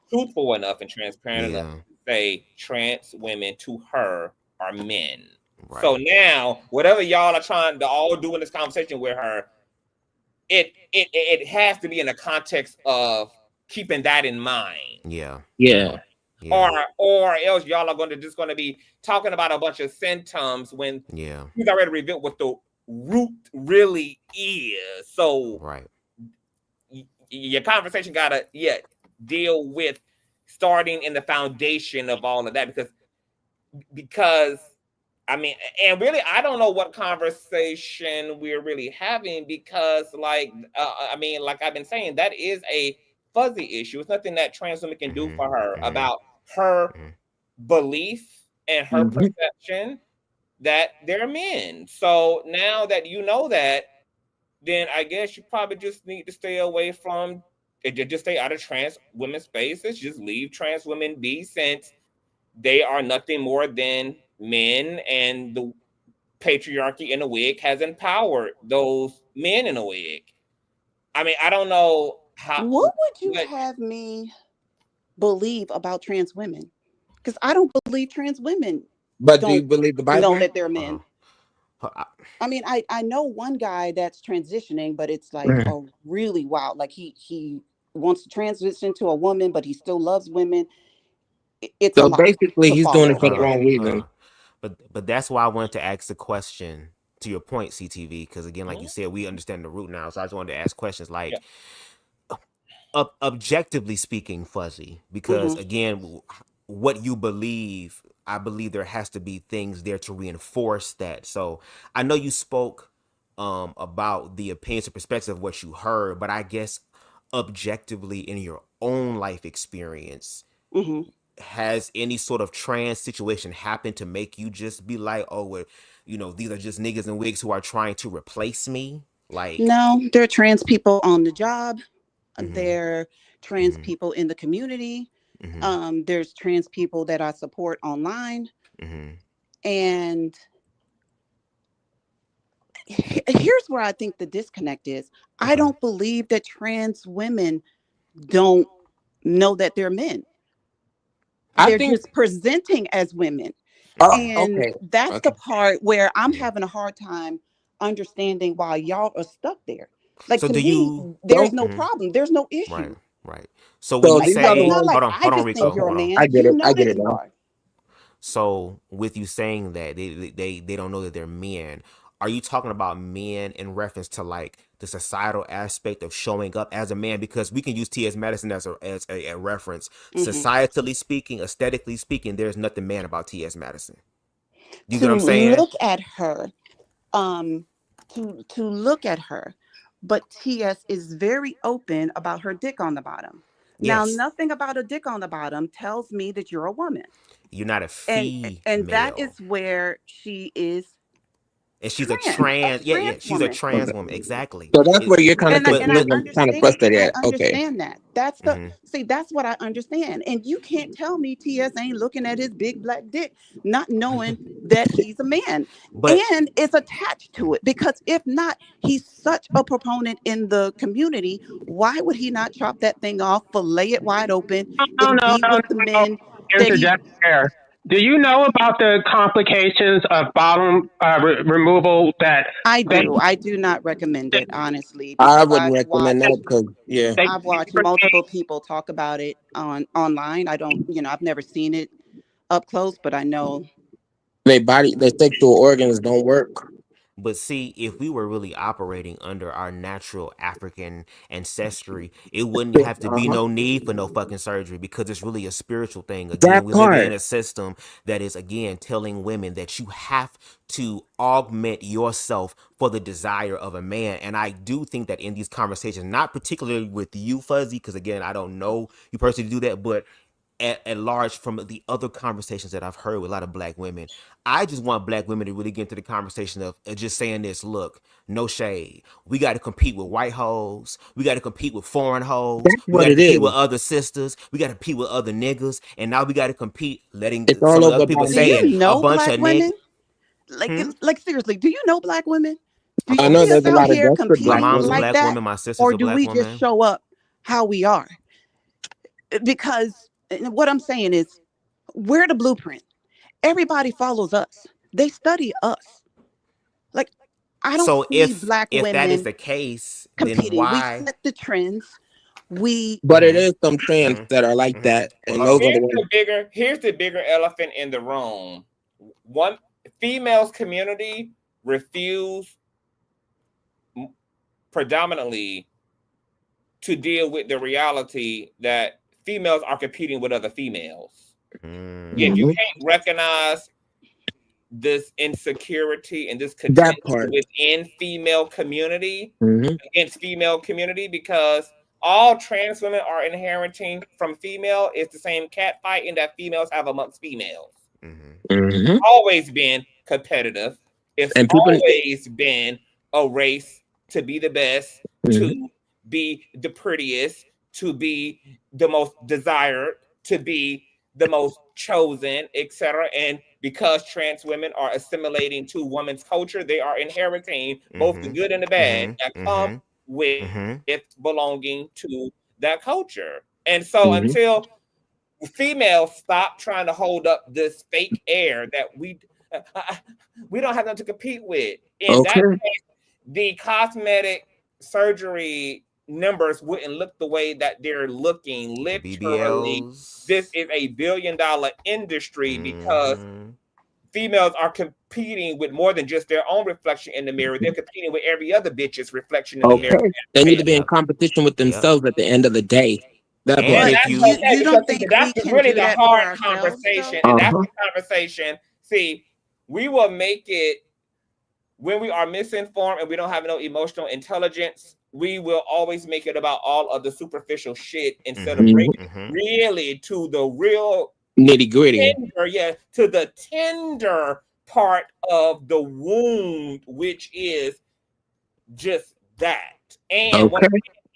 truthful enough and transparent enough to say trans women to her are men. Right. So now, whatever y'all are trying to all do in this conversation with her, it has to be in the context of keeping that in mind. Yeah. Or else y'all are just going to be talking about a bunch of symptoms when he's already revealed what the root really is. So your conversation gotta deal with starting in the foundation of all of that, because I mean, and really, I don't know what conversation we're really having, because I mean, like I've been saying, that is a fuzzy issue. It's nothing that trans women can do for her about her belief and her perception that they're men. So now that you know that, then I guess you probably just need to stay away from it. Just stay out of trans women's spaces. Just leave trans women be, since they are nothing more than men, and the patriarchy in a wig has empowered those men in a wig. I mean, I don't know how. What would you have me believe about trans women? Because I don't believe trans women. But do you believe the Bible? Know that they're men. I mean, I know one guy that's transitioning, but it's like a really wild. Like he wants to transition to a woman, but he still loves women. It's so basically he's doing it for the wrong reason. But that's why I wanted to ask the question, to your point, CTV, because again, like you said, we understand the root now. So I just wanted to ask questions like, objectively speaking, Fuzzy, because again, what you believe, I believe there has to be things there to reinforce that. So I know you spoke about the opinions and perspective of what you heard, but I guess objectively in your own life experience, has any sort of trans situation happened to make you just be like, oh, well, you know, these are just niggas and wigs who are trying to replace me? Like, no, there are trans people on the job. There trans people in the community. There's trans people that I support online. And here's where I think the disconnect is. I don't believe that trans women don't know that they're men. They're just presenting as women. And that's the part where I'm having a hard time understanding why y'all are stuck there. Like, So to do me, you? there's no problem. There's no issue. Right. So when you Like, say, it's not like hold I on, just Rico, think you're a hold on. man. You know that you are. So with you saying that they don't know that they're men, are you talking about men in reference to like the societal aspect of showing up as a man? Because we can use T.S. Madison as a reference. Societally speaking, aesthetically speaking, there's nothing man about T.S. Madison. You get what I'm saying? Look at her, to look at her, but TS is very open about her dick on the bottom. Now, nothing about a dick on the bottom tells me that you're a woman. You're not a female. And that is where she is. And she's a trans, she's a trans woman, exactly. So that's where you're kind of And I kind of frustrated at. understand that. That's the that's what I understand. And you can't tell me TS ain't looking at his big black dick, not knowing that he's a man. And it's attached to it, because if not, he's such a proponent in the community. Why would he not chop that thing off, fillet it wide open, and be with the men that he... Do you know about the complications of bottom removal that I do not recommend it, honestly. I wouldn't recommend that because, I've watched multiple people talk about it online. I don't, I've never seen it up close, but I know their sexual organs don't work. But see, if we were really operating under our natural African ancestry, it wouldn't have to be no need for no fucking surgery, because it's really a spiritual thing. Again, we live in a system that is, again, telling women that you have to augment yourself for the desire of a man. And I do think that in these conversations, not particularly with you, Fuzzy, because again, I don't know you personally do that, but at large, from the other conversations that I've heard with a lot of black women, I just want black women to really get into the conversation of just saying this: look, no shade. We got to compete with white hoes. We got to compete with foreign hoes. We got to compete with other sisters. We got to compete with other niggas. And now we got to compete, letting some of the other people say it. A bunch of women. Like seriously, do you know black women? Do I you know see there's us a lot out of here desperate competing black My mom's a like black that? woman. My sister's Or a do black we woman. just show up how we are? Because what I'm saying is, we're the blueprint. Everybody follows us. They study us. Like, I don't see black women. If that is the case, competing. then why? We set the trends. But it is some trends that are like that, and those are the ones. Here's the bigger elephant in the room. One females community refuse predominantly to deal with the reality that females are competing with other females. If you can't recognize this insecurity and this contention within female community against female community, because all trans women are inheriting from female is the same catfighting that females have amongst females. Always been competitive. It's always been a race to be the best, to be the prettiest, to be the most desired, to be the most chosen, etc. And because trans women are assimilating to women's culture, they are inheriting both the good and the bad that come with belonging to that culture. And so until females stop trying to hold up this fake air that we don't have nothing to compete with, in that case, the cosmetic surgery numbers wouldn't look the way that they're looking. Literally, this is a $1 billion industry because females are competing with more than just their own reflection in the mirror. They're competing with every other bitch's reflection in the mirror. They need to be in competition with themselves at the end of the day. That's you don't think that's really the hard conversation, and that's the conversation. See, we will make it when we are misinformed and we don't have no emotional intelligence. We will always make it about all of the superficial shit instead of bringing really to the real nitty gritty. To the tender part of the wound, which is just that. And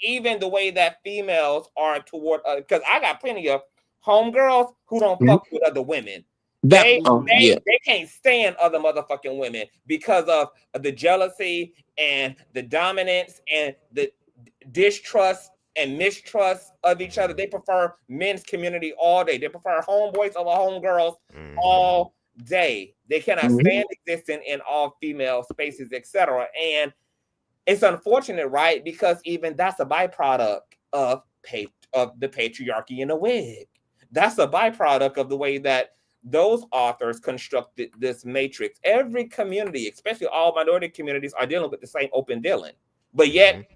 even the way that females are toward, because I got plenty of homegirls who don't fuck with other women. They can't stand other motherfucking women because of the jealousy and the dominance and the distrust and mistrust of each other. They prefer men's community all day. They prefer homeboys over homegirls all day. They cannot stand existing in all female spaces, etc. And it's unfortunate, right? Because even that's a byproduct of the patriarchy in a wig. That's a byproduct of the way that those authors constructed this matrix. Every community, especially all minority communities, are dealing with the same open dealing. But yet,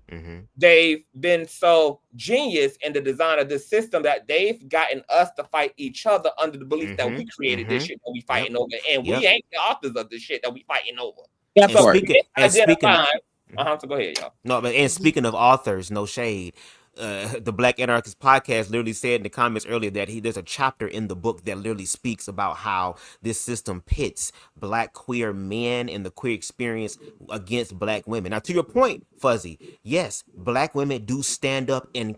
they've been so genius in the design of this system that they've gotten us to fight each other under the belief that we created this shit that we fighting over. And we ain't the authors of this shit that we fighting over. So go ahead, y'all. No, but and speaking of authors, no shade. The Black Anarchist podcast literally said in the comments earlier that there's a chapter in the book that literally speaks about how this system pits Black queer men and the queer experience against Black women. Now, to your point, Fuzzy, yes, Black women do stand up and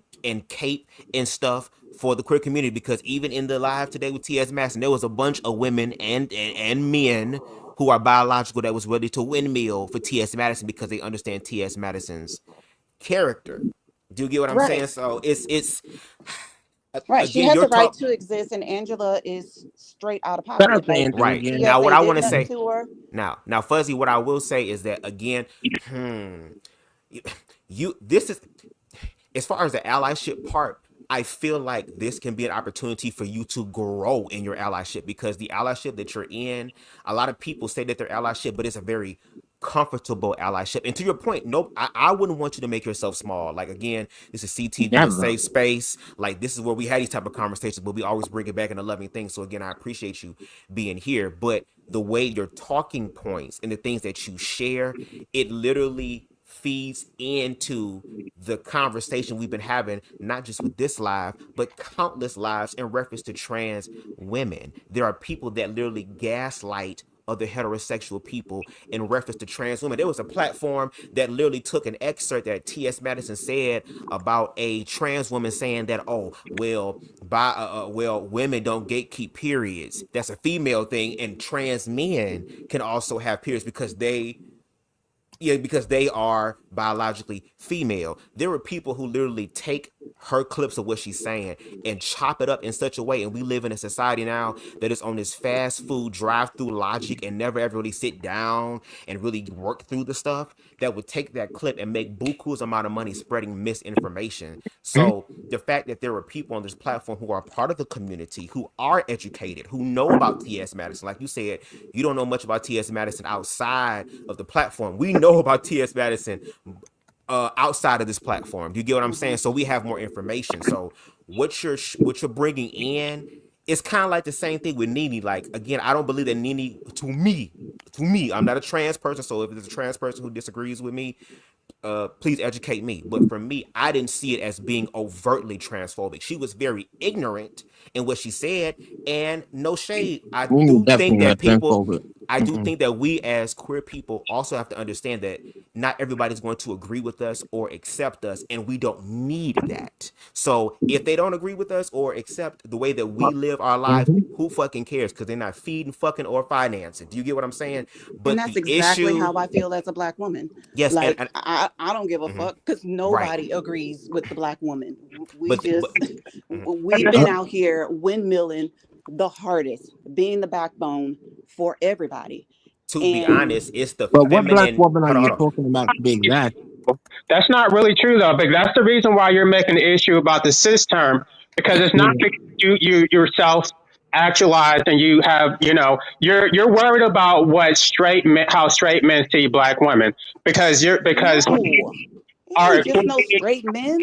cape and stuff for the queer community, because even in the live today with T.S. Madison, there was a bunch of women and men who are biological that was ready to windmill for T.S. Madison because they understand T.S. Madison's character. Do you get what I'm saying? So it's right. She has the right to exist, and Angela is straight out of pocket. Right. Now, what I want to say now, Fuzzy, what I will say is that again, this is as far as the allyship part. I feel like this can be an opportunity for you to grow in your allyship, because the allyship that you're in, a lot of people say that they're allyship, but it's a very comfortable allyship. And to your point, I wouldn't want you to make yourself small. Like, again, this is CTV, a safe space. Like, this is where we had these type of conversations, but we always bring it back in a loving thing. So again, I appreciate you being here. But the way your talking points and the things that you share, it literally feeds into the conversation we've been having, not just with this live, but countless lives in reference to trans women. There are people that literally gaslight other heterosexual people in reference to trans women. There was a platform that literally took an excerpt that T.S. Madison said about a trans woman saying that, women don't gatekeep periods. That's a female thing, and trans men can also have periods because they are biologically female. There were people who literally take her clips of what she's saying and chop it up in such a way. And we live in a society now that is on this fast food drive-through logic and never ever really sit down and really work through the stuff, that would take that clip and make buku's amount of money spreading misinformation. So the fact that there are people on this platform who are part of the community, who are educated, who know about T.S. Madison, like you said, you don't know much about T.S. Madison outside of the platform. We know about T.S. Madison outside of this platform. Do you get what I'm saying? So we have more information. So what you're bringing in is kind of like the same thing with Nene. Like, again, I don't believe that Nene, to me, I'm not a trans person. So if there's a trans person who disagrees with me, please educate me. But for me, I didn't see it as being overtly transphobic. She was very ignorant in what she said, and no shade. I do think that we as queer people also have to understand that not everybody's going to agree with us or accept us, and we don't need that. So if they don't agree with us or accept the way that we live our lives, who fucking cares? Because they're not feeding, fucking, or financing. Do you get what I'm saying? But and that's exactly how I feel as a Black woman. Yes, like I don't give a fuck, because nobody agrees with the Black woman. We've been out here windmilling the hardest, being the backbone for everybody. To be honest, it's the but what Black woman are you talking about to be exact? That's not really true, though, because that's the reason why you're making the issue about the cis term, because it's not because you yourself actualized and you have, you're worried about what how straight men see Black women, because just no straight men.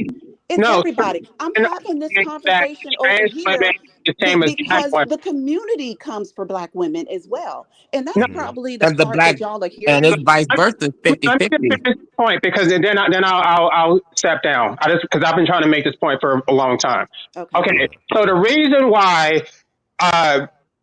It's everybody. I'm having this conversation over here because the community comes for Black women as well. And that's probably the part that y'all are hearing. And it's vice versa, 50-50. Point, because then I'll step down. Because I've been trying to make this point for a long time. Okay. So the reason why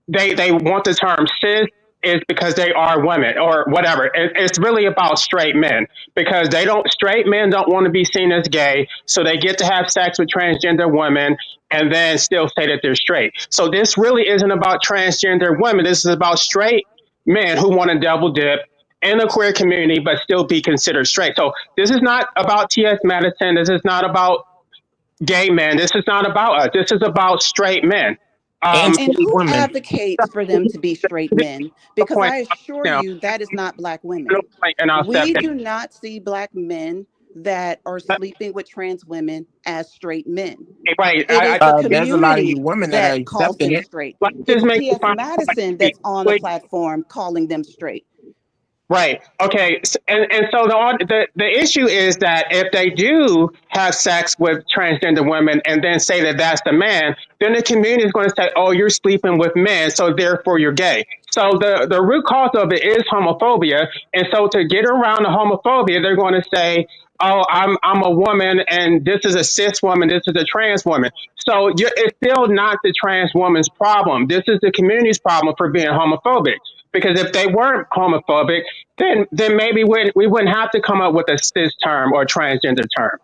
they want the term cis is because they are women or whatever. It's really about straight men, because straight men don't want to be seen as gay, so they get to have sex with transgender women and then still say that they're straight. So this really isn't about transgender women. This is about straight men who want to double dip in the queer community but still be considered straight. So this is not about T.S. Madison. This is not about gay men. This is not about us. This is about straight men. And And straight who women. advocates for them to be straight men? The Because point I assure now, you that is not Black women. and I'll step We down. do not see Black men that are sleeping with trans women as straight men. Right. It is the There's a lot of you community women that are that calls accepting them it. straight. Let's It's just make the T.S. final Madison point. that's on the platform calling them straight. Right. Okay. And so the issue is that if they do have sex with transgender women and then say that that's the man, then the community is going to say, "Oh, you're sleeping with men, so therefore you're gay." So the root cause of it is homophobia, and so to get around the homophobia, they're going to say, "Oh, I'm a woman, and this is a cis woman, this is a trans woman." So it's still not the trans woman's problem. This is the community's problem for being homophobic. Because if they weren't homophobic, then maybe we wouldn't have to come up with a cis term or a transgender term.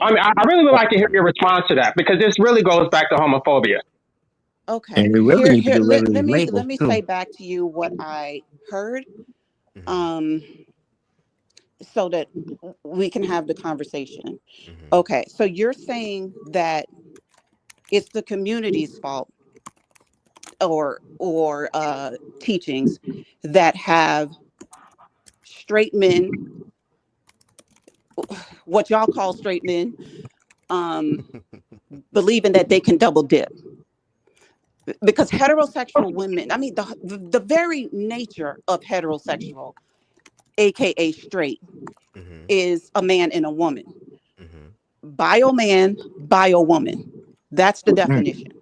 I mean, I really would like to hear your response to that because this really goes back to homophobia. Okay. And we really need to Here get rid of let these me labels say too. back to you what I heard. So that we can have the conversation. Okay, so you're saying that it's the community's fault or teachings that have straight men, what y'all call straight men, believing that they can double dip. Because heterosexual women, I mean, the very nature of heterosexual, aka straight, is a man and a woman. Bio man, bio woman. That's the definition.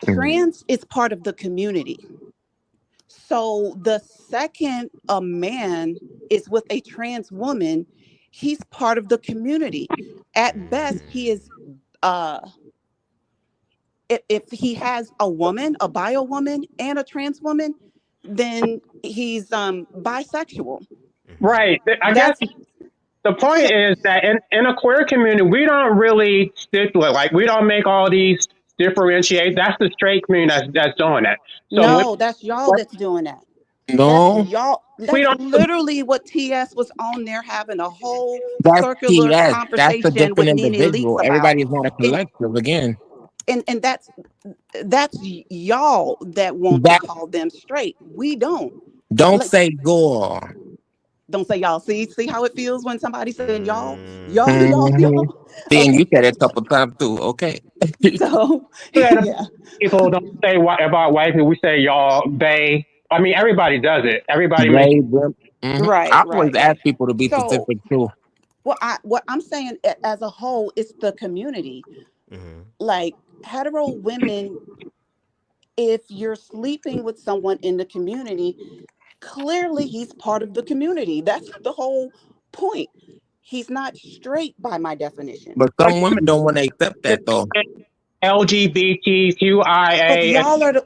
Trans is part of the community. So the second a man is with a trans woman, he's part of the community. At best, he is if he has a woman, a bio woman, and a trans woman, then he's bisexual. Right. I guess the point is that in a queer community, we don't really stipulate, like we don't make all these differentiate. That's the straight community that's doing that. So No, that's y'all that's doing that. No, That's y'all. we That's don't. literally what TS was on there having a whole that's circular TS. That's a conversation different with Nene Leakes individual. about. Everybody is not a collective again. And that's y'all that want to That call them straight. We don't. don't Like, say gore. don't say y'all. See how it feels when somebody's saying y'all. Mm-hmm. See, and Okay. you said it a couple times too. Okay. So yeah. People don't say about white people. We say y'all, they. I mean, everybody does it. Everybody makes. They, them. Right. I always ask people to be So specific too. what I'm saying as a whole is the community. Like hetero women, if you're sleeping with someone in the community, clearly he's part of the community. That's the whole point. He's not straight by my definition. But some women don't want to accept that though. But LGBTQIA. y'all are the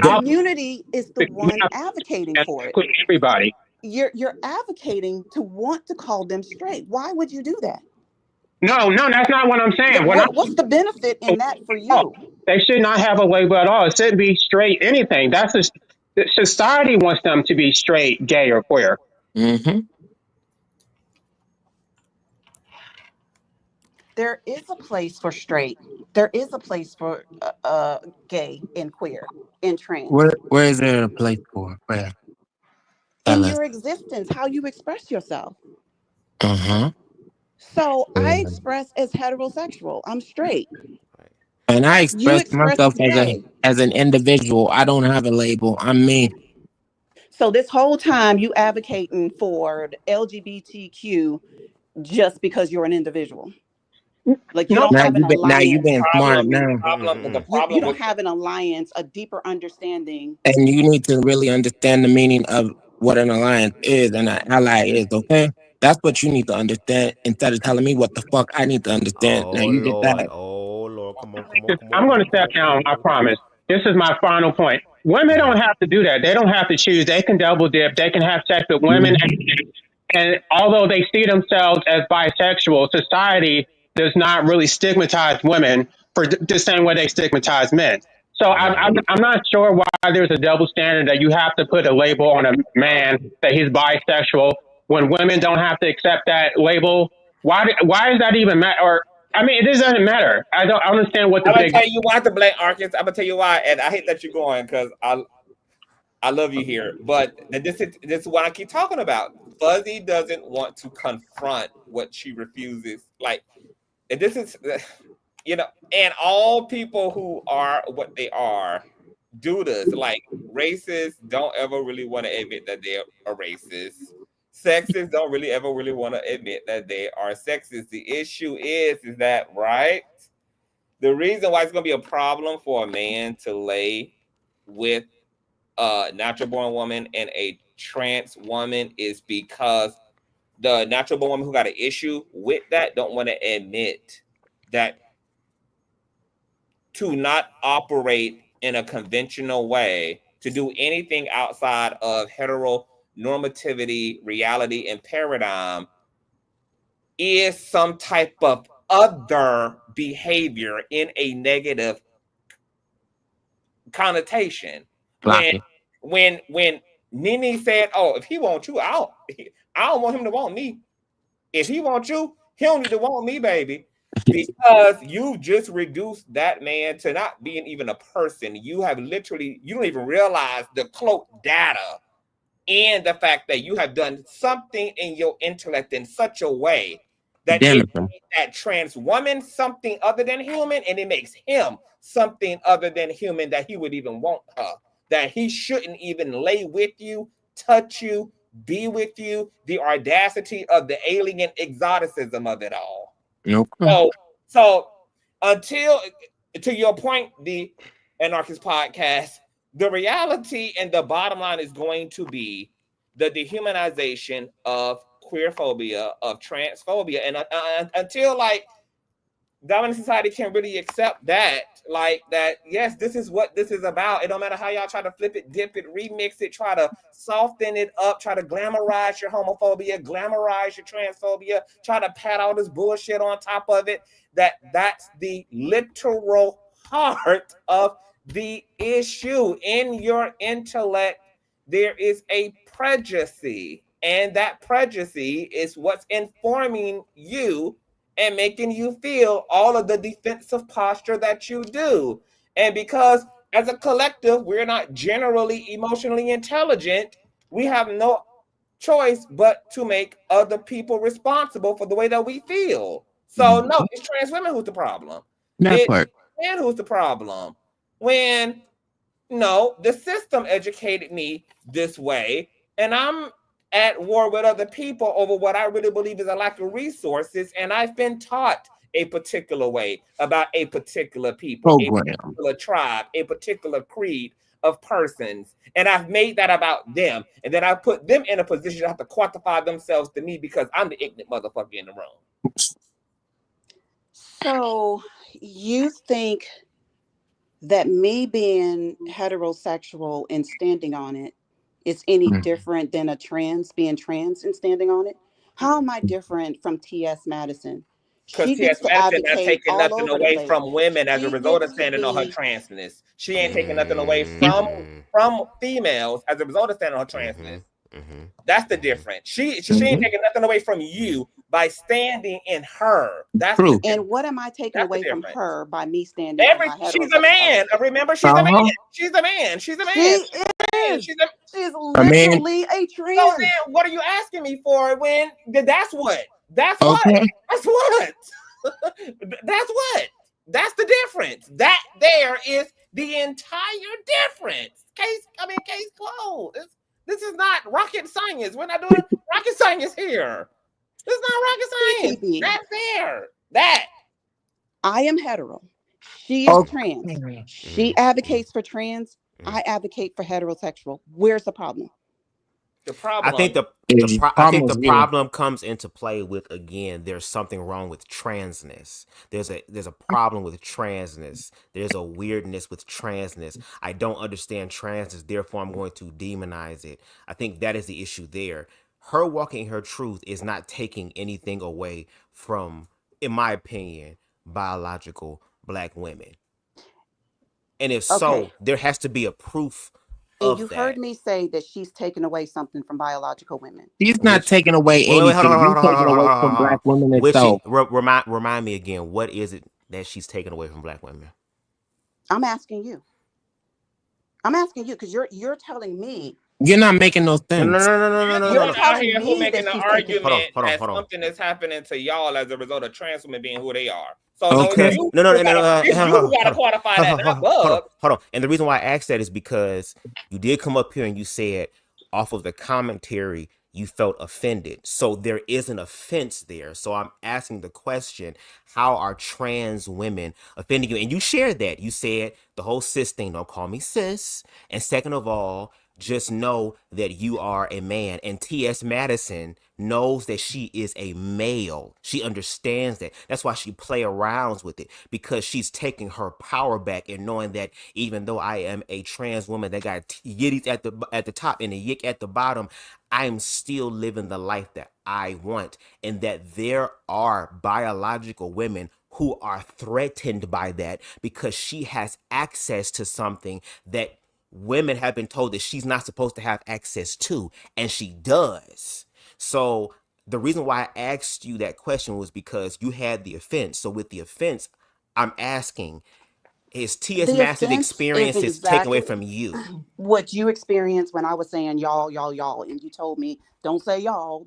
I'll community is the one advocating for it. everybody. You're advocating to want to call them straight. Why would you do that? No, that's not what I'm saying. What's the benefit in that for you? They should not have a label at all. It shouldn't be straight anything. Society wants them to be straight, gay, or queer. There is a place for straight. There is a place for gay and queer and trans. Where is there a place for? Where? In your existence, how you express yourself. So I express as heterosexual. I'm straight. And I express myself as an individual. I don't have a label. I'm me. So this whole time you advocating for the LGBTQ just because you're an individual. Like you don't have an alliance. Now you being smart now. You don't have an alliance, a deeper understanding. And you need to really understand the meaning of what an alliance is and an ally is, okay? That's what you need to understand instead of telling me what the fuck I need to understand. Now you did that. Oh Lord, come on. I'm going to step down, I promise. This is my final point. Women don't have to do that. They don't have to choose. They can double dip. They can have sex with women. And although they see themselves as bisexual, society does not really stigmatize women for the same way they stigmatize men. So I'm not sure why there's a double standard that you have to put a label on a man that he's bisexual when women don't have to accept that label. Why does that even matter? Or I mean, it doesn't matter. I don't understand what the I'm gonna big. tell you why to blame Arcus. I'm gonna tell you why, and I hate that you're going because I love you here, but this is what I keep talking about. Fuzzy doesn't want to confront what she refuses. Like, and this is, you know, and all people who are what they are do this. Like, racists don't ever really want to admit that they're a racist. Sexists don't really ever really want to admit that they are sexist. The issue is that, right? The reason why it's going to be a problem for a man to lay with a natural born woman and a trans woman is because the natural born woman who got an issue with that don't want to admit that to not operate in a conventional way, to do anything outside of heteronormativity, reality, and paradigm is some type of other behavior in a negative connotation. When Nene said, "Oh, if he wants you, I don't want him to want me. If he wants you, he don't need to want me, baby." Because you just reduced that man to not being even a person. You have literally, you don't even realize the cloak data and the fact that you have done something in your intellect in such a way that it makes that trans woman something other than human, and it makes him something other than human, that he would even want her, that he shouldn't even lay with you, touch you, be with you. The audacity of the alien exoticism of it all. So until, to your point, the Anarchist Podcast, the reality and the bottom line is going to be the dehumanization of queerphobia, of transphobia, and until like dominant society can really accept that, like that, yes, this is what this is about. It don't matter how y'all try to flip it, dip it, remix it, try to soften it up, try to glamorize your homophobia, glamorize your transphobia, try to pat all this bullshit on top of it. That's the literal heart of the issue. In your intellect, there is a prejudice, and that prejudice is what's informing you and making you feel all of the defensive posture that you do. And because as a collective, we're not generally emotionally intelligent, we have no choice but to make other people responsible for the way that we feel. So no, it's trans women who's the problem. It's men who's the problem. When no, the system educated me this way, and I'm at war with other people over what I really believe is a lack of resources, and I've been taught a particular way about a particular people, a particular tribe, a particular creed of persons, and I've made that about them, and then I put them in a position to have to quantify themselves to me because I'm the ignorant motherfucker in the room. So you think that me being heterosexual and standing on it is any different than a trans being trans and standing on it? How am I different from T.S. Madison? Because T.S. Madison not taking nothing away from women as a result of standing on her transness. She ain't taking nothing away from females as a result of standing on her transness. That's the difference. She ain't taking nothing away from you by standing in her. That's true. And what am I taking away from her by me standing in my heterosexuality? She's a man. Remember, she's a man. She's a man. She's a man. She is. She's literally a trans. So then, what are you asking me for when that's what? That's what? That's what? That's what? That's the difference. That there is the entire difference. Case closed. This is not rocket science. We're not doing rocket science here. This is not rocket science. That's there. That. I am hetero. She is trans. She advocates for trans. I advocate for heterosexual. Where's the problem? The problem. I think the problem comes into play with, again, there's something wrong with transness. There's a problem with transness. There's a weirdness with transness. I don't understand transness, therefore I'm going to demonize it. I think that is the issue there. Her walking her truth is not taking anything away from, in my opinion, biological Black women. And if so, there has to be a proof And you heard me say that she's taken away something from biological women. She's not taking away anything. You're taking away from black women itself. Remind me again, what is it that she's taken away from black women? I'm asking you. I'm asking you because you're telling me. You're not making no sense. No. You're out here who making an argument that something is happening to y'all as a result of trans women being who they are. So okay. you gotta quantify that, not Bug. Hold on. And the reason why I asked that is because you did come up here and you said off of the commentary you felt offended. So there is an offense there. So I'm asking the question, how are trans women offending you? And you shared that. You said the whole cis thing, don't call me cis. And second of all, just know that you are a man. And T.S. Madison knows that she is a male. She understands that. That's why she play around with it, because she's taking her power back and knowing that even though I am a trans woman that got yitties at the top and a yick at the bottom, I'm still living the life that I want, and that there are biological women who are threatened by that because she has access to something that women have been told that she's not supposed to have access to, and she does. So the reason why I asked you that question was because you had the offense. So with the offense, I'm asking, is T.S. Madison's experience is taken away from you? What you experienced when I was saying y'all, and you told me, don't say y'all.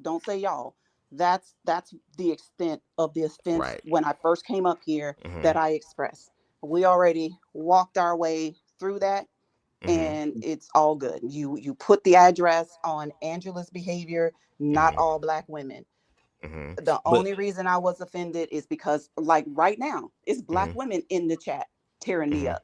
That's the extent of the offense when I first came up here that I expressed. We already walked our way through that. And it's all good. You put the address on Angela's behavior, not all black women. The only reason I was offended is because, like right now, it's black women in the chat tearing me up,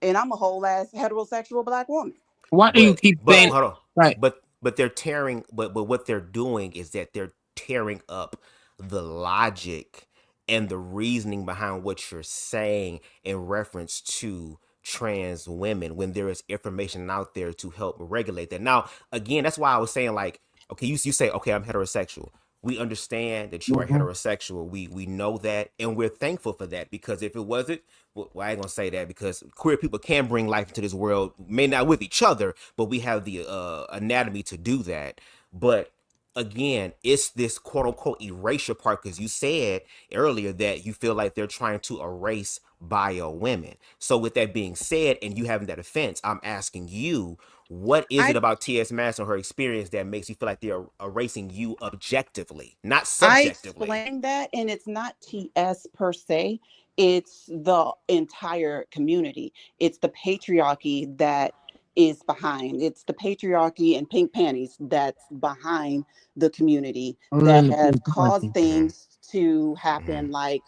and I'm a whole ass heterosexual black woman. Why do you keep saying? Hold on. Right. But they're tearing. But what they're doing is that they're tearing up the logic and the reasoning behind what you're saying in reference to trans women, when there is information out there to help regulate that. Now, again, that's why I was saying, like, okay, you say, okay, I'm heterosexual. We understand that you are heterosexual. We know that, and we're thankful for that, because if it wasn't, well, I ain't gonna say that, because queer people can bring life into this world, may not with each other, but we have the anatomy to do that. But again, it's this quote unquote erasure part, because you said earlier that you feel like they're trying to erase bio women. So with that being said, and you having that offense, I'm asking you, what is it about T.S. Madison or her experience that makes you feel like they're erasing you objectively, not subjectively? I explained that, and it's not T.S. per se. It's the entire community. It's the patriarchy that is behind. It's the patriarchy and pink panties that's behind the community that has caused things to happen, like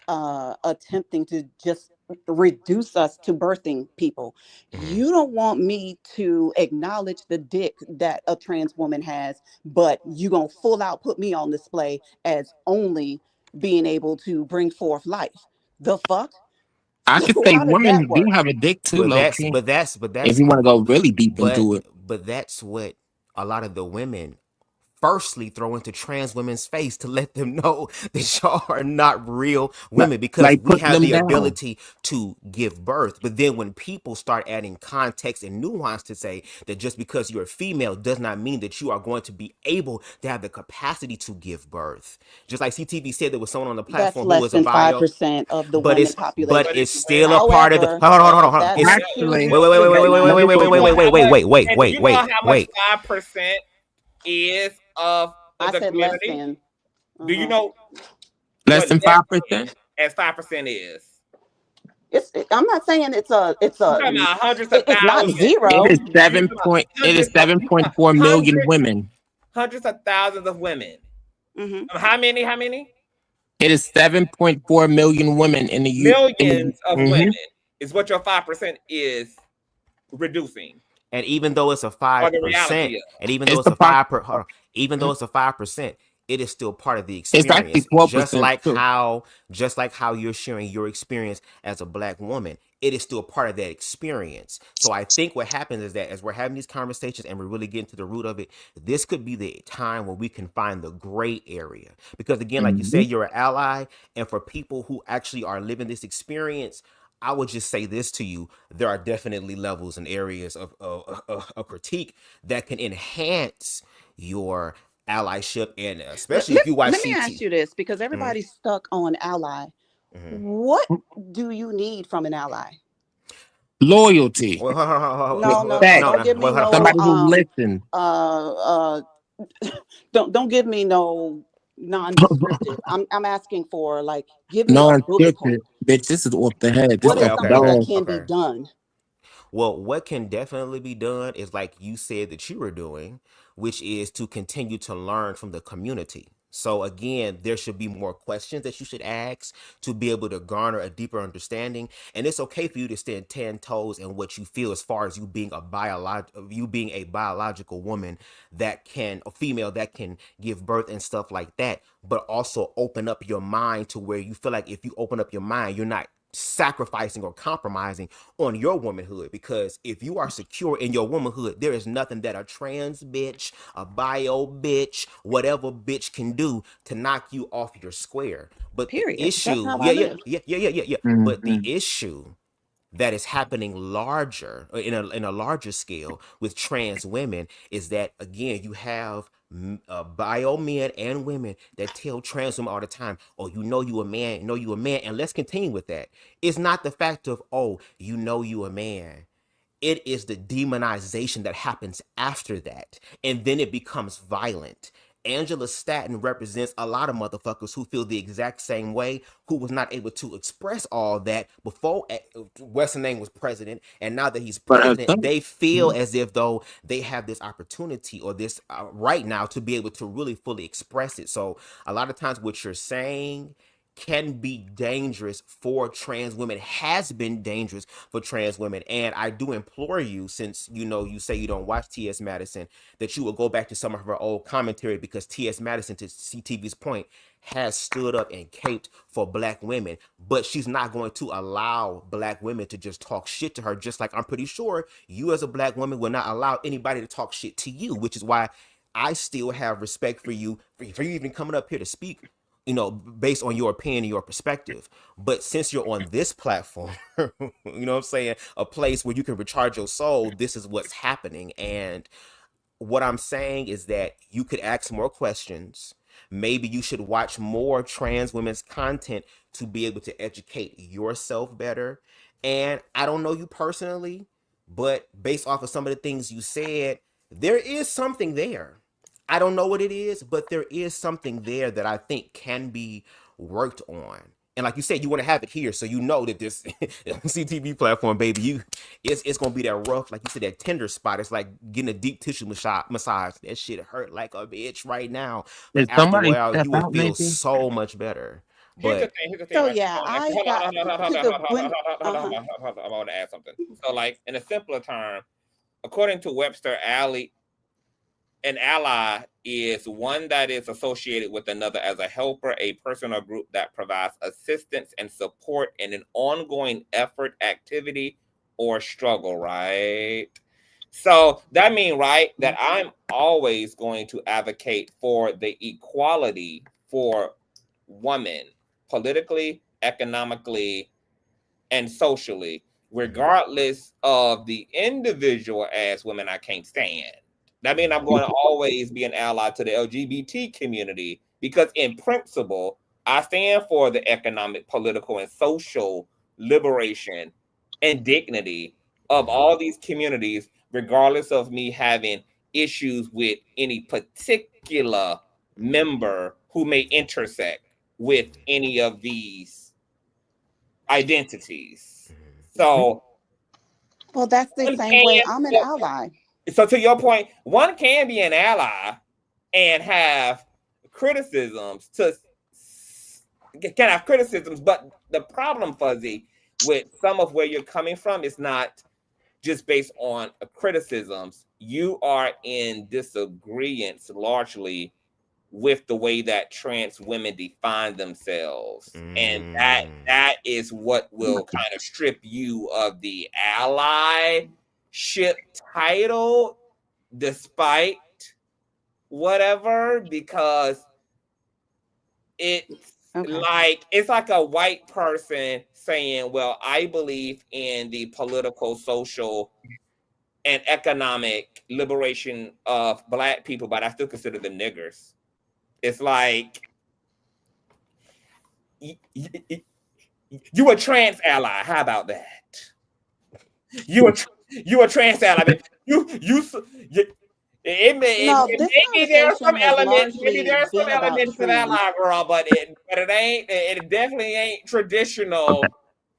attempting to just reduce us to birthing people. You don't want me to acknowledge the dick that a trans woman has, but you gonna full out put me on display as only being able to bring forth life. The fuck? I could say women do have a dick too, but that's if you want to go really deep into it. But that's what a lot of the women firstly throw into trans women's face, to let them know that y'all are not real women, because we have the ability to give birth. But then when people start adding context and nuance to say that just because you're a female does not mean that you are going to be able to have the capacity to give birth. Just like CTV said, there was someone on the platform who was a bio. That's less than 5% of the women population. But it's still a part of the. Hold on. Wait. 5% is of the community. Do you know less than 5%? As 5% is. I'm not saying it's hundreds of thousands. It's not zero. It is 7.4 million women. Hundreds of thousands of women. How many? It is 7.4 million women in the U.S. Millions of women is what your 5% is reducing. And even though it's a 5%, and even though it's a 5%, even though it's a 5%, it is still part of the experience. Just like how you're sharing your experience as a black woman, it is still part of that experience. So I think what happens is that as we're having these conversations and we're really getting to the root of it, this could be the time where we can find the gray area. Because again, like you say, you're an ally, and for people who actually are living this experience, I would just say this to you: there are definitely levels and areas of critique that can enhance your allyship, and especially if you watch let me CT. ask you this, because everybody's stuck on ally. What do you need from an ally? Loyalty. No, Respect. don't give me no Somebody who listens. don't give me no non-descriptive. I'm asking for, like, give me a bullet point. Non-scripted. Bitch, this is off the head. This What is is off the something that dome. can be done? Well, what can definitely be done is like you said that you were doing, which is to continue to learn from the community. So again, there should be more questions that you should ask to be able to garner a deeper understanding. And it's okay for you to stand 10 toes in what you feel as far as you being a biological woman that can, a female that can give birth and stuff like that, but also open up your mind to where you feel like if you open up your mind, you're not sacrificing or compromising on your womanhood. Because if you are secure in your womanhood, there is nothing that a trans bitch, a bio bitch, whatever bitch can do to knock you off your square. But period. The issue, That's how I live. But the issue that is happening larger in a larger scale with trans women is that, again, you have bio men and women that tell trans women all the time, oh, you know you a man, and let's continue with that. It's not the fact of, oh, you know you a man. It is the demonization that happens after that, and then it becomes violent. Angela Staten represents a lot of motherfuckers who feel the exact same way, who was not able to express all that before what's name was president, and now that he's president, they feel as if though they have this opportunity or this right now to be able to really fully express it. So a lot of times what you're saying can be dangerous for trans women, has been dangerous for trans women. And I do implore you, since you say you don't watch T.S. Madison, that you will go back to some of her old commentary, because T.S. Madison, to CTV's point, has stood up and caped for black women, but she's not going to allow black women to just talk shit to her, just like I'm pretty sure you as a black woman will not allow anybody to talk shit to you, which is why I still have respect for you even coming up here to speak, based on your opinion and your perspective. But since you're on this platform, you know what I'm saying, a place where you can recharge your soul, this is what's happening. And what I'm saying is that you could ask more questions. Maybe you should watch more trans women's content to be able to educate yourself better. And I don't know you personally, but based off of some of the things you said, there is something there. I don't know what it is, but there is something there that I think can be worked on. And like you said, you want to have it here, so you know that this CTV platform, baby, it's gonna be that rough, like you said, that tender spot. It's like getting a deep tissue massage. That shit hurt like a bitch right now, but after a while, you will feel so much better. Here's the But thing. So Right? yeah, I got to when I want to add something. So, like, in a simpler term, according to Webster, an ally is one that is associated with another as a helper, a person or group that provides assistance and support in an ongoing effort, activity, or struggle, right? So that means, right, that I'm always going to advocate for the equality for women, politically, economically, and socially, regardless of the individual as women I can't stand. That means I'm going to always be an ally to the LGBT community, because in principle, I stand for the economic, political, and social liberation and dignity of all these communities, regardless of me having issues with any particular member who may intersect with any of these identities. So, well, that's the same way I'm an ally. So to your point, one can be an ally and have criticisms but the problem, Fuzzy, with some of where you're coming from is not just based on criticisms. You are in disagreement largely with the way that trans women define themselves. And that is what will kind of strip you of the allyship title, despite whatever, because it's like it's like a white person saying, well, I believe in the political, social, and economic liberation of Black people, but I still consider them niggers. It's like you a trans ally. How about that? You a trans ally. Maybe there are some elements. Maybe there are some elements of ally, girl, but it definitely ain't traditional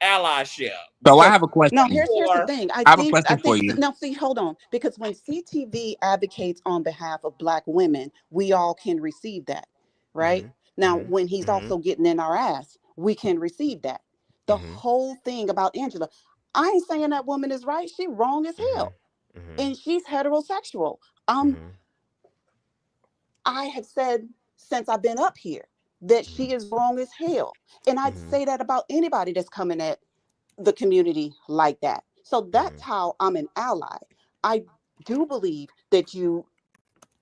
allyship. So I have a question. No, here's the thing. I have a question for you. Now, see, hold on, because when CTV advocates on behalf of Black women, we all can receive that, right? Now, when he's also getting in our ass, we can receive that. The whole thing about Angela, I ain't saying that woman is right. She wrong as hell, and she's heterosexual. I have said since I've been up here that she is wrong as hell, and I'd say that about anybody that's coming at the community like that. So that's how I'm an ally. I do believe that you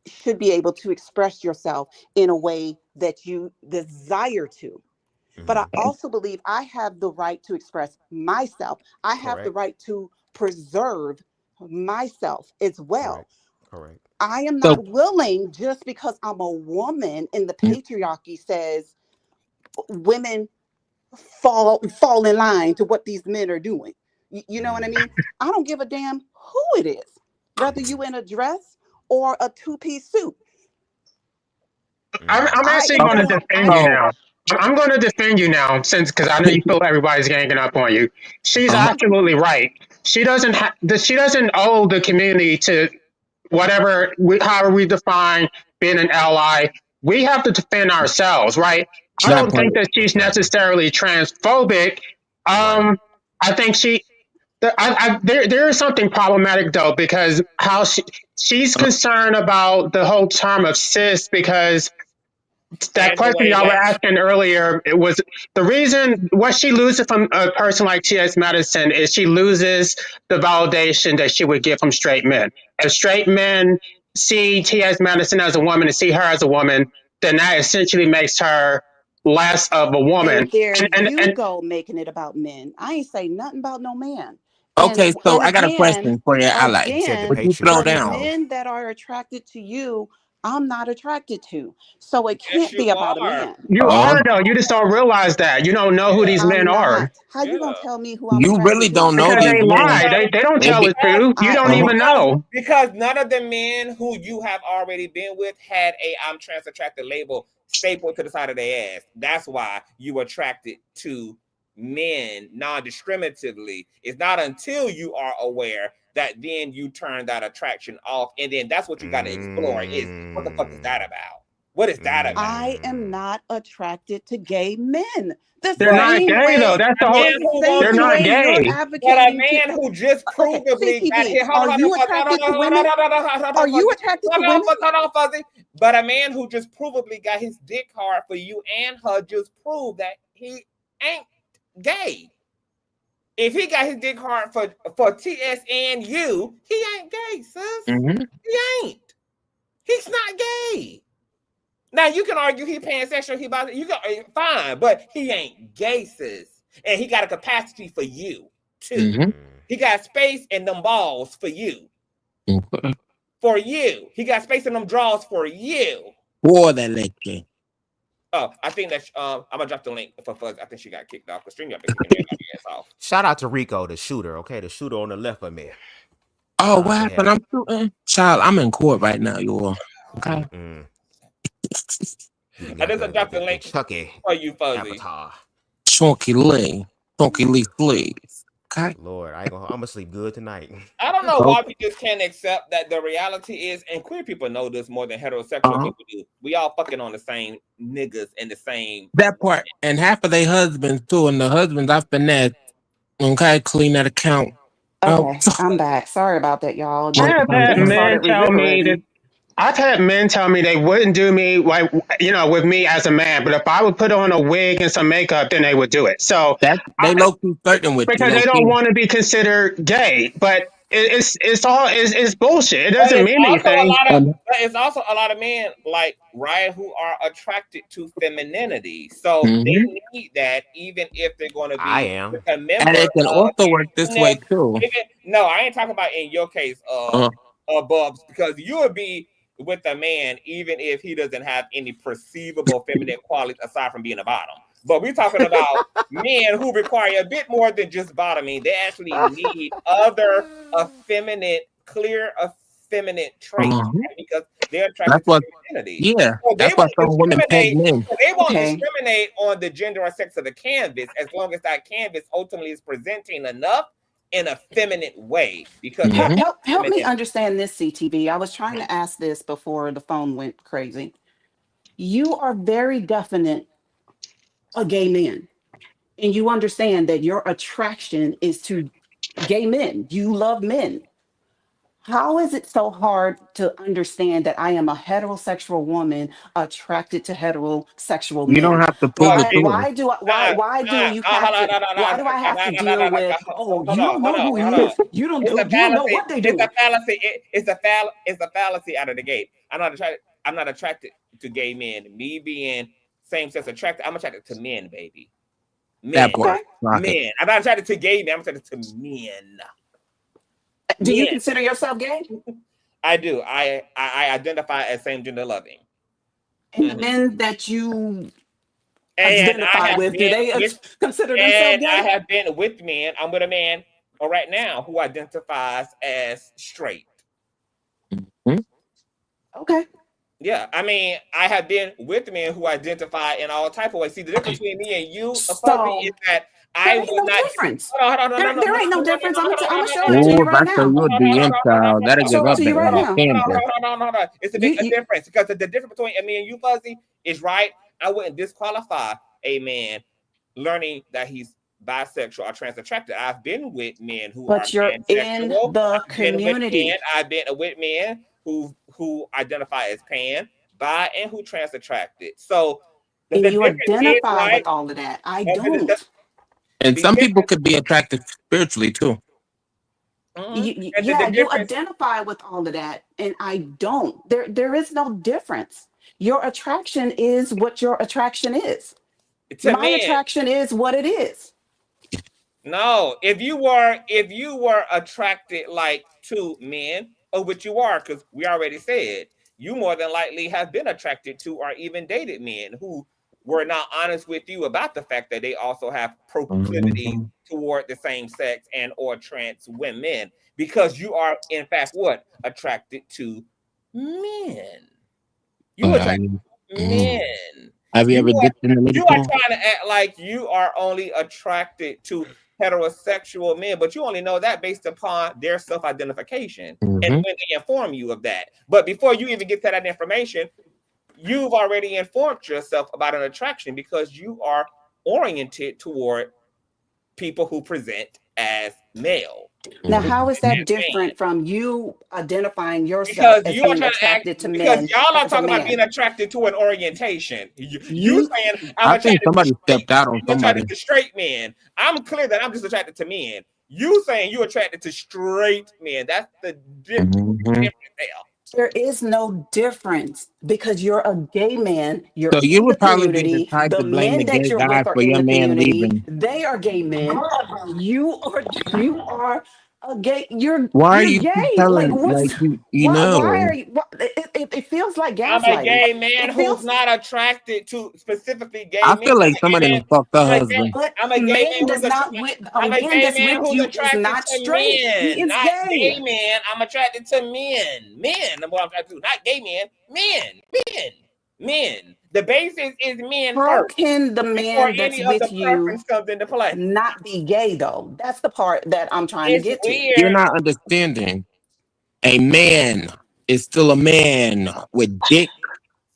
should be able to express yourself in a way that you desire to. But I also believe I have the right to express myself. I have the right to preserve myself as well. Correct. I am not willing, just because I'm a woman and the patriarchy says women fall in line to what these men are doing. You know what I mean? I don't give a damn who it is, whether you in a dress or a two-piece suit. I'm actually going to defend you now. I'm going to defend you now, because I know you feel everybody's ganging up on you. She's absolutely right. She doesn't owe the community to however we define being an ally. We have to defend ourselves, right? I don't think that she's necessarily transphobic. I think there is something problematic though, because how she's concerned about the whole term of cis, because that question y'all were asking earlier, it was the reason what she loses from a person like T.S. Madison is she loses the validation that she would get from straight men. If straight men see T.S. Madison as a woman and see her as a woman, then that essentially makes her less of a woman. And there you go, making it about men. I ain't say nothing about no man. Okay, so I got a question for your ally. Would you slow down? Men that are attracted to you, I'm not attracted to. So it can't be about a man. You are though. You just don't realize that. You don't know who these men are. How you gonna tell me who I'm You really don't know because these they men. lie. They don't tell the truth. You don't even know. Because none of the men who you have already been with had a I'm trans attracted label stapled to the side of their ass. That's why you attracted to men non-discriminatively. It's not until you are aware that then you turn that attraction off, and then that's what you got to explore is what the fuck is that about? What is that about? I am not attracted to gay men. They're not gay though. That's the whole. They're not gay. But a man who just provably got hit. Are you attracted to women? Are you attracted to women? Hold on, Fuzzy. But a man who just provably got his dick hard for you and her just proved that he ain't gay. If he got his dick hard for TS and you, he ain't gay, sis. He ain't. He's not gay. Now you can argue he pansexual, he bisexual, you can fine, but he ain't gay, sis. And he got a capacity for you too. He got space in them balls for you. For you. He got space in them draws for you. For that lecture. Oh, I think that I'm gonna drop the link for Fuzz. I think she got kicked off. The stream got kicking ass off. Shout out to Rico, the shooter. Okay, the shooter on the left of me. Oh, what happened? I'm shooting. Child, I'm in court right now, you all. Okay. I just dropped the link Chucky for you, Fuzzy. Avatar. Chunky Lee, please. Okay. Lord, I'm gonna sleep good tonight. I don't know why we just can't accept that the reality is, and queer people know this more than heterosexual people do. We all fucking on the same niggas and the same. That part, and half of their husbands too, and the husbands I finesse. Okay, clean that account. Okay, I'm back. Sorry about that, y'all. I've had men tell me they wouldn't do me like, with me as a man, but if I would put on a wig and some makeup, then they would do it. So they low key flirting with you, because they don't want to be considered gay. But it's bullshit. It But doesn't mean anything. but it's also a lot of men like Ryan who are attracted to femininity, so they need that even if they're going to be a member. And it can also work this way too. No, I ain't talking about in your case, Bubs, because you would be with a man even if he doesn't have any perceivable feminine qualities aside from being a bottom. But we're talking about men who require a bit more than just bottoming. They actually need other clear effeminate traits, right? Because they're attracted to femininity. Yeah, so that's why some women peg men. They won't discriminate on the gender or sex of the canvas as long as that canvas ultimately is presenting enough in a feminine way. Because help me understand this, CTV. I was trying to ask this before the phone went crazy. You are very definite a gay man, and you understand that your attraction is to gay men. You love men. How is it so hard to understand that I am a heterosexual woman attracted to heterosexual men? You don't have to prove it. Why do I have to deal with? Oh, you don't know who he is. You don't know what they do. It's a fallacy out of the gate. I'm not attracted to gay men. Me being same-sex attracted, I'm attracted to men, baby. Men. Men. I'm not attracted to gay men. I'm attracted to men. Do you consider yourself gay? I do. I identify as same gender loving. And the men that you identify with, do they consider themselves gay? I have been with men. I'm with a man right now who identifies as straight. Okay. Yeah, I mean, I have been with men who identify in all type of ways. See, the difference between me and you, is that I will not. Difference. There ain't no difference. I'm gonna show it to you right now. You're DM child. That'll give up you right now. Hold on. It's a big difference because the difference between me and you, Fuzzy, is right. I wouldn't disqualify a man learning that he's bisexual or trans attracted. I've been with men who are you're in the community. I've been with men who identify as pan, bi, and who trans attracted. So you identify with all of that. I don't. And some people could be attracted spiritually too. You identify with all of that, and I don't. There is no difference. Your attraction is what your attraction is. My attraction is what it is. No, if you were attracted like to men, which you are, because we already said you more than likely have been attracted to or even dated men who were not honest with you about the fact that they also have proclivity toward the same sex and or trans women, because you are in fact what? Attracted to men. You attracted to men. Have you ever dipped in the middle? You are trying to act like you are only attracted to heterosexual men, but you only know that based upon their self-identification and when they inform you of that. But before you even get to that information, you've already informed yourself about an attraction because you are oriented toward people who present as male. Now, how is that different from you identifying yourself as being attracted to men? Because y'all are talking about being attracted to an orientation. You saying I think somebody stepped out on somebody. Attracted to straight men. I'm clear that I'm just attracted to men. You saying you're attracted to straight men. That's the difference there. There is no difference because you're a gay man. You're so you would probably community. be the type to blame the gay you're guy for your man leaving. They are gay men. You are a gay. Why are you're you gay? telling Why are you? It feels like gaslighting. I'm a gay man who's not attracted to specifically gay men. I feel like somebody done fucked her husband. I'm a gay man who's not straight. He is not gay. Gay man. I'm attracted to men. Men. I'm attracted to, not gay men. Men. The basis is men How first. can the man that's with you comes into play. not be gay though? That's the part that I'm trying to get to. You're not understanding. A man is still a man with dick,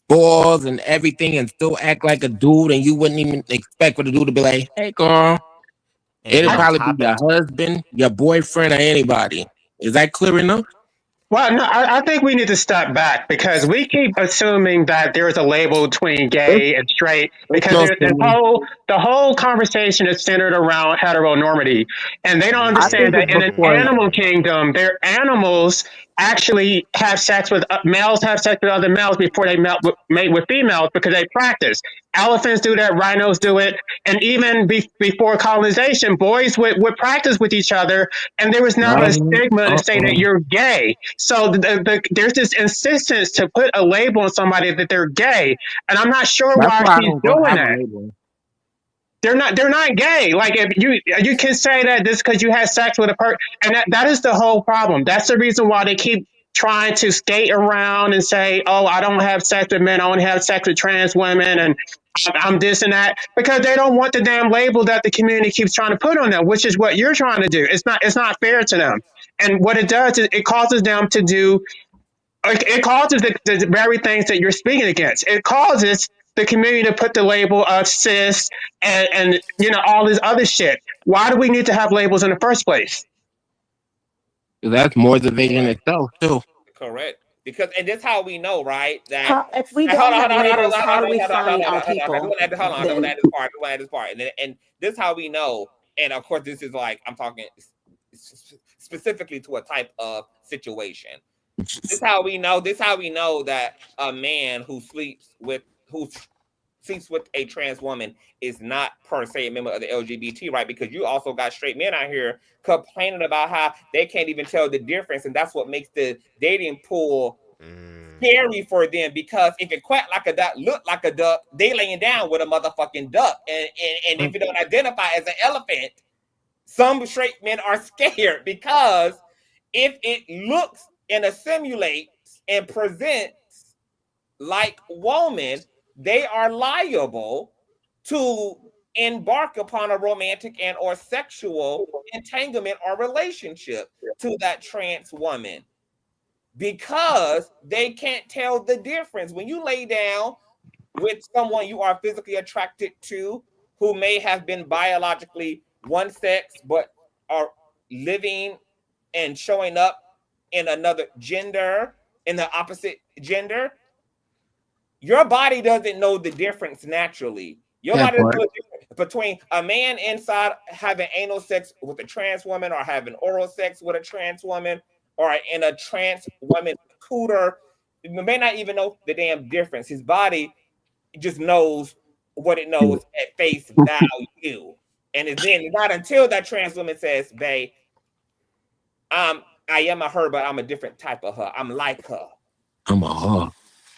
balls, and everything, and still act like a dude, and you wouldn't even expect for the dude to be like, "Hey, girl." It'll probably be your husband, your boyfriend, or anybody. Is that clear enough? Well, no, I think we need to step back because we keep assuming that there is a label between gay and straight because No, the whole conversation is centered around heteronormity, and they don't I understand think that it's in an because animal kingdom, their animals actually have sex with males have sex with other males before they mate with females because they practice. Elephants do that, rhinos do it, and even before colonization, boys would practice with each other, and there was never a stigma to say that you're gay. So there's this insistence to put a label on somebody that they're gay, and I'm not sure that's why why I she's don't go doing have a that. label. They're not gay. Like if you can say that just because you had sex with a person, and that is the whole problem. That's the reason why they keep trying to skate around and say, "Oh, I don't have sex with men. I only have sex with trans women," and I'm this and that because they don't want the damn label that the community keeps trying to put on them, which is what you're trying to do. It's not fair to them, and what it does is it causes them to do. It causes the very things that you're speaking against. It causes the community to put the label of cis and all this other shit. Why do we need to have labels in the first place? That's more division itself too. Correct. Because and that's how we know, right? That How, if we hold don't on, have hold on, hold on, labels, hold how on, do we hold on, hold find on, our hold on, hold on. people? Hold on, Then this part. And this is how we know. And of course, this is like I'm talking specifically to a type of situation. This is how we know. This is how we know that a man who sleeps with a trans woman is not per se a member of the LGBT, right? Because you also got straight men out here complaining about how they can't even tell the difference, and that's what makes the dating pool scary for them. Because if it quack like a duck, look like a duck, they laying down with a motherfucking duck, and if you don't identify as an elephant, some straight men are scared because if it looks and assimilates and presents like woman, they are liable to embark upon a romantic and or sexual entanglement or relationship to that trans woman because they can't tell the difference. When you lay down with someone you are physically attracted to who may have been biologically one sex but are living and showing up in another gender, in the opposite gender, your body doesn't know the difference naturally. Your body doesn't know the difference between a man inside having anal sex with a trans woman or having oral sex with a trans woman or in a trans woman cooter. You may not even know the damn difference. His body just knows what it knows at face value. And it's then not until that trans woman says, babe, I am a her, but I'm a different type of her. I'm like her. I'm a her.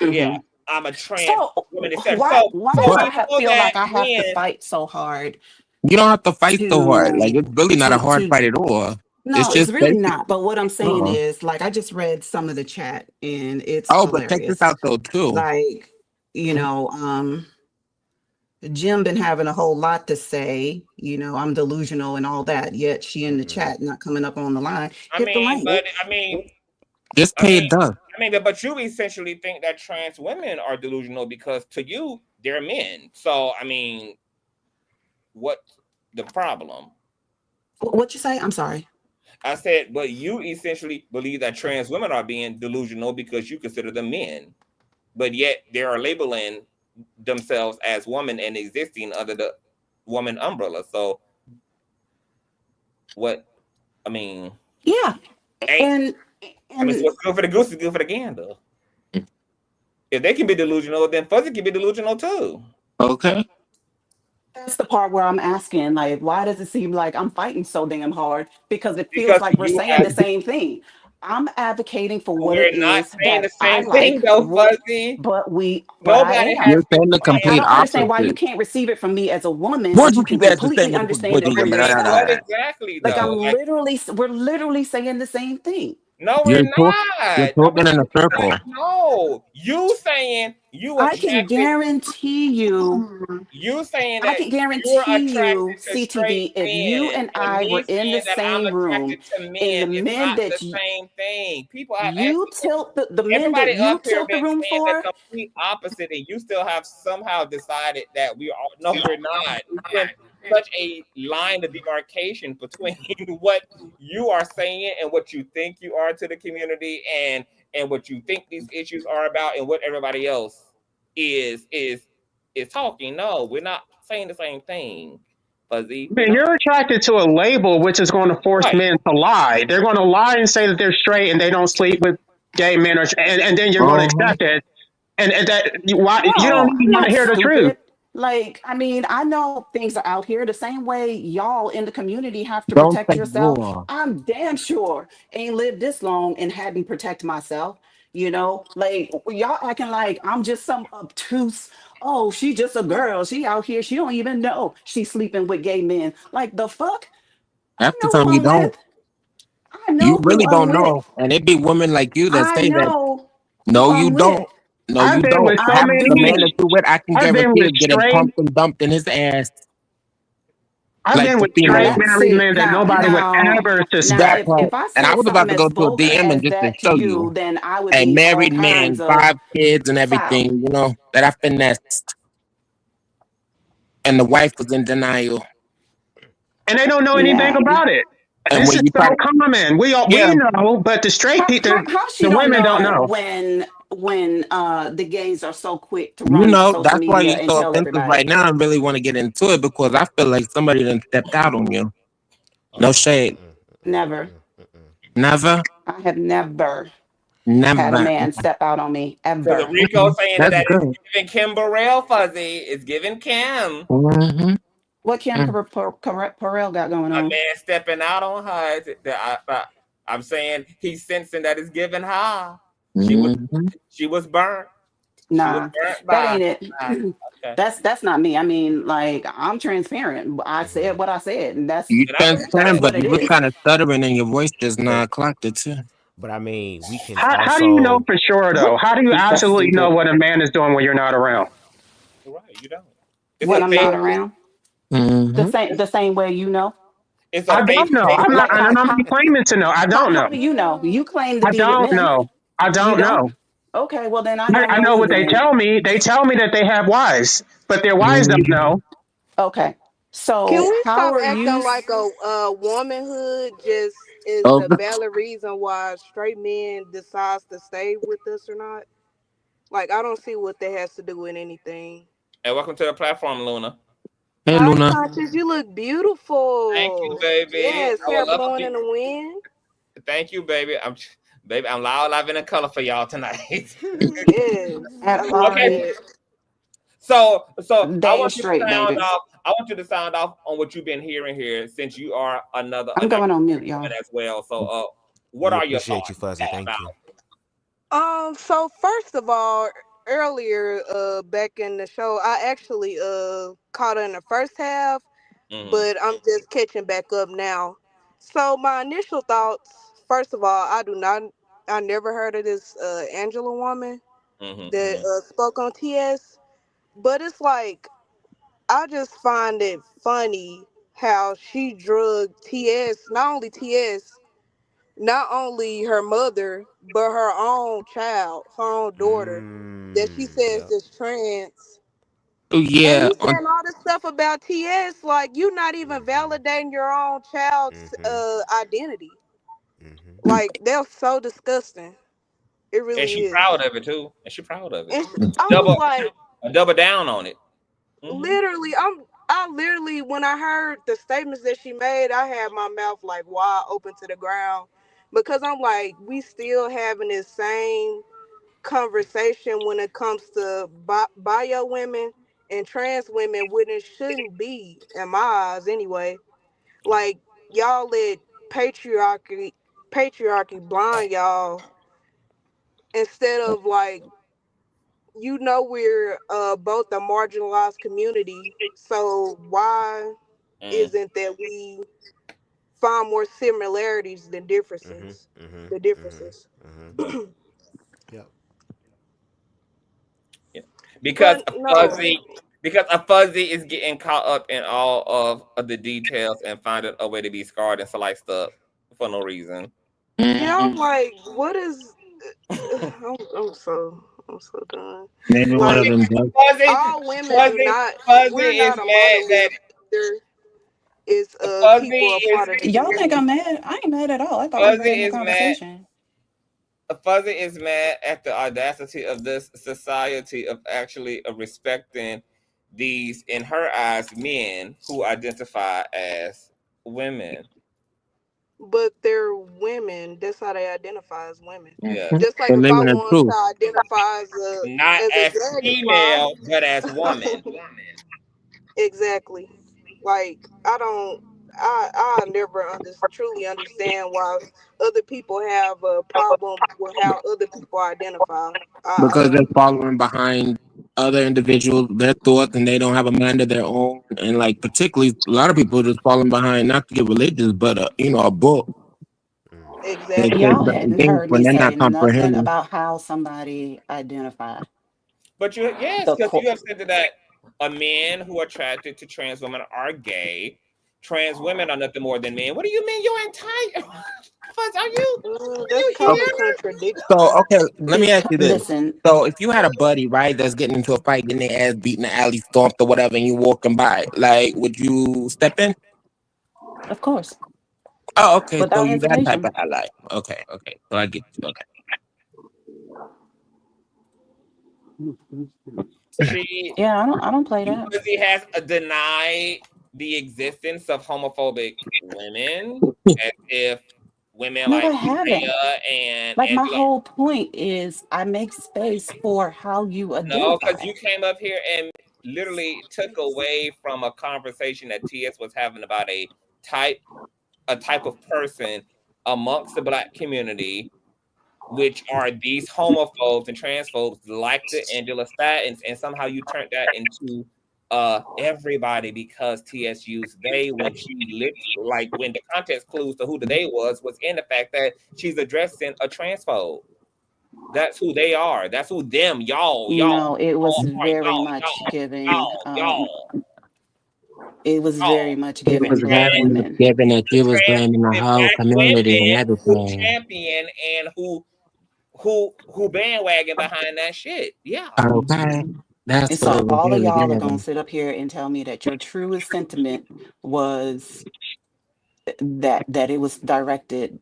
Yeah, I'm a trans woman. why So do we I know feel that like I have to men. fight so hard? You don't have to fight so hard. Like To it's really not a hard to fight at all. It's no, it's just really basic. not. But what I'm saying is, like, I just read some of the chat and it's Oh, but check this hilarious. out though too. Like, Jim been having a whole lot to say, I'm delusional and all that, yet she in the chat not coming up on the line. Hit the link. Just pay it done. But you essentially think that trans women are delusional because to you they're men. So what's the problem? What you say? I'm sorry. I said, but you essentially believe that trans women are being delusional because you consider them men, but yet they are labeling themselves as women and existing under the woman umbrella. So what? Yeah, and what's good for the goose is good for the gander. If they can be delusional, then Fuzzy can be delusional too. Okay. That's the part where I'm asking, like, why does it seem like I'm fighting so damn hard? Because it feels like we're saying the same thing. I'm advocating for what it We're not is saying that the I same thing, like, though, Fuzzy. but I Nobody am. has. You're saying the And I complete don't understand why you opposite. can't receive it from me as a woman, What but you you can keep asking completely saying? understand it from yourself. What exactly, Like though? we're literally saying the same thing. No, we're You're not. talking in a circle. No, you saying you I can attracted. guarantee you. You saying I that can you're guarantee you, attracted to straight CTV, if you men, and and I me were in the saying that I'm same room, attracted to and men the is men not that the same thing. People have you actually. tilt the men Everybody that you up here tilt the been room saying the for, complete opposite, and you still have somehow decided that we are. No, we're not. such a line of demarcation between what you are saying and what you think you are to the community, and what you think these issues are about, and what everybody else is talking. No, we're not saying the same thing, Fuzzy. Man, you're attracted to a label which is going to force men to lie. They're going to lie and say that they're straight and they don't sleep with gay men, and then you're going to accept it. And that why No, you don't I'm even want to not hear the truth. stupid. Like, I mean, I know things are out here the same way y'all in the community have to Don't protect say yourself. war. I'm damn sure ain't lived this long and hadn't protect myself. You know, like y'all acting like I'm just some obtuse. Oh, she just a girl. She out here. She don't even know she's sleeping with gay men. Like the fuck? I Half the know who time you I'm don't. with. I You know who really I'm don't with. know. And it be women like you that I say that. know who No, you I'm with. don't. No, I've you been don't. with so I Half of the many. men that do. you with, I can I've been guarantee with is getting straight. pumped and dumped in his ass. I've Like been the with Now straight females. that's married it. men that Now, nobody would now, ever now, That suspect. part. if I And I said was about something to as go to a vulgar DM and as just to that to show you, you then I would a need all married man, kinds of 5 kids and clout. everything, that I finessed. And the wife was in denial. And they don't know anything Yeah. about it. And This when is you so try to, common. We yeah, know, but the straight people, How she the don't women don't know know. when the gays are so quick to run to social that's why media you're and so tell offensive right everybody. now. I really want to get into it because I feel like somebody done stepped out on you. No shade. Never. Never? I have never had a Never. man step out on me Because ever. Rico saying That's that is good. giving Kim Burrell, Fuzzy. It's giving Kim. Mm-hmm. What Kim Perrell got going A on? man stepping out on her. I'm saying he's sensing that it's giving her. She was burnt. She was Nah, burnt that by. ain't it. Okay. That's not me. I mean, like I'm transparent. I said what I said, and You And I respect transparent, it. but what you it was is. kind of stuttering and your voice just But not clocked it too. but I mean, we can How do you know also for sure, though? How do you That's absolutely know stupid. what a man is doing when you're not around? Right, you don't. It's When a I'm faith. not around, Mm-hmm. the same way you know. It's a I don't faith know. based I'm not. Like I'm not how claiming to know. I don't know. how do you know? You claim to I be with don't men. know. I You don't don't? know. Okay, well then I don't I know know what either they then. tell me. They tell me that they have wives, but their wives don't Mm-hmm. know. Okay. Can So we how stop are acting you like a womanhood just is Oh, the valid reason why straight men decides to stay with us or not? Like I don't see what that has to do with anything. And welcome to the platform, Luna. hey Hi, Luna. Conscious, you look Thank you, beautiful. baby. Yes, I would hair love to blowing be. in the wind. Thank you, baby. I'm loud, live, and in color for y'all tonight. Yes, I love Okay. that. So I dang want you to straight, sound baby? off. I want you to sound off on what you've been hearing here, since you are another I'm going on mute, woman y'all. as well. So what we are your appreciate you, thoughts Fuzzy. Thank about? you. So first of all, earlier, back in the show, I actually caught her in the first half, Mm-hmm. but I'm just catching back up now. So my initial thoughts, first of all, I never heard of this Angela woman that Mm-hmm. spoke on TS, but it's like I just find it funny how she drugged TS, not only her mother, but her own child, her own daughter, that she says Yep. is trans. Oh And yeah. you saying all this stuff about TS, like you not even validating your own child's identity. Like they're so disgusting. It And really she is. proud of it too. And she proud of it. And I was Double like, double down on it. Mm-hmm. literally, I literally when I heard the statements that she made, I had my mouth like wide open to the ground because I'm like, we still having this same conversation when it comes to bio women and trans women when it shouldn't be in my eyes anyway. Like y'all let patriarchy blind y'all instead of like we're both a marginalized community, so why Mm. isn't that we find more similarities than differences? The differences. Yep. Yeah. Because But a no. fuzzy is getting caught up in all of the details and finding a way to be scarred and sliced up for no reason. Yeah, I'm like, what is I'm so done. Maybe one of Like them. all women do Fuzzy not Fuzzy we're is not a mad that monolith either. is Fuzzy people a part of the Y'all think I'm community. mad? I ain't mad at all. I thought we were Fuzzy having a is mad. conversation. Fuzzy is mad at the audacity of this society of actually respecting these, in her eyes, men who identify as women. But they're women. That's how they identify as women. Yeah. Just like They're if I living the want truth. to identify Not as a as dragonfly, female, but as woman. exactly. Like I never truly understand why other people have a problem with how other people identify. I Because they're don't. following behind other individuals, their thoughts, and they don't have a mind of their own. And like, particularly, a lot of people are just falling behind, not to get religious, but a book. They say Exactly. Y'all certain hadn't things heard when me they're say not nothing comprehending. about how somebody identify. But yes, The because you co- have said that men who are attracted to trans women are gay. Trans women are nothing more than men. What do you mean you're entire? Are That's you kind of here? So, contradictory. okay, let me ask you this. Listen, So, if you had a buddy, right, that's getting into a fight, getting their ass beaten, the alley stomped or whatever, and you walking by, like, would you step in? of course, Oh, okay. So without you that type hesitation. of ally. Okay, okay. So I get you. Okay. She Yeah, I don't play that. Fuzzy has denied the existence of homophobic women, as if women No, I like haven't. Isaiah and Like my Angela. whole point is I make space for how you No, because identify. you came up here and literally took away from a conversation that TS was having about type type of person amongst the Black community, which are these homophobes and transphobes like the Angela Statins, and somehow you turned that into everybody because TS used they when she like when the context clues to who the they was in the fact that she's addressing a transphobe. That's who they are. That's who them, y'all, No, it was all part, very much giving. y'all. It was very much It giving was Black And women. given that you was blaming the the whole Black community and women who everything. champion and who bandwagon behind that shit. Yeah. Okay. That's And what so it was all of really y'all are gonna given. sit up here and tell me that your truest sentiment was that it was directed.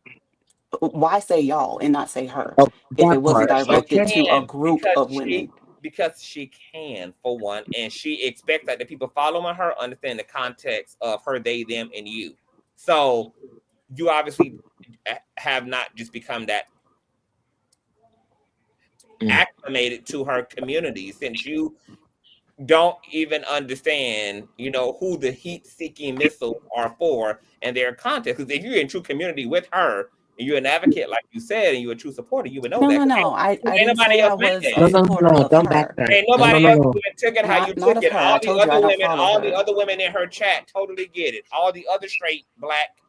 Why say y'all and not say her? Oh, If that it wasn't part. directed Okay. to a group of She women. because she can, for one, and she expects that the people following her understand the context of her, they, them, and you. So you obviously have not just become that acclimated to her community, since you don't even understand, who the heat-seeking missiles are for and their context. Because if you're in true community with her and you're an advocate, like you said, and you're a true supporter, you would know No, that. no, 'Cause no. I ain't didn't nobody say I else meant was that. a No, no, supporter no. of Don't her. backtrack. Ain't No, no, nobody no, else no. even took it how you Not took of it. her. I All the told you I other don't women, follow all the her. other women in her chat totally get it. All the other straight, Black,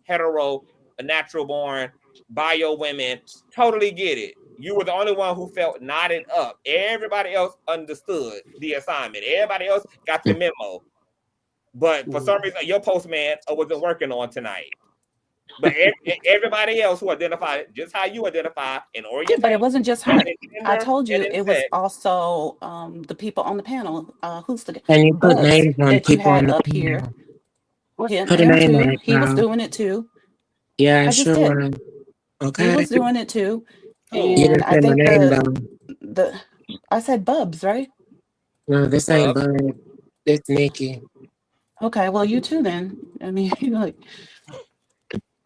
hetero, natural born, bio women totally get it. You were the only one who felt knotted up. Everybody else understood the assignment. Everybody else got the memo. But for some reason, your postman wasn't working on tonight. But everybody else who identified just how you identify in Yeah, but it orientation wasn't just and her. in I gender told and you in it was sex. also the people on the panel. Who's the And you put Bubs names on that you people on had the up here? panel. Put a Him name on too. it, He was bro. doing it too. Yeah, I just sure did. was. He Okay. was doing it too. Who? You And didn't I say my think name though. the I said Bubs, right? No, this ain't Bub? Bud. This Nikki. Okay, well you too then. I mean, like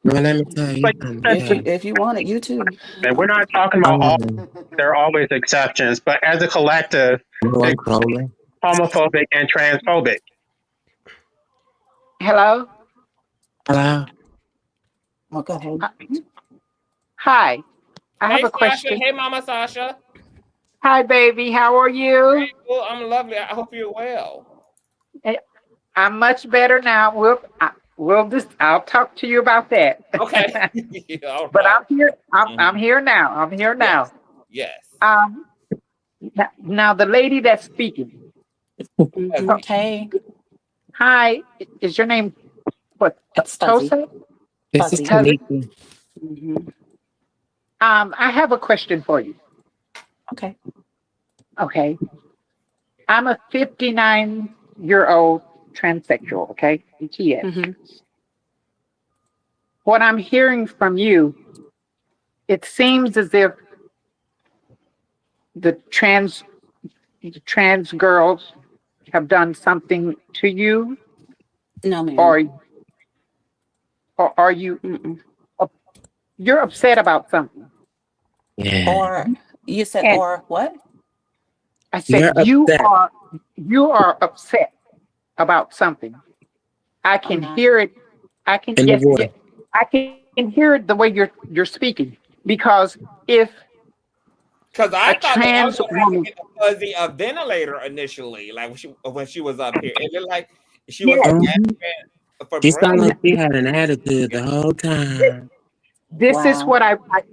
Well, let me tell you But something. if you want it, you too. we're not talking about all. Um, There are always exceptions, but as a collective, no, I'm it's trolling. homophobic and transphobic. Hello? Hello. Well, go ahead. Hi. I have Hey, a Sasha. question. Hey, Mama Sasha. Hi, baby. How are you? Well, I'm lovely. I hope you're well. Eh, I'm much better now. I'll talk to you about that. Okay. All But right. I'm here. Mhm. I'm here now. I'm here Yes. now. Yes. Um. Now the lady that's speaking. Mm-hmm. Hey, Hi. Is your name what? it's Fuzzy. Tosa? This is Fuzzy. Cousin? Tamiki. Mm-hmm. I have a question for you. Okay. Okay. I'm a 59-year-old transsexual, okay? TS. Mm-hmm. What I'm hearing from you, it seems as if the trans girls have done something to you, No, ma'am. or are you you're upset about something? Yeah. Or you said, And or what? I You're said upset. you are upset about something. I I'm can not. hear it. I can In the yes, water. yes, I can hear it the way you're speaking. Because if Because a I thought that I was trans going to have to woman, get the fuzzy a ventilator initially, like when she was up here. It looked like she was yes, for She breath. sounded like she had an attitude the whole time. this is Wow. what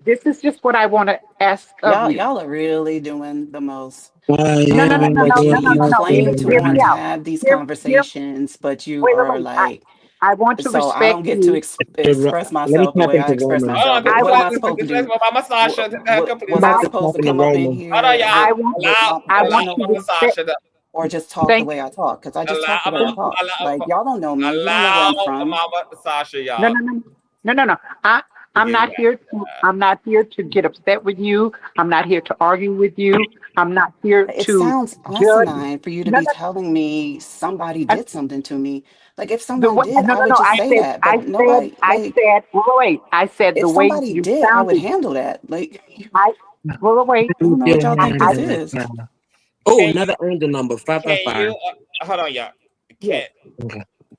this is just what I want to ask of you. Y'all are really doing the most. Why No, you no, no, no, always no, no, doing no, You no, like no. claim to Hear me want to that? out. have these Hear, conversations, but you wait, wait, are wait. like, I want to so I don't respect get to you. express Let me myself the tap way I into express Roman. Hold myself. on, this is What what am I I supposed to this is do? what Mama Sasha to Was I About to supposed tap to into come up in Roman. Hold on, here y'all. I and want with my I want Allow to professional, Mama respect. Sasha to or just talk the Thank way I talk? Because I just talk the way I allow talk. Like, allow y'all don't know me. You don't know where I'm allow from. Mama Sasha, no, y'all. no, no, no, no, no. I'm Get not here to. I'm not here to get upset with you. I'm not here to argue with you. I'm not here It to sounds judge. asinine for you to No, be no. telling me somebody I, did something to me. Like, if the someone way, did, no, I no, would no. just say that. But nobody, like, Wait. I said if the way somebody you did, I would sounded. handle that. Like, I wait. I don't know what y'all think this is. Oh, Can you another angel number, can 555. you hold on, y'all? Yes.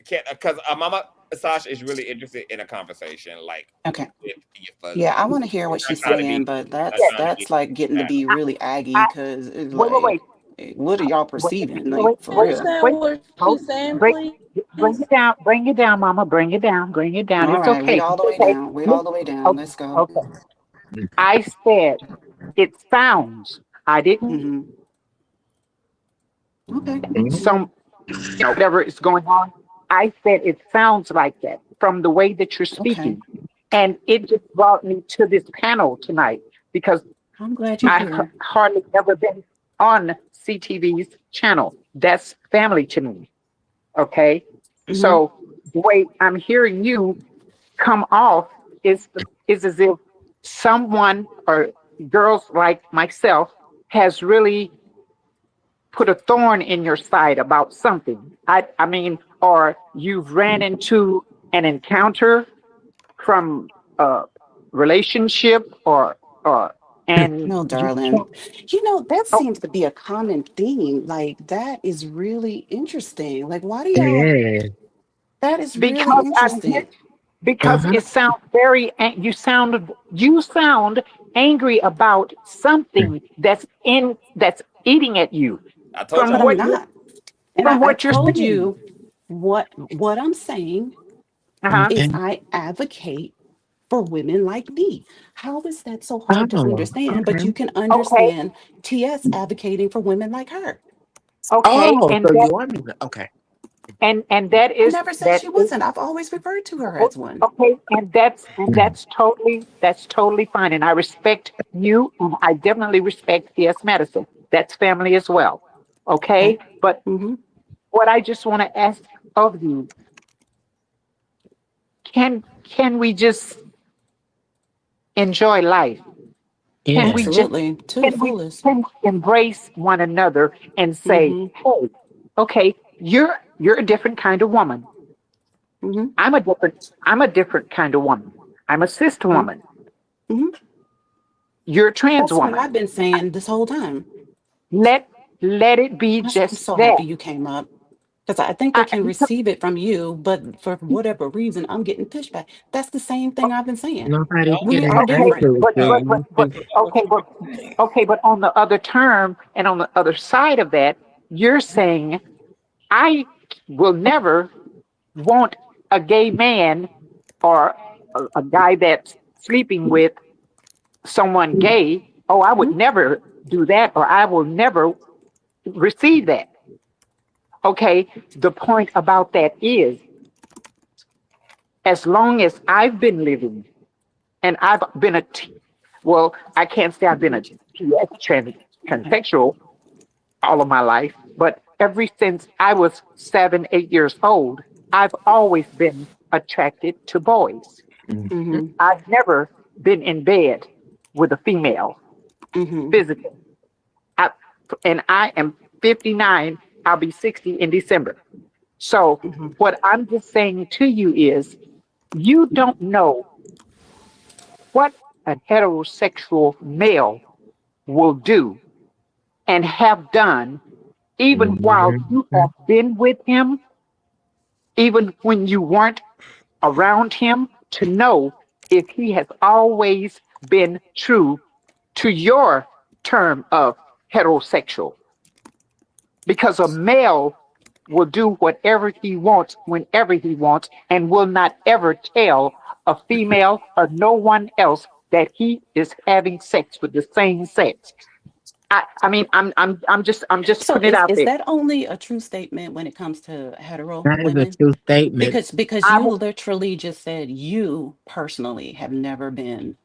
Can't because Mama Sasha is really interested in a conversation, like Okay. with your Yeah, fuzzy. I want to hear She's what not she's trying to saying, be but not Yes. trying to be that's like getting to be really aggy I because it's wait, wait, like, wait. what are y'all Wait, perceiving? Like, wait, for real. wait. Understand what Hold, she's saying, bring, please? bring it down. Bring it down, Mama. Bring it down. Bring it down. All It's right, we okay. all the It's way okay. down. We all the way down. Okay. Let's go. Okay. I said it sounds. I didn't. Mm-hmm. Okay. Some whatever is going on. I said it sounds like that from the way that you're Okay. speaking, and it just brought me to this panel tonight because I'm glad you're I here. hardly ever been on CTV's channel. That's family to me. Okay. Mm-hmm. So the way I'm hearing you come off is is as if someone or girls like myself has really put a thorn in your side about something. I mean, or you've ran into an encounter from a relationship or and No, you darling. can't. You know, that Oh, seems to be a common theme. Like, that is really interesting. Like, why do y'all, Yeah. that is really because I'm here interesting. because Uh-huh. it sounds you sound angry about something that's eating at you I told from But y'all. I'm what you not. And from I what you're told saying. you what I'm saying Uh-huh. is Okay. I advocate for women like me. How is that so hard to Oh, understand? But you okay. can Okay, understand TS advocating for women like her. okay, Oh, so you want me to? Okay. and that I is never said that she is wasn't. I've always referred to her as one. okay, and that's totally fine, and I respect you, and I definitely respect T.S. Madison. That's family as well. Okay. Okay, but Mm-hmm. what I just want to ask of you, can we just enjoy life? Can we Yeah. just Absolutely. To the can we fullest. can we embrace one another and say, Mm-hmm. hey, okay, you're a different kind of woman. Mm-hmm. I'm a different kind of woman. I'm a cis Mm-hmm. woman. Mm-hmm. You're a trans That's what woman. I've been saying this whole time. Let let it be I'm just so that. happy you came up because I think I can Because, receive it from you, but for whatever reason, I'm getting pushback. That's the same thing I've been saying. Nobody's No, We getting are okay, different. angry with you. but okay, but on the other term and on the other side of that, you're saying I will never want a gay man or a guy that's sleeping with someone gay. Oh, I would Mhm. never do that, or I will never receive that. Okay, the point about that is, as long as I've been living and I've been well, I can't say I've been a TS Okay. transsexual all of my life, but ever since I was 7, 8 years old, I've always been attracted to boys. Mm-hmm. I've never been in bed with a female Mm-hmm. physically. I, and I am 59. I'll be 60 in December. So Mm-hmm. what I'm just saying to you is you don't know what a heterosexual male will do and have done even while you have been with him, even when you weren't around him, to know if he has always been true to your term of heterosexual. Because a male will do whatever he wants whenever he wants and will not ever tell a female or no one else that he is having sex with the same sex. I mean, I'm just So putting it out is there. that only a true statement when it comes to hetero That is a women? true statement. Because I you will, literally just said you personally have never been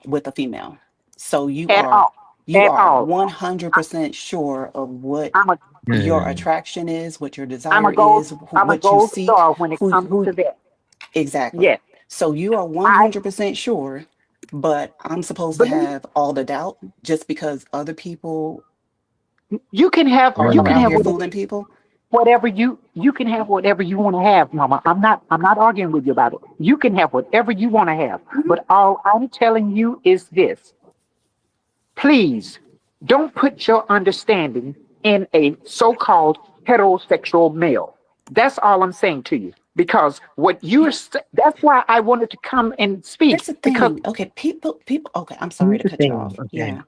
with a female. So at all, you at are all. 100% sure of what I'm a your Mm. attraction is, what your I'm desire a gold is, I'm a what you gold seek, star when it comes who to that. exactly. Yes, So you are I 100% sure, but I'm supposed to believe have all the doubt just because other people you are can out have here Mm. fooling people? whatever you can have whatever you want to have, mama. I'm not arguing with you about it. You can have whatever you want to have. Mhm. But all I'm telling you is this. Please don't put your understanding in a so-called heterosexual male. That's all I'm saying to you. Because that's why I wanted to come and speak. Here's the Because thing. Okay, people. Okay, I'm sorry Here's to the cut you thing. off. Okay. Yeah.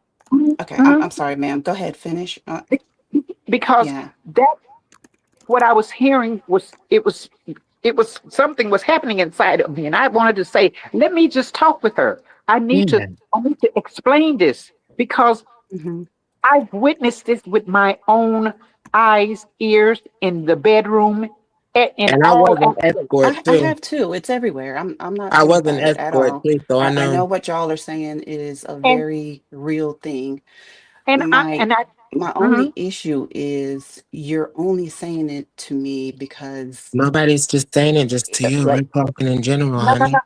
Okay, Mhm. I'm sorry, ma'am. Go ahead, finish. because Yeah. that what I was hearing was something was happening inside of me, and I wanted to say, let me just talk with her. Yeah. I need to explain this because Hmm. I've witnessed this with my own eyes, ears, in the bedroom, in And I all was an aspects. escort I too. have too. It's everywhere. I'm not I mad was an about it at escort all. too, so I I know. know what y'all are saying is a And very real thing. and I My and I my mhm. only issue is you're only saying it to me because Nobody's just saying it just to you. We're like talking in general, No, no, no. honey.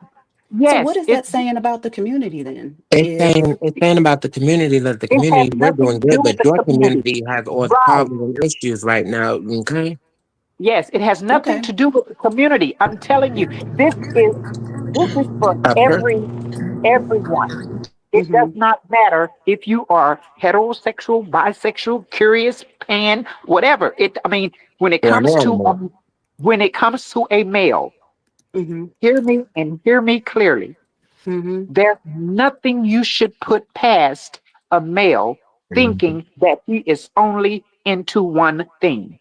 so what Yes, is that saying about the community then? If It's saying about the community that the it has community we're nothing doing to do good, with but the your community. community has all the Right. problems and issues right now. Okay. Yes, it has nothing okay. to do with the community. I'm telling you, this is for A person. everyone. It does Hmm. not matter if you are heterosexual, bisexual, curious, pan, whatever. I mean, when it Or an comes to animal. a male, Hmm. hear me and hear me clearly. Hmm. There's nothing you should put past a male Mhm. thinking that he is only into one thing.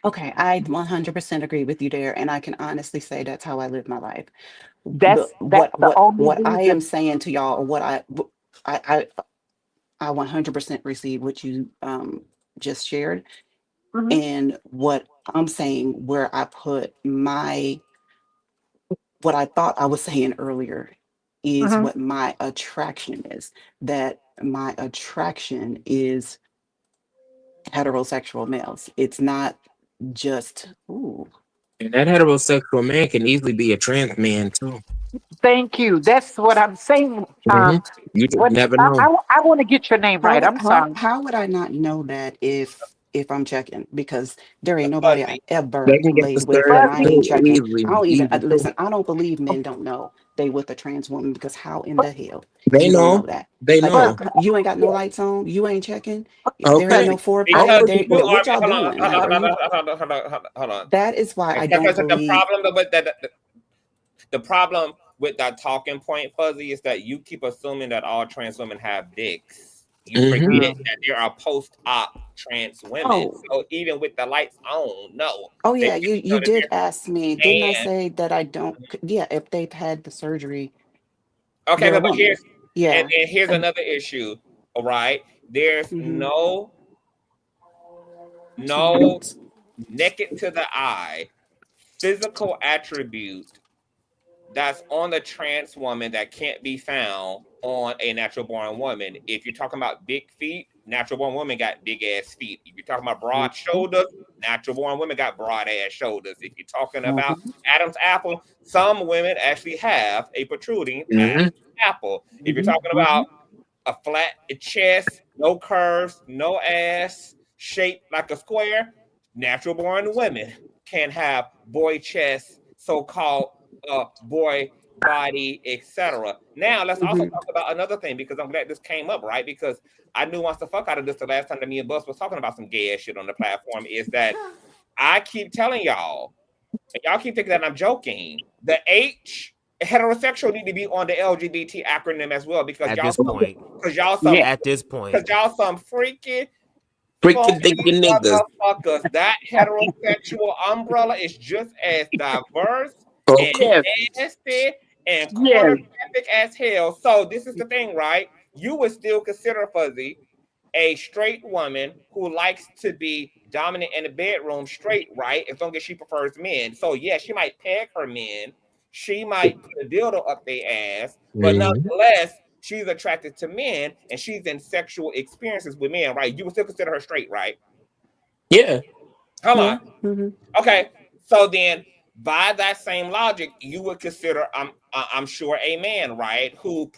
Okay, I 100% agree with you there, and I can honestly say that's how I live my life. But That's the only what I am reason. saying to y'all, or what I I 100% receive what you just shared, Mhm, and what I'm saying, where I put my what I thought I was saying earlier is mhm. what my attraction is. That my attraction is heterosexual males. It's not just ooh. And that heterosexual man can easily be a trans man too. Thank you. That's what I'm saying. Hmm. You just What never know. I want to get your name right. I'm sorry. How would I not know that if I'm checking? Because there ain't nobody I've Fuzzy. They ever can get laid with and disturbed I Fuzzy. ain't too checking. easily, I don't even easy too. listen, I don't believe men don't know they with a trans woman because how in the hell They you gonna know. know that? They Like know. Fuzzy. you ain't got no Yeah. lights on, you ain't checking, there ain't Okay. no I, foreplay, Okay, there Because you people. are what y'all hold on, doing? hold Like on, are hold on, you hold on. that is why I don't Because believe the problem with that talking point, Fuzzy, is that you keep assuming that all trans women have dicks. You Hmm. forget um that there are post-op trans women. oh So even with the lights on, no, oh they yeah, still you know that did they're ask me, didn't I and say that I don't yeah, if they've had the surgery, okay, they're a but woman. and Yeah. here's another issue. All right, there's Mm-hmm. no naked to the eye physical attribute that's on the trans woman that can't be found on a natural born woman. If you're talking about big feet, natural born women got big ass feet. If you're talking about broad shoulders, natural born women got broad ass shoulders. If you're talking about Adam's apple, some women actually have a protruding Adam's apple. If you're talking about a flat chest, no curves, no ass, shaped like a square, natural born women can have boy chest, so-called boy body, etc. Now let's also talk about another thing, because I'm glad this came up, right? Because I nuanced the fuck out of this the last time that me and Bus was talking about some gay ass shit on the platform, is that I keep telling y'all, and y'all keep thinking that I'm joking, the H heterosexual need to be on the LGBT acronym as well, because at y'all this point, because y'all some freaky thinking niggas. motherfuckers. That heterosexual umbrella is just as diverse and nasty and pornographic as hell. So this is the thing, right? You would still consider Fuzzy a straight woman who likes to be dominant in the bedroom, straight, right? As long as she prefers men. So yeah, she might peg her men, she might put a dildo up their ass, but nonetheless, she's attracted to men and she's in sexual experiences with men, right? You would still consider her straight, right? Yeah. Hold on. Okay, so then by that same logic, you would consider, I'm sure, a man, right, who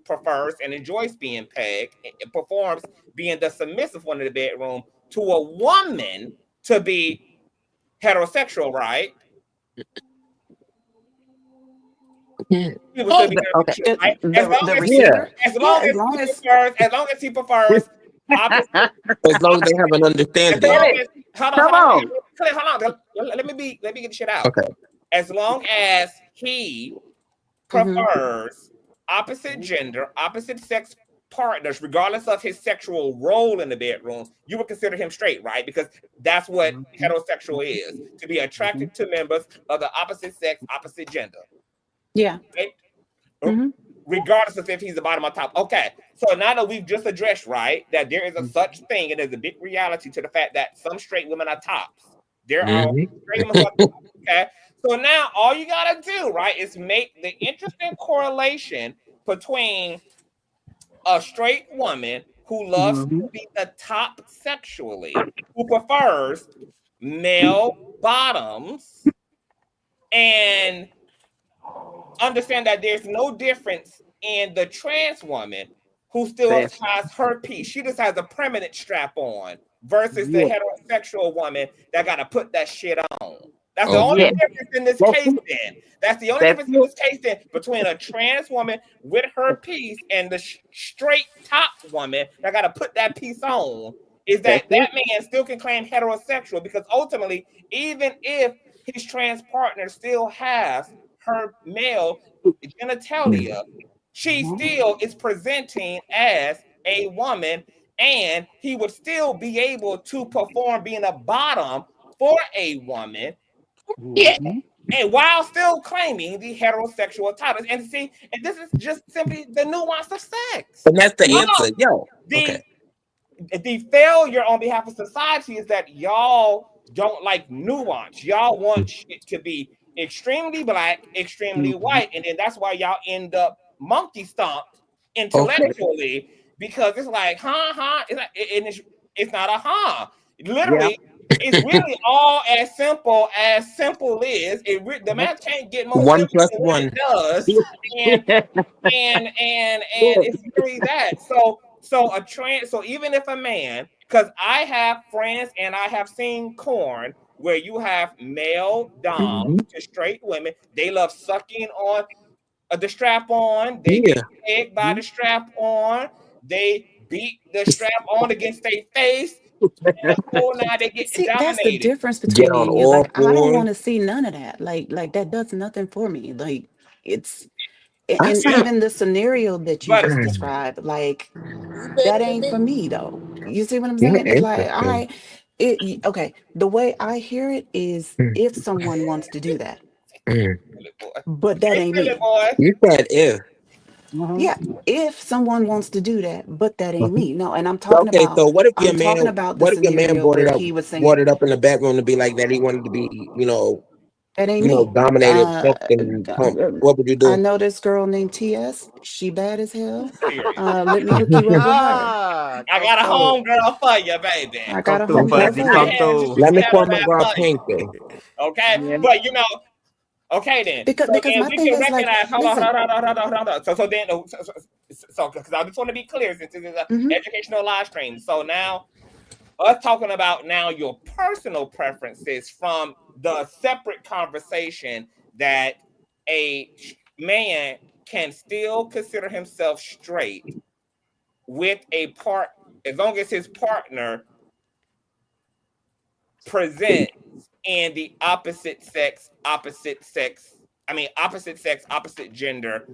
prefers and enjoys being pegged and performs being the submissive one in the bedroom to a woman to be heterosexual, right? Yeah. He would still be heterosexual, right? As long as he prefers obviously, as long as they have an understanding. Hold on. Let me get the shit out. Okay. As long as he prefers opposite gender, opposite sex partners, regardless of his sexual role in the bedroom, you would consider him straight, right? Because that's what heterosexual is, to be attracted to members of the opposite sex, opposite gender. Yeah. Right? Regardless of if he's the bottom or top. Okay, so now that we've just addressed, right, that there is a such thing, and there's a big reality to the fact that some straight women are tops. There are straight women who are tops, okay? So now all you gotta do, right, is make the interesting correlation between a straight woman who loves to be the top sexually, who prefers male bottoms, and understand that there's no difference in the trans woman who still has her piece. She just has a permanent strap on versus the heterosexual woman that got to put that shit on. That's the only difference in this case then. That's the only difference in this case then between a trans woman with her piece and the straight top woman that got to put that piece on, is that man still can claim heterosexual, because ultimately, even if his trans partner still has her male genitalia, she still is presenting as a woman, and he would still be able to perform being a bottom for a woman, and while still claiming the heterosexual titles. And see, and this is just simply the nuance of sex. And that's the answer, The failure on behalf of society is that y'all don't like nuance. Y'all want shit to be extremely black, extremely white, and then that's why y'all end up monkey stomped intellectually, because it's like, it's not a literally. It's really all as simple is. The math can't get more 1 simple + 1 it does, and it's really that. So even if a man, because I have friends and I have seen corn where you have male dom to straight women, they love sucking on the strap on, they get pegged by the strap on, they beat the strap on against their face. Now they get See, dominated. that's the difference between me and you. Like, I don't want to see none of that. Like that does nothing for me. Like, it's and even the scenario that you just described, like that ain't for me though. You see what I'm saying? It's like, okay. The way I hear it is, if someone wants to do that, but that ain't me. You said if. Yeah, if someone wants to do that, but that ain't me. No, and I'm talking Okay, about. so what if your I'm talking about the what if your man scenario brought where it up he was saying, brought it up in the back room to be like that he wanted to be, It ain't me. dominated fucking pump. What would you I do? know this girl named TS. She bad as hell. Period. Let me hook you up with her. I got a home girl for you, baby. I got a homegirl for She you. Let me had call her my back girl for you. Pinky. Okay, but okay then. Because So then my we thing can is like, recognize. Hold on, listen. hold on. So then, because I just want to be clear, since this is an educational live stream. So now, us talking about now your personal preferences from the separate conversation that a man can still consider himself straight with a part, as long as his partner presents in the opposite sex, opposite gender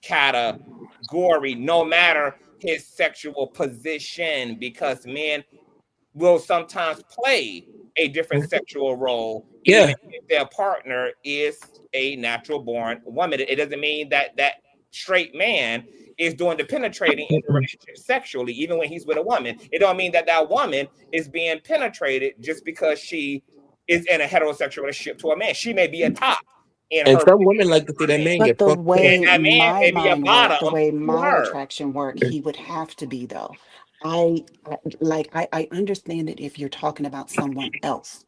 category, no matter his sexual position, because men will sometimes play a different sexual role, Yeah. even if their partner is a natural born woman. It doesn't mean that that straight man is doing the penetrating in the relationship sexually, even when he's with a woman. It don't mean that that woman is being penetrated just because she is in a heterosexual relationship to a man. She may be a top in And her. some women like to see that man But get the fucked up. way That man my may be a mind work, the bottom way to my her. attraction work, he would have to be though. I understand it if you're talking about someone else,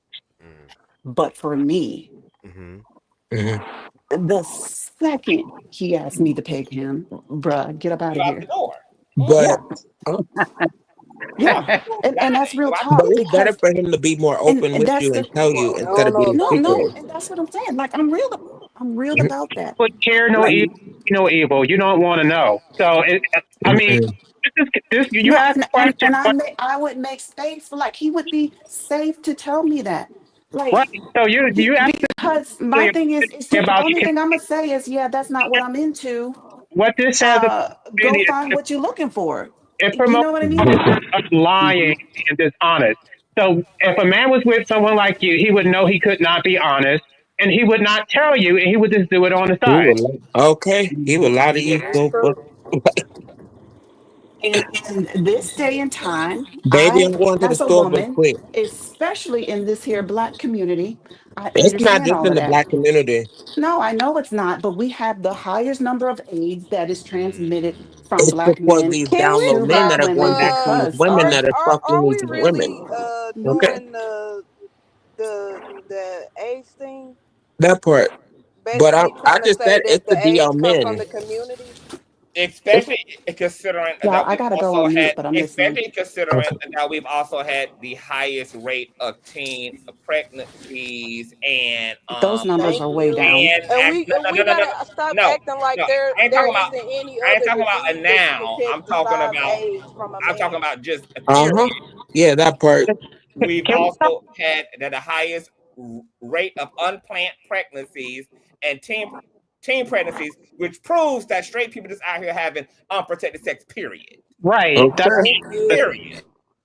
but for me, the second he asked me to peg him, bruh, get up out You of out the here. door. Yeah, But yeah, and that's real but talk it's better because for him to be more open and with that's you the and tell you I instead don't of know being about no, that. secretive. and that's what I'm saying. Like I'm real about that. But care no Like evil, no evil. You don't want to know. So I mean, this you no, ask a question. I would make space for like he would be safe to tell me that. Like What? So you ask because my thing is it's just the about only thing I'm gonna say is yeah, that's not what I'm into. what this says. Go find what you're looking for. It You promotes know what I mean? lying and dishonest. So if a man was with someone like you, he would know he could not be honest, and he would not tell you, and he would just do it on the He side. will okay. He will lie to you That's so true. fuck. In this day and time, Baby, I, I'm going to the as a store real woman, quick. especially in this here black community, I It's not understand just all in of the that. black community. No, I know it's not, but we have the highest number of AIDS that is transmitted from It's black because men these Can down low we to men black that are stop? going women back to these because women of that are fucking Are these we women. really Okay? doing the AIDS thing? That part. But Basically I trying to just say said that it's the the DL AIDS come from men. the community. It's Especially considering y'all. that I we've gotta go also on mute, had, but I'm listening. that we've also had the highest rate of teen pregnancies and Those numbers Thank are way you. down. And we gotta stop no, acting like no, I ain't there talking about, isn't any other a disease that you can now. catch besides AIDS from a I'm talking man. about just a uh period. huh. Yeah, that part. We've also had the highest rate of unplanned pregnancies and teen pregnancies, which proves that straight people just out here having unprotected sex. Period. Right. That's Okay. Thank you. Period.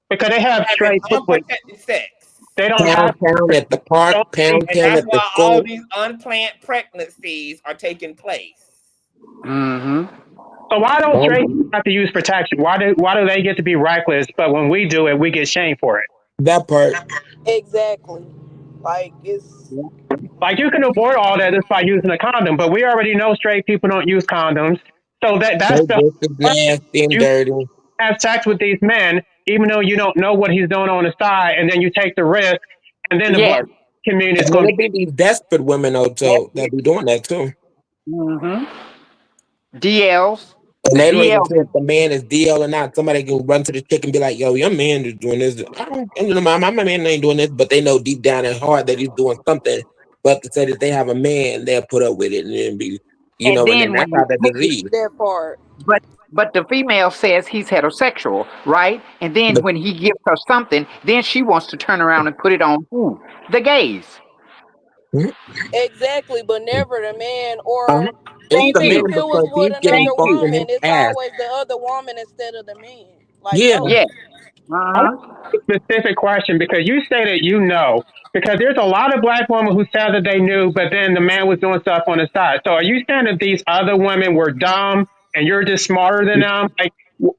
because they have Having straight pussy. unprotected sex. They don't have. Pound at the park, pound And town that's at the why all school. these unplanned pregnancies are taking place. Mm-hmm. So why don't Um, straight people have to use protection? Why do they get to be reckless, but when we do it, we get shamed for it? that part. Exactly. Like it's Like you can avoid all that just by using a condom, but we already know straight people don't use condoms. So that's They the just as nasty and you dirty. have sex with these men, even though you don't know what he's doing on the side, and then you take the risk, and then the black Yes. community is And then going to it be these desperate women also that be doing that too. Mm-hmm. DLs. And The they don't even DL. care if the man is DL or not. Somebody can run to the chick and be like, yo, your man is doing this. I don't, you know, my man ain't doing this, but they know deep down in heart that he's doing something. But to say that they have a man, they'll put up with it and then be, you And know, and then then that's when how you the disease. that part. but the female says he's heterosexual, right? And then But when he gives her something, then she wants to turn around and put it on who? The gays. Exactly, but never the man. uh, Or it's Thank the even man if you. it was because with he's getting another fucked in his woman, it's ass. always the other woman instead of the man. Like Yeah. no. Yes. I want Uh-huh. a specific question because you say that you know. Because there's a lot of black women who said that they knew, but then the man was doing stuff on the side. So are you saying that these other women were dumb and you're just smarter than them? Like,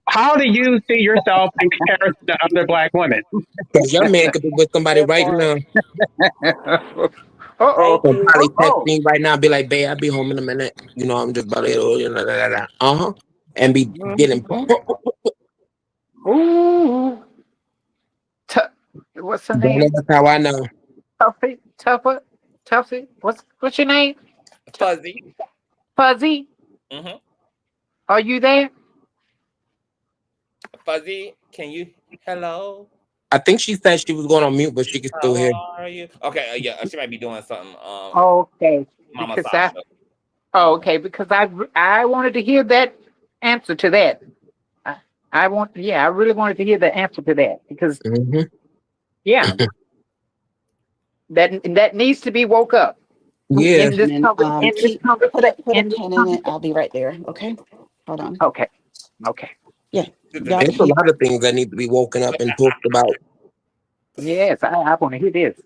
how do you see yourself in comparison to other black women? Because your man could be with somebody That right part. now. Uh-oh. So probably text me right now, be like, babe, I'll be home in a minute. You know, I'm just about to, and be getting. Ooh. What's her name? That's how I know. Tuffy. What's your name? Fuzzy. Fuzzy. Mm-hmm. Are you there? Fuzzy, can you? Hello. I think she said she was going on mute, but she can still hear. How are you? Okay, yeah, she might be doing something. Okay. Mama Because Sasha. okay, because I wanted to hear that answer to that. I really wanted to hear the answer to that because yeah, that needs to be woke up. Yeah. And then, put a pin in it. I'll be right there. Okay. Hold on. Okay. Yeah. There's a lot of things that need to be woken up and talked about. Yes, I want to hear this.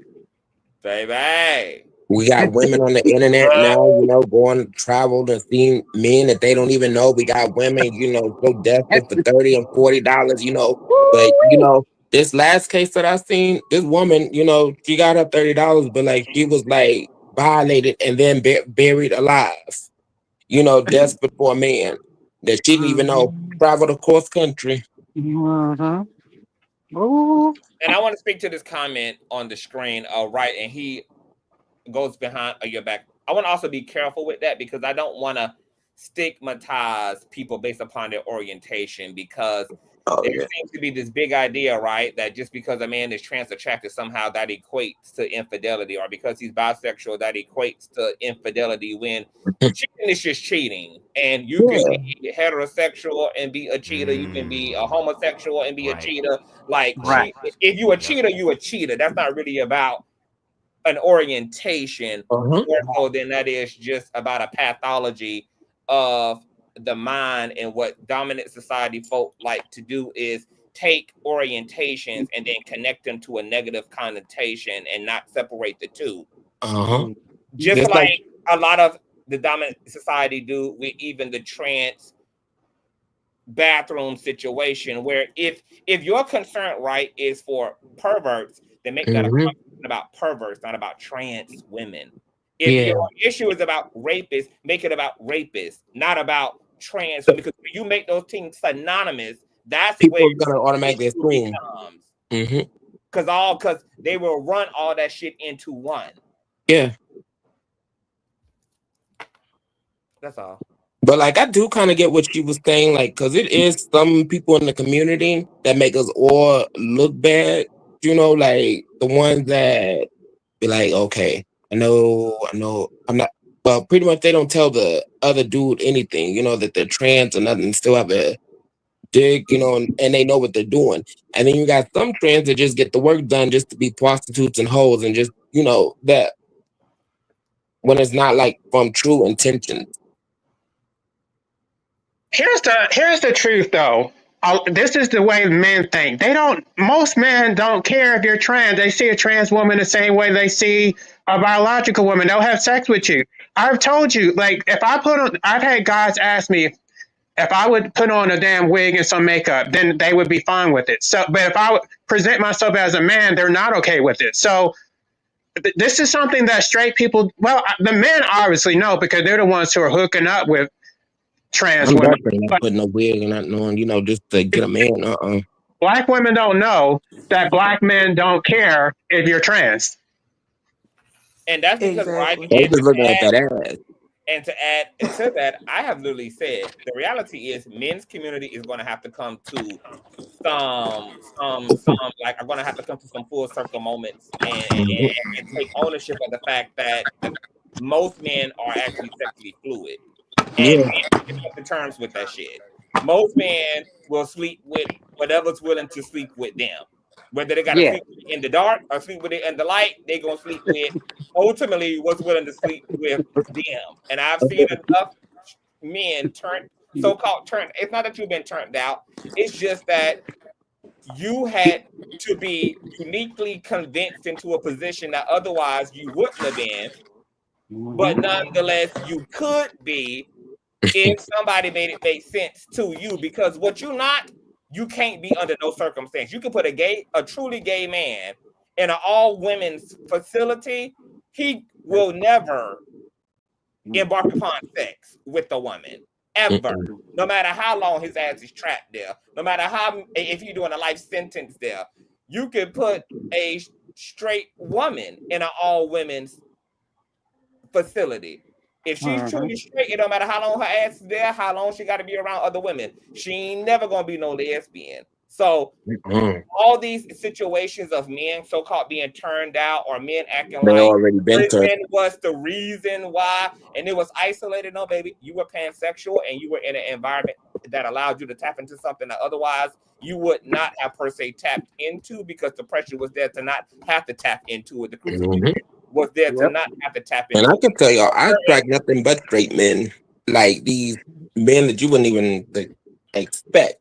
Baby. We got women on the internet now, you know, going to travel and seeing men that they don't even know. We got women, you know, so desperate for $30 and $40, you know. But, you know, this last case that I seen, this woman, you know, she got her $30, but like she was like violated and then buried alive. You know, desperate for a man that she didn't even know traveled across country. Mm-hmm. And I want to speak to this comment on the screen, right? And he goes behind your back. I want to also be careful with that because I don't want to stigmatize people based upon their orientation because there seems to be this big idea, right, that just because a man is trans attracted, somehow that equates to infidelity, or because he's bisexual, that equates to infidelity, when cheating is just cheating. And you can be heterosexual and be a cheater. You can be a homosexual and be a cheater. Like, if you a cheater, you a cheater. That's not really about an orientation more than that is just about a pathology of the mind. And what dominant society folk like to do is take orientations and then connect them to a negative connotation and not separate the two. Just like a lot of the dominant society do with even the trans bathroom situation, where if your concern, right, is for perverts, then make that a conversation about perverts, not about trans women. If your issue is about rapists, make it about rapists, not about trans women. Because when you make those things synonymous, that's people where are gonna automatically assume. Because they will run all that shit into one. Yeah. That's all. But like, I do kind of get what she was saying, like, because it is some people in the community that make us all look bad. You know, like the ones that be like, okay, I know, I'm not. Well, pretty much they don't tell the other dude anything. You know that they're trans or nothing, still have a dick. You know, and they know what they're doing. And then you got some trans that just get the work done just to be prostitutes and hoes, and just, you know, that when it's not like from true intentions. Here's the truth, though. This is the way men think. Most men don't care if you're trans. They see a trans woman the same way they see a biological woman. They'll have sex with you. I've told you, like, I've had guys ask me if I would put on a damn wig and some makeup, then they would be fine with it. So, but if I would present myself as a man, they're not okay with it. So this is something that straight people, well, the men obviously know because they're the ones who are hooking up with trans women. Definitely not putting a wig and not knowing, you know, just to get a man. Black women don't know that black men don't care if you're trans. And that's because, right? They just looking at that ass. And to add to that, I have literally said the reality is men's community is going to have to come to some like I'm going to have to come to some full circle moments and take ownership of the fact that most men are actually sexually fluid. And men can come to terms with that shit. Most men will sleep with whatever's willing to sleep with them. Whether they got to sleep in the dark or sleep with it in the light, they're going to sleep with ultimately what's willing to sleep with them. And I've seen enough men so-called turned. It's not that you've been turned out. It's just that you had to be uniquely convinced into a position that otherwise you wouldn't have been. But nonetheless, you could be if somebody made it make sense to you. Because what you're not, you can't be under no circumstance. You can put a truly gay man in an all women's facility. He will never embark upon sex with a woman. Ever. No matter how long his ass is trapped there. No matter how, if you're doing a life sentence there. You could put a straight woman in an all-women's facility. If she's truly straight, it don't matter how long her ass is there, how long she got to be around other women. She ain't never going to be no lesbian. So all these situations of men so-called being turned out or men acting they like already been prison was the reason why, and it was isolated. No, baby, you were pansexual and you were in an environment that allowed you to tap into something that otherwise you would not have per se tapped into because the pressure was there to not have to tap into it. The crucifixion was there to not have to tap into And I it. can tell y'all, I attract nothing but straight men. Like these men that you wouldn't even expect.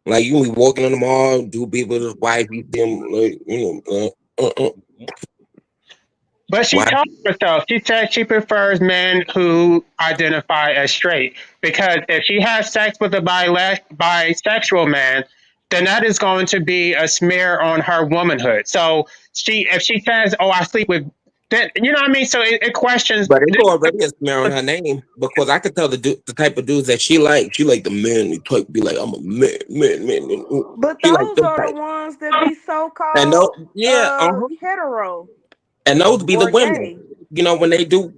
Like you can be walking in the mall, do be with his wife, you see him like, But she told herself, she said she prefers men who identify as straight. Because if she has sex with a bisexual man, then that is going to be a smear on her womanhood. So if she says, "Oh, I sleep with," then you know what I mean. So it questions. But it's already a smear on her name because I could tell the type of dudes that she like. She like the manly type, be like, I'm a man. But She like those them are the type. ones that be so And those, called hetero and those be the or women. gay. You know, when they do,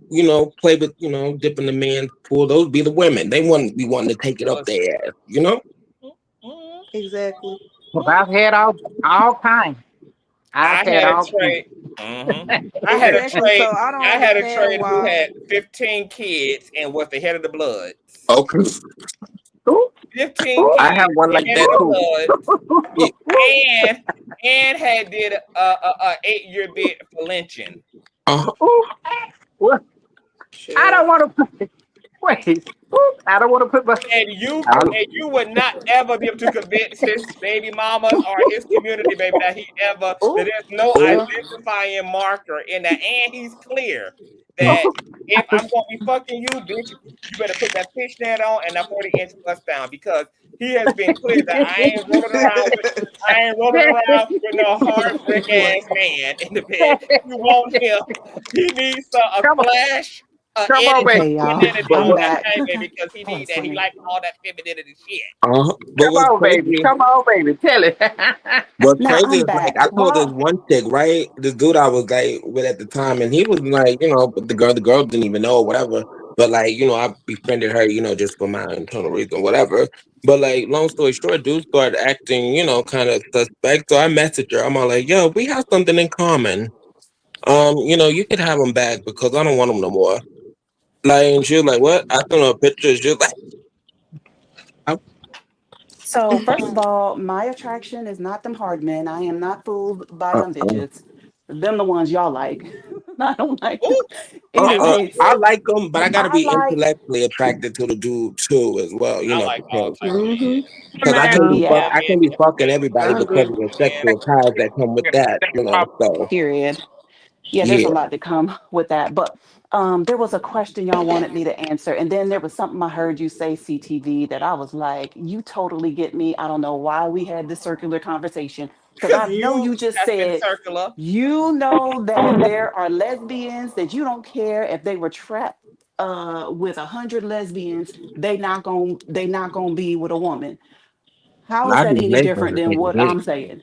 play with, dip in the man's pool, those be the women. They wouldn't be wanting to take it up their ass, Exactly. Well, I've had all kinds. I I've had had a all trade. I had a Exactly. trade. So I don't I had a understand trade who why. had 15 kids and was the head of the Bloods. Okay. 15 I kids, have one the like head that of the too. Bloods, and had did a 8-year bid for lynching. Well, I don't want to wait. I don't want to put my. And you would not ever be able to convince his baby mamas or his community, baby, that there's no identifying marker in that. And he's clear that if I'm going to be fucking you, bitch, you better put that fishnet on and that 40-inch bust down because he has been clear that I ain't rolling around with no hard brick ass man in the bed. You want him. He needs a flash. Okay, y'all. I'm back. Baby, because he needs that. He likes all that femininity shit. But Come what's on, crazy? baby. Come on, baby. Tell it. What's Now crazy I'm is like back. I told this one chick, right? This dude I was like with at the time, and he was like, but the girl didn't even know, whatever. But like, I befriended her, just for my internal reason, whatever. But like, long story short, dude started acting, kind of suspect. So I messaged her. I'm all like, yo, we have something in common. You could have him back because I don't want him no more. Like, and she was like, what? I sent her a picture. She was like, So first of all, my attraction is not them hard men. I am not fooled by them bitches. Them the ones y'all like. I don't like them. Anyways, I like them, but I gotta I be like intellectually attracted to the dude too, as well. I like all types of men. Because I can't be yeah. I can't be fucking everybody because of the sexual ties that come with that. So Period. Yeah, there's a yeah. lot to come with that. But there was a question y'all wanted me to answer. And then there was something I heard you say, CTV, that I was like, you totally get me. I don't know why we had this circular conversation. Because I know you just have been said, circular. you know that there are lesbians that you don't care if they were trapped with 100 lesbians, they not gonna be with a woman. How is I that just any make different them than what think. I'm saying?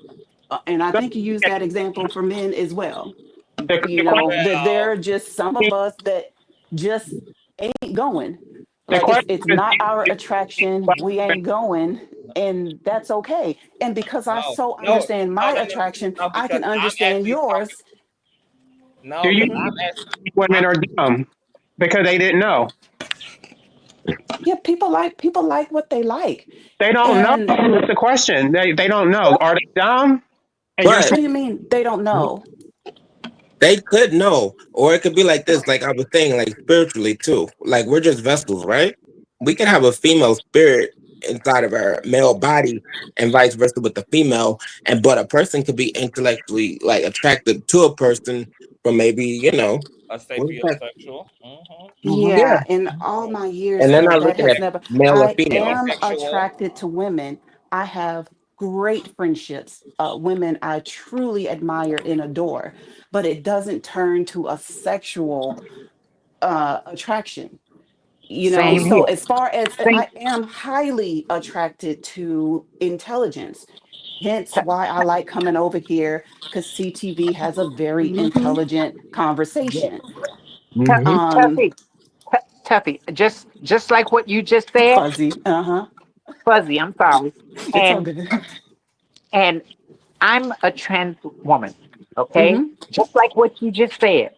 And I think you used that example for men as well. The You know, that there Well, are just some of us that just ain't going. Like question it's is, not our attraction. We ain't going, and that's okay. And because I so understand my attraction, no, I because can I'm understand actually talking. yours. do No, you because think women are dumb because they didn't know? Yeah, people like what they like. They don't know. And That's the question. They don't know. Are they dumb? And you're But what saying do you mean they don't know? they could know. Or it could be like this, like I was saying, like spiritually too. Like we're just vessels, right? We can have a female spirit inside of our male body and vice versa with the female. But a person could be intellectually like attracted to a person from maybe, a what's that? sapiosexual. Yeah. Yeah, in all my years And then though, I that looking has at never. male or I female. am Asexual. attracted to women. I have great friendships, women I truly admire and adore, but it doesn't turn to a sexual attraction. Same So here. as far as Same. I am highly attracted to intelligence, hence why I like coming over here because CTV has a very Mm-hmm. intelligent conversation. Um, Tuffy, Tuffy, just like what you just said, Fuzzy, uh-huh. Fuzzy. I'm sorry, It's all and good. and I'm a trans woman. Okay, Hmm. just like what you just said,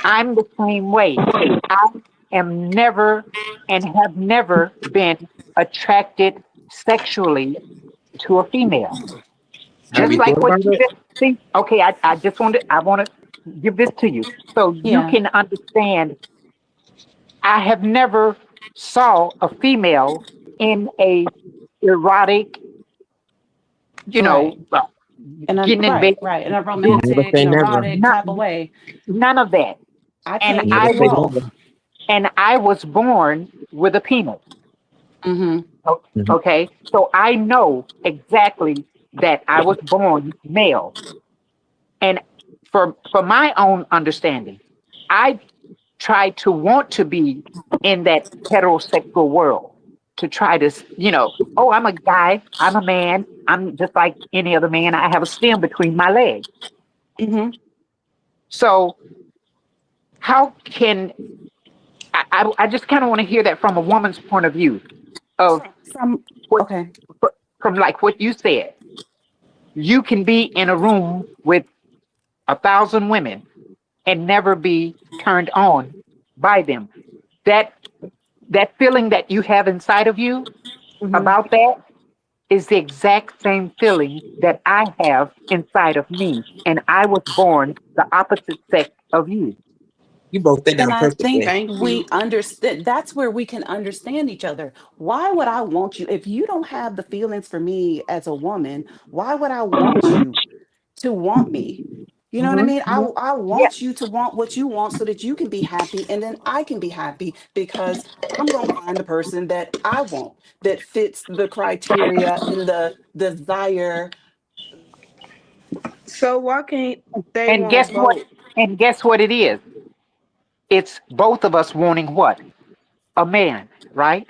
I'm the same way. I am never and have never been attracted sexually to a female. Have Just you like thought what about you it? just think. Okay, I just want to give this to you so you Yeah, can understand. I have never saw a female in a erotic, right. And then getting in bed, right. In a Never romantic, say an never. erotic not type of way. none of that. I And can't get Never I you say was never. both. and I was born with a penis. Hmm. Mhm. Okay, so I know exactly that I was born male, and for my own understanding, I try to want to be in that heterosexual world to try to, oh, I'm a guy, I'm a man, I'm just like any other man. I have a stem between my legs. Hmm. So how can I just kind of want to hear that from a woman's point of view of From what okay. from like what you said. You can be in a room with 1,000 women and never be turned on by them. That that feeling that you have inside of you Hmm. about that is the exact same feeling that I have inside of me. And I was born the opposite sex of you. You broke that And down I think perfectly. Thank we you. understand that's where we can understand each other. Why would I want you if you don't have the feelings for me as a woman? Why would I want you to want me? You know what I Hmm. mean? I Yeah. want you to want what you want so that you can be happy and then I can be happy because I'm going to find the person that I want that fits the criteria and the desire. So why can't they And want guess what? both? And guess what it is? It's both of us wanting what? A man, right?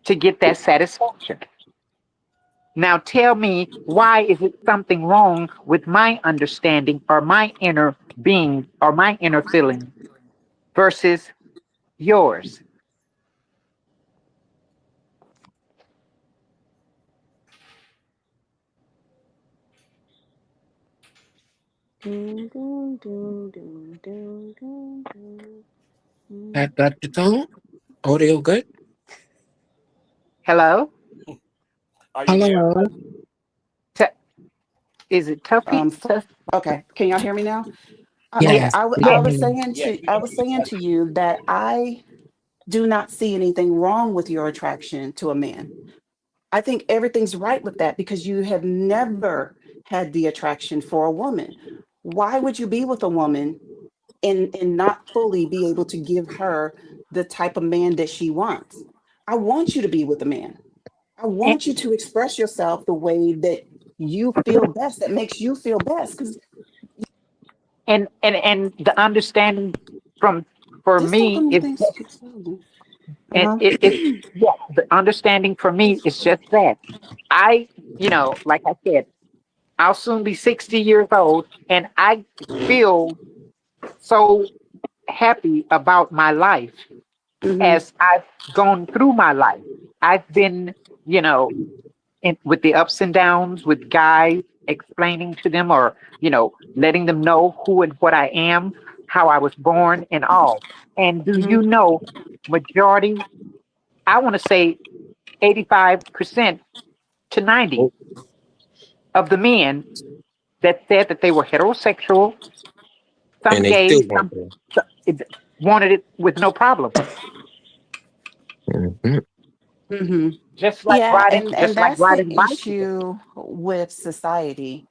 To get that satisfaction. Now tell me, why is it something wrong with my understanding or my inner being or my inner feeling versus yours? Dun, dun, dun, dun, dun, dun, dun, dun. Pat got your tone. Audio good. Hello? Are you there? Hello. Tu- is it Tuffy? Okay, can y'all hear me now? Okay, Yes. We I Yeah. can was hear you. saying Yes, to we I can was hear you saying better. to you that I do not see anything wrong with your attraction to a man. I think everything's right with that because you have never had the attraction for a woman. Why would you be with a woman and not fully be able to give her the type of man that she wants? I want you to be with a man. I And, want you to express yourself the way that you feel best, that makes you feel best. Because and the understanding from for this don't me come is things keep slowly. and Uh-huh. it yeah, the understanding for me is just that. I, like I said, I'll soon be 60 years old and I feel so happy about my life Hmm. as I've gone through my life. I've been, you know, with the ups and downs, with guys explaining to them or, letting them know who and what I am, how I was born, and all. And do Hmm. you know, majority, I want to say 85% to 90 of the men that said that they were heterosexual, And some they still gay, want to. wanted it with no problem. Mhm. Hmm. Just like Yeah, riding, and just like that's the riding a bicycle. issue with society.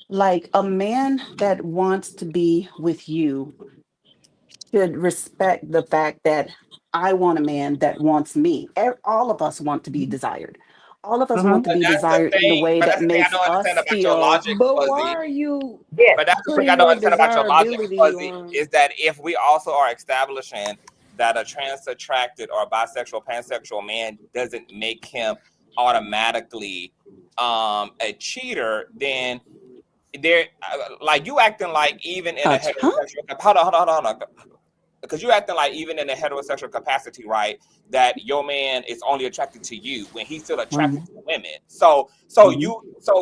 Like a man that wants to be with you should respect the fact that I want a man that wants me. All of us want to be desired. All of us want to But be that's the desired in the thing. way But that that's the thing I makes don't understand us about your feel. logic, But why Fuzzy. are you But that's the thing I putting don't your understand about your logic, desirability Fuzzy, on? is that if we also are establishing that a trans attracted or bisexual, pansexual man doesn't make him automatically a cheater, then there, like you acting like even in a heterosexual, hold on, because you acting like even in a heterosexual capacity, right, that your man is only attracted to you when he's still attracted to women. So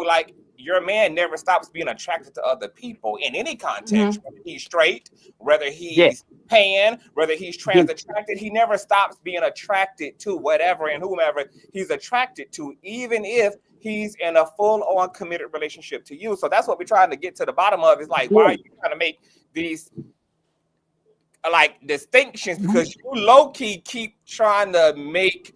like your man never stops being attracted to other people in any context, whether he's straight, whether he's pan, whether he's trans attracted, he never stops being attracted to whatever and whomever he's attracted to, even if he's in a full-on committed relationship to you. So that's what we're trying to get to the bottom of, is like, why are you trying to make these like distinctions? Because you low-key keep trying to make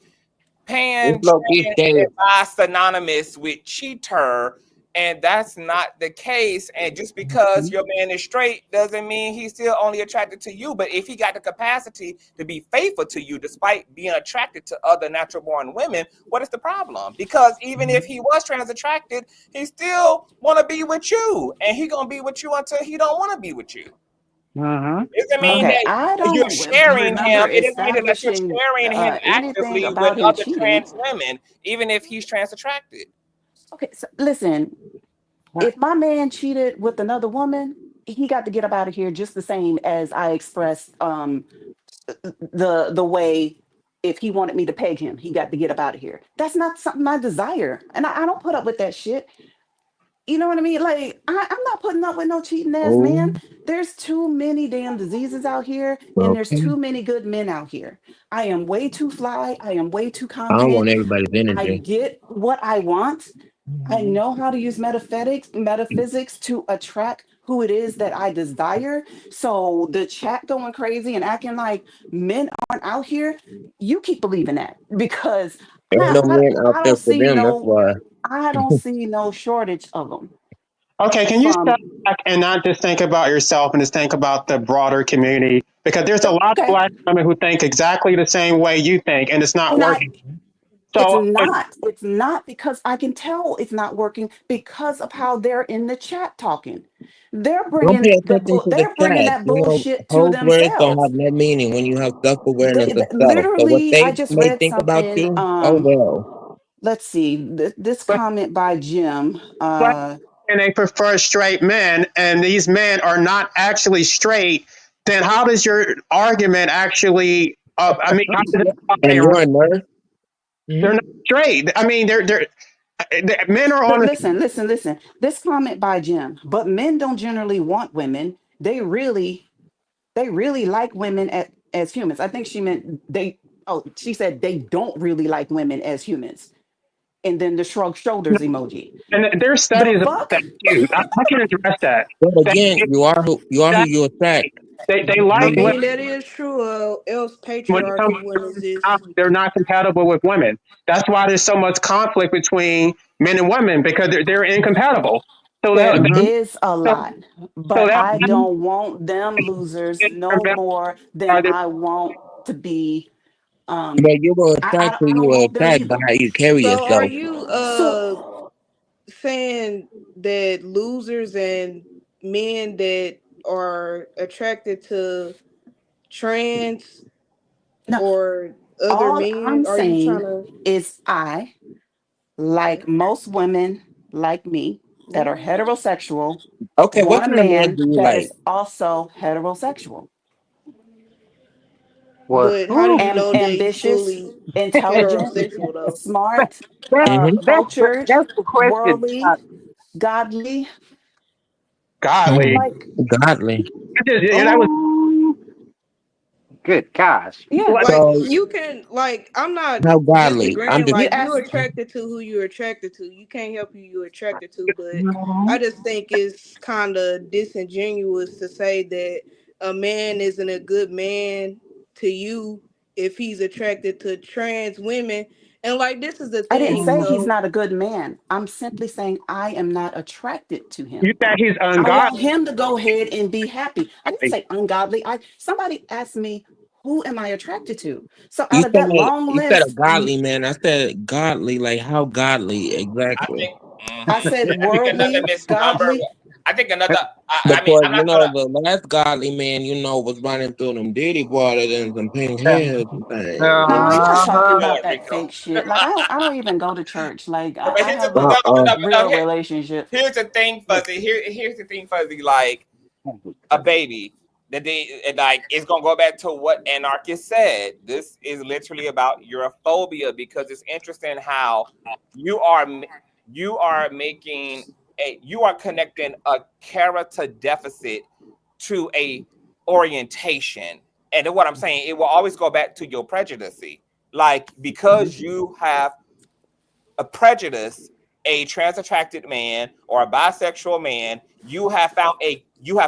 pan, trans, and bi synonymous with cheater, and that's not the case. And just because your man is straight doesn't mean he's still only attracted to you. But if he got the capacity to be faithful to you despite being attracted to other natural born women, what is the problem? Because even if he was trans attracted, he still want to be with you, and he gonna be with you until he don't want to be with you. It doesn't mean that you're sharing him. It doesn't mean that you're sharing him actively with other trans women, even if he's trans attracted. Okay, so listen, if my man cheated with another woman, he got to get up out of here just the same as I expressed the way if he wanted me to peg him, he got to get up out of here. That's not something I desire. And I don't put up with that shit. You know what I mean? Like, I'm not putting up with no cheating ass man. There's too many damn diseases out here, and there's too many good men out here. I am way too fly. I am way too I don't want confident. everybody's I energy. get what I want. I know how to use metaphysics to attract who it is that I desire. So the chat going crazy and acting like men aren't out here, you keep believing that, because There's no men out I there don't for see them. That's why. I don't see no shortage of them. Okay, can you step back and not just think about yourself and just think about the broader community? Because there's a lot of Black women who think exactly the same way you think, and it's not working. It's not because I can tell it's not working because of how they're in the chat talking. They're Don't bringing pay attention to the chat. that You know, bullshit to whole words don't themselves. have no meaning when you have self-awareness of self. So what Literally, I they just may read think about something. you, oh well. Let's see this comment by Jim. And they prefer straight men, and these men are not actually straight. Then how does your argument actually? I mean, how does And you're a nurse. they're not straight. I mean, they're men are on. Listen. This comment by Jim. But men don't generally want women. They really like women as humans. I think she meant they. Oh, she said they don't really like women as humans. And then the shrug shoulders emoji. And there's The studies about fuck? that too. I can address that. But again, you are who you attract. They I like women. mean, that is true. Else When it comes patriarchy wouldn't to exist. they're not compatible with women. That's why there's so much conflict between men and women, because they're incompatible. So There they is a lot, but that I don't want them losers no more than I want to be. But you will attract who I you don't will want them attract by either. how you carry So are yourself. you So saying that losers and men that are attracted to trans or other all men, I'm are you trying saying to is I, like most women like me that are heterosexual, Okay, what want a kind of man man do you that like? is also heterosexual. but how do you know that he's Ambitious, fully intelligent, heterosexual though? smart, cultured, That's the question. worldly, godly. godly. Like, Godly. That was Good gosh. yeah. Like So you can I'm not how godly? I'm disagreeing. just You Like you're ask. attracted to who you're attracted to. You can't help who you're attracted to. But I just think it's kind of disingenuous to say that a man isn't a good man to you if he's attracted to trans women. And like this is the I didn't thing. say he's So not a good man. I'm simply saying I am not attracted to him. you said he's I want ungodly. him to go ahead and be happy. I didn't say ungodly. Somebody asked me who am I attracted to? So You out of that said long you said a list, godly man. I said godly, like how godly I exactly? think. I said I think another worldly, misnomer. godly. I think another. I mean, Because I'm you not know gonna. the last godly man, was running through them Diddy waters and some pink hairs and things. No, I'm not talking You know about what, that Rico? fake shit. Like I don't even go to church. Like But I here's the have no, a no, no, real relationship. here's the thing, Fuzzy. Here's the thing, Fuzzy. Like a baby, that like it's gonna go back to what Anarchist said. This is literally about Europhobia, because it's interesting how you are you are connecting a character deficit to a orientation. And then what I'm saying, it will always go back to your prejudice. Like, because you have a prejudice, a trans attracted man or a bisexual man, you have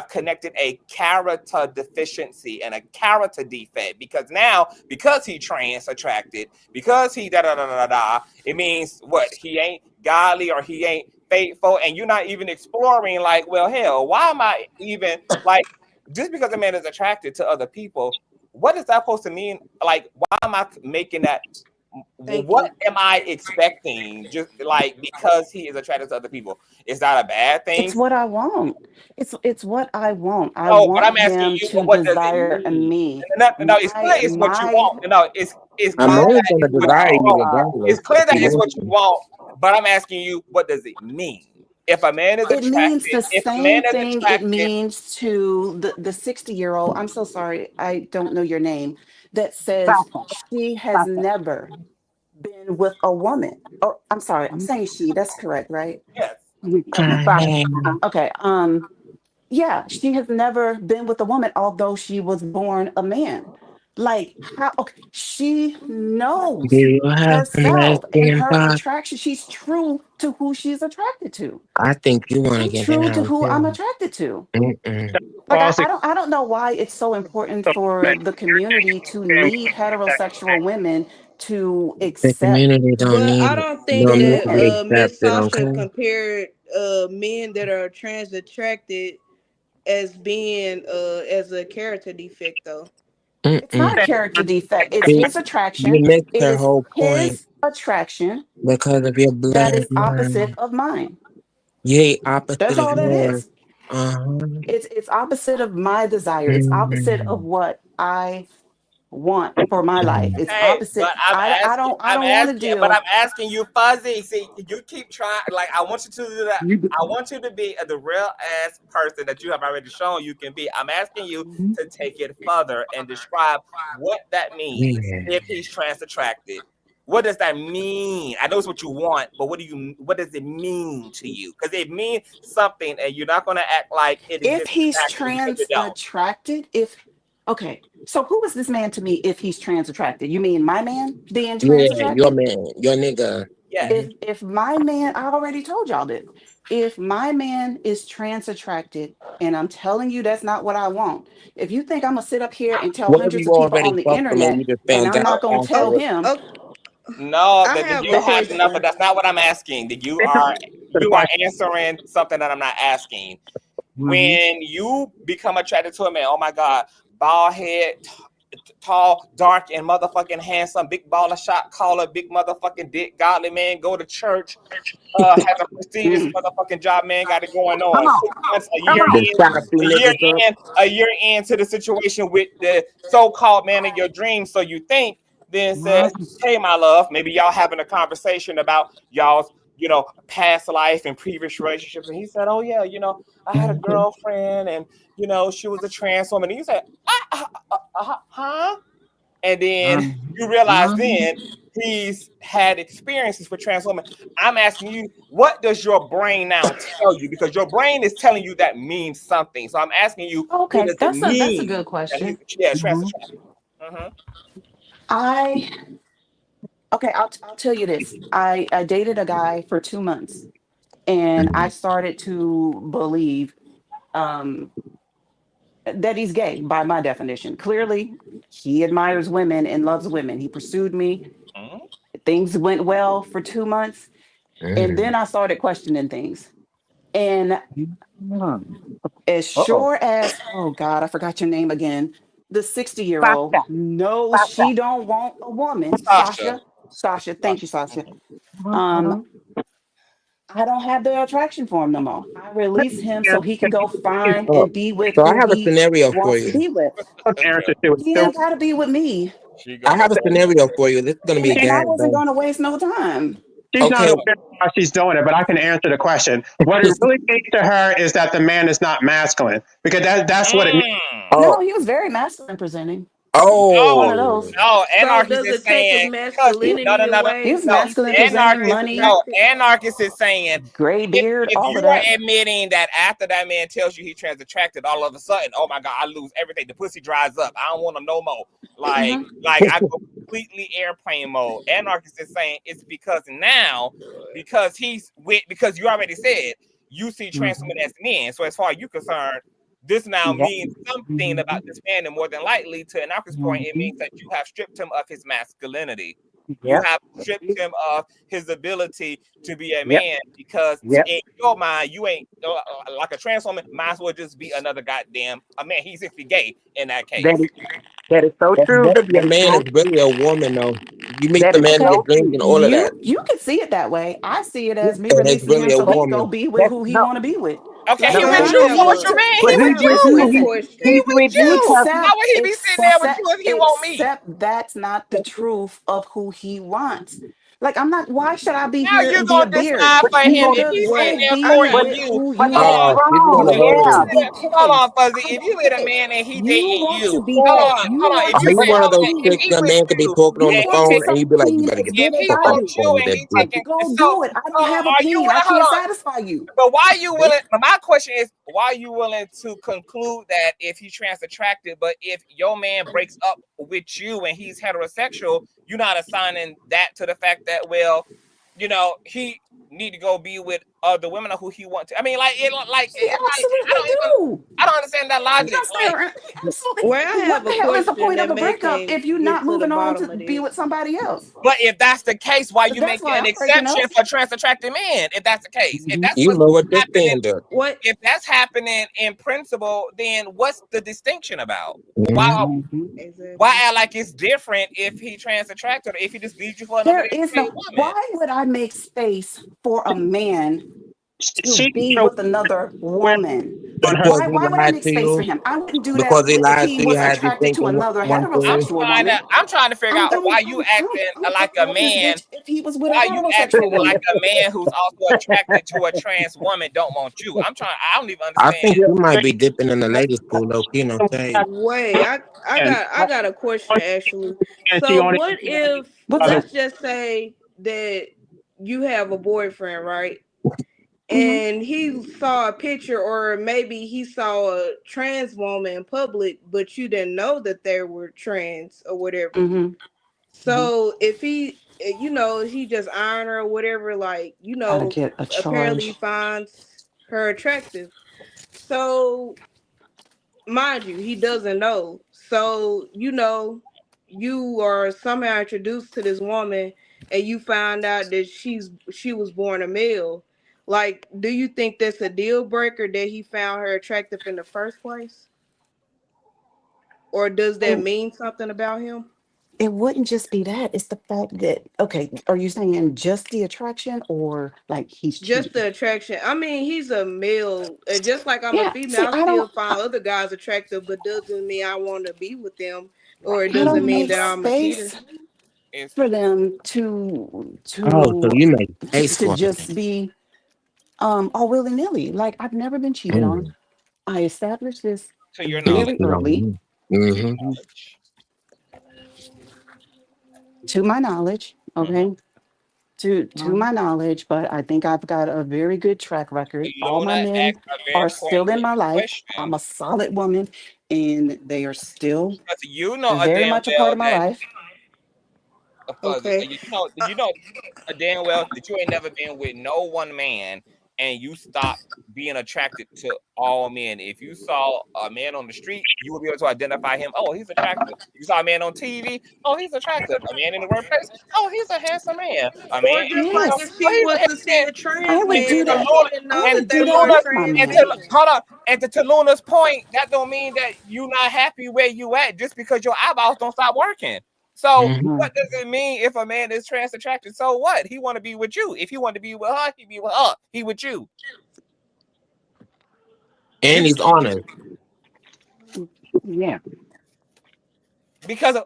connected a character deficiency and a character defect, because he trans attracted, because he da da da da da, it means what? He ain't godly or he ain't faithful, and you're not even exploring, like, well, hell, why am I even, like, just because a man is attracted to other people, what is that supposed to mean? Like, why am I making that? What am I expecting? Just like because he is attracted to other people, is that a bad thing? It's what I want. It's what I want. I No, but want I'm asking him you, to what does it desire mean? me. No, it's clear it's what you want. No, it's I'm clear always that gonna it's what you desire you want. regardless. It's clear that If you it's want what you want. But I'm asking you, what does it mean? If a man is It means attracted, the same thing it means to the 60-year-old. I'm so sorry, I don't know your name. That says she has never been with a woman. Oh, I'm sorry, I'm saying she. That's correct, right? yes. Okay. Yeah, she has never been with a woman, although she was born a man. Like how? Okay, she do knows you have some herself and lesbian her thoughts? attraction. She's true to who she's attracted to. I think you want to I'm get true to down who I'm too. attracted to. Mm-mm. Like I don't know why it's so important for the community to need heterosexual women to The accept community don't But I need don't think the don't need to be men. Miss accepted, Sasha okay? compared men that are trans attracted as being as a character defect though. It's not Mm-mm. a character defect. It's See, his you attraction. missed It her is whole point his attraction because of your that blood is opposite line. of mine. You ain't opposite That's of all that yours. is. Uh-huh. It's opposite of my desire. It's opposite of Mm. what I want for my life. It's Hey, but opposite. I don't want to but I'm deal. asking you, Fuzzy. See, you keep trying. Like, I want you to do that. I want you to be the real ass person that you have already shown you can be. I'm asking you to take it further and describe what that means Yeah. if he's trans attracted. What does that mean? I know it's what you want, but what does it mean to you? Because it means something, and you're not going to act like it If exists he's exactly, because you trans don't. attracted, if okay, so who is this man to me if he's trans attracted? You mean my man being Yeah, trans your attracted? man, your nigga. Yes. If my man, I already told y'all this. If my man is trans attracted, and I'm telling you that's not what I want. If you think I'm gonna sit up here and tell What if hundreds you of people on already the fucked him and internet you just and found I'm out not gonna tell afterwards? him No, I that have you a have enough, but question. that's not what I'm asking. That you are answering something that I'm not asking. When you become attracted to a man, oh my God, bald head, tall, dark, and motherfucking handsome, big baller, shot caller, big motherfucking dick, godly man, go to church, has a prestigious motherfucking job, man, got it going on. 6 months, The shopee niggas up. a year into the situation with the so-called man of your dreams. So you think, then says, hey, my love, maybe y'all having a conversation about y'all's, past life and previous relationships. And he said, oh yeah, I had a girlfriend and, she was a trans woman. And you said, huh? And then you realize then he's had experiences with trans women. I'm asking you, what does your brain now tell you? Because your brain is telling you that means something. So I'm asking you, what okay, does it that's a mean good that he's question. trans attracted? I okay, I'll tell you this. I dated a guy for 2 months and I started to believe um that he's gay by my definition. Clearly, he admires women and loves women. He pursued me. Things went well for 2 months. And then I started questioning things. And as sure as, oh God, I forgot your name again. the 60-year-old. No, she don't want a woman. Sasha. Thank you, Sasha. I don't have the attraction for him no more. I release him so he can go find Oh, and be with so I who have a he scenario for wants to you. be with. He ain't got to be with me. I have a scenario for you. This is going to be And I bad, wasn't though. going to waste no time. She's not aware of how she's doing it, but I can answer the question. What it really means to her is that the man is not masculine, because that's what it means. No, he was very masculine presenting. Oh, One of those. No, So anarchist does is it take his saying because masculinity He away was so he masculine still presenting, is money, attracted? anarchist is saying gray beard, if all you of are that. admitting that after that man tells you he trans attracted, all of a sudden, oh my God, I lose everything. The pussy dries up. I don't want him no more. Like I go completely airplane mode. Anarchist is saying it's because now, because you already said you see trans women as men. So as far as you're concerned, this now means something about this man, and more than likely, to Anarchist's point, it means that you have stripped him of his masculinity. You have stripped him of his ability to be a man, because in your mind, you ain't like a trans woman. Might as well just be another goddamn a man. He's simply gay in that case. That is so true. The man is really a woman, though. You meet the man in Okay, your dreams and all of that. you can see it that way. I see it as me And it's releasing really him a so he can go woman. be with who he want to be with. Okay, Like, he So with I you. have So what's your a man? But He with he's with you. you. quick question. He with you. Because How would he be sitting there with you if he want me? Except that's not the truth of who he wants. Like, I'm not, why should I be How here you and be a gonna beard? decide for him if Nigga, he's sitting go Wait, there I be got courting with you? who but you that's want. She's wrong. gonna You hurt want you. to be Hold petty. on, Fuzzy. I If don't you with get a it. man and he You dating want you, to be hold petty. on, You hold on. If want Are you to you say, one suck of hold those on, if chicks he that with man could be you talking on You the and he want to phone and suck you taking, be like, you clean better eggs, get the get it if he fuck out off of the wants you. you phone with and that he bitch? taking, Go so do it. I don't have a are you? peen. I Hold can't on. satisfy you. But why are you willing? My question is, why are you willing to conclude that if he's trans attracted, but if your man breaks up with you and he's heterosexual, you're not assigning that to the fact that, well, he need to go be with the women who he wants to. I mean, He absolutely do. I don't understand that I'm logic. not saying absolutely. Well, I What have the a hell is the question point of that a may breakup can if you're get not to the moving on to bottom of be this. with somebody else? But if that's the case, why you That's making why an I'm breaking exception up. for trans attracted men? If that's the case, if that's You what's lowered the happening, standard. What? if that's happening in principle, then what's the distinction about? Why Exactly. act like it's different if he trans attracted or if he just leaves you for another There is gay no. woman? Why would I make space for a man to She be with another woman? Because he Why would I lied make to space for you. him? I wouldn't do that Because he if lied he to you, was had you attracted to thinking another one thing. heterosexual woman. I'm trying to figure out why you acting like a Fuck this man. bitch if he was with a Why you acting heterosexual like woman. a man who's also attracted to a trans woman don't want you? I don't even I understand. think you might be dipping in the ladies' pool, though. You know what I'm saying? Wait, I got a question actually. and she So only what if, What's other. that? let's just say that you have a boyfriend, right? Mm-hmm. And he saw a picture, or maybe he saw a trans woman in public, but you didn't know that they were trans or whatever. Mm-hmm. So if he just iron her or whatever, like, Gotta get a apparently charge. finds her attractive. So mind you, he doesn't know. So, you are somehow introduced to this woman and you find out that she was born a male. Like, do you think that's a deal breaker that he found her attractive in the first place? Or does that mean something about him? It wouldn't just be that. It's the fact that, okay, are you saying just the attraction or like he's Just cheating? the attraction. I mean, he's a male. Just like I'm a Yeah. female, See, I still find other guys attractive, but doesn't mean I want to be with them, or it I doesn't don't mean make that I'm a cheater. space for them to Oh, so to you make to, space to for just be all willy-nilly. Like, I've never been cheated on. him. I established this To your very early, Mm-hmm. to my knowledge. Okay. To my knowledge, but I think I've got a very good track record. All Luna my men asked a very are important still in my life. question. I'm a solid woman, and they are still Because you know a very damn much a part well of my that life. Okay. you know a damn well that you ain't never been with no one man and you stop being attracted to all men. If you saw a man on the street, you would be able to identify him. Oh, he's attractive. You saw a man on TV. Oh, he's attractive. A man in the workplace. Oh, he's a handsome man. A man. Or just like if she was to see a trans would man do and that. she didn't know I that would they do were that a with my trans man. man. Hold on. And to Luna's point, that don't mean that you're not happy where you at just because your eyeballs don't stop working. So what does it mean if a man is trans attracted? So what? He want to be with you. If he want to be with her, he be with her. He with you. And he's honest. Yeah. Because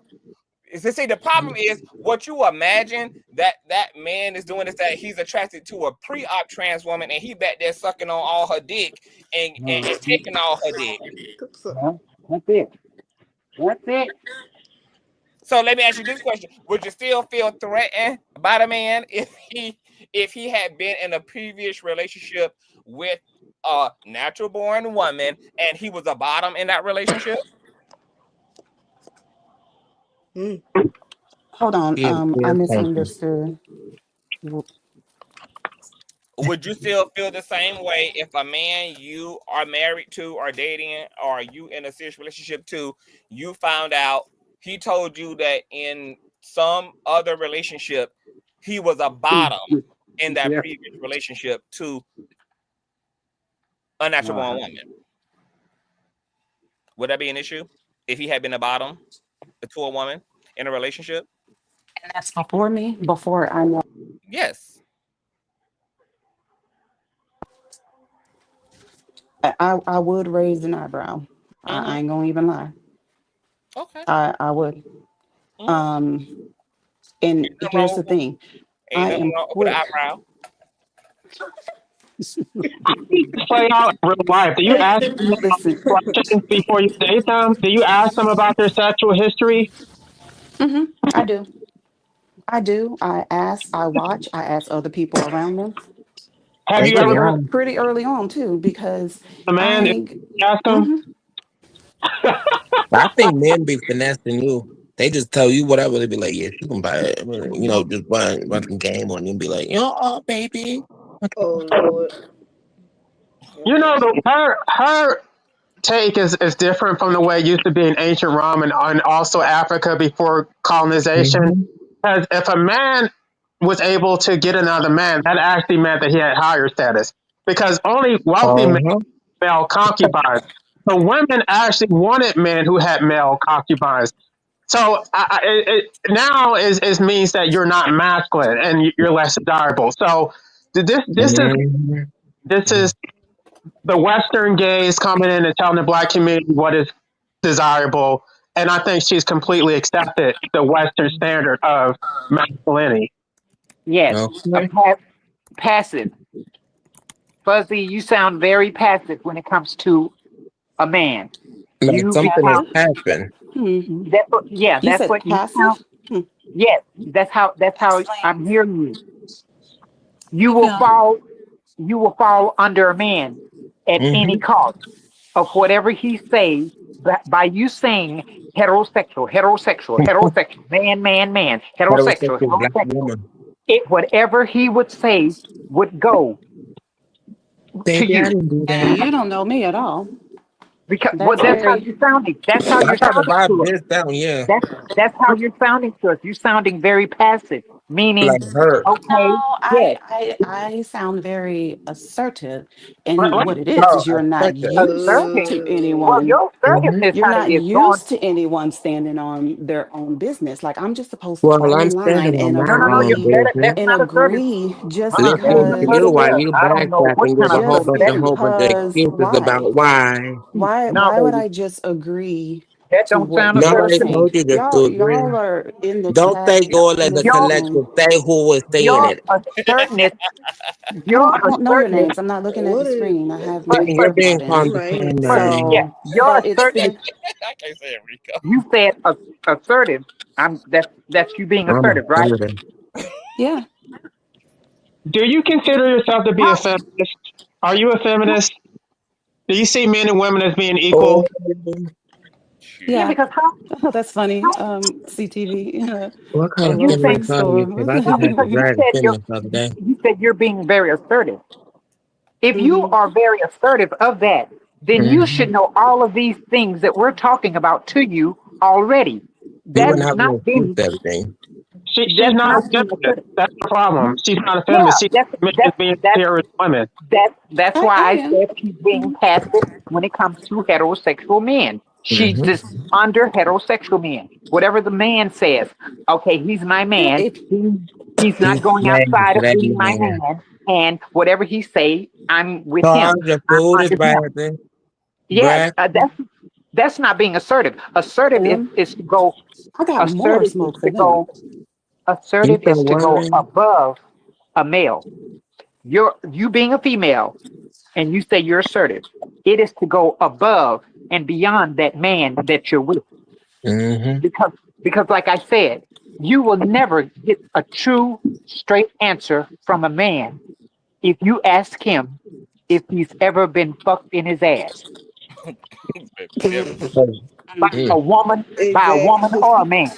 see, the problem is what you imagine that man is doing is that he's attracted to a pre-op trans woman and he back there sucking on all her dick and taking all her dick. Well, that's it. That's it. So let me ask you this question: would you still feel threatened by the man if he had been in a previous relationship with a natural born woman and he was a bottom in that relationship? Hold on. I misunderstood. Would you still feel the same way if a man you are married to or dating or you in a serious relationship to, you found out he told you that in some other relationship he was a bottom in that previous relationship to a natural born woman? Would that be an issue if he had been a bottom to a woman in a relationship? And that's before me, before I know. Yes. I would raise an eyebrow. I ain't gonna even lie. Okay. I would. And here's the thing. I am quick. Play out in real life. Do you ask them Listen. questions before you date them? Do you ask them about their sexual history? I do. I do. I ask, I watch, I ask other people around them. Have you ever pretty early on too, because a man ask them? I think men be finessing you. They just tell you whatever. They be like, yeah, you can buy it. You know, just run some game on you and be like, oh, baby. Oh, Lord. You know, her take is different from the way it used to be in ancient Rome and also Africa before colonization. Because if a man was able to get another man, that actually meant that he had higher status. Because only wealthy men had male concubines. So women actually wanted men who had male concubines. So now is means that you're not masculine and you're less desirable. So this is the Western gays coming in and telling the Black community what is desirable, and I think she's completely accepted the Western standard of masculinity. Yes, passive. Fuzzy, you sound very passive when it comes to a man. Like You something has become, happened. that's what, yeah, You that's said what you passive? sound. Yes, that's how I'm hearing you. You will fall under a man at any cost of whatever he says by you saying heterosexual, man, heterosexual, Black woman. whatever he would say would go to Baby, I you. didn't do And that. you don't know me at all. Because That's that's how very you're sounding. That's how you're That's how the sounding vibe to us. is down, yeah. That's how you're sounding to us. You're sounding very passive, meaning Like hurt. okay, No, yes, I sound very assertive, and what it Oh, is you're not affected. used to Well, anyone. your assertiveness, You're honey, not is going. used to anyone standing on their own business. Like I'm just supposed to Well, fall I'm in line standing on and my No. own agree business. That's not assertive. just Listening to That's you because while there. you I don't know backtrack what and kind give a of whole just bunch assertive that is. of because excuses about why. No, why would baby, I just agree that to don't what sound you're Nobody assertive. saying? told you just to agree. Y'all are in the Don't chat say all as a Your collective. listening. Say who was saying your it. assertiveness, I don't know your names. I'm not looking at the screen. I have but my You're but being earbud in. yeah, condescending. So, your but it's assertiveness. been I can't say it, Rico. You said assertive. That's you being I'm assertive, right? assertive. yeah. Do you consider yourself to be a feminist? Are you a feminist? Do you see men and women as being equal? Oh, Yeah, Yeah. because how Oh, that's funny. CTV, what kind of you say grocery feminist are you? store. Because I just had to because drag a feminist the other day. you said you're being very assertive. If you are very assertive of that, then you should know all of these things that we're talking about to you already. He That wouldn't is have not no proof being to everything. She's that's not a not being feminist. assertive. That's the problem. She's not a Yeah, feminist. She's that's being that's serious women. that's why I said she's being passive when it comes to heterosexual men. She's Mm-hmm. just under heterosexual men. Whatever the man says, okay, he's my man. He's not He's going mad outside for of that being my man. man. And whatever he say, I'm with him. Cause the I'm food is under him. rising. Yeah, Bruh. that's not being assertive. Assertive is to go. I got more Assertive is smoke for to them. go. You Assertive said is to go what? above a male. You being a female, and you say you're assertive. It is to go above and beyond that man that you're with. Mm-hmm. Because like I said, you will never get a true straight answer from a man if you ask him if he's ever been fucked in his ass by a woman, by a woman or a man.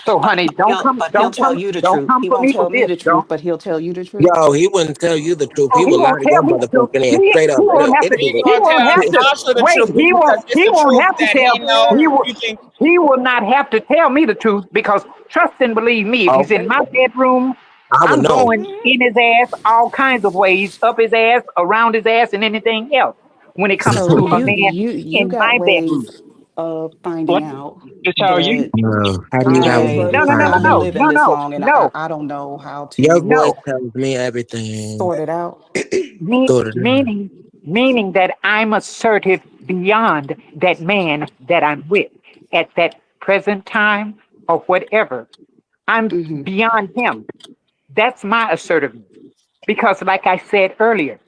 So honey, But he'll tell you the don't truth. come He for won't me tell with me this. the truth, but he'll tell you the truth. Yo, he wouldn't tell you the truth. Oh, He he would lie won't to tell your me the truth. motherfucking ass straight up. He won't have to. He's He gonna won't tell have to. Tasha the Wait, truth because it's he the won't truth have to that tell. he knows. He will. You think He will not have to tell me the truth because trust and believe me. If he's in Okay. my bedroom, I would I'm know. going in his ass all kinds of ways, up his ass, around his ass, and anything else. When it comes So to a you man you you in got my bedroom. ways of finding Let out, me tell you. but No. How do you got I one No, no, no, no, I've been time? no, living no, this no, long and no, I don't know how Your voice to no. tells me everything. sort it out. Sort it out. Meaning that I'm assertive beyond that man that I'm with at that present time or whatever. I'm beyond him. That's my assertiveness. Because, like I said earlier,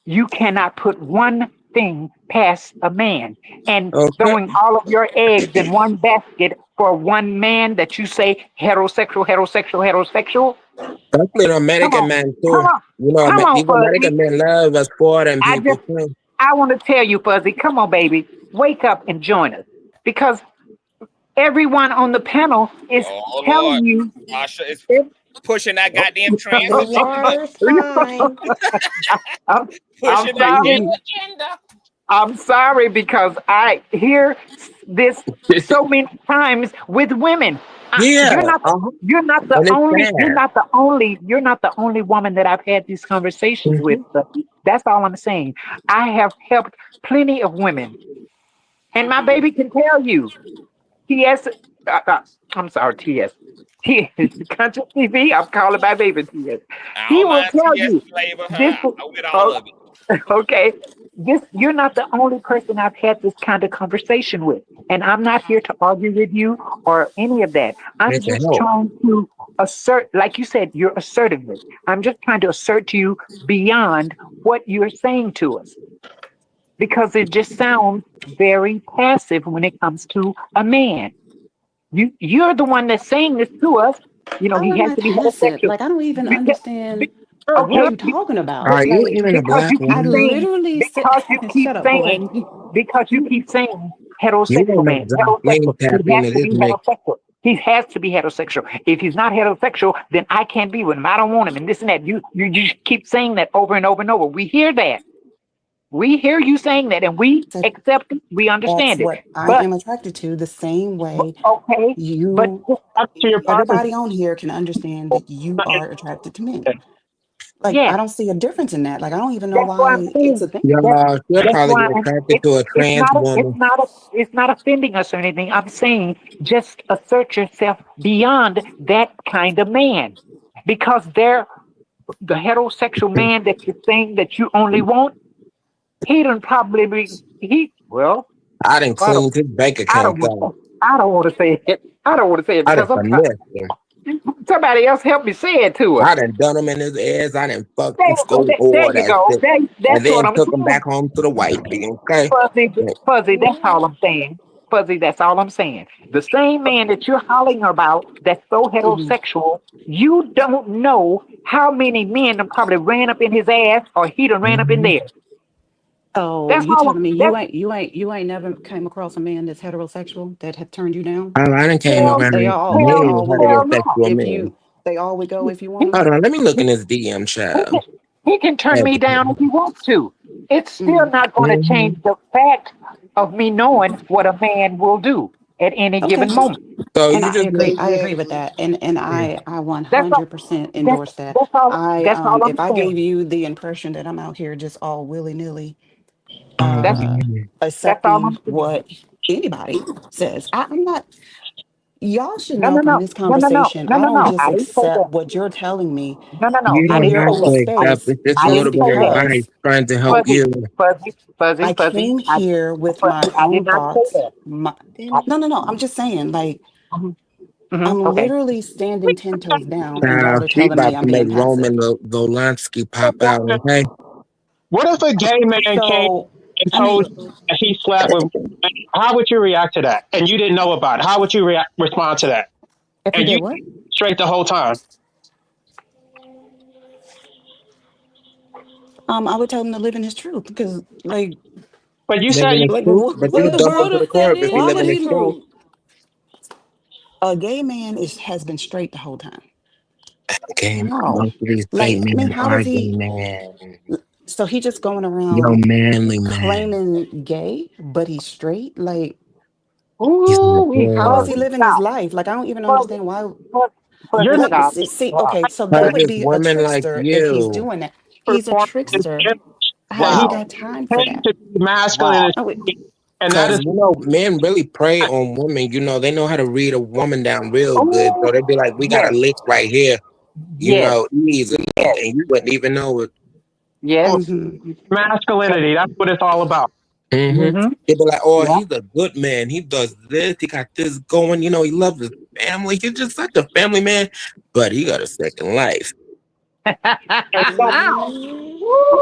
you cannot put one thing past a man. And Okay. throwing all of your eggs in one basket for one man that you say heterosexual, heterosexual, heterosexual. Especially the Come American on, men come too. on, You know, come on, these Fuzzy. American men love us foreign I people just too. I want to tell you, Fuzzy, come on, baby, wake up and join us because everyone on the panel is oh Lord, telling you. Tasha is pushing that goddamn trans The agenda. water's fine. I'm, I'm Pushing that sorry. damn agenda. I'm sorry because I hear this so many times with women. Yeah. You're not. You're not the And it's only. You're sad. not the only. You're not the only woman that I've had these conversations with. Mm-hmm. That's all I'm saying. I have helped plenty of women, and my baby can tell you. TS. I'm sorry, TS. Conscious TV. I'm calling my baby TS. I He don't will mind tell TS you flavor this. her. I with all of it. Okay. This you're not the only person I've had this kind of conversation with. And I'm not here to argue with you or any of that. I'm It's a just help. trying to assert, like you said, your assertiveness. I'm just trying to assert to you beyond what you're saying to us. Because it just sounds very passive when it comes to a man. You're the one that's saying this to us. You know, How he am has I to be passive? heterosexual. Like I don't even Because, understand what okay, you're talking about. Are you Like even a because black you keep I woman? saying literally said, because you keep shut up, boy. saying because you keep saying You heterosexual want to man, drop flame heterosexual. tap He has into to this be mix. heterosexual. He has to be heterosexual. If he's not heterosexual, then I can't be with him. I don't want him, and this and that. You just keep saying that over and over and over. We hear that. We hear you saying that, and we Said accept it. We that's understand it. what I But am attracted to. The same way okay, but you, Back to your purpose. everybody on here can understand that you are attracted to men. Like I yes, don't see a difference in that. Like I don't even know that's what I'm why it's saying. a thing. Y'all, she'll That's probably why be attracted to a it's trans it's woman. not it's not offending us or anything. I'm saying just assert yourself beyond that kind of man, because the heterosexual man that you're saying that you only want, he don't probably be he well. I done I don't cleaned his bank I account don't out. I don't want to say it. I don't want to say it I done because I'm trying. finessed him. Somebody else help me say it to her. I done him in his ass. I done fucked and There, stole all there you that go. shit. And That's what then I'm took him saying. back home to the wifey, okay? Fuzzy, that's all I'm saying. Fuzzy, that's all I'm saying. The same man that you're hollering about that's so heterosexual, you don't know how many men done probably ran up in his ass or he done ran up in Mhm. there. Oh, That's you all. telling me That's you ain't never came across a man that's heterosexual that have turned you down? Oh, I done came hell, around They many all would go hell no. heterosexual if men. you they all would go if you want them. Hold on, let me look in his DM, child. He can turn me down if he wants to. It's still not going to change the fact of me knowing what a man will do at any Okay. given moment. So And you I just agree. I agree with that. And I That's all. 100% endorse that. That's all. I That's all I'm if I saying. gave you the impression that I'm out here just all willy-nilly That's that's all accepting I'm saying. what anybody says. I'm not. Y'all should No, know no, from no, this no, no, no, conversation, no, I no, don't no. just I didn't say accept that. what you're telling me. No, no, no. you I I'm don't didn't here have say in to this that. accept space it. Just I a little just didn't bit say of that. advice because trying to help Fuzzy, you. I fuzzy. came here with my I did own not say thoughts. that. I, No, no, no. I'm just saying, like, I'm okay. literally standing 10 toes down, and y'all are She telling me about I'm to make being passive. Roman Volansky pop out, okay? What if a gay man came So, and I told mean, you that he slept with? How would you react to that? And you didn't know about it. How would you respond to that? if he And did you what? straight the whole time. I would tell him to live in his truth because, But you said Living you. his like, truth, but what you in the dump him world? to the curb if he Why would living his he? truth. A gay man has been straight the whole time. Okay, How? most of these straight Like, I mean, men how are does gay he? men. So he just going Yo, around manly man. claiming gay, but he's straight. Like, He's Ooh, we how is he good. living his life? Like, I don't even understand why. You're fuzzy not. Like, stop. see, Stop. okay, so that Because would it's be a women like trickster if he's you. doing that. He's a trickster. I ain't Wow. got time for Tend that. to be masculine, Wow. and that Because, is. you know, men really prey on women. You know, they know how to read a woman down real good. So Oh, they'd be like, we got a yes, lick right here, you yes, know, easily. yes, And you wouldn't even know it. yes. Masculinity. That's what it's all about. Mm-hmm. Mm-hmm. They'd be like, oh, Yeah. he's a good man. He does this. He got this going. You know, he loves his family. He's just such a family man. But he got a second life.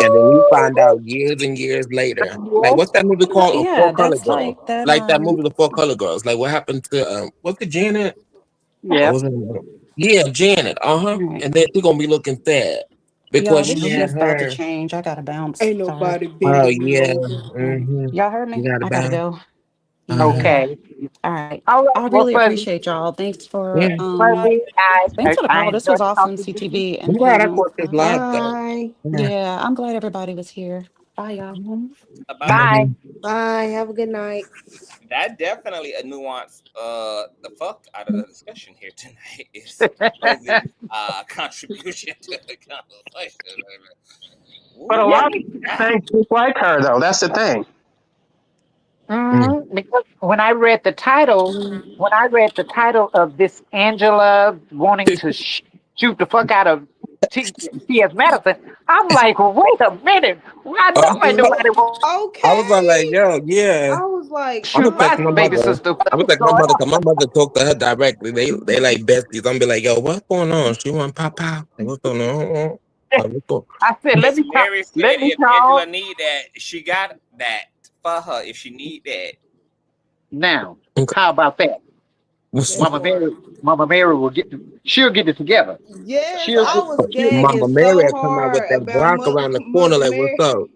And then you find out years and years later. Like, what's that movie No, called? yeah, Four Color that's Girls. like that. Like that movie, The Four Color Girls. Like, what happened to, what's the Janet? What Yeah. was it? Yeah, Janet. Uh-huh. Right. And then she gonna be looking sad Y'all, because this she had shift about to her. change. I gotta bounce. Ain't Sorry. nobody Oh, bending me yeah. over. Mm-hmm. Y'all heard You me? got I gotta about. go. Yeah. Uh-huh. Okay. All right. All right. I Well, really fuzzy, appreciate y'all. Yeah. Thanks for the I call. This was enjoyed awesome, talking to you. CTV I'm and glad I panel. caught this live, though. Bye. Yeah. Yeah, I'm glad everybody was here. Bye, y'all. Bye. Bye. Bye. Have a good night. That definitely a nuance. The fuck out of the discussion here tonight is Fuzzy's contribution to the conversation. But Ooh, a Yeah. lot of people think just like her, though. That's the thing. Because when I read the title of this Angela wanting to shoot the fuck out of T.S. Madison, I'm like, wait a minute. I know ain't nobody want I was like, Okay. yo, yeah. I was like, I'm shoot gonna text my my baby mother. sister. What I was is like my going mother, on? cause my mother talked to her directly. They like besties. I'm gonna be like, yo, what's going on? She want pop pop. Like, what's going on? Like, what's going I said, Miss Mary said let me if Angela call need that, she got that for her if she need that. now. on? How about that? that part. Mama Mary she'll get it together. Yes, She'll I get was gagging Mama Mary so had come out with hard that about Glock around the corner. Mother Like, what's Mary. up?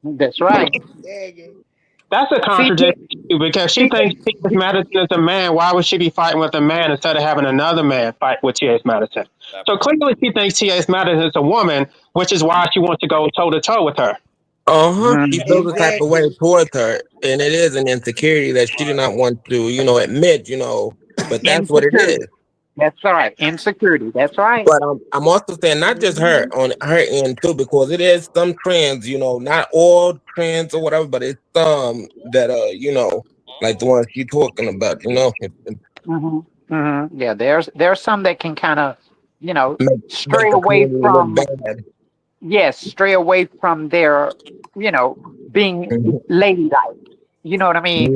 That's right. Gagging. That's a CJ, contradiction too, because she thinks T.S. Madison is a man. Why would she be fighting with a man instead of having another man fight with T.S. Madison? That So part. clearly she thinks T.S. Madison is a woman, which is why she wants to go toe to toe with her. Uh-huh. She feels the type of way Exactly. towards her. And it is an insecurity that she did not want to, admit, but that's what it insecurity. is. That's right. Insecurity. That's right. But I'm also saying not just her on her end too, because it is some trans, not all trans or whatever, but it's some that like the ones you talking about, Yeah, there's some that can kind of, make stray the away community look from bad. stray away from their, being Mhm. ladylike. You know what I mean?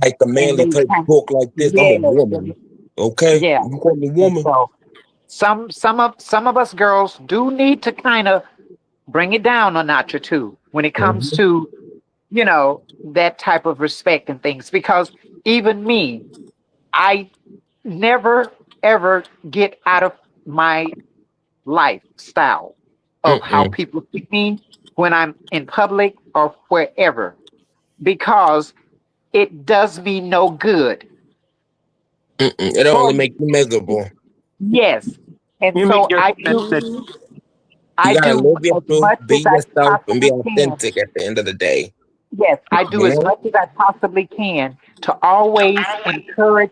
Like the And manly they type kind talk like this. I'm a yeah, woman. Okay? yeah. You call me And woman? so some of us girls do need to kind of bring it down a notch or two when it comes Mhm. to, that type of respect and things. Because even me, I never ever get out of my lifestyle of how Mm-mm. people treat me when I'm in public or wherever, because it does me no good. Mm-mm. It For only makes you miserable. yes. And You mean so you're I saying do that You gotta do live your as truth, much as be I yourself, and be possibly can. authentic at the end of the day. Yes, I do You as know? much as I possibly can to always encourage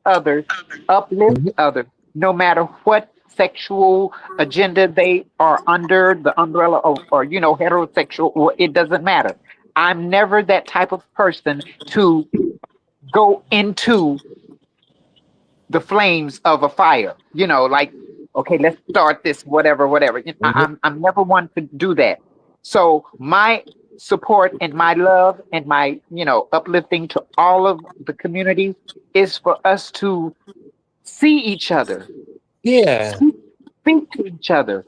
others, uplift Mhm. others, no matter what sexual agenda they are under the umbrella of, or heterosexual, or it doesn't matter. I'm never that type of person to go into the flames of a fire. Like, okay, let's start this, whatever. Mhm. I'm never one to do that. So my support and my love and my uplifting to all of the community is for us to see each other, Yeah. speak to each other.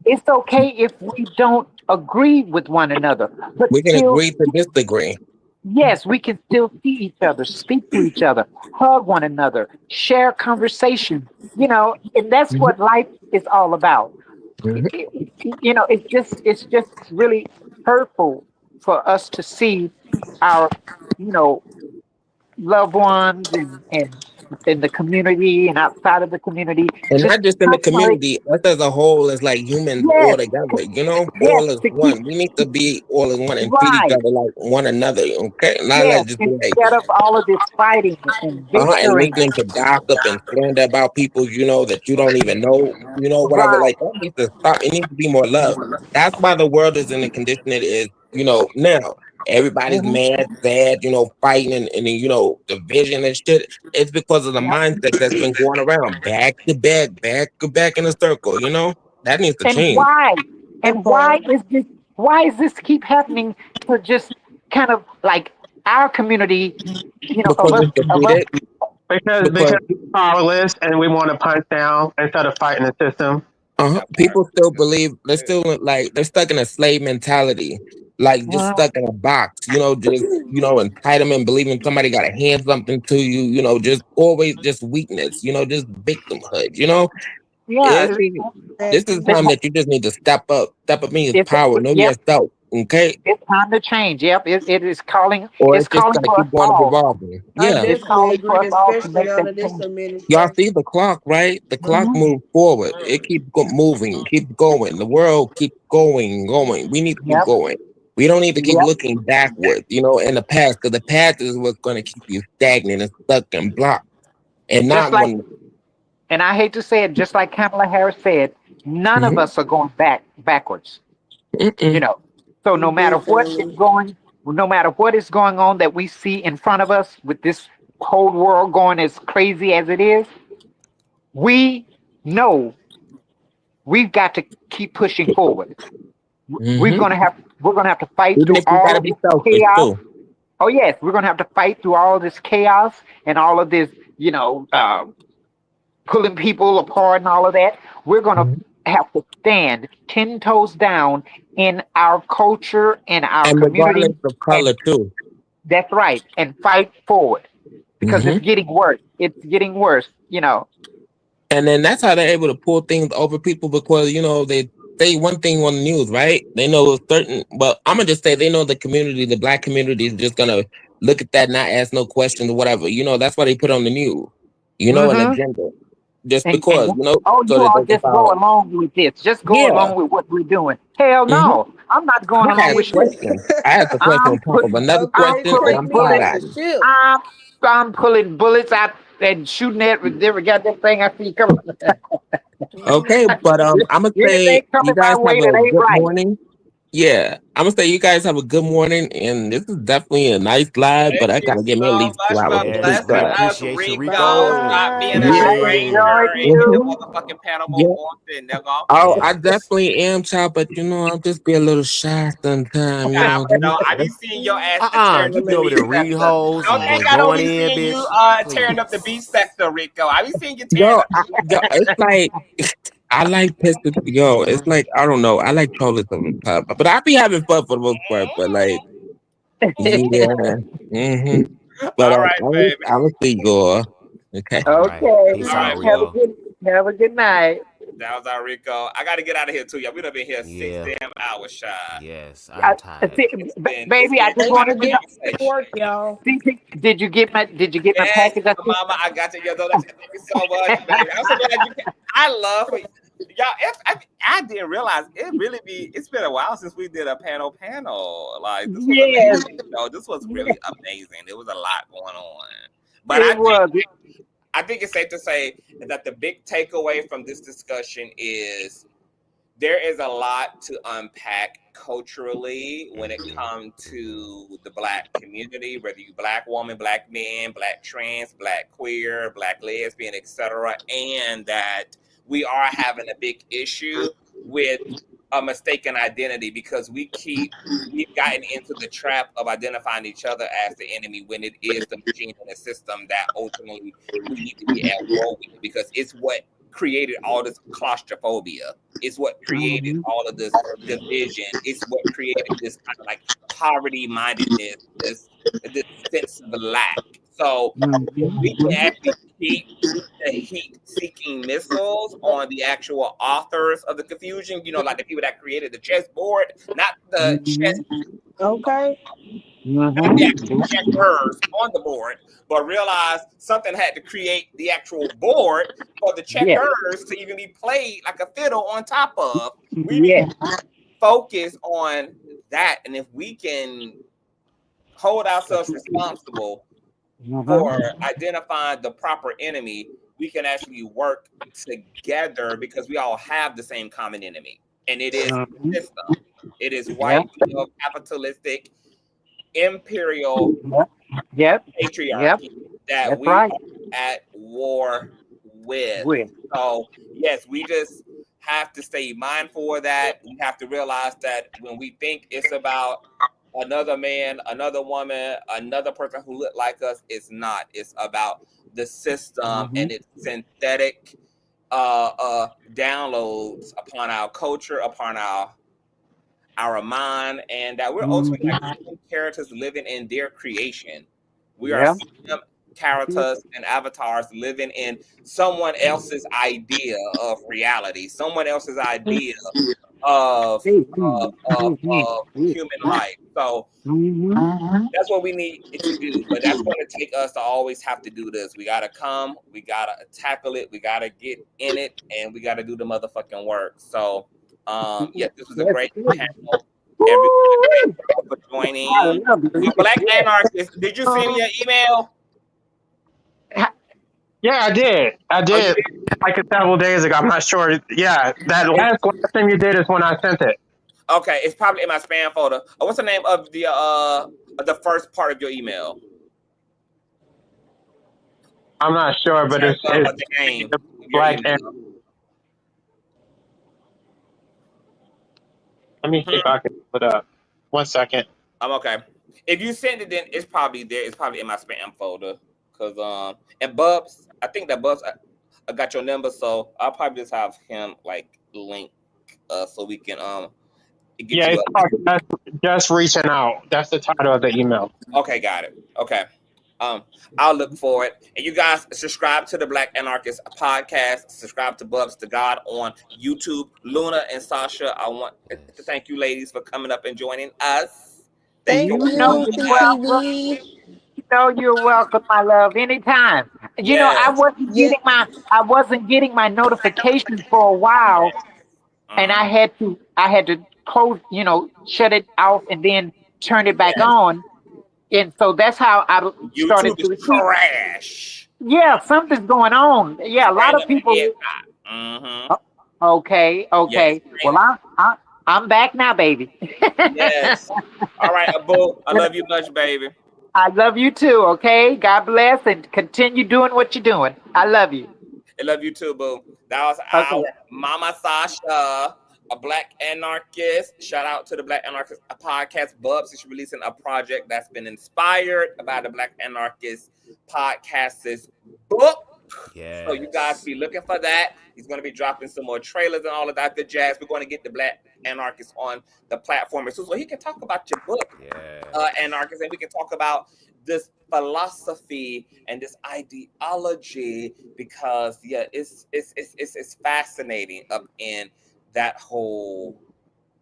It's okay if we don't agree with one another, but We can still, agree to disagree. yes, we can still see each other, speak to each other, hug one another, share conversation, and that's Mhm. what life is all about. Mhm. It's just really hurtful for us to see our, you know, loved ones and in the community and outside of the community And just not just in the constantly, community, us as a whole, as like humans all yes, together, you know, yes, all as to keep one. We need to be all as one and treat each right, other like one another, okay? Not yes, like just be like, instead of all of this fighting and and bickering, listening to gossip and slander about people, you know, that you don't even know, you know, whatever. right. Like, that needs to stop. It needs to be more love. That's why the world is in the condition it is, you know, now. Everybody's Hmm. mad, sad, you know, fighting and you know, division and shit. It's because of the Yep. mindset that's been going around back to back in a circle, you know? That needs to And change. why? That And part. why is this keep happening to just kind of like our community, Because it's of us? defeated, Because because we're powerless and we want to punch down instead of fighting the system. That part. people still believe they're still like they're stuck in a slave mentality, like just Mhm. stuck in a box, you know, just you know, entitlement, believing somebody got to hand something to you, you know, just always just weakness, you know, just victimhood, you know. Yeah, It's, this is the it's, time that you just need to step up in your it's, power, know yep, yourself, okay, it's time to change. Yep, it is calling. or It's it's just calling gonna for us keep going up all. revolving. I Yeah. It's definitely calling for agree, us all to especially make that under this change. Y'all administration. see the clock, right? The clock Hmm. moves forward. It keeps moving, keep going. The world keeps going. We need to keep Yep, going. We don't need to keep yep. looking backwards, you know, in the past, because the past is what's going to keep you stagnant and stuck and blocked. And Just not like, when. and I hate to say it, just like Kamala Harris said, none of Mhm. us are going backwards. you Mm-mm. know so Definitely. no matter what is going on that we see in front of us with this whole world going as crazy as it is, we know we've got to keep pushing forward. Mhm. We're going to have to fight Even through if you got all to of be this selfish chaos. too. Oh yes, we're going to have to fight through all of this chaos and all of this, pulling people apart and all of that. We're going to Mhm. have to stand 10 toes down in our culture, in our And community, regardless of and color too. that's right, and fight forward because it's Mhm. getting worse. It's getting worse. And then that's how they're able to pull things over people, because you know they say one thing on the news, right? They know a certain. Well, I'm gonna just say they know the community, the black community, is just gonna look at that, not ask no questions or whatever. You know, that's why they put on the news. You know, an Mm-hmm. agenda, just And because, you know, oh, so you that all they can just go follow. along with this. Just go Yeah. along with what we're doing. Hell Hmm. no, I'm not going I along asked with Hey, shit. questions. I asked a question I'm on top of putting another I'm okay, question, and pulling take I'm me coming bullets. off at the you. ship. I'm pulling bullets out and shooting at every goddamn thing I see coming. Okay, but I'm gonna say Anything you coming my guys have way a that ain't good right. morning. Yeah, I'm gonna say you guys have a good morning, and this is definitely a nice live, but Thank I you gotta get me at so least much 2 hours for of Yes, sleep, we blessing guys. us, appreciate you, Rico. Rico. Stop being Bye. a I Yeah. stranger enjoyed in the you. motherfucking panel more Yeah. often, nigga. Oh, I Yes. definitely am, child, but you know, I'll just be a little shy sometimes, you know. No, I be seeing your ass tearing You up be the over beach there reading sector. holes Don't think and I don't going be in, seeing you bitch. tearing up the Please. beach sector, Rico. I be seeing you tearing Yo, up the beach yo, sector. it's like I like pistol. Yo, it's like I don't know. I like trolling sometimes, but I be having fun for the most part. But like, yeah, hmm. But All right, baby. I will see you. Okay. All right. Okay. Peace All right, out, Have a Rico. good have a good night. that was our Rico. I got to get out of here too, y'all. We done been here 6 Yeah. damn hours, shy. Yes, I'm tired. It's Baby, I been just Thanks quite for a wanted to know. getting to conversation. work, y'all. Did you get my Yes, package? I mama, I got you. Yo, thank you so much, baby. I'm so glad you came. I love for I didn't realize it's been a while since we did a panel. Like this was Yes, amazing. This was really amazing. There was a lot going on. But it was. I think it's safe to say that the big takeaway from this discussion is there is a lot to unpack culturally when it comes to the Black community, whether you Black woman, Black man, Black trans, Black queer, Black lesbian, etc., and that we are having a big issue with a mistaken identity because we've gotten into the trap of identifying each other as the enemy when it is the machine and the system that ultimately we need to be at war with, because it's what created all this claustrophobia. It's what created all of this division. It's what created this kind of like poverty mindedness, this sense of lack. So if we can actually keep the heat-seeking missiles on the actual authors of the confusion, like the people that created the chessboard, not the chess. Okay. The actual checkers on the board, but realize something had to create the actual board for the checkers to even be played like a fiddle on top of. We need to focus on that, and if we can hold ourselves responsible for identifying the proper enemy, we can actually work together because we all have the same common enemy, and it is the system. It is white, male, capitalistic, imperial patriarchy that we are at war with. So yes, we just have to stay mindful of that. We have to realize that when we think it's about another man, another woman, another person who look like us, it's not. It's about the system and its synthetic downloads upon our culture, upon our mind, and that we're ultimately like characters living in their creation. We are characters and avatars living in someone else's idea of reality, someone else's idea of human life. So that's what we need to do. But that's going to take us to always have to do this. We got to come, we got to tackle it, we got to get in it, and we got to do the motherfucking work. So this was a great panel. Everybody for joining. Black Anarchist, did you send me an email? Yeah, I did. Like several days ago. I'm not sure. Yeah, that last thing you did is when I sent it. Okay, it's probably in my spam folder. What's the name of the first part of your email? I'm not sure, but it's the name. Black Anarchist. Let me see if I can put up. 1 second. I'm okay. If you send it, then it's probably there. It's probably in my spam folder. Cause and Bubs, I think that Bubs, I got your number, so I'll probably just have him like link so we can get you it's just reaching out. That's the title of the email. Okay, got it. Okay. I'll look for it. And you guys subscribe to the Black Anarchist podcast. Subscribe to Bubs to God on YouTube. Luna and Sasha, I want to thank you ladies for coming up and joining us. Thank you, CTV. You're welcome, my love. Anytime. I wasn't getting my notifications for a while, and I had to close, shut it off and then turn it back on. And so that's how I started to crash. Yeah, something's going on. Yeah, a lot of people. Okay. Yes, well, I'm back now, baby. Yes. All right, Abu. I love you much, baby. I love you too. Okay. God bless and continue doing what you're doing. I love you. I love you too, boo. That was our Mama Sasha, a Black Anarchist. Shout out to the Black Anarchist podcast. Bubs is releasing a project that's been inspired by the Black Anarchist podcast's book. Yeah. So you guys be looking for that. He's going to be dropping some more trailers and all of that good jazz. We're going to get the Black Anarchist on the platform so he can talk about your book, Anarchist, and we can talk about this philosophy and this ideology because it's fascinating up in that whole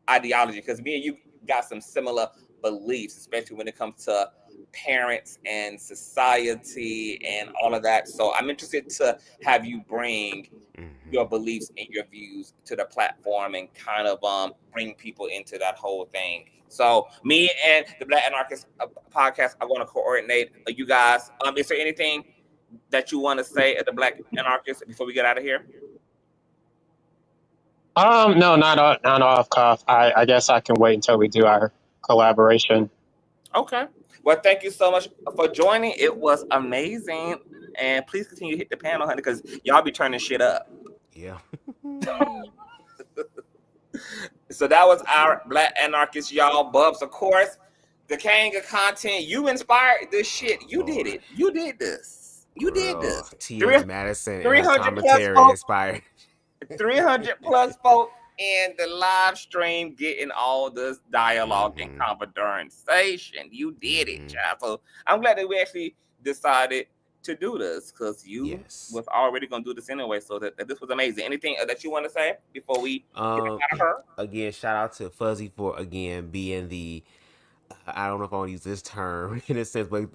ideology because me and you got some similar beliefs, especially when it comes to parents and society and all of that. So I'm interested to have you bring your beliefs and your views to the platform and kind of bring people into that whole thing. So me and the Black Anarchist podcast are going to coordinate you guys. Is there anything that you want to say at the Black Anarchist before we get out of here? No, not off cuff. I guess I can wait until we do our collaboration. Okay. Well, thank you so much for joining. It was amazing. And please continue to hit the panel, honey, because y'all be turning shit up. Yeah. So that was our Black Anarchist, y'all. Bubs, of course, the king of content. You inspired this shit. You did it. You did this. You did this. T.S. Madison 300 commentary plus inspired. 300 plus folks in the live stream getting all this dialogue and conversation. You did it, child. So I'm glad that we actually decided to do this because you was already going to do this anyway. So that this was amazing. Anything that you want to say before we get out of her? Again, shout out to Fuzzy for again being the I don't know if I want to use this term in a sense, but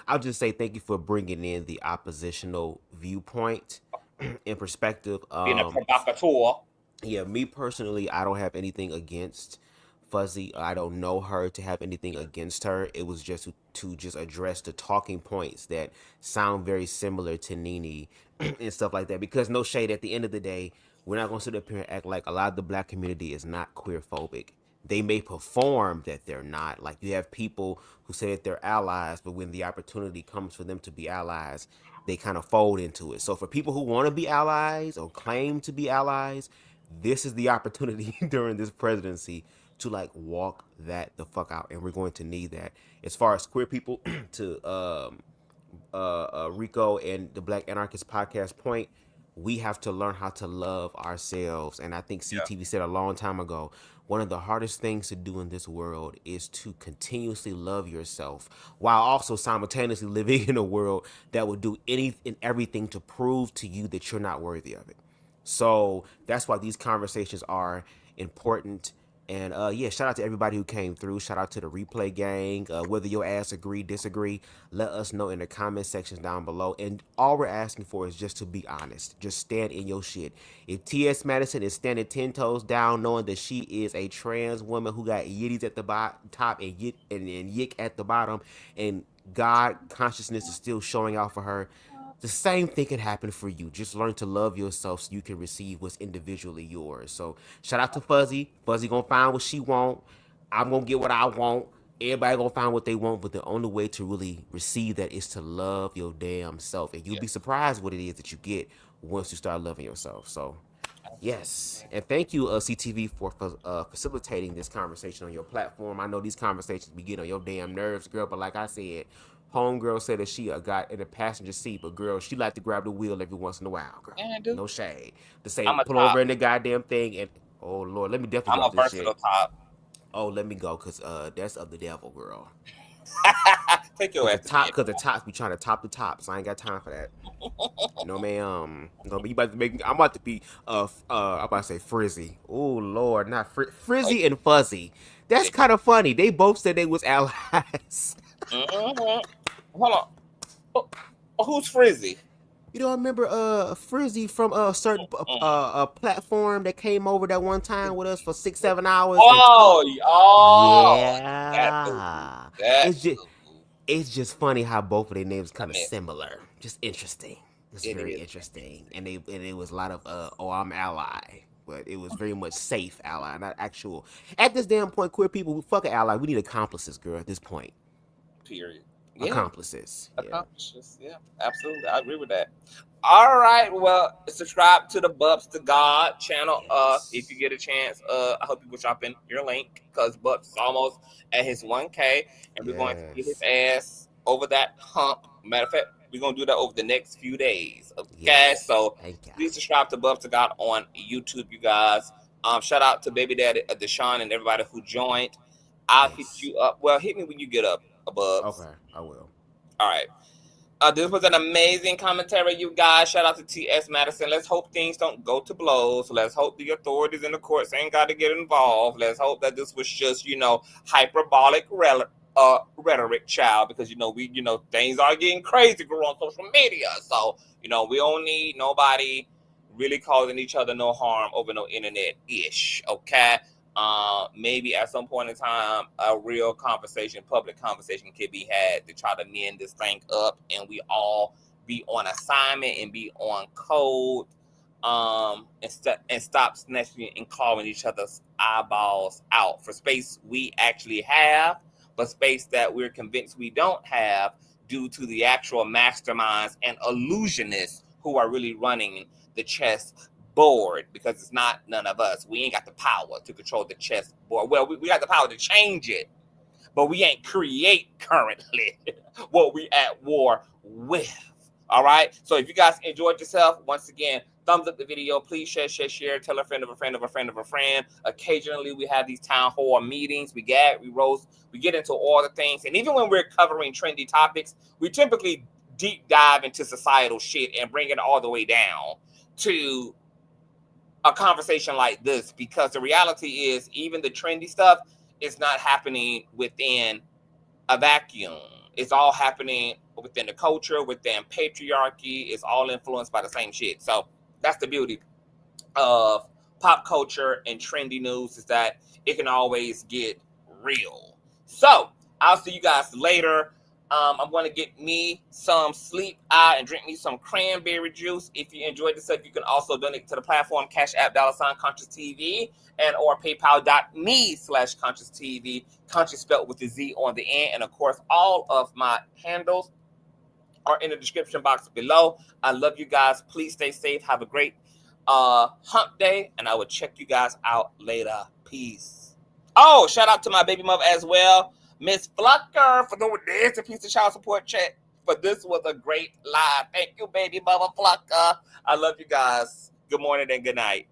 I'll just say thank you for bringing in the oppositional viewpoint and perspective. Being a provocateur. Yeah, me personally, I don't have anything against Fuzzy. I don't know her to have anything against her. It was just to just address the talking points that sound very similar to Nene and stuff like that. Because no shade, at the end of the day, we're not going to sit up here and act like a lot of the Black community is not queer phobic. They may perform that they're not. Like you have people who say that they're allies, but when the opportunity comes for them to be allies, they kind of fold into it. So for people who want to be allies or claim to be allies, this is the opportunity during this presidency to like walk that the fuck out, and we're going to need that. As far as queer people, to Rico and the Black Anarchist podcast point, we have to learn how to love ourselves. And I think CTV said a long time ago, one of the hardest things to do in this world is to continuously love yourself while also simultaneously living in a world that will do anything and everything to prove to you that you're not worthy of it. So that's why these conversations are important. And yeah, shout out to everybody who came through. Shout out to the replay gang. Whether your ass agree, disagree, let us know in the comment sections down below. And all we're asking for is just to be honest. Just stand in your shit. If T.S. Madison is standing 10 toes down, knowing that she is a trans woman who got yitties at the top and yick at the bottom, and God consciousness is still showing out for her, the same thing can happen for you. Just learn to love yourself so you can receive what's individually yours. So shout out to Fuzzy. Fuzzy gonna find what she want. I'm gonna get what I want. Everybody gonna find what they want, but the only way to really receive that is to love your damn self. And you'll be surprised what it is that you get once you start loving yourself. So yes, and thank you, CTV, for facilitating this conversation on your platform. I know these conversations be getting on your damn nerves, girl, but like I said, homegirl said that she got in the passenger seat, but girl, she like to grab the wheel every once in a while, girl. Yeah, no shade. To say top. pull over in the goddamn thing, and oh Lord, let me definitely go this shit. I'm a versatile top. Oh, let me go, cause that's of the devil, girl. Take your ass. Cause the tops be trying to top the tops. I ain't got time for that. No, ma'am. No, you about to make me. I'm about to be I'm about to say frizzy. Oh Lord, not frizzy and fuzzy. That's kind of funny. They both said they was allies. Hold on. Who's Frizzy? You don't remember Frizzy from a certain platform that came over that one time with us for 6-7 hours? Yeah. It's just funny how both of their names kind of similar. Just interesting. It's very interesting. And it was a lot of I'm ally. But it was very much safe ally, not actual. At this damn point, queer people, we fuck an ally. We need accomplices, girl, at this point. Period. Yeah. Accomplices. Yeah, absolutely. I agree with that. All right. Well, subscribe to the Bubs to God channel. If you get a chance, I hope you will drop in your link because Bubs is almost at his 1K, and we're going to get his ass over that hump. Matter of fact, we're gonna do that over the next few days. Okay, so please subscribe to Bubs to God on YouTube, you guys. Shout out to Baby Daddy Deshaun and everybody who joined. I'll hit you up. Well, hit me when you get up, Bubs. Okay, I will. All right. This was an amazing commentary, you guys. Shout out to T.S. Madison. Let's hope things don't go to blows. Let's hope the authorities in the courts ain't got to get involved. Let's hope that this was just, hyperbolic rhetoric, child, because things are getting crazy on social media. So we don't need nobody really causing each other no harm over no internet ish. Okay. Maybe at some point in time, a real conversation, public conversation, can be had to try to mend this thing up, and we all be on assignment and be on code, and stop snatching and clawing each other's eyeballs out for space we actually have, but space that we're convinced we don't have due to the actual masterminds and illusionists who are really running the chess board, because it's not none of us. We ain't got the power to control the chess board. Well, we got the power to change it, but we ain't create currently what we at war with. All right. So if you guys enjoyed yourself, once again, thumbs up the video. Please share. Tell a friend of a friend of a friend of a friend. Occasionally, we have these town hall meetings. We roast. We get into all the things. And even when we're covering trendy topics, we typically deep dive into societal shit and bring it all the way down to a conversation like this, because the reality is even the trendy stuff is not happening within a vacuum. It's all happening within the culture, within patriarchy. It's all influenced by the same shit. So that's the beauty of pop culture and trendy news, is that it can always get real. So I'll see you guys later. I'm going to get me some sleep eye and drink me some cranberry juice. If you enjoyed this, you can also donate to the platform, Cash App, $Consciouztv, and or PayPal.me/Consciouztv, Conscious spelled with the Z on the end. And of course, all of my handles are in the description box below. I love you guys. Please stay safe. Have a great hump day, and I will check you guys out later. Peace. Oh, shout out to my baby mother as well, Miss Flucker, for doing this, a piece of child support check. But this was a great live. Thank you, baby mother Flucker. I love you guys. Good morning and good night.